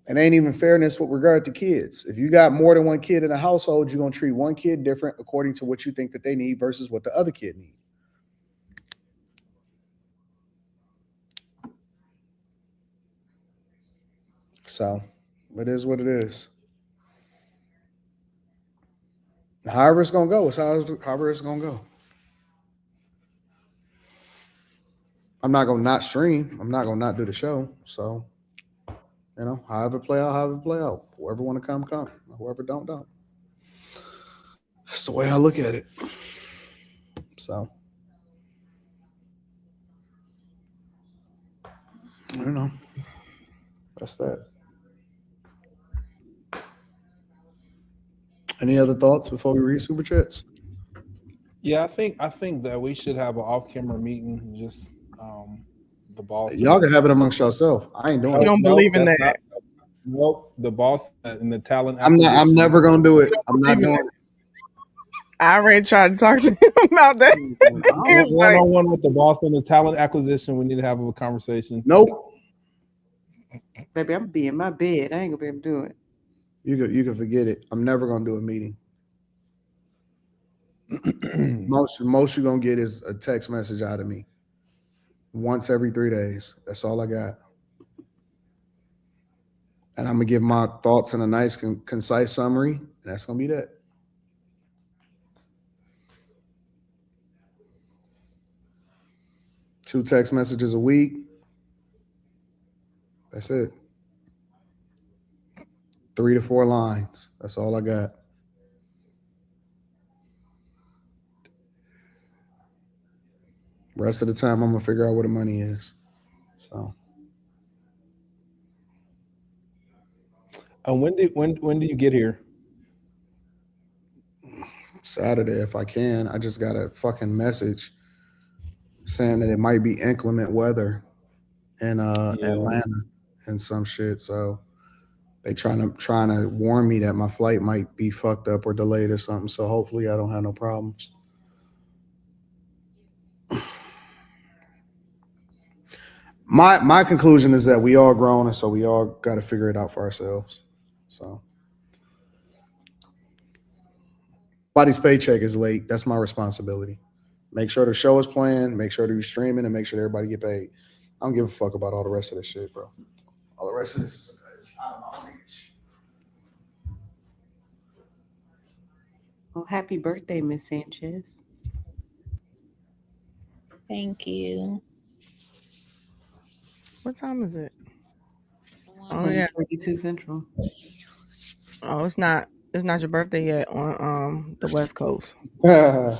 It ain't even fairness with regard to kids. If you got more than one kid in a household, you're going to treat one kid different according to what you think that they need versus what the other kid needs. So It is what it is. However it's gonna go, it's however it's gonna go. I'm not gonna not stream. I'm not gonna not do the show. So, however play out, however play out. Whoever want to come, come. Whoever don't. That's the way I look at it. So, I don't know. That's that. Any other thoughts before we read super chats? Yeah, I think that we should have an off-camera meeting. Just the boss. Y'all can have it amongst yourself. I ain't doing You it. don't Nope, believe in that's that. not. Nope, the boss and the talent I'm not. I'm acquisition. never gonna do it. You don't I'm not believe in doing that. it. I already tried to talk to him about that. He's One like, on one with the boss and the talent acquisition. We need to have a conversation. Nope. Baby, I'm gonna be in my bed. I ain't gonna be able to do it. You can forget it. I'm never gonna do a meeting. Most you're gonna get is a text message out of me once every 3 days. That's all I got. And I'm gonna give my thoughts in a nice, concise summary, and that's gonna be that. Two text messages a week. That's it. 3 to 4 lines. That's all I got. Rest of the time, I'm gonna figure out where the money is. So. And when do you get here? Saturday, if I can. I just got a fucking message saying that it might be inclement weather in Atlanta and some shit. So they trying to warn me that my flight might be fucked up or delayed or something. So hopefully I don't have no problems. My conclusion is that we all grown, and so we all got to figure it out for ourselves. So, nobody's paycheck is late. That's my responsibility. Make sure the show is playing. Make sure that you're streaming, and make sure everybody get paid. I don't give a fuck about all the rest of this shit, bro. All the rest of this is out of my reach. Well, happy birthday, Miss Sanchez. Thank you. what time is it? Oh yeah. 22 Central. Oh, it's not your birthday yet on the West Coast. No.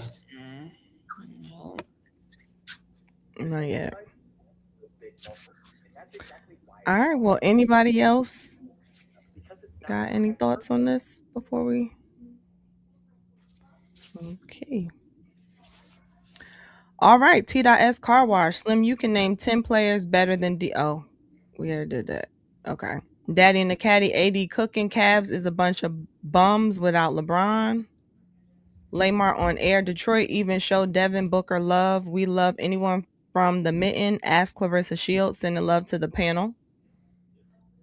Not yet. All right. Well, anybody else got any thoughts on this before we? Okay. All right. T.S. Car Wash. Slim, you can name 10 players better than D. Oh, we already did that. Okay. Daddy and the Caddy. AD cooking Cavs is a bunch of bums without LeBron. Lamar on air. Detroit even showed Devin Booker love. We love anyone from the mitten. Ask Clarissa Shields. Sending love to the panel.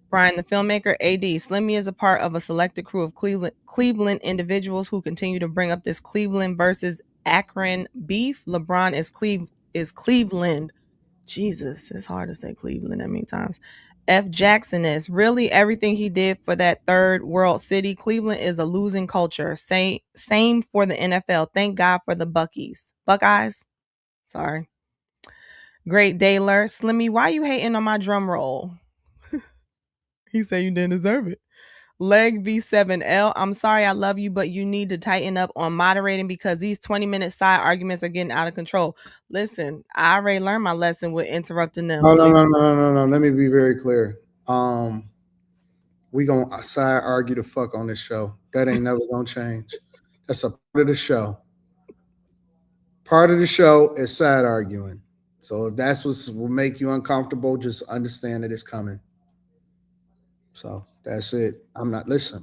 Brian, the filmmaker. AD. Slimmy is a part of a selected crew of Cleveland individuals who continue to bring up this Cleveland versus Akron beef. LeBron is Cleveland. Jesus, it's hard to say Cleveland that many times. F. Jackson is really everything he did for that third world city. Cleveland is a losing culture. Same for the NFL. Thank God for the Buckeyes. Sorry. Great Daylor. Slimmy, why you hating on my drum roll? He said you didn't deserve it. Leg V7L. I'm sorry, I love you, but you need to tighten up on moderating because these 20-minute side arguments are getting out of control. Listen, I already learned my lesson with interrupting them. No. Let me be very clear. We gonna side argue the fuck on this show. That ain't never gonna change. That's a part of the show. Part of the show is side arguing. So if that's what will make you uncomfortable, just understand that it's coming. So that's it.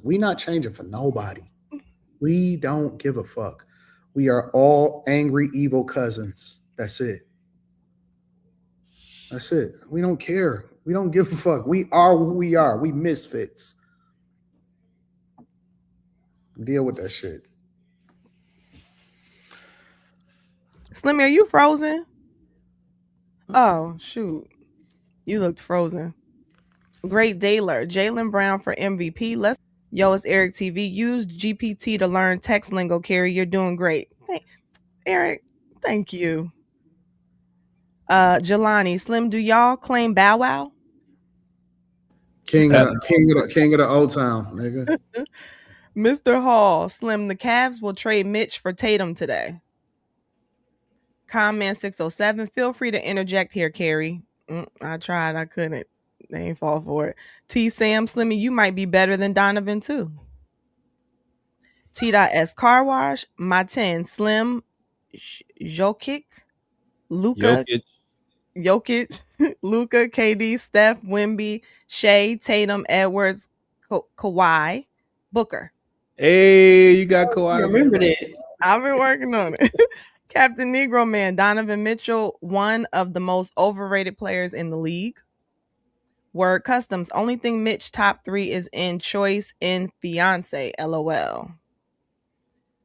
We not changing for nobody. We don't give a fuck. We are all angry, evil cousins. That's it. That's it. We don't care. We don't give a fuck. We are who we are. We misfits. Deal with that shit. Slimmy, are you frozen? Oh, shoot. You looked frozen. Great Daler, Jaylen Brown for MVP. It's Eric TV. Use GPT to learn text lingo, Carrie. You're doing great. Eric, thank you. Jelani, Slim, do y'all claim Bow Wow? King of the Old Town, nigga. Mr. Hall, Slim, the Cavs will trade Mitch for Tatum today. Comment 607, feel free to interject here, Carrie. I tried, I couldn't. They ain't fall for it. T. Sam, Slimmy, you might be better than Donovan too. T.S. Car Wash, my 10, Slim, Jokic, Luca, Jokic, Luca, KD, Steph, Wemby, Shea, Tatum, Edwards, Kawhi, Booker. Hey, you got Kawhi. Remember that. I've been working on it. Captain Negro Man, Donovan Mitchell, one of the most overrated players in the league. Word Customs, only thing Mitch top 3 is in choice in fiance, LOL.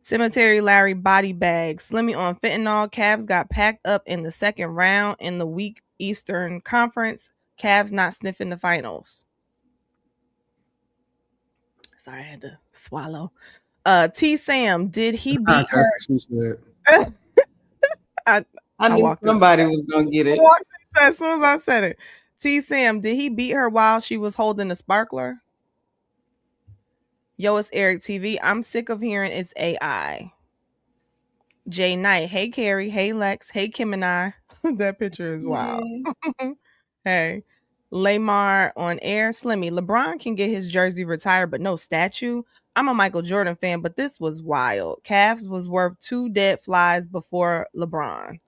Cemetery Larry body bag, Slimmy on fentanyl. Cavs got packed up in the second round in the weak Eastern Conference. Cavs not sniffing the finals. Sorry, I had to swallow. T. Sam, did he beat her? She said. I knew somebody was gonna get it. As soon as I said it. T. Sam, did he beat her while she was holding a sparkler? It's Eric TV. I'm sick of hearing it's AI. Jay Knight, hey Carrie, hey Lex, hey Kim and I. That picture is wild. Hey. Lamar on air. Slimmy, LeBron can get his jersey retired, but no statue. I'm a Michael Jordan fan, but this was wild. Cavs was worth 2 dead flies before LeBron.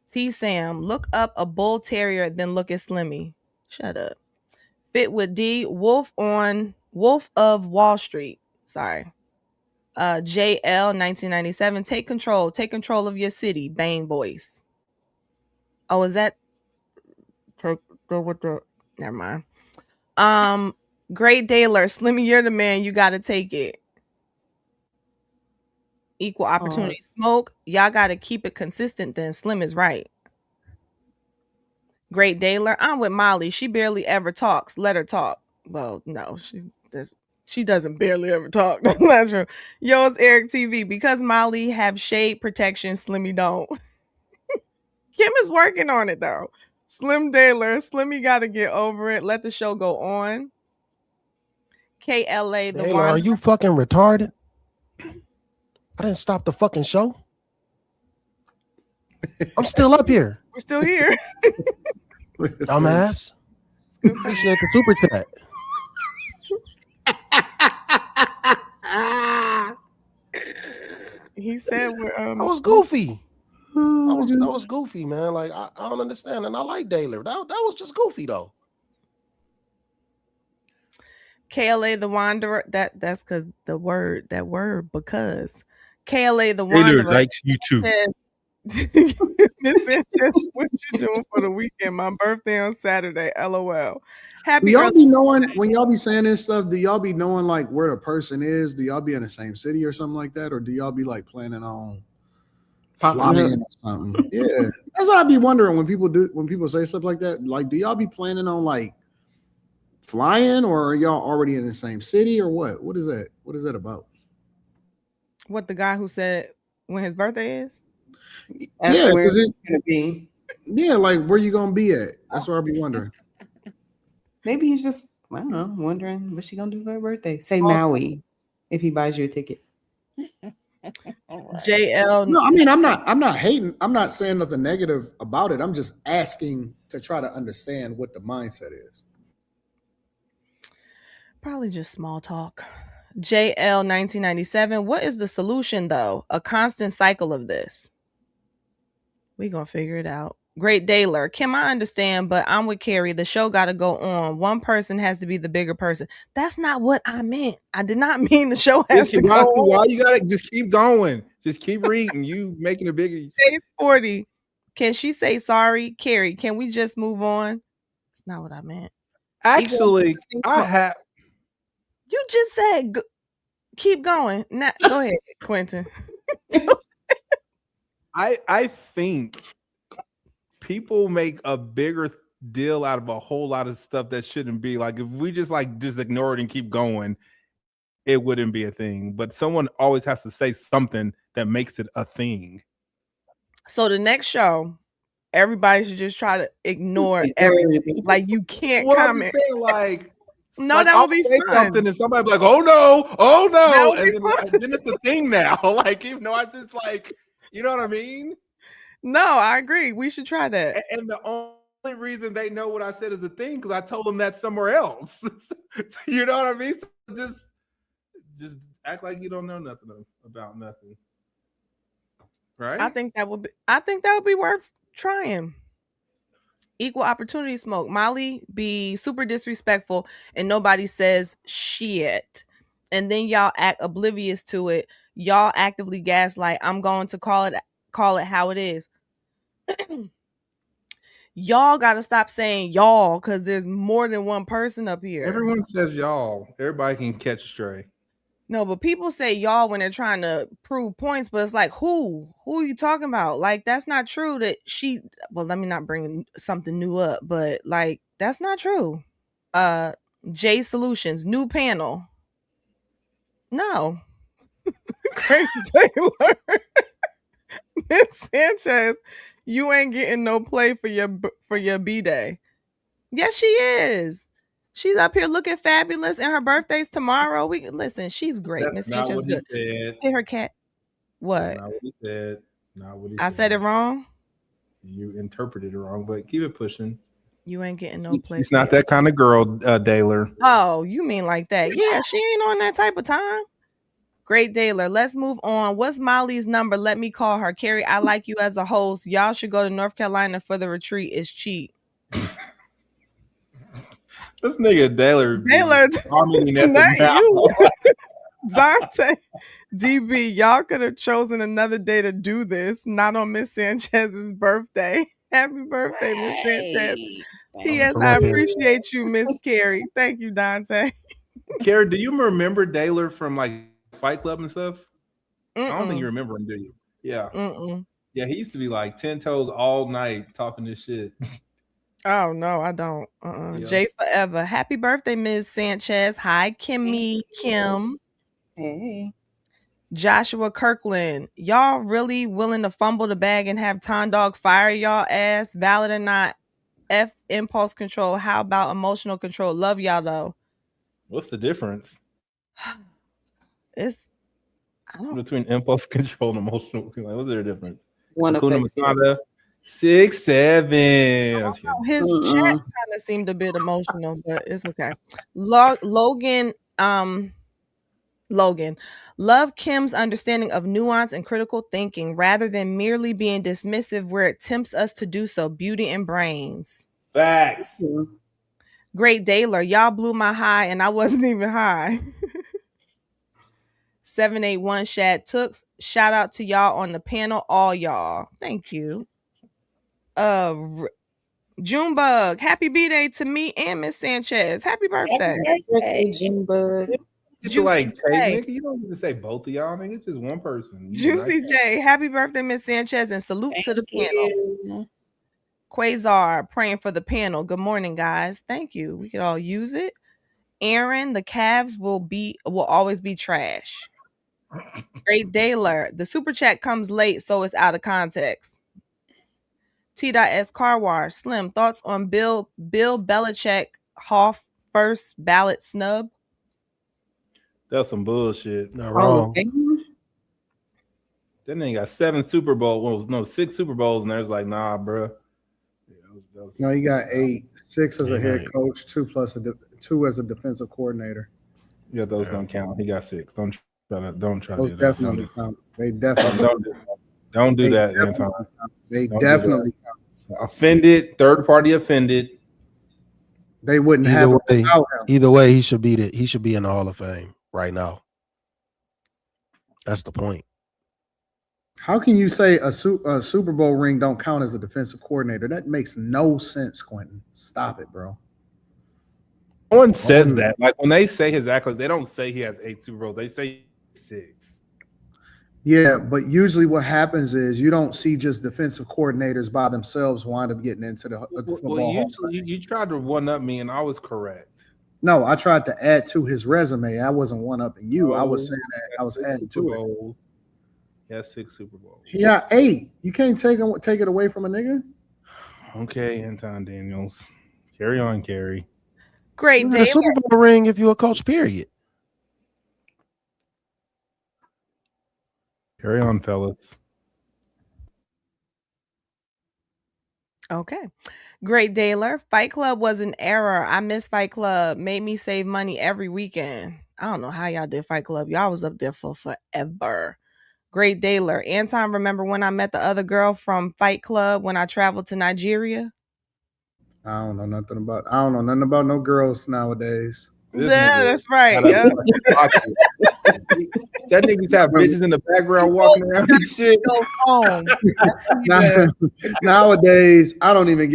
T. Sam, look up a bull terrier, then look at Slimmy. Shut up. Fit with D. Wolf of Wall Street. Sorry. JL 1997. Take control of your city. Bane voice. Oh, is that? Go with the. Never mind. Great Daler, Slimmy, you're the man. You got to take it. Equal opportunity smoke. Y'all got to keep it consistent. Then Slim is right. Great Daler, I'm with Molly. She barely ever talks. Let her talk. Well, no, she doesn't barely ever talk. That's not true. It's Eric TV. Because Molly have shade protection, Slimmy don't. Kim is working on it though. Slim Daler, Slimmy got to get over it. Let the show go on. KLA, the Taylor, are you fucking retarded? I didn't stop the fucking show. I'm still up here. We're still here. Dumbass. Appreciate the super chat. He said I was goofy. That was goofy, man. Like I don't understand, and I like Daler. That was just goofy though. KLA the Wanderer. That's because that word because KLA the Wanderer Taylor likes you too. Miss Interest, what you doing for the weekend? My birthday on Saturday. LOL. Do y'all be knowing when y'all be saying this stuff? Do y'all be knowing like where the person is? Do y'all be in the same city or something like that, or do y'all be like planning on flying or something? Yeah, that's what I be wondering when people say stuff like that. Like, do y'all be planning on like flying, or are y'all already in the same city, or what? What is that? What is that about? What the guy who said when his birthday is? Yeah, where it's gonna be. Yeah, like where you gonna be at? That's what I be wondering. Maybe he's just, I don't know, wondering what she gonna do for her birthday. Say Maui if he buys you a ticket. JL. No, I mean I'm not hating. I'm not saying nothing negative about it. I'm just asking to try to understand what the mindset is. Probably just small talk. JL 1997. What is the solution though? A constant cycle of this. We gonna figure it out. Great Daler. Kim, I understand, but I'm with Carrie. The show got to go on. One person has to be the bigger person. That's not what I meant. I did not mean the show has to go on. Why you gotta just keep going? Just keep reading. You making a bigger. S3.13. Can she say sorry? Carrie, can we just move on? That's not what I meant. Actually, I have. You just said keep going. Now, go ahead, Quentin. I think people make a bigger deal out of a whole lot of stuff that shouldn't be. Like if we just ignore it and keep going, it wouldn't be a thing. But someone always has to say something that makes it a thing. So the next show, everybody should just try to ignore everything. Like you can't Well, I'm comment. just saying, like, No, like, that I'll would be say fun. something and somebody be like, "Oh no, oh That no," would be and then it's a thing now. Like, even though I just like, you know what I mean? No, I agree. We should try that. And the only reason they know what I said is a thing because I told them that somewhere else. You know what I mean? So just act like you don't know nothing about nothing. Right? I think that would be worth trying. Equal opportunity smoke. Molly be super disrespectful and nobody says shit. And then y'all act oblivious to it. Y'all actively gaslight. I'm going to call it how it is. Y'all got to stop saying y'all because there's more than one person up here. Everyone says y'all. Everybody can catch stray. No, but people say y'all when they're trying to prove points, but it's like, who are you talking about? Like, that's not true that well, let me not bring something new up, but like, that's not true. J Solutions, new panel. No. Crazy Taylor. Miss Sanchez, you ain't getting no play for your B-Day. Yes, she is. She's up here looking fabulous, and her birthday's tomorrow. Listen, she's great. Miss That's not Sanchez what is he good. said. Hit her cat. What? That's not what he said. Not what he I said it wrong. You interpreted it wrong, but keep it pushing. You ain't getting no play. She's not that kind of girl, Daylor. Oh, you mean like that? Yeah, she ain't on that type of time. Great Daylor. Let's move on. What's Molly's number? Let me call her. Carrie, I like you as a host. Y'all should go to North Carolina for the retreat. It's cheap. This nigga Daylor not you. Dante, DB, y'all could have chosen another day to do this, not on Miss Sanchez's birthday. Happy birthday, Miss Sanchez. P.S. I appreciate you, Miss Carrie. Thank you, Dante. Carrie, do you remember Daylor from like Fight Club and stuff? Mm-mm. I don't think you remember him, do you? Yeah. Mm-mm. Yeah, he used to be like 10 toes all night talking this shit. Oh, no, I don't. Yeah. Jay Forever. Happy birthday, Ms. Sanchez. Hi, Kimmy, Kim. Hey. Joshua Kirkland. Y'all really willing to fumble the bag and have Tom Dog fire y'all ass? Valid or not? F impulse control. How about emotional control? Love y'all, though. What's the difference? It's between impulse control and emotional. Like, what's the difference? One Hakuna affects Matata, 6'7". His chat kind of seemed a bit emotional, but it's okay. Logan, love Kim's understanding of nuance and critical thinking rather than merely being dismissive where it tempts us to do so. Beauty and brains. Facts. Great Daylor, y'all blew my high and I wasn't even high. 781 Shad Tooks. Shout out to y'all on the panel, all y'all. Thank you. Junebug, happy B-Day to me and Miss Sanchez. Happy birthday. Happy birthday, Junebug. You like J. Nigga, you don't need to say both of y'all, nigga. It's just one person. Juicy J, happy birthday, Miss Sanchez, and salute to the panel. Quasar, praying for the panel. Good morning, guys. Thank you. We could all use it. Aaron, the Cavs will always be trash. Great Daylor, the super chat comes late, so it's out of context. T.S. Car Wash, Slim, thoughts on Bill Belichick Hoff first ballot snub? That's some bullshit. Not wrong. That nigga got 6 Super Bowls, and there's like, nah, bro. No, he got 8, 6 as a head coach, 2 as a defensive coordinator. Yeah, those don't count. He got 6. Don't try those to do that. Definitely count. They definitely don't do that, Anton. They definitely count. Offended, third party offended. They wouldn't have it without him. Either way, he should be in the Hall of Fame right now. That's the point. How can you say a Super Bowl ring don't count as a defensive coordinator? That makes no sense, Quentin. Stop it, bro. No one says that. Like when they say his accolades, they don't say he has 8 Super Bowls. They say 6. Yeah, but usually what happens is you don't see just defensive coordinators by themselves wind up getting into the Well, football hall. usually you tried to one up me, and I was correct. No, I tried to add to his resume. I wasn't one upping you. I was Oh, saying that I that's was 6 adding Super to it. Bowls. Yeah, 6 Super Bowls. He got 8. You can't take it away from a nigga. Okay, Anton Daniels. Carry on, Carrie. Great You had day. a Super Bowl ring if you a coach, period. Carry on, fellas. Okay. Great Daler. Fight Club was an error. I miss Fight Club. Made me save money every weekend. I don't know how y'all did Fight Club. Y'all was up there for forever. Great Daler. Anton, remember when I met the other girl from Fight Club when I traveled to Nigeria? I don't know nothing about no girls nowadays. This Yeah, nigga that's right. got a Yeah. pocket. That niggas have bitches in the background walking around and shit. Goes home. That's what he does. Nowadays, I don't even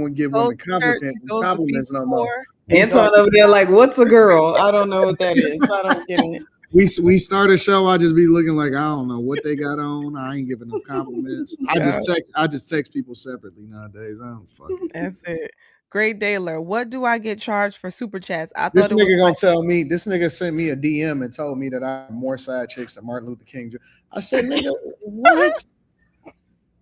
want to give Goes women to church, goes to feed compliments the no more. poor. Antoine over there like, what's a girl? I don't know what that is. I don't get it. We start a show. I just be looking like I don't know what they got on. I ain't giving them compliments. I just text people separately nowadays. I don't fuck it. That's it. Great Daler. What do I get charged for super chats? I This thought it was nigga gonna like tell me. This nigga sent me a DM and told me that I have more side chicks than Martin Luther King. I said, nigga, what?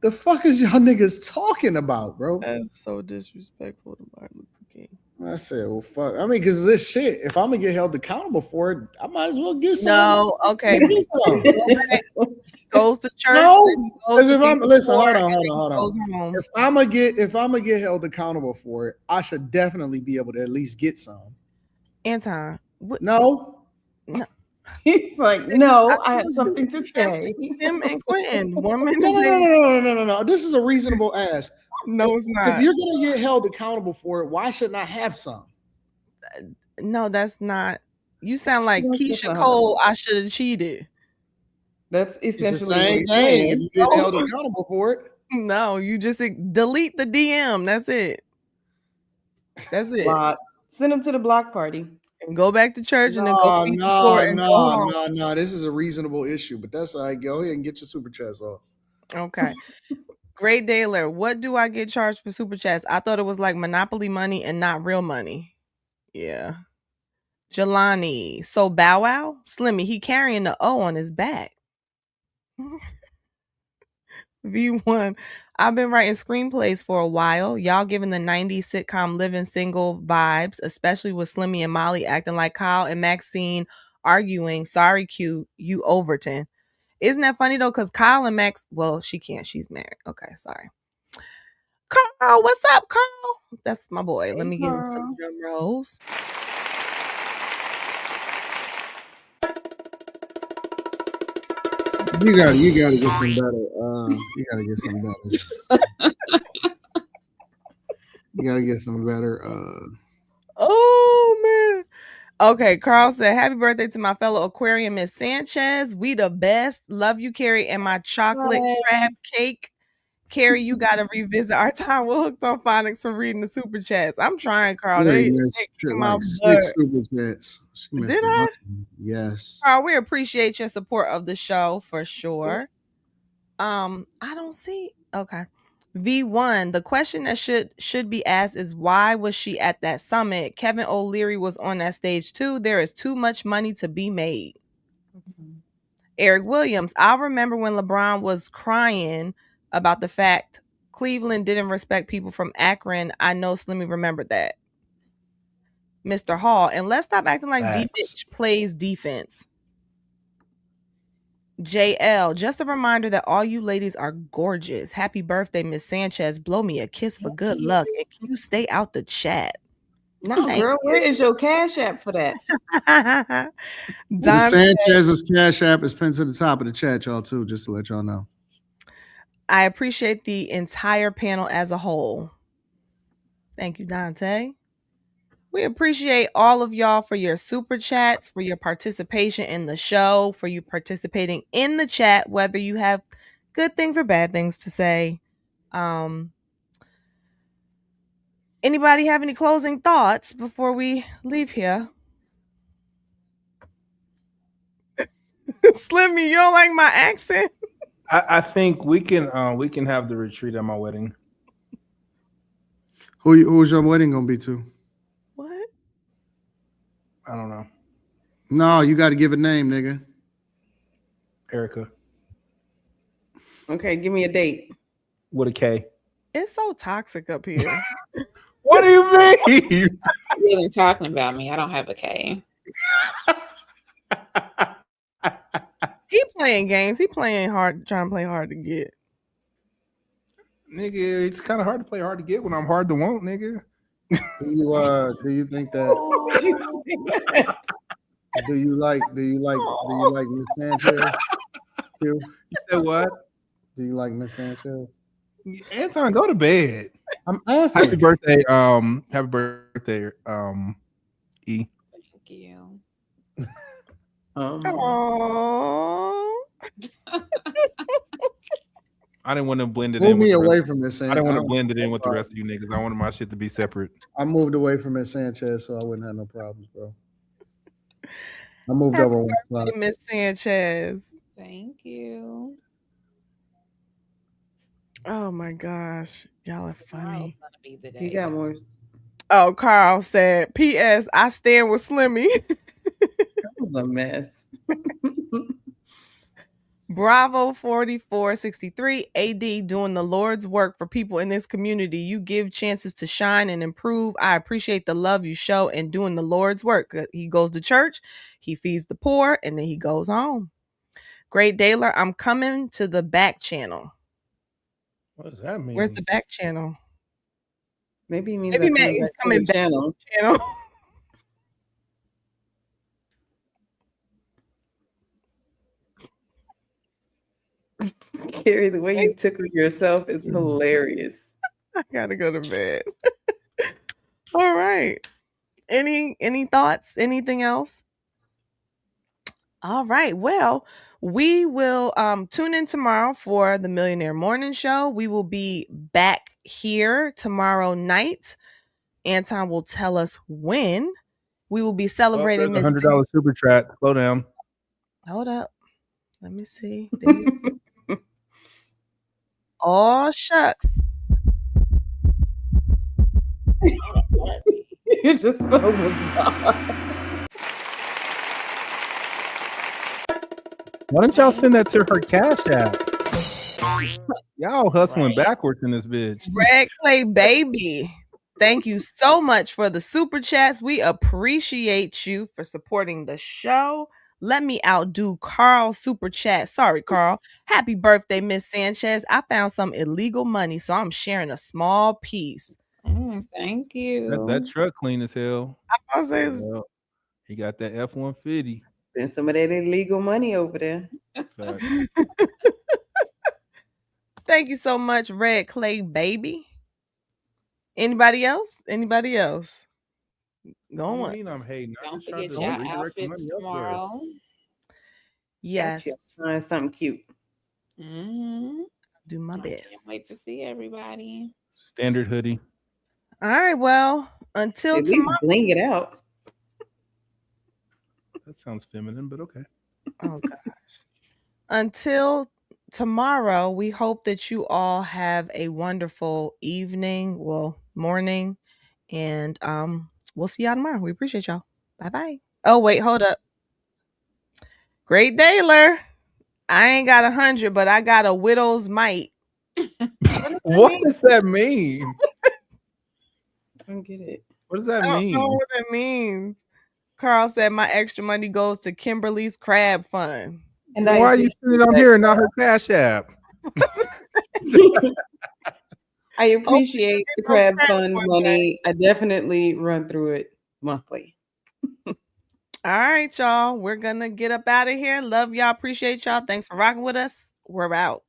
The fuck is y'all niggas talking about, bro? That's so disrespectful to Martin Luther King. I said, well, fuck. I mean, because this shit, if I'm gonna get held accountable for it, I might as well get some. No, okay. Get some. Goes to church. No, because if I'm listen, hold on. Goes home. If I'm gonna get held accountable for it, I should definitely be able to at least get some. Anton, no. He's like, no, I have something to say. Him and Quentin, one minute. No. This is a reasonable ask. No, it's not. If you're gonna get held accountable for it, why shouldn't I have some? No, that's not. You sound like Keisha Cole. I should have cheated. That's essentially the same thing. If you get held accountable for it. No, you just delete the DM. That's it. That's it. Block. Send them to the block party. And go back to church and then go feed the poor and go home. No. This is a reasonable issue, but that's all right. Go ahead and get your super chats off. Okay. Great Daler. What do I get charged for super chats? I thought it was like Monopoly money and not real money. Yeah. Jelani. So Bow Wow? Slimmy, he carrying the O on his back. V1. I've been writing screenplays for a while. Y'all giving the 90s sitcom Living Single vibes, especially with Slimmy and Molly acting like Kyle and Maxine arguing. Sorry, Q, you Overton. Isn't that funny though? Because Kyle and Max, well, she can't. She's married. Okay, sorry. Carl, what's up, Carl? That's my boy. Let me give him some drum rolls. You gotta get some better. You gotta get some better. You gotta get some better. Oh man. Okay, Carl said, happy birthday to my fellow aquarium, Miss Sanchez. We the best. Love you, Carrie, and my chocolate crab cake. Carrie, you got to revisit our time with Hooked on Phonics for reading the super chats. I'm trying, Carl. Really They missed kicking like my 6 butt. super chats. Did I? Yes. Carl, we appreciate your support of the show for sure. I don't see. Okay. V1, the question that should be asked is why was she at that summit? Kevin O'Leary was on that stage too. There is too much money to be made. Eric Williams, I remember when LeBron was crying about the fact Cleveland didn't respect people from Akron. I know Slimmy remembered that. Mr. Hall, and let's stop acting like D-Bitch plays defense. JL, just a reminder that all you ladies are gorgeous. Happy birthday, Miss Sanchez. Blow me a kiss for good luck. And can you stay out the chat? No, girl, where is your Cash App for that? Miss Sanchez's Cash App is pinned to the top of the chat, y'all, too, just to let y'all know. I appreciate the entire panel as a whole. Thank you, Dante. We appreciate all of y'all for your super chats, for your participation in the show, for you participating in the chat, whether you have good things or bad things to say. Anybody have any closing thoughts before we leave here? Slimmy, you don't like my accent? I think we can have the retreat at my wedding. Who's your wedding gonna be to? What? I don't know. No, you got to give a name, nigga. Erica. Okay, give me a date. With a K. It's so toxic up here. What do you mean? You really talking about me? I don't have a K. He playing games. He playing hard, trying to play hard to get. Nigga, it's kind of hard to play hard to get when I'm hard to want, nigga. Do you think that? Do you like Miss Sanchez? You said what? Do you like Miss Sanchez? Anton, go to bed. I'm asking. Happy birthday, E. Thank you. Aww. I didn't want to blend it Move in. me away from Miss I Sanchez. didn't want to blend it in with the rest of you niggas. I wanted my shit to be separate. I moved away from Miss Sanchez so I wouldn't have no problems, bro. I moved Happy over one birthday, spot. Miss Sanchez. Thank you. Oh my gosh, y'all are funny. Tomorrow's gonna be the day. You got more. Oh, Carl said, "P.S. I stand with Slimmy." That was a mess. Bravo 4463 AD doing the Lord's work for people in this community. You give chances to shine and improve. I appreciate the love you show and doing the Lord's work. He goes to church, he feeds the poor, and then he goes home. Great Daler, I'm coming to the back channel. What does that mean? Where's the back channel? Maybe he means Maybe he's coming back to the channel. Carrie, the way you tickle yourself is hilarious. I gotta go to bed. All right. Any thoughts? Anything else? All right. Well, we will tune in tomorrow for the Millionaire Morning Show. We will be back here tomorrow night. Anton will tell us when. We will be celebrating there's Miss $100 super chat. Slow down. Hold up. Let me see. Oh, shucks. You're just so bizarre. Why don't y'all send that to her Cash App? Y'all hustling backwards in this bitch. Red Clay Baby. Thank you so much for the super chats. We appreciate you for supporting the show. Let me outdo Carl's super chat. Sorry, Carl. Happy birthday, Miss Sanchez. I found some illegal money, so I'm sharing a small piece. Thank you. That truck clean as hell. I was saying, Well, he got that F-150. Spend some of that illegal money over there. thank you so much, Red Clay Baby. Anybody else? Anybody else? Go What on. do you mean I'm hating? Don't forget your outfits tomorrow. Yes. Find something cute. Do my I best. can't wait to see everybody. Standard hoodie. All right. Well, until At least tomorrow. bling it out. That sounds feminine, but okay. Oh gosh. Until tomorrow, we hope that you all have a wonderful evening, well, morning, and we'll see y'all tomorrow. We appreciate y'all. Bye-bye. Oh, wait, hold up. Great Daler. I ain't got 100, but I got a widow's mite. What does that mean? I don't get it. What does that I don't mean? know what that means. Carl said my extra money goes to Kimberly's crab fund. And why are you sitting on here and not her Cash App? I appreciate the crab fund money. I definitely run through it monthly. All right, y'all. We're gonna get up out of here. Love y'all. Appreciate y'all. Thanks for rocking with us. We're out.